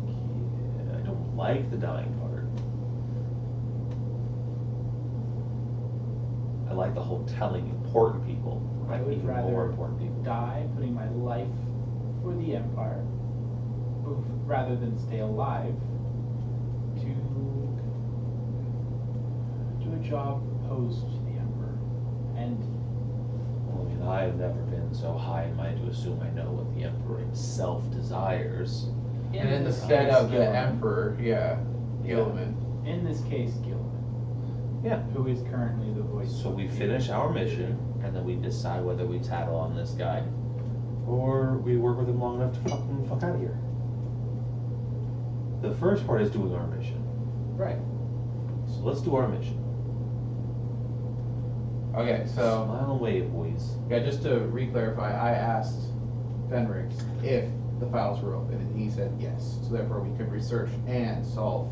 Speaker 6: Yeah, I don't like the dying part. I like the whole telling important people,
Speaker 5: I
Speaker 6: like
Speaker 5: would
Speaker 6: even more
Speaker 5: rather
Speaker 6: important people.
Speaker 5: die putting my life for the Empire, rather than stay alive to do a job opposed to the Emperor. And
Speaker 6: Well, I mean, I have never been so high and mighty to assume I know what the Emperor himself desires.
Speaker 2: and in the
Speaker 5: this
Speaker 2: stead
Speaker 5: case,
Speaker 2: of the
Speaker 5: Gilliman.
Speaker 2: Emperor, Gilliman.
Speaker 5: In this case, Gilliman,
Speaker 6: Yeah.
Speaker 5: who is currently the voice.
Speaker 6: So
Speaker 5: of
Speaker 6: we
Speaker 5: the
Speaker 6: finish our mission, and then we decide whether we tattle on this guy, or we work with him long enough to fuck out of here. The first part is doing our mission.
Speaker 5: Right.
Speaker 6: So let's do our mission.
Speaker 2: Okay, so
Speaker 6: Smile and wave, boys.
Speaker 2: yeah, just to re-clarify, I asked Fenrix if the files were open, and he said yes. So therefore, we could research and solve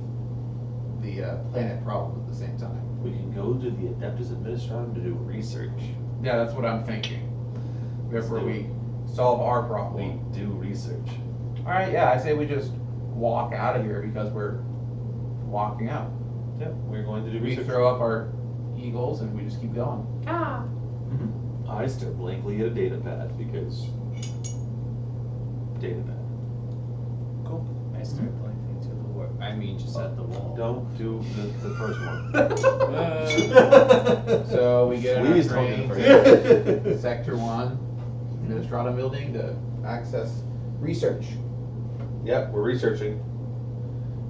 Speaker 2: the planet problem at the same time.
Speaker 6: We can go to the Adeptus Administratum to do research.
Speaker 2: Yeah, that's what I'm thinking. Therefore,
Speaker 6: do
Speaker 2: we solve our
Speaker 6: We
Speaker 2: problem.
Speaker 6: do research.
Speaker 2: All right, yeah, I say we just walk out of here because we're walking out.
Speaker 6: Yep, we're going to do
Speaker 2: We
Speaker 6: research.
Speaker 2: throw up our eagles and we just keep going.
Speaker 6: I stare blankly at a data pad because data pad.
Speaker 7: Cool. I start blanking to the work. I I mean, just at the wall.
Speaker 6: Don't do the first one.
Speaker 2: So we get on our
Speaker 6: Please don't
Speaker 2: train
Speaker 6: do
Speaker 2: to Sector 1, Administratum Building to access research.
Speaker 6: Yep, we're researching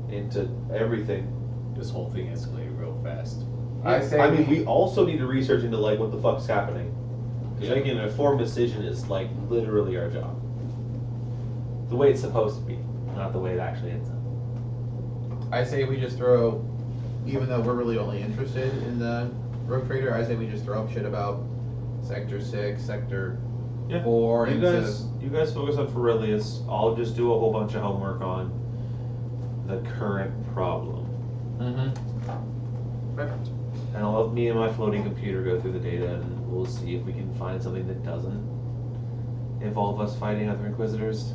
Speaker 6: into everything.
Speaker 7: This whole thing escalated real fast.
Speaker 2: I say
Speaker 6: I mean, we also need to research into like what the fuck's happening. Because making an informed decision is like literally our job. The way it's supposed to be, not the way it actually ends up.
Speaker 2: I say we just throw, even though we're really only interested in the Rogue Trader, I say we just throw up shit about Sector 6, Sector 4.
Speaker 6: You
Speaker 2: into-
Speaker 6: guys focus on Ferilius. I'll just do a whole bunch of homework on the current problem.
Speaker 2: Mm-hmm. Perfect.
Speaker 6: And I'll have me and my floating computer go through the data and we'll see if we can find something that doesn't involve us fighting other Inquisitors.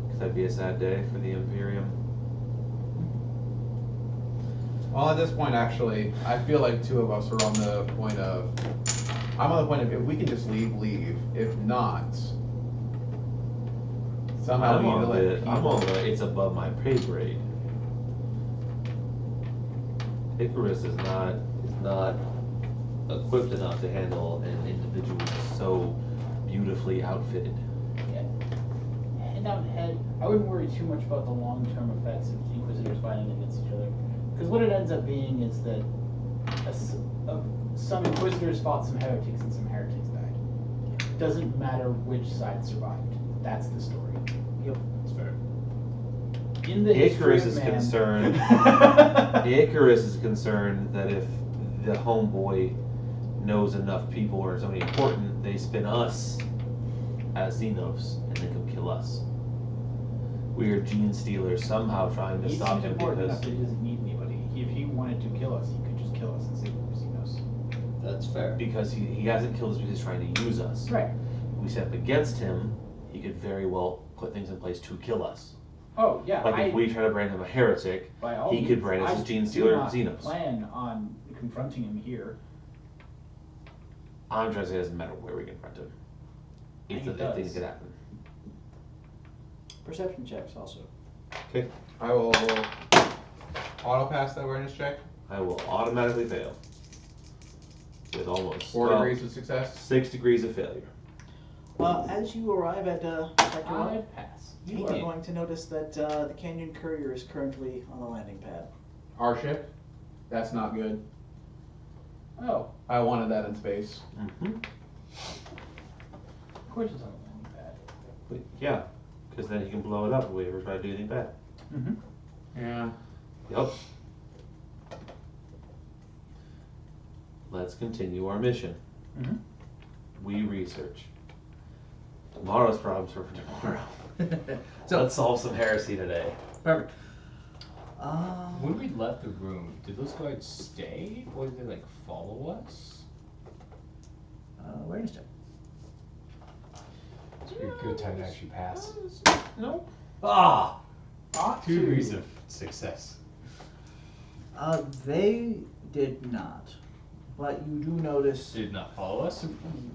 Speaker 6: Because that'd be a sad day for the Imperium.
Speaker 2: Well, at this point, actually, I feel like two of us are on the point of. I'm on the point of if we can just leave, leave. If not, somehow we need to let people.
Speaker 6: I'm on the it's above my pay grade. Icarus is not equipped enough to handle an individual so beautifully outfitted.
Speaker 5: Yeah. Head down head. I wouldn't worry too much about the long-term effects of Inquisitors fighting against each other. Because what it ends up being is that some Inquisitors fought some heretics and some heretics died. It doesn't matter which side survived. That's the story.
Speaker 1: Yep.
Speaker 7: It's fair.
Speaker 5: In the history
Speaker 6: Icarus
Speaker 5: of
Speaker 6: is
Speaker 5: man,
Speaker 6: concerned. Icarus is concerned that if the homeboy knows enough people or somebody important, they spin us as Xenos and they can kill us. We are gene stealers somehow trying to
Speaker 5: He
Speaker 6: stop
Speaker 5: seems
Speaker 6: him
Speaker 5: important
Speaker 6: because
Speaker 5: enough that he doesn't need anybody. If he wanted to kill us, he could just kill us and save the Xenos.
Speaker 7: That's fair.
Speaker 6: he hasn't killed us because he's trying to use us.
Speaker 5: Right.
Speaker 6: If we set up against him, he could very well put things in place to kill us.
Speaker 5: Oh yeah.
Speaker 6: Like if we try to brand him a heretic,
Speaker 5: by all
Speaker 6: he
Speaker 5: means,
Speaker 6: could brand us as gene stealer
Speaker 5: I
Speaker 6: and
Speaker 5: do not
Speaker 6: Xenos.
Speaker 5: plan on confronting him here.
Speaker 6: I'm trying to say it doesn't matter where we confront him.
Speaker 5: I
Speaker 6: If
Speaker 5: think
Speaker 6: the
Speaker 5: it
Speaker 6: things
Speaker 5: does.
Speaker 6: could happen.
Speaker 1: Perception checks also.
Speaker 6: Okay.
Speaker 2: I will auto pass that awareness check.
Speaker 6: I will automatically fail. With almost
Speaker 2: 4 degrees of success.
Speaker 6: 6 degrees of failure.
Speaker 1: As you arrive at Sector 1,
Speaker 5: I pass.
Speaker 1: you are going to notice that the Canyon Courier is currently on the landing pad.
Speaker 2: Our ship. That's not good.
Speaker 5: Oh,
Speaker 2: I wanted that in space.
Speaker 6: Mm-hmm.
Speaker 5: of course it's on the landing pad.
Speaker 6: Yeah, because then he can blow it up if we ever try to do anything bad.
Speaker 5: Mm-hmm.
Speaker 2: Yeah.
Speaker 6: Yep. Let's continue our mission.
Speaker 5: Mm-hmm.
Speaker 6: We research. Tomorrow's problems are for tomorrow.
Speaker 1: So-
Speaker 6: Let's solve some heresy today.
Speaker 1: Perfect.
Speaker 7: When we left the room, did those guards stay or did they like follow us?
Speaker 1: Awareness check.
Speaker 8: It's a good time to actually pass.
Speaker 5: No.
Speaker 7: Ah!
Speaker 5: Ought
Speaker 7: 2
Speaker 5: to.
Speaker 7: degrees of success.
Speaker 1: They did not. But you do notice.
Speaker 7: Did not follow us?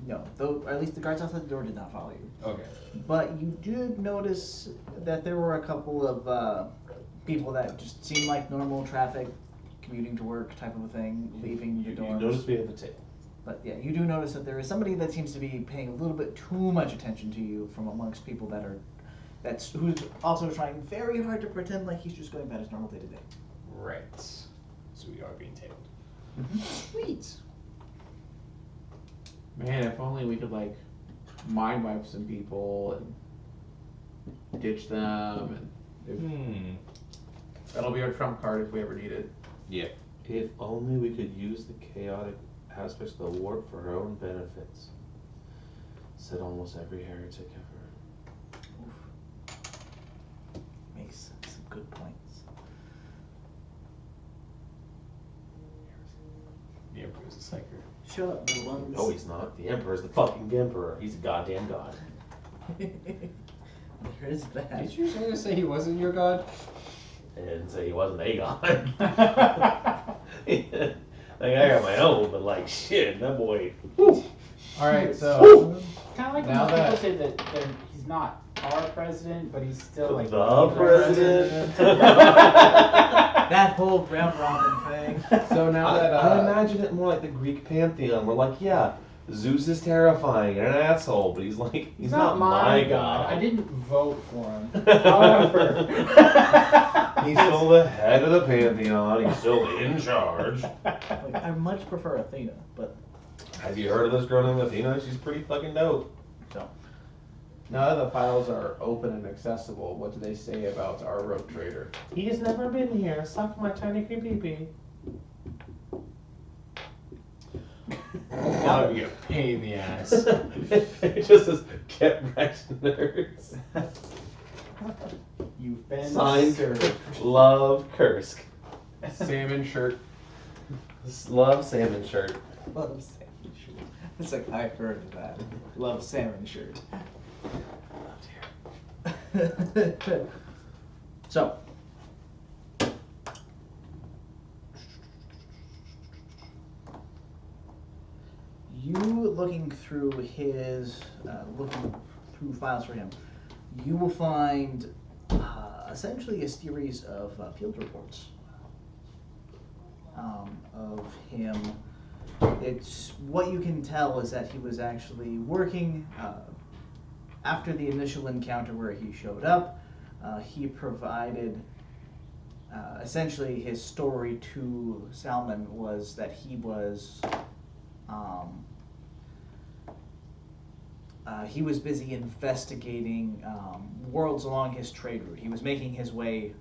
Speaker 1: No, though at least the guards outside the door did not follow you.
Speaker 7: Okay.
Speaker 1: But you did notice that there were a couple of people that just seemed like normal traffic, commuting to work type of a thing, leaving the
Speaker 6: You
Speaker 1: dorms.
Speaker 6: notice we have a tail.
Speaker 1: But yeah, you do notice that there is somebody that seems to be paying a little bit too much attention to you from amongst people who's also trying very hard to pretend like he's just going about his normal day to day.
Speaker 7: Right. So we are being tailed.
Speaker 1: Sweet.
Speaker 2: Man, if only we could like mind wipe some people and ditch them, and that'll be our trump card if we ever need it.
Speaker 7: Yeah.
Speaker 6: If only we could use the chaotic aspects of the warp for our own benefits. Said almost every heretic ever.
Speaker 1: Makes some good points.
Speaker 7: The Emperor's a psyker.
Speaker 1: Shut up, little ones.
Speaker 6: No, he's not. The Emperor's the fucking Emperor. He's a goddamn god.
Speaker 1: There is that.
Speaker 7: Did you try to say he wasn't your god?
Speaker 6: I didn't say he wasn't a god. Like, I got my own, but like, shit, that boy. Whew.
Speaker 2: All right, so
Speaker 5: Kind of like
Speaker 2: Now
Speaker 5: when people
Speaker 2: that-
Speaker 5: say that he's not our president, but he's still like
Speaker 6: The president.
Speaker 1: That whole round robin thing.
Speaker 2: So now that
Speaker 6: I imagine it more like the Greek pantheon, where like, yeah, Zeus is terrifying and an asshole, but he's like, he's not my god.
Speaker 5: I didn't vote for him. However,
Speaker 6: He's still the head of the pantheon. He's still in charge.
Speaker 1: Like, I much prefer Athena, but
Speaker 6: Have you heard of this girl named Athena? She's pretty fucking dope.
Speaker 1: so
Speaker 2: now that the files are open and accessible, what do they say about our rogue trader?
Speaker 6: He's never been here. Suck my tiny creepy pee.
Speaker 7: Oh, you pain in the ass.
Speaker 6: It just says, get wrecked, nerds.
Speaker 5: you've been
Speaker 6: Signed,
Speaker 5: served.
Speaker 6: Love Kursk.
Speaker 2: Salmon shirt.
Speaker 6: Love salmon shirt.
Speaker 1: love salmon shirt. It's like I've heard of that. Love salmon shirt. So you looking through his looking through files for him, you will find essentially a series of field reports of him. It's what you can tell is that he was actually working after the initial encounter where he showed up. He provided essentially his story to Salmon was that he was busy investigating worlds along his trade route. He was making his way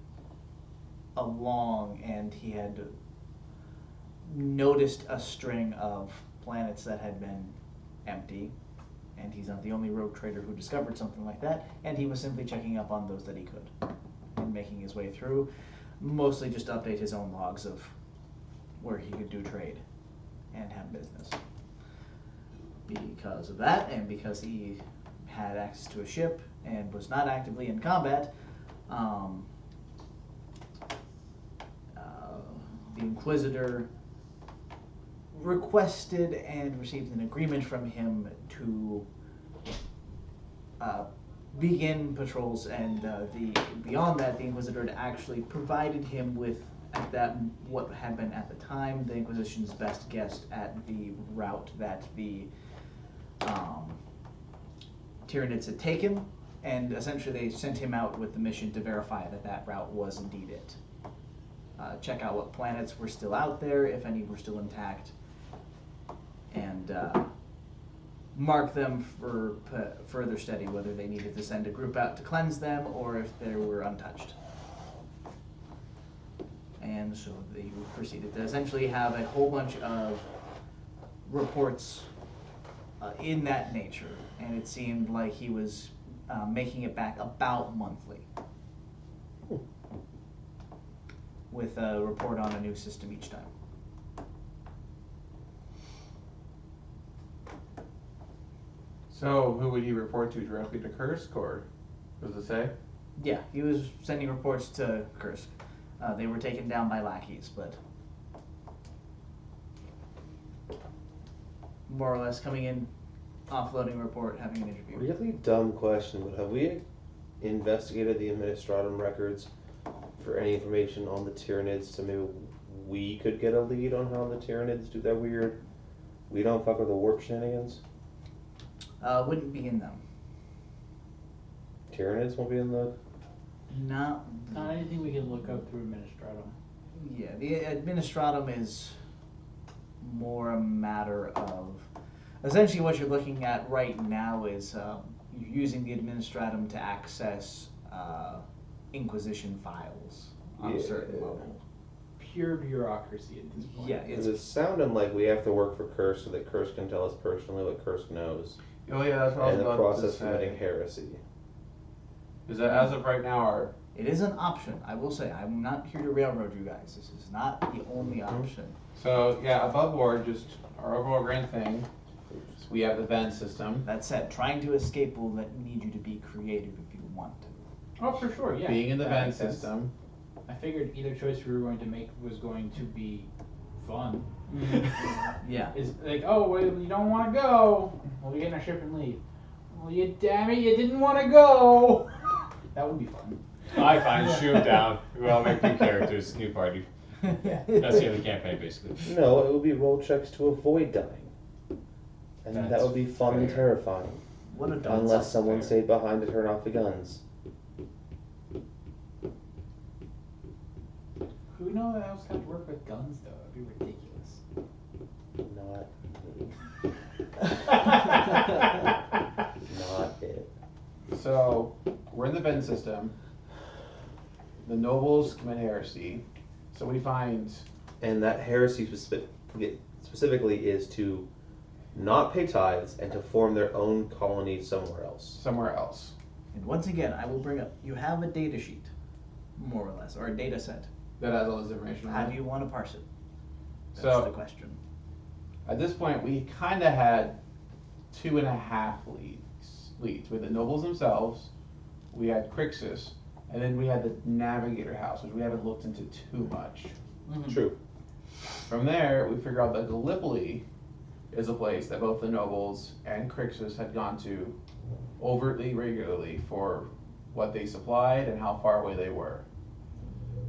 Speaker 1: along, and he had noticed a string of planets that had been empty, and he's not the only rogue trader who discovered something like that, and he was simply checking up on those that he could and making his way through, mostly just to update his own logs of where he could do trade and have business. Because of that, and because he had access to a ship and was not actively in combat, the Inquisitor requested and received an agreement from him to begin patrols, and beyond that, the Inquisitor had actually provided him with what had been at the time the Inquisition's best guess at the route that the Tyranids had taken, and essentially they sent him out with the mission to verify that that route was indeed it. Check out what planets were still out there, if any were still intact, and mark them for further study, whether they needed to send a group out to cleanse them or if they were untouched. And so they proceeded to essentially have a whole bunch of reports in that nature, and it seemed like he was making it back about monthly, with a report on a new system each time.
Speaker 2: So who would he report to, directly to Kursk, or what does it say?
Speaker 1: Yeah, he was sending reports to Kursk. They were taken down by lackeys, but more or less coming in, offloading a report, having an interview.
Speaker 4: Really dumb question, but have we investigated the Administratum records for any information on the Tyranids, so maybe we could get a lead on how the Tyranids do their weird, we don't fuck with the warp shenanigans?
Speaker 1: Wouldn't be in them.
Speaker 4: Tyranids won't be in the...
Speaker 1: Not
Speaker 5: anything we can look up through Administratum.
Speaker 1: Yeah, the Administratum is more a matter of... Essentially what you're looking at right now is you're using the Administratum to access Inquisition files on a certain level.
Speaker 5: Pure bureaucracy at this point.
Speaker 1: Yeah,
Speaker 4: It's sounding like we have to work for Kursk so that Kursk can tell us personally what Kursk knows.
Speaker 2: Oh yeah, that's what I was
Speaker 4: And the
Speaker 2: about
Speaker 4: process
Speaker 2: to
Speaker 4: for committing
Speaker 2: say.
Speaker 4: heresy.
Speaker 2: Is that as of right now, our
Speaker 1: It is an option, I will say. I'm not here to railroad you guys. This is not the only option.
Speaker 2: so yeah, above board, just our overall grand thing. We have the vent system.
Speaker 1: That said, trying to escape will need you to be creative if you want to.
Speaker 5: Oh, for sure, yeah.
Speaker 2: Being in the
Speaker 5: That
Speaker 2: vent
Speaker 5: makes sense.
Speaker 2: system.
Speaker 5: I figured either choice we were going to make was going to be fun.
Speaker 1: Yeah.
Speaker 5: It's like, oh, well, you don't want to go. Well, we get in our ship and leave. Well, you damn it, you didn't want to go. That would be fun.
Speaker 7: I fine, shoot him down. We all make new characters, new party. That's the end of the campaign, basically.
Speaker 4: No, it would be roll checks to avoid dying. And that
Speaker 7: That's
Speaker 4: would be fun and
Speaker 7: fair.
Speaker 4: terrifying.
Speaker 1: What a dunce.
Speaker 4: Unless someone
Speaker 7: fair.
Speaker 4: stayed behind to turn off the guns.
Speaker 5: Do we know that else have to work with guns, though? That'd be ridiculous.
Speaker 4: Not Not it.
Speaker 2: So, we're in the Venn system. The nobles commit heresy. So we find...
Speaker 4: And that heresy specifically is to not pay tithes and to form their own colony somewhere else.
Speaker 2: somewhere else.
Speaker 1: And once again, I will bring up, you have a data sheet, more or less, or a data set.
Speaker 2: That has all this information
Speaker 1: How
Speaker 2: on
Speaker 1: do
Speaker 2: it.
Speaker 1: you want to parse it? That's
Speaker 2: So-
Speaker 1: the question.
Speaker 2: At this point, we kind of had 2.5 leads. With the nobles themselves, we had Crixus, and then we had the Navigator House, which we haven't looked into too much.
Speaker 4: True.
Speaker 2: From there, we figure out that Gallipoli is a place that both the nobles and Crixus had gone to overtly regularly for what they supplied and how far away they were.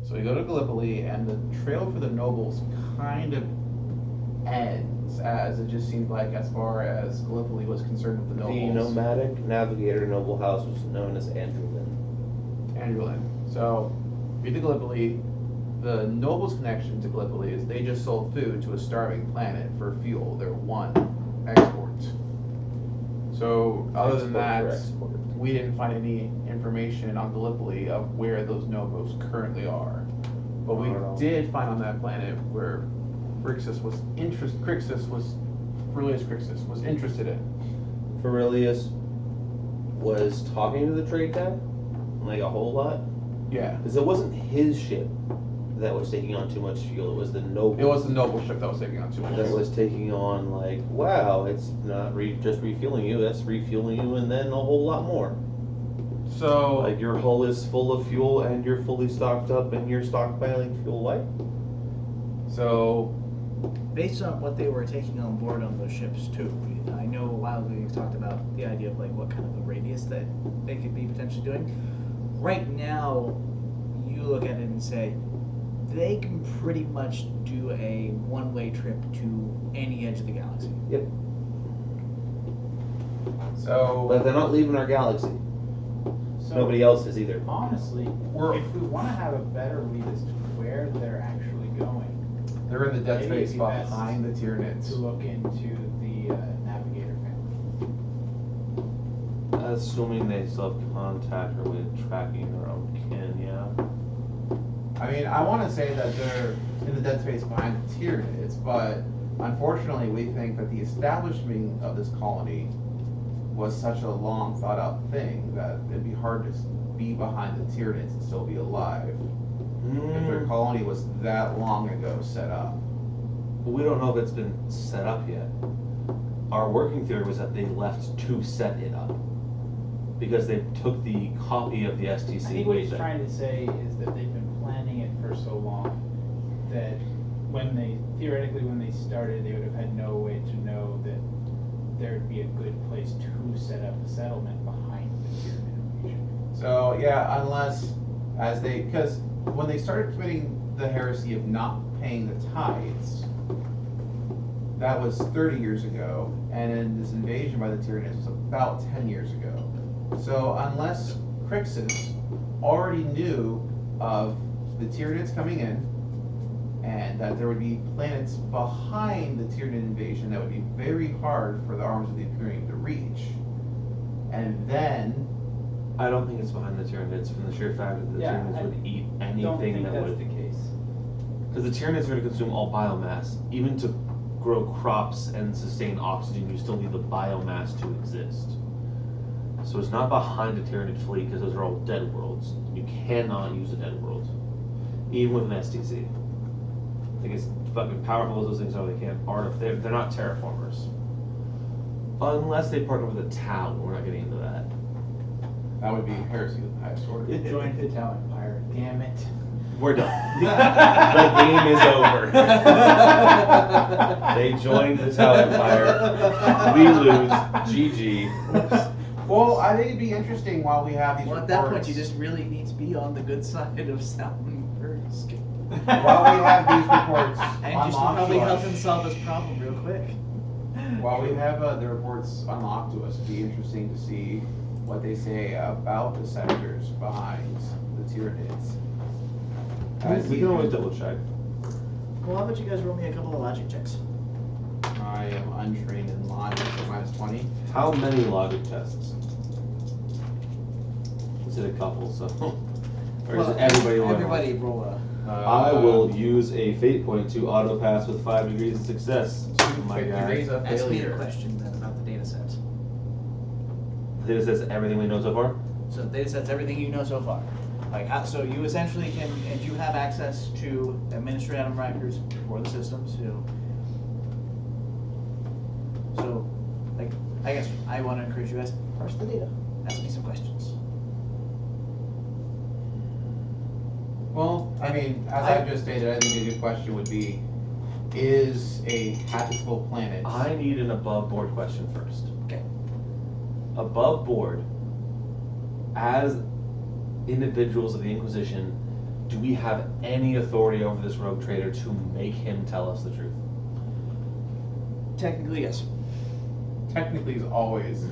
Speaker 2: So we go to Gallipoli, and the trail for the nobles kind of ends, as it just seemed like as far as Gallipoli was concerned with the nobles.
Speaker 4: The nomadic navigator noble house was known as Andrewlin.
Speaker 2: Andrewlin. So, we to Gallipoli. The nobles' connection to Gallipoli is they just sold food to a starving planet for fuel, their one export. So, other than that, we didn't find any information on Gallipoli of where those nobles currently are. But we did find on that planet where Furilius was interested in.
Speaker 4: Furilius was talking to the trade guy, like a whole lot.
Speaker 2: Yeah.
Speaker 4: Because it wasn't his ship that was taking on too much fuel. It was the noble.
Speaker 2: It was the noble ship that was taking on too much.
Speaker 4: That was taking on like, wow, it's not just refueling you. That's refueling you, and then a whole lot more.
Speaker 2: So,
Speaker 4: Like your hull is full of fuel, and you're fully stocked up, and you're stockpiling fuel light.
Speaker 2: so
Speaker 1: Based on what they were taking on board on those ships too, I know a while ago you talked about the idea of like what kind of a radius that they could be potentially doing. Right now, you look at it and say, they can pretty much do a one-way trip to any edge of the galaxy.
Speaker 4: Yep.
Speaker 2: So,
Speaker 4: But they're not leaving our galaxy.
Speaker 5: So,
Speaker 4: Nobody else is either.
Speaker 5: honestly, if we want to have a better read as to where they're actually going,
Speaker 2: they're in the dead
Speaker 5: maybe it'd
Speaker 2: space
Speaker 5: be best
Speaker 2: behind the Tyranids.
Speaker 5: to look into the Navigator family.
Speaker 6: Assuming they still have contact or with tracking their own kin, yeah.
Speaker 2: I mean, I want to say that they're in the dead space behind the Tyranids, but unfortunately, we think that the establishment of this colony was such a long, thought-out thing that it'd be hard to be behind the Tyranids and still be alive if their colony was that long ago set up.
Speaker 6: But we don't know if it's been set up yet. Our working theory was that they left to set it up. Because they took the copy of the STC.
Speaker 5: I think what he's trying to say is that they've been planning it for so long that when they started, they would have had no way to know that there'd be a good place to set up a settlement behind the Tyranid region.
Speaker 2: So, yeah, unless, because when they started committing the heresy of not paying the tithes, that was 30 years ago, and then this invasion by the Tyranids was about 10 years ago. So unless Crixus already knew of the Tyranids coming in, and that there would be planets behind the Tyranid invasion that would be very hard for the arms of the Imperium to reach, and then...
Speaker 6: I don't think it's behind the Tyranids from the sheer fact that the Tyranids would eat anything
Speaker 5: don't think
Speaker 6: that
Speaker 5: that's
Speaker 6: would...
Speaker 5: the case.
Speaker 6: Because the Tyranids are going to consume all biomass. Even to grow crops and sustain oxygen, you still need the biomass to exist. So it's not behind the Tyranid fleet, because those are all dead worlds. You cannot use a dead world. Even with an STC. I think it's fucking powerful as those things are, they can't they're not terraformers. Unless they partner with a Tau, we're not getting into that.
Speaker 2: That would be heresy with the highest order.
Speaker 5: Join the Tau Empire, damn it.
Speaker 6: We're done. The game is over. They joined the Tau Empire. We lose. GG.
Speaker 2: Well, I think it'd be interesting while we have these
Speaker 1: Well, at
Speaker 2: reports.
Speaker 1: that point, you just really need to be on the good side of sounding very skilled.
Speaker 2: While we have these reports
Speaker 1: And you should
Speaker 2: unlocked
Speaker 1: probably
Speaker 2: to
Speaker 1: help
Speaker 2: us,
Speaker 1: him solve this problem real quick.
Speaker 2: while we have the reports unlocked to us, it'd be interesting to see what they say about the senators behind the Tyranids.
Speaker 6: We can always double check.
Speaker 1: Well, how about you guys roll me a couple of logic checks?
Speaker 2: I am untrained in logic, so -20.
Speaker 6: How many logic tests? Is it a couple? So, or is it everybody? roll?
Speaker 1: Everybody roll a.
Speaker 6: I will use a fate point to auto pass with 5 degrees of success. My guy.
Speaker 2: Degrees of
Speaker 1: Ask me a
Speaker 2: failure.
Speaker 1: question then about the data set.
Speaker 6: It says everything we know so far.
Speaker 1: So the data set's everything you know so far. Like how, so you essentially can, and you have access to administrative records for the systems too. So, like, I guess I want to encourage you guys parse the data. Ask me some questions.
Speaker 2: Well, I mean, as I've just stated, I think a good question would be, is a habitable planet...
Speaker 6: I need an above board question first.
Speaker 1: Okay.
Speaker 6: Above board, as individuals of the Inquisition, do we have any authority over this rogue traitor to make him tell us the truth?
Speaker 1: Technically, yes.
Speaker 2: Technically, is always...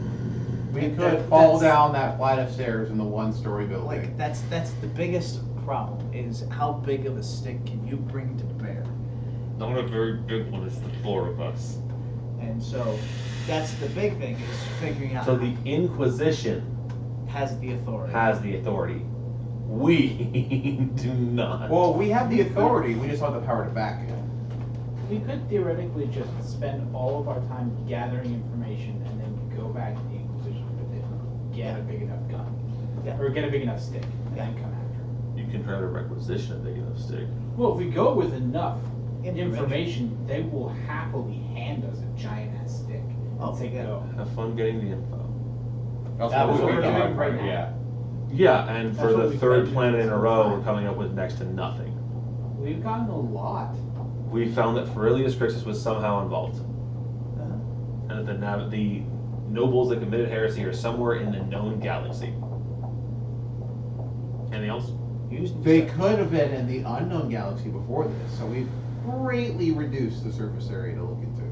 Speaker 2: We
Speaker 1: And
Speaker 2: could fall
Speaker 1: that's-
Speaker 2: down that flight of stairs in the one-story building.
Speaker 1: Like that's the biggest problem is how big of a stick can you bring to bear?
Speaker 6: Not a very big one, it's the 4 of us.
Speaker 1: And so that's the big thing is figuring out
Speaker 6: So the Inquisition
Speaker 1: has the authority.
Speaker 6: has the authority. We do not.
Speaker 2: Well, we have the authority, we just don't have the power to back it.
Speaker 5: We could theoretically just spend all of our time gathering information and then go back to the Inquisition with it, get a big enough gun,
Speaker 1: Yeah.
Speaker 5: or get a big enough stick, and then come after him.
Speaker 6: You can try to requisition a big enough stick.
Speaker 5: Well, if we go with enough
Speaker 1: Information.
Speaker 5: information, they will happily hand us a giant ass stick
Speaker 1: Oh,
Speaker 5: and say
Speaker 1: yeah.
Speaker 5: go.
Speaker 6: Have fun getting the info.
Speaker 2: That's
Speaker 5: That was
Speaker 2: what
Speaker 5: what
Speaker 2: we
Speaker 5: we're
Speaker 2: do.
Speaker 5: doing right now.
Speaker 7: Yeah.
Speaker 6: Yeah, and for
Speaker 5: That's what
Speaker 6: the
Speaker 5: we
Speaker 6: third
Speaker 5: could
Speaker 6: planet
Speaker 5: do
Speaker 6: in a
Speaker 5: this
Speaker 6: row,
Speaker 5: whole
Speaker 6: we're
Speaker 5: time.
Speaker 6: coming up with next to nothing.
Speaker 5: We've gotten a lot.
Speaker 6: We found that Ferilius Crixus was somehow involved,
Speaker 1: Uh-huh.
Speaker 6: and that the nobles that committed heresy are somewhere in the known galaxy. Anything else?
Speaker 2: They could have been in the unknown galaxy before this, so we've greatly reduced the surface area to look into.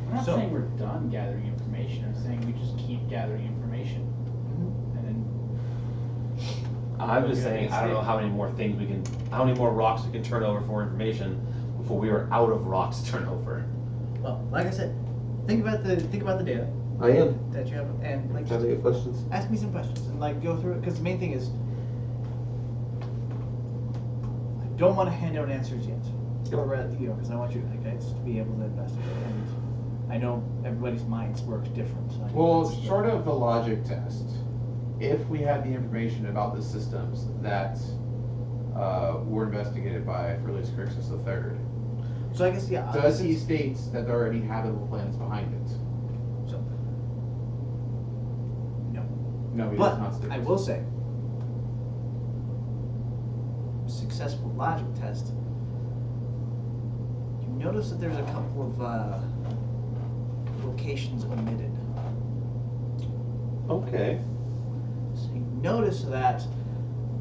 Speaker 5: I'm not
Speaker 1: So-
Speaker 5: saying we're done gathering information. I'm saying we just keep gathering information, and then
Speaker 6: I'm just
Speaker 5: Okay,
Speaker 6: saying, I don't know how many more things we can, how many more rocks we can turn over for information before we are out of rocks to turn over.
Speaker 1: Well, like I said, think about the data
Speaker 6: I am.
Speaker 1: that you have, and like
Speaker 6: Have any questions?
Speaker 1: ask me some questions and like go through it because the main thing is I don't want to hand out answers yet, or rather, you know, because I want you guys to be able to investigate. And I know everybody's minds work different. So I know
Speaker 2: Well,
Speaker 1: that's-
Speaker 2: sort of the logic test. If we have the information about the systems that were investigated by Ferilius Crixus III,
Speaker 1: So I guess yeah.
Speaker 2: does he state that there are any habitable planets behind it?
Speaker 1: So, no.
Speaker 2: No, he
Speaker 1: But
Speaker 2: does not state.
Speaker 1: I will say, successful logic test. You notice that there's a couple of locations omitted.
Speaker 6: Okay.
Speaker 1: So you notice that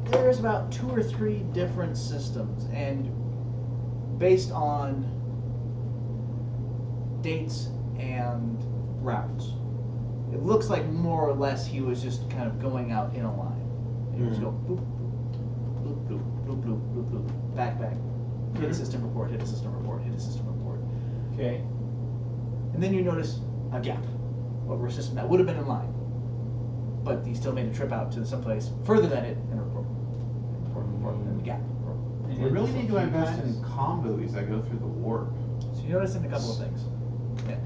Speaker 1: there's about 2 or 3 different systems, and based on dates and routes, it looks like more or less he was just kind of going out in a line. He was going boop, boop, boop, boop, boop, boop, boop, back, hit a system report, hit a system report, hit a system report.
Speaker 5: okay.
Speaker 1: And then you notice a gap over a system that would have been in line, but he still made a trip out to someplace further than it and a report, and a gap.
Speaker 5: And
Speaker 2: We
Speaker 5: hit
Speaker 2: really
Speaker 5: this a
Speaker 2: need to
Speaker 5: few
Speaker 2: invest
Speaker 5: times.
Speaker 2: in comm buoys that go through the warp.
Speaker 1: So you notice in a couple of things. Yeah.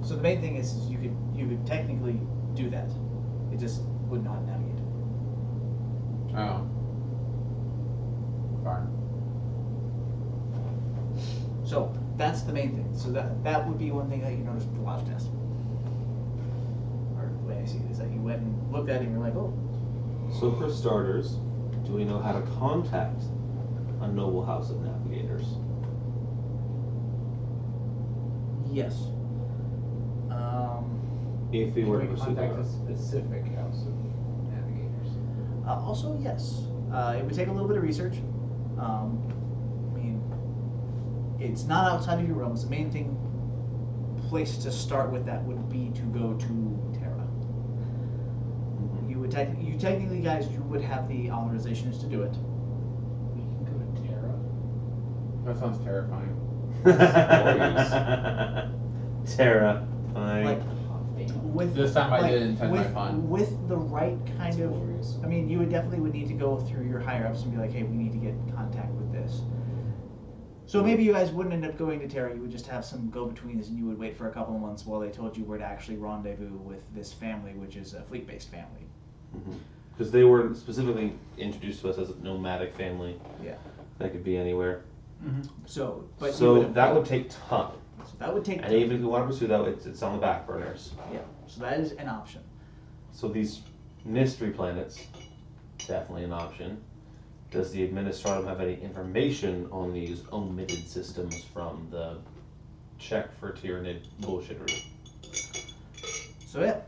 Speaker 1: So the main thing is you could technically do that. It just would not navigate.
Speaker 2: Oh. Fine.
Speaker 1: So that's the main thing. So that would be one thing that you notice with the logic test. Or the way I see it is that you went and looked at it and you're like, oh,
Speaker 6: So for starters, do we know how to contact a noble house of navigators?
Speaker 1: yes.
Speaker 6: If we were to
Speaker 5: Can we
Speaker 6: pursue
Speaker 5: contact
Speaker 6: that.
Speaker 5: a specific house of navigators?
Speaker 1: Also, yes. It would take a little bit of research. I mean, it's not outside of your realms. The main place to start with that would be to go to Terra. You technically, guys, you would have the authorizations to do it.
Speaker 5: We can go to Terra.
Speaker 2: That sounds terrifying.
Speaker 6: Terrifying.
Speaker 1: Like, with
Speaker 2: This time I
Speaker 1: like,
Speaker 2: did intend my
Speaker 1: with,
Speaker 2: fun.
Speaker 1: with the right kind
Speaker 7: It's
Speaker 1: of.
Speaker 7: glorious.
Speaker 1: I mean, you would need to go through your higher ups and be like, hey, we need to get in contact with this. So maybe you guys wouldn't end up going to Terra. You would just have some go-betweens, and you would wait for a couple of months while they told you where to actually rendezvous with this family, which is a fleet-based family.
Speaker 6: Because they were specifically introduced to us as a nomadic family.
Speaker 1: Yeah.
Speaker 6: That could be anywhere.
Speaker 1: So, but you
Speaker 6: So
Speaker 1: would
Speaker 6: that would take time.
Speaker 1: So that would take.
Speaker 6: And even if we want to pursue that, it's on the back burners.
Speaker 1: Yeah. So that is an option.
Speaker 6: So these mystery planets, definitely an option. Does the Administratum have any information on these omitted systems from the check for Tyranid bullshittery?
Speaker 1: So yeah.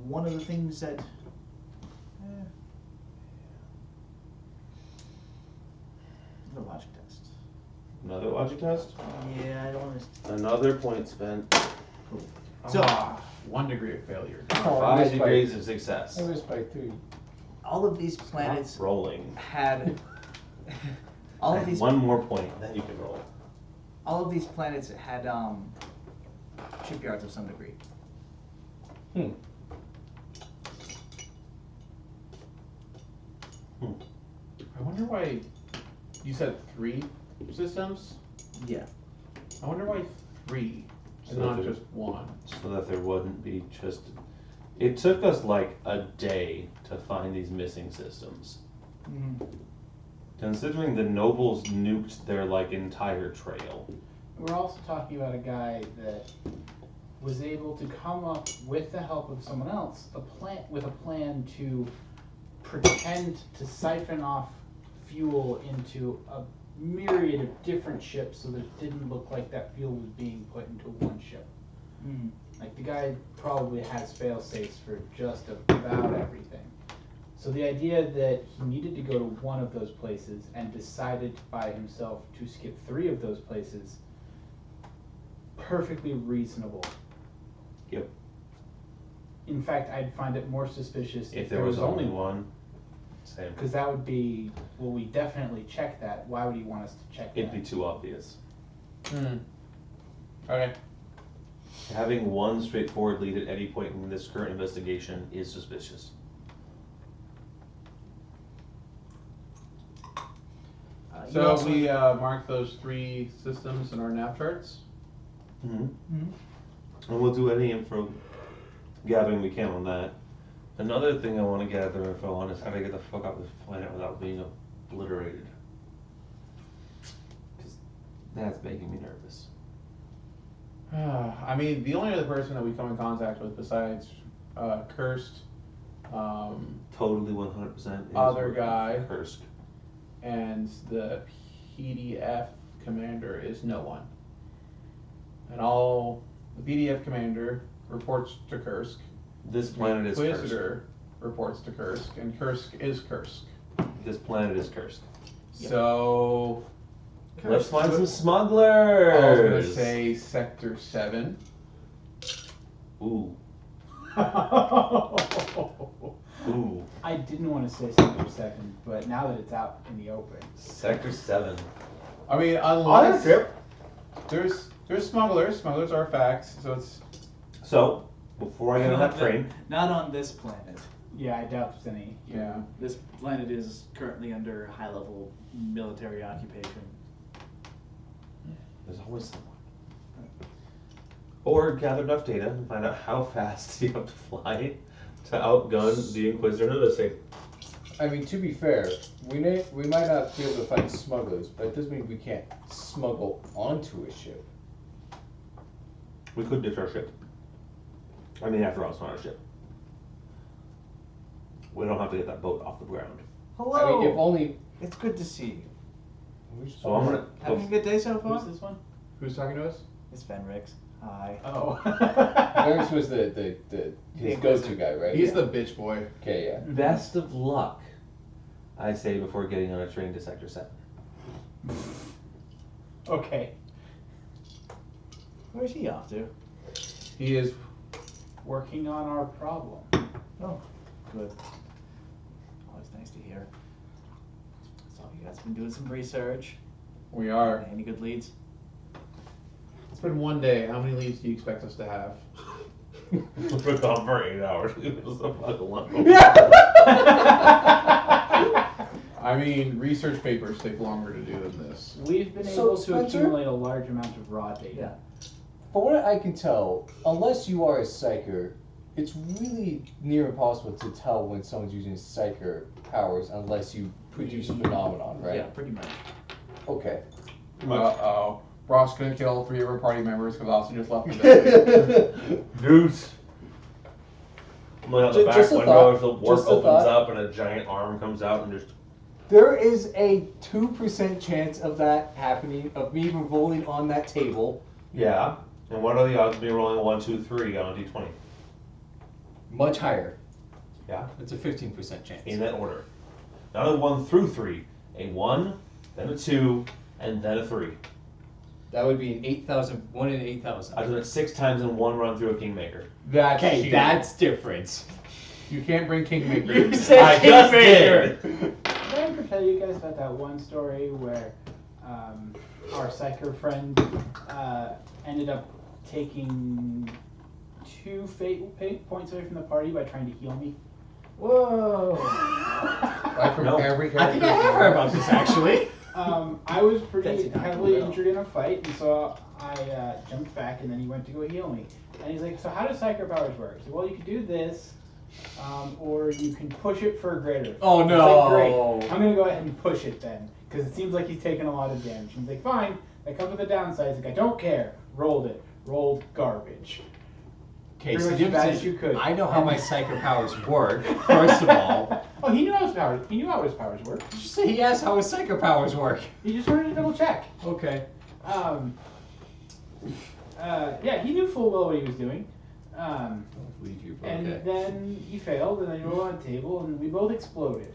Speaker 1: One of the things that. The logic test.
Speaker 6: Another logic test?
Speaker 1: Yeah, I don't want to.
Speaker 6: Another point spent.
Speaker 1: So
Speaker 2: 1 degree of failure.
Speaker 8: Oh, I
Speaker 6: 5
Speaker 8: missed by-
Speaker 6: degrees of success.
Speaker 8: I missed by 3.
Speaker 1: all of these planets
Speaker 6: Stop rolling.
Speaker 1: had. all of
Speaker 6: And
Speaker 1: these.
Speaker 6: one more point, then you can roll.
Speaker 1: All of these planets had shipyards of some degree.
Speaker 2: I wonder why you said 3 systems?
Speaker 1: Yeah.
Speaker 2: I wonder why 3 and
Speaker 6: So
Speaker 2: not
Speaker 6: there-
Speaker 2: just 1.
Speaker 6: So that there wouldn't be just. It took us like a day to find these missing systems. Considering the nobles nuked their like entire trail.
Speaker 5: We're also talking about a guy that was able to come up with the help of someone else a plan to pretend to siphon off fuel into a myriad of different ships so that it didn't look like that fuel was being put into one ship. Like the guy probably has fail safes for just about everything. So the idea that he needed to go to one of those places and decided by himself to skip 3 of those places, perfectly reasonable.
Speaker 6: Yep.
Speaker 5: In fact, I'd find it more suspicious
Speaker 6: If there was only one. Same.
Speaker 5: because that would be, well, we definitely check that. Why would he want us to check
Speaker 6: It'd
Speaker 5: that?
Speaker 6: be too obvious.
Speaker 2: Okay.
Speaker 6: Having one straightforward lead at any point in this current investigation is suspicious.
Speaker 1: You
Speaker 2: So
Speaker 1: also-
Speaker 2: we marked those 3 systems in our nav charts.
Speaker 6: And we'll do any info gathering we can on that. Another thing I want to gather info on is how to get the fuck off this planet without being obliterated. Because that's making me nervous.
Speaker 2: I mean, the only other person that we come in contact with besides Cursed,
Speaker 6: Totally 100% is
Speaker 2: Other guy.
Speaker 6: Kursk.
Speaker 2: and the PDF commander is no one. And all the PDF commander reports to Kursk.
Speaker 6: This planet is Kursk.
Speaker 2: Inquisitor reports to Kursk, and Kursk is Kursk.
Speaker 6: This planet is Kursk.
Speaker 2: So
Speaker 6: Let's find some
Speaker 2: I was
Speaker 6: smugglers.
Speaker 2: gonna say Sector 7.
Speaker 6: Ooh. Ooh.
Speaker 5: I didn't want to say Sector 7, but now that it's out in the open.
Speaker 6: Sector 7.
Speaker 2: I mean,
Speaker 6: On a
Speaker 2: unless
Speaker 6: trip.
Speaker 2: there's smugglers. Smugglers are facts. So it's
Speaker 6: So, before I get on that train,
Speaker 1: Not on this planet.
Speaker 5: Yeah, I doubt there's any.
Speaker 2: yeah.
Speaker 1: This planet is currently under high-level military occupation.
Speaker 6: there's always someone. Or gather enough data and find out how fast you have to fly to outgun the Inquisitor noticing.
Speaker 8: I mean, to be fair, we might not be able to find smugglers, but it doesn't mean we can't smuggle onto a ship.
Speaker 6: We could ditch our ship. I mean, after all, it's not a ship. We don't have to get that boat off the ground.
Speaker 1: Hello.
Speaker 8: I mean, if only.
Speaker 1: It's good to see you.
Speaker 6: So I'm gonna.
Speaker 1: Having a good day so far?
Speaker 5: Who's this one?
Speaker 2: Who's talking to us?
Speaker 1: It's Fenrix. Hi.
Speaker 5: Oh.
Speaker 8: Varys was his go-to guy, right?
Speaker 2: He's the bitch boy.
Speaker 8: Okay, yeah.
Speaker 6: Best of luck, I say, before getting on a train to Sector 7.
Speaker 5: Okay.
Speaker 1: Where's he off to?
Speaker 2: He is.
Speaker 5: Working on our problem.
Speaker 1: Oh, good. Always nice to hear. So you guys been doing some research.
Speaker 2: We are.
Speaker 1: Any good leads?
Speaker 2: It's been one day. How many leads do you expect us to have?
Speaker 6: We're gone for 8 hours. Leave us the fuck alone.
Speaker 2: I mean, research papers take longer to do than this.
Speaker 5: We've been
Speaker 8: So,
Speaker 5: able to
Speaker 8: Spencer?
Speaker 5: accumulate a large amount of raw data.
Speaker 1: Yeah.
Speaker 8: From what I can tell, unless you are a psyker, it's really near impossible to tell when someone's using psyker powers unless you produce a phenomenon, right?
Speaker 1: Yeah, pretty much.
Speaker 8: Okay.
Speaker 2: Uh-oh. Brock's gonna kill 3 of our party members because Austin just left the
Speaker 6: Deuce. I'm like out the back
Speaker 8: Just a
Speaker 6: window
Speaker 8: thought.
Speaker 6: as the warp
Speaker 8: Just a
Speaker 6: opens
Speaker 8: thought.
Speaker 6: up and a giant arm comes out and just.
Speaker 8: There is a 2% chance of that happening, of me rolling on that table.
Speaker 6: Yeah. And what are the odds of me rolling a 1, 2, 3 on a d20?
Speaker 8: Much higher.
Speaker 6: Yeah.
Speaker 8: It's a 15% chance.
Speaker 6: In that order. Not a 1 through 3. A 1, then a 2, and then a 3.
Speaker 8: That would be an 8,000, 1 in 8,000.
Speaker 6: I've done it 6 times in one run through a Kingmaker.
Speaker 2: That's
Speaker 8: Okay,
Speaker 2: cheating.
Speaker 8: that's different.
Speaker 2: You can't bring Kingmaker.
Speaker 8: You
Speaker 2: in.
Speaker 8: said
Speaker 6: I just
Speaker 8: Kingmaker.
Speaker 6: did!
Speaker 5: Did I ever tell you guys about that one story where our psyker friend ended up taking 2 fate points away from the party by trying to heal me?
Speaker 1: Whoa!
Speaker 2: Like from
Speaker 6: No.
Speaker 2: every
Speaker 8: I
Speaker 2: character.
Speaker 8: think I have heard about this actually.
Speaker 5: I was
Speaker 1: That's
Speaker 5: pretty
Speaker 1: not
Speaker 5: heavily
Speaker 1: well.
Speaker 5: injured in a fight, and so I jumped back, and then he went to go heal me. And he's like, "So how does psyker powers work?" I said, "Well, you can do this, or you can push it for a greater."
Speaker 8: Oh,
Speaker 5: He's
Speaker 8: no.
Speaker 5: like, "Great, I'm gonna go ahead and push it then, because it seems like he's taking a lot of damage." And he's like, "Fine." That comes with a downside. He's like, "I don't care." Rolled it. Rolled garbage.
Speaker 8: Okay,
Speaker 5: Pretty
Speaker 8: so
Speaker 5: much
Speaker 8: the
Speaker 5: as bad
Speaker 8: difference
Speaker 5: as you
Speaker 8: is,
Speaker 5: could.
Speaker 8: I know how my psychic powers work, first of all.
Speaker 5: Oh, he knew how his powers. He knew how his powers work.
Speaker 8: He asked how his psychic powers work.
Speaker 5: He just wanted to double check.
Speaker 8: Okay.
Speaker 5: Yeah, he knew full well what he was doing.
Speaker 8: Don't believe you, but
Speaker 5: And
Speaker 8: okay.
Speaker 5: then he failed, and then he rolled on the table, and we both exploded.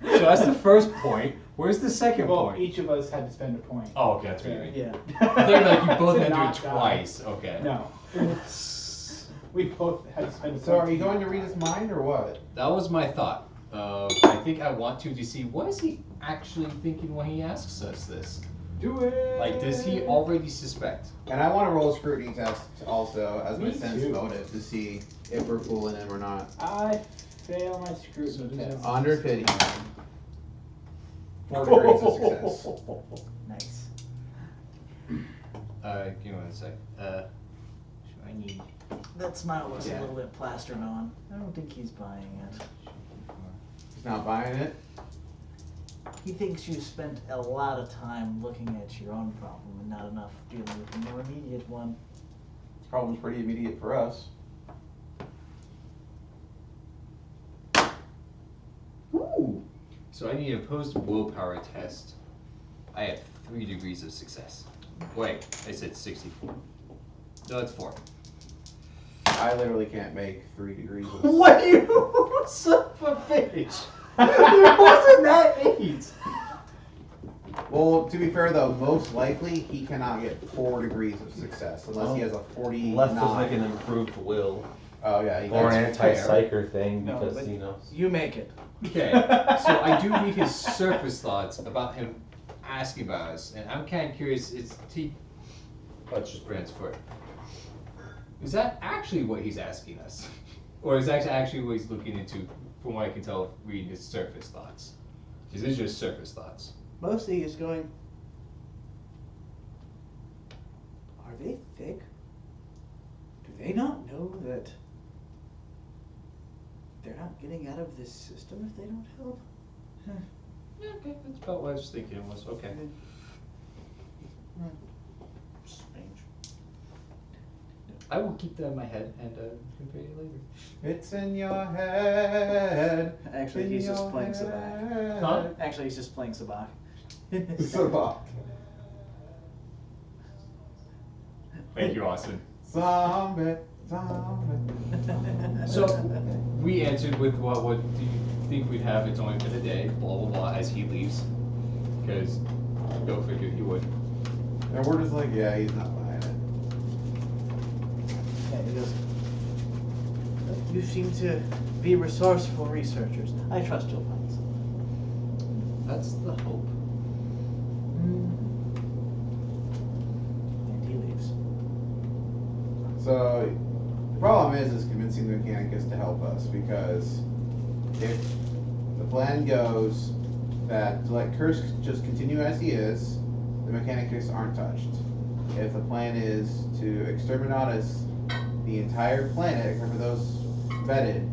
Speaker 8: So that's the first point. Where's the second
Speaker 5: Well,
Speaker 8: point?
Speaker 5: each of us had to spend a point.
Speaker 8: Oh, okay, that's what you mean.
Speaker 1: Yeah.
Speaker 8: I think like you both
Speaker 5: To
Speaker 8: had to do
Speaker 5: not
Speaker 8: it
Speaker 5: die.
Speaker 8: twice. Okay.
Speaker 5: No. We both had to spend a point.
Speaker 2: So are you going to read his mind or what?
Speaker 8: That was my thought. I think I want to see what is he actually thinking when he asks us this.
Speaker 5: Do it!
Speaker 8: Like, does he already suspect?
Speaker 2: And I want to roll a scrutiny test also as my
Speaker 5: Me
Speaker 2: sense
Speaker 5: too.
Speaker 2: motive to see if we're fooling him or not.
Speaker 5: I fail my scrutiny test.
Speaker 2: Under pity. 4 degrees of success.
Speaker 1: Nice.
Speaker 8: Give me one sec. I need.
Speaker 1: That smile was
Speaker 2: Yeah.
Speaker 1: a little bit plastered on. I don't think he's buying it.
Speaker 2: He's not buying it.
Speaker 1: He thinks you spent a lot of time looking at your own problem and not enough dealing with the more immediate one.
Speaker 2: This problem's pretty immediate for us.
Speaker 8: Ooh. So I need an opposed willpower test. I have 3 degrees of success. Wait, I said 64. No, it's 4.
Speaker 2: I literally can't make 3 degrees of
Speaker 8: What you son of a bitch? It wasn't that 8.
Speaker 2: Well, to be fair though, most likely he cannot get 4 degrees of success unless he has a 49.
Speaker 6: Unless there's like an improved will.
Speaker 2: Oh yeah, he
Speaker 6: Or an
Speaker 2: that's fair.
Speaker 6: anti-psyker thing
Speaker 1: No,
Speaker 6: because,
Speaker 1: but-
Speaker 6: you know.
Speaker 1: You make it.
Speaker 8: Okay, so I do read his surface thoughts about him asking about us, and I'm kind of curious. Let's just brand foot. Is that actually what he's asking us, or is that actually what he's looking into? From what I can tell, reading his surface thoughts. Is this just surface thoughts?
Speaker 1: Mostly he's going, are they thick? Do they not know that they're not getting out of this system if they don't help?
Speaker 8: Yeah, okay, that's about what I was thinking. It was okay.
Speaker 1: Strange.
Speaker 8: I will keep that in my head and compare you later.
Speaker 2: It's in your head.
Speaker 1: Actually, he's just playing Sabak.
Speaker 8: Huh?
Speaker 1: Actually, he's just playing Sabak.
Speaker 2: Sabak.
Speaker 7: Thank you, Austin.
Speaker 2: Zombie.
Speaker 7: So we answered with what do you think we'd have? It's only been a day, blah blah blah, as he leaves. Because go figure he would.
Speaker 2: And we're just like, yeah, he's not buying it.
Speaker 1: Yeah, he goes, you seem to be resourceful researchers. I trust you'll find something.
Speaker 8: That's the hope.
Speaker 1: And he leaves.
Speaker 2: So the problem is convincing the Mechanicus to help us, because if the plan goes that to let Kursk just continue as he is, the Mechanicus aren't touched. If the plan is to exterminate us, the entire planet, except for those vetted,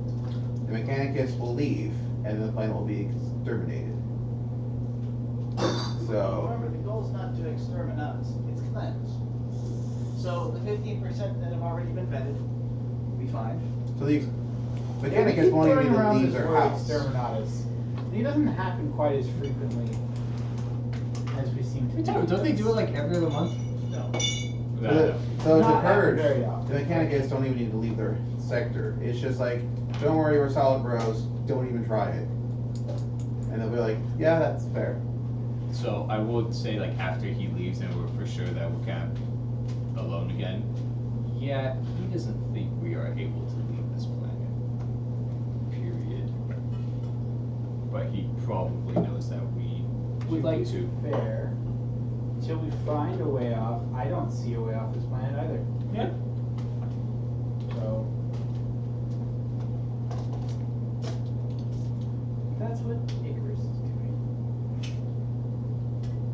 Speaker 2: the Mechanicus will leave, and the planet will be exterminated. So.
Speaker 1: Remember, the goal is not to exterminate us, it's cleanse. So the 15% that have already been vetted will be fine.
Speaker 2: So the Mechanicus won't even leave their house.
Speaker 5: Exterminatus. It doesn't happen quite as frequently as we seem to.
Speaker 8: Don't they do it like every other month?
Speaker 1: No.
Speaker 2: So to
Speaker 5: Not
Speaker 2: purge,
Speaker 5: very often.
Speaker 2: the Mechanicus don't even need to leave their sector. It's just like, don't worry, we're solid bros, don't even try it. And they'll be like, yeah, that's fair.
Speaker 7: So I would say, like, after he leaves and we're for sure that we're kind of alone again, yeah, he doesn't think we are able to leave this planet. Period. But he probably knows that we
Speaker 5: Would like
Speaker 7: to.
Speaker 5: to be fair. Till we find a way off, I don't see a way off this planet either.
Speaker 7: Yeah.
Speaker 5: So that's what Icarus is doing.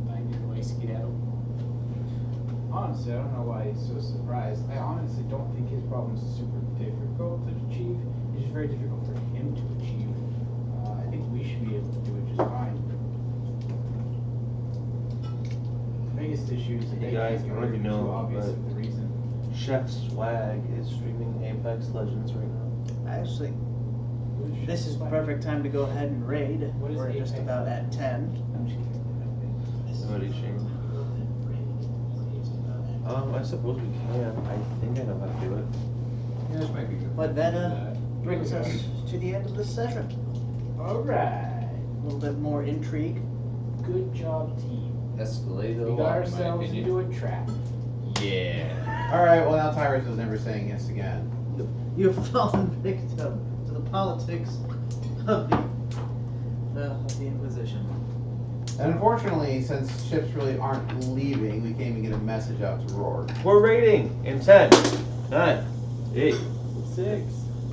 Speaker 5: Finding a way skedaddle. Honestly, I don't know why he's so surprised. I honestly don't think his problem is super difficult to achieve. It's just very difficult for him to achieve. I think we should be able to do it just fine. The biggest issue is that
Speaker 6: Hey
Speaker 5: they
Speaker 6: guys,
Speaker 5: can't
Speaker 6: I don't know if you
Speaker 5: get
Speaker 6: know,
Speaker 5: too obvious
Speaker 6: but-
Speaker 5: of the reason.
Speaker 6: Chef Swag is streaming Apex Legends right now.
Speaker 1: Actually, this is the perfect time to go ahead and raid.
Speaker 5: What is
Speaker 1: We're just
Speaker 5: Apex?
Speaker 1: about at 10.
Speaker 6: Somebody stream. I suppose we can. I think I know how to do it.
Speaker 8: Yeah, this might be good.
Speaker 1: But that brings us to the end of this session.
Speaker 5: Alright.
Speaker 1: A little bit more intrigue.
Speaker 5: Good job, team.
Speaker 8: Escalade
Speaker 5: We
Speaker 8: a
Speaker 5: got
Speaker 8: lot, in my
Speaker 5: ourselves
Speaker 8: opinion.
Speaker 5: into a trap.
Speaker 7: Yeah.
Speaker 2: Alright, well now Tyrus is never saying yes again.
Speaker 1: You've fallen victim to the politics of the Inquisition.
Speaker 2: And unfortunately, since ships really aren't leaving, we can't even get a message out to Roar.
Speaker 6: We're raiding in 10, 9, 8,
Speaker 5: 6,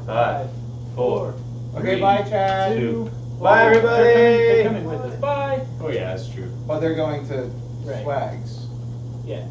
Speaker 6: 5, 4.
Speaker 2: Okay, bye Chad!
Speaker 6: 2. Bye everybody!
Speaker 5: They're coming with us. Bye.
Speaker 7: Oh yeah, that's true.
Speaker 2: But they're going to
Speaker 5: Right.
Speaker 2: Swags.
Speaker 5: Yeah.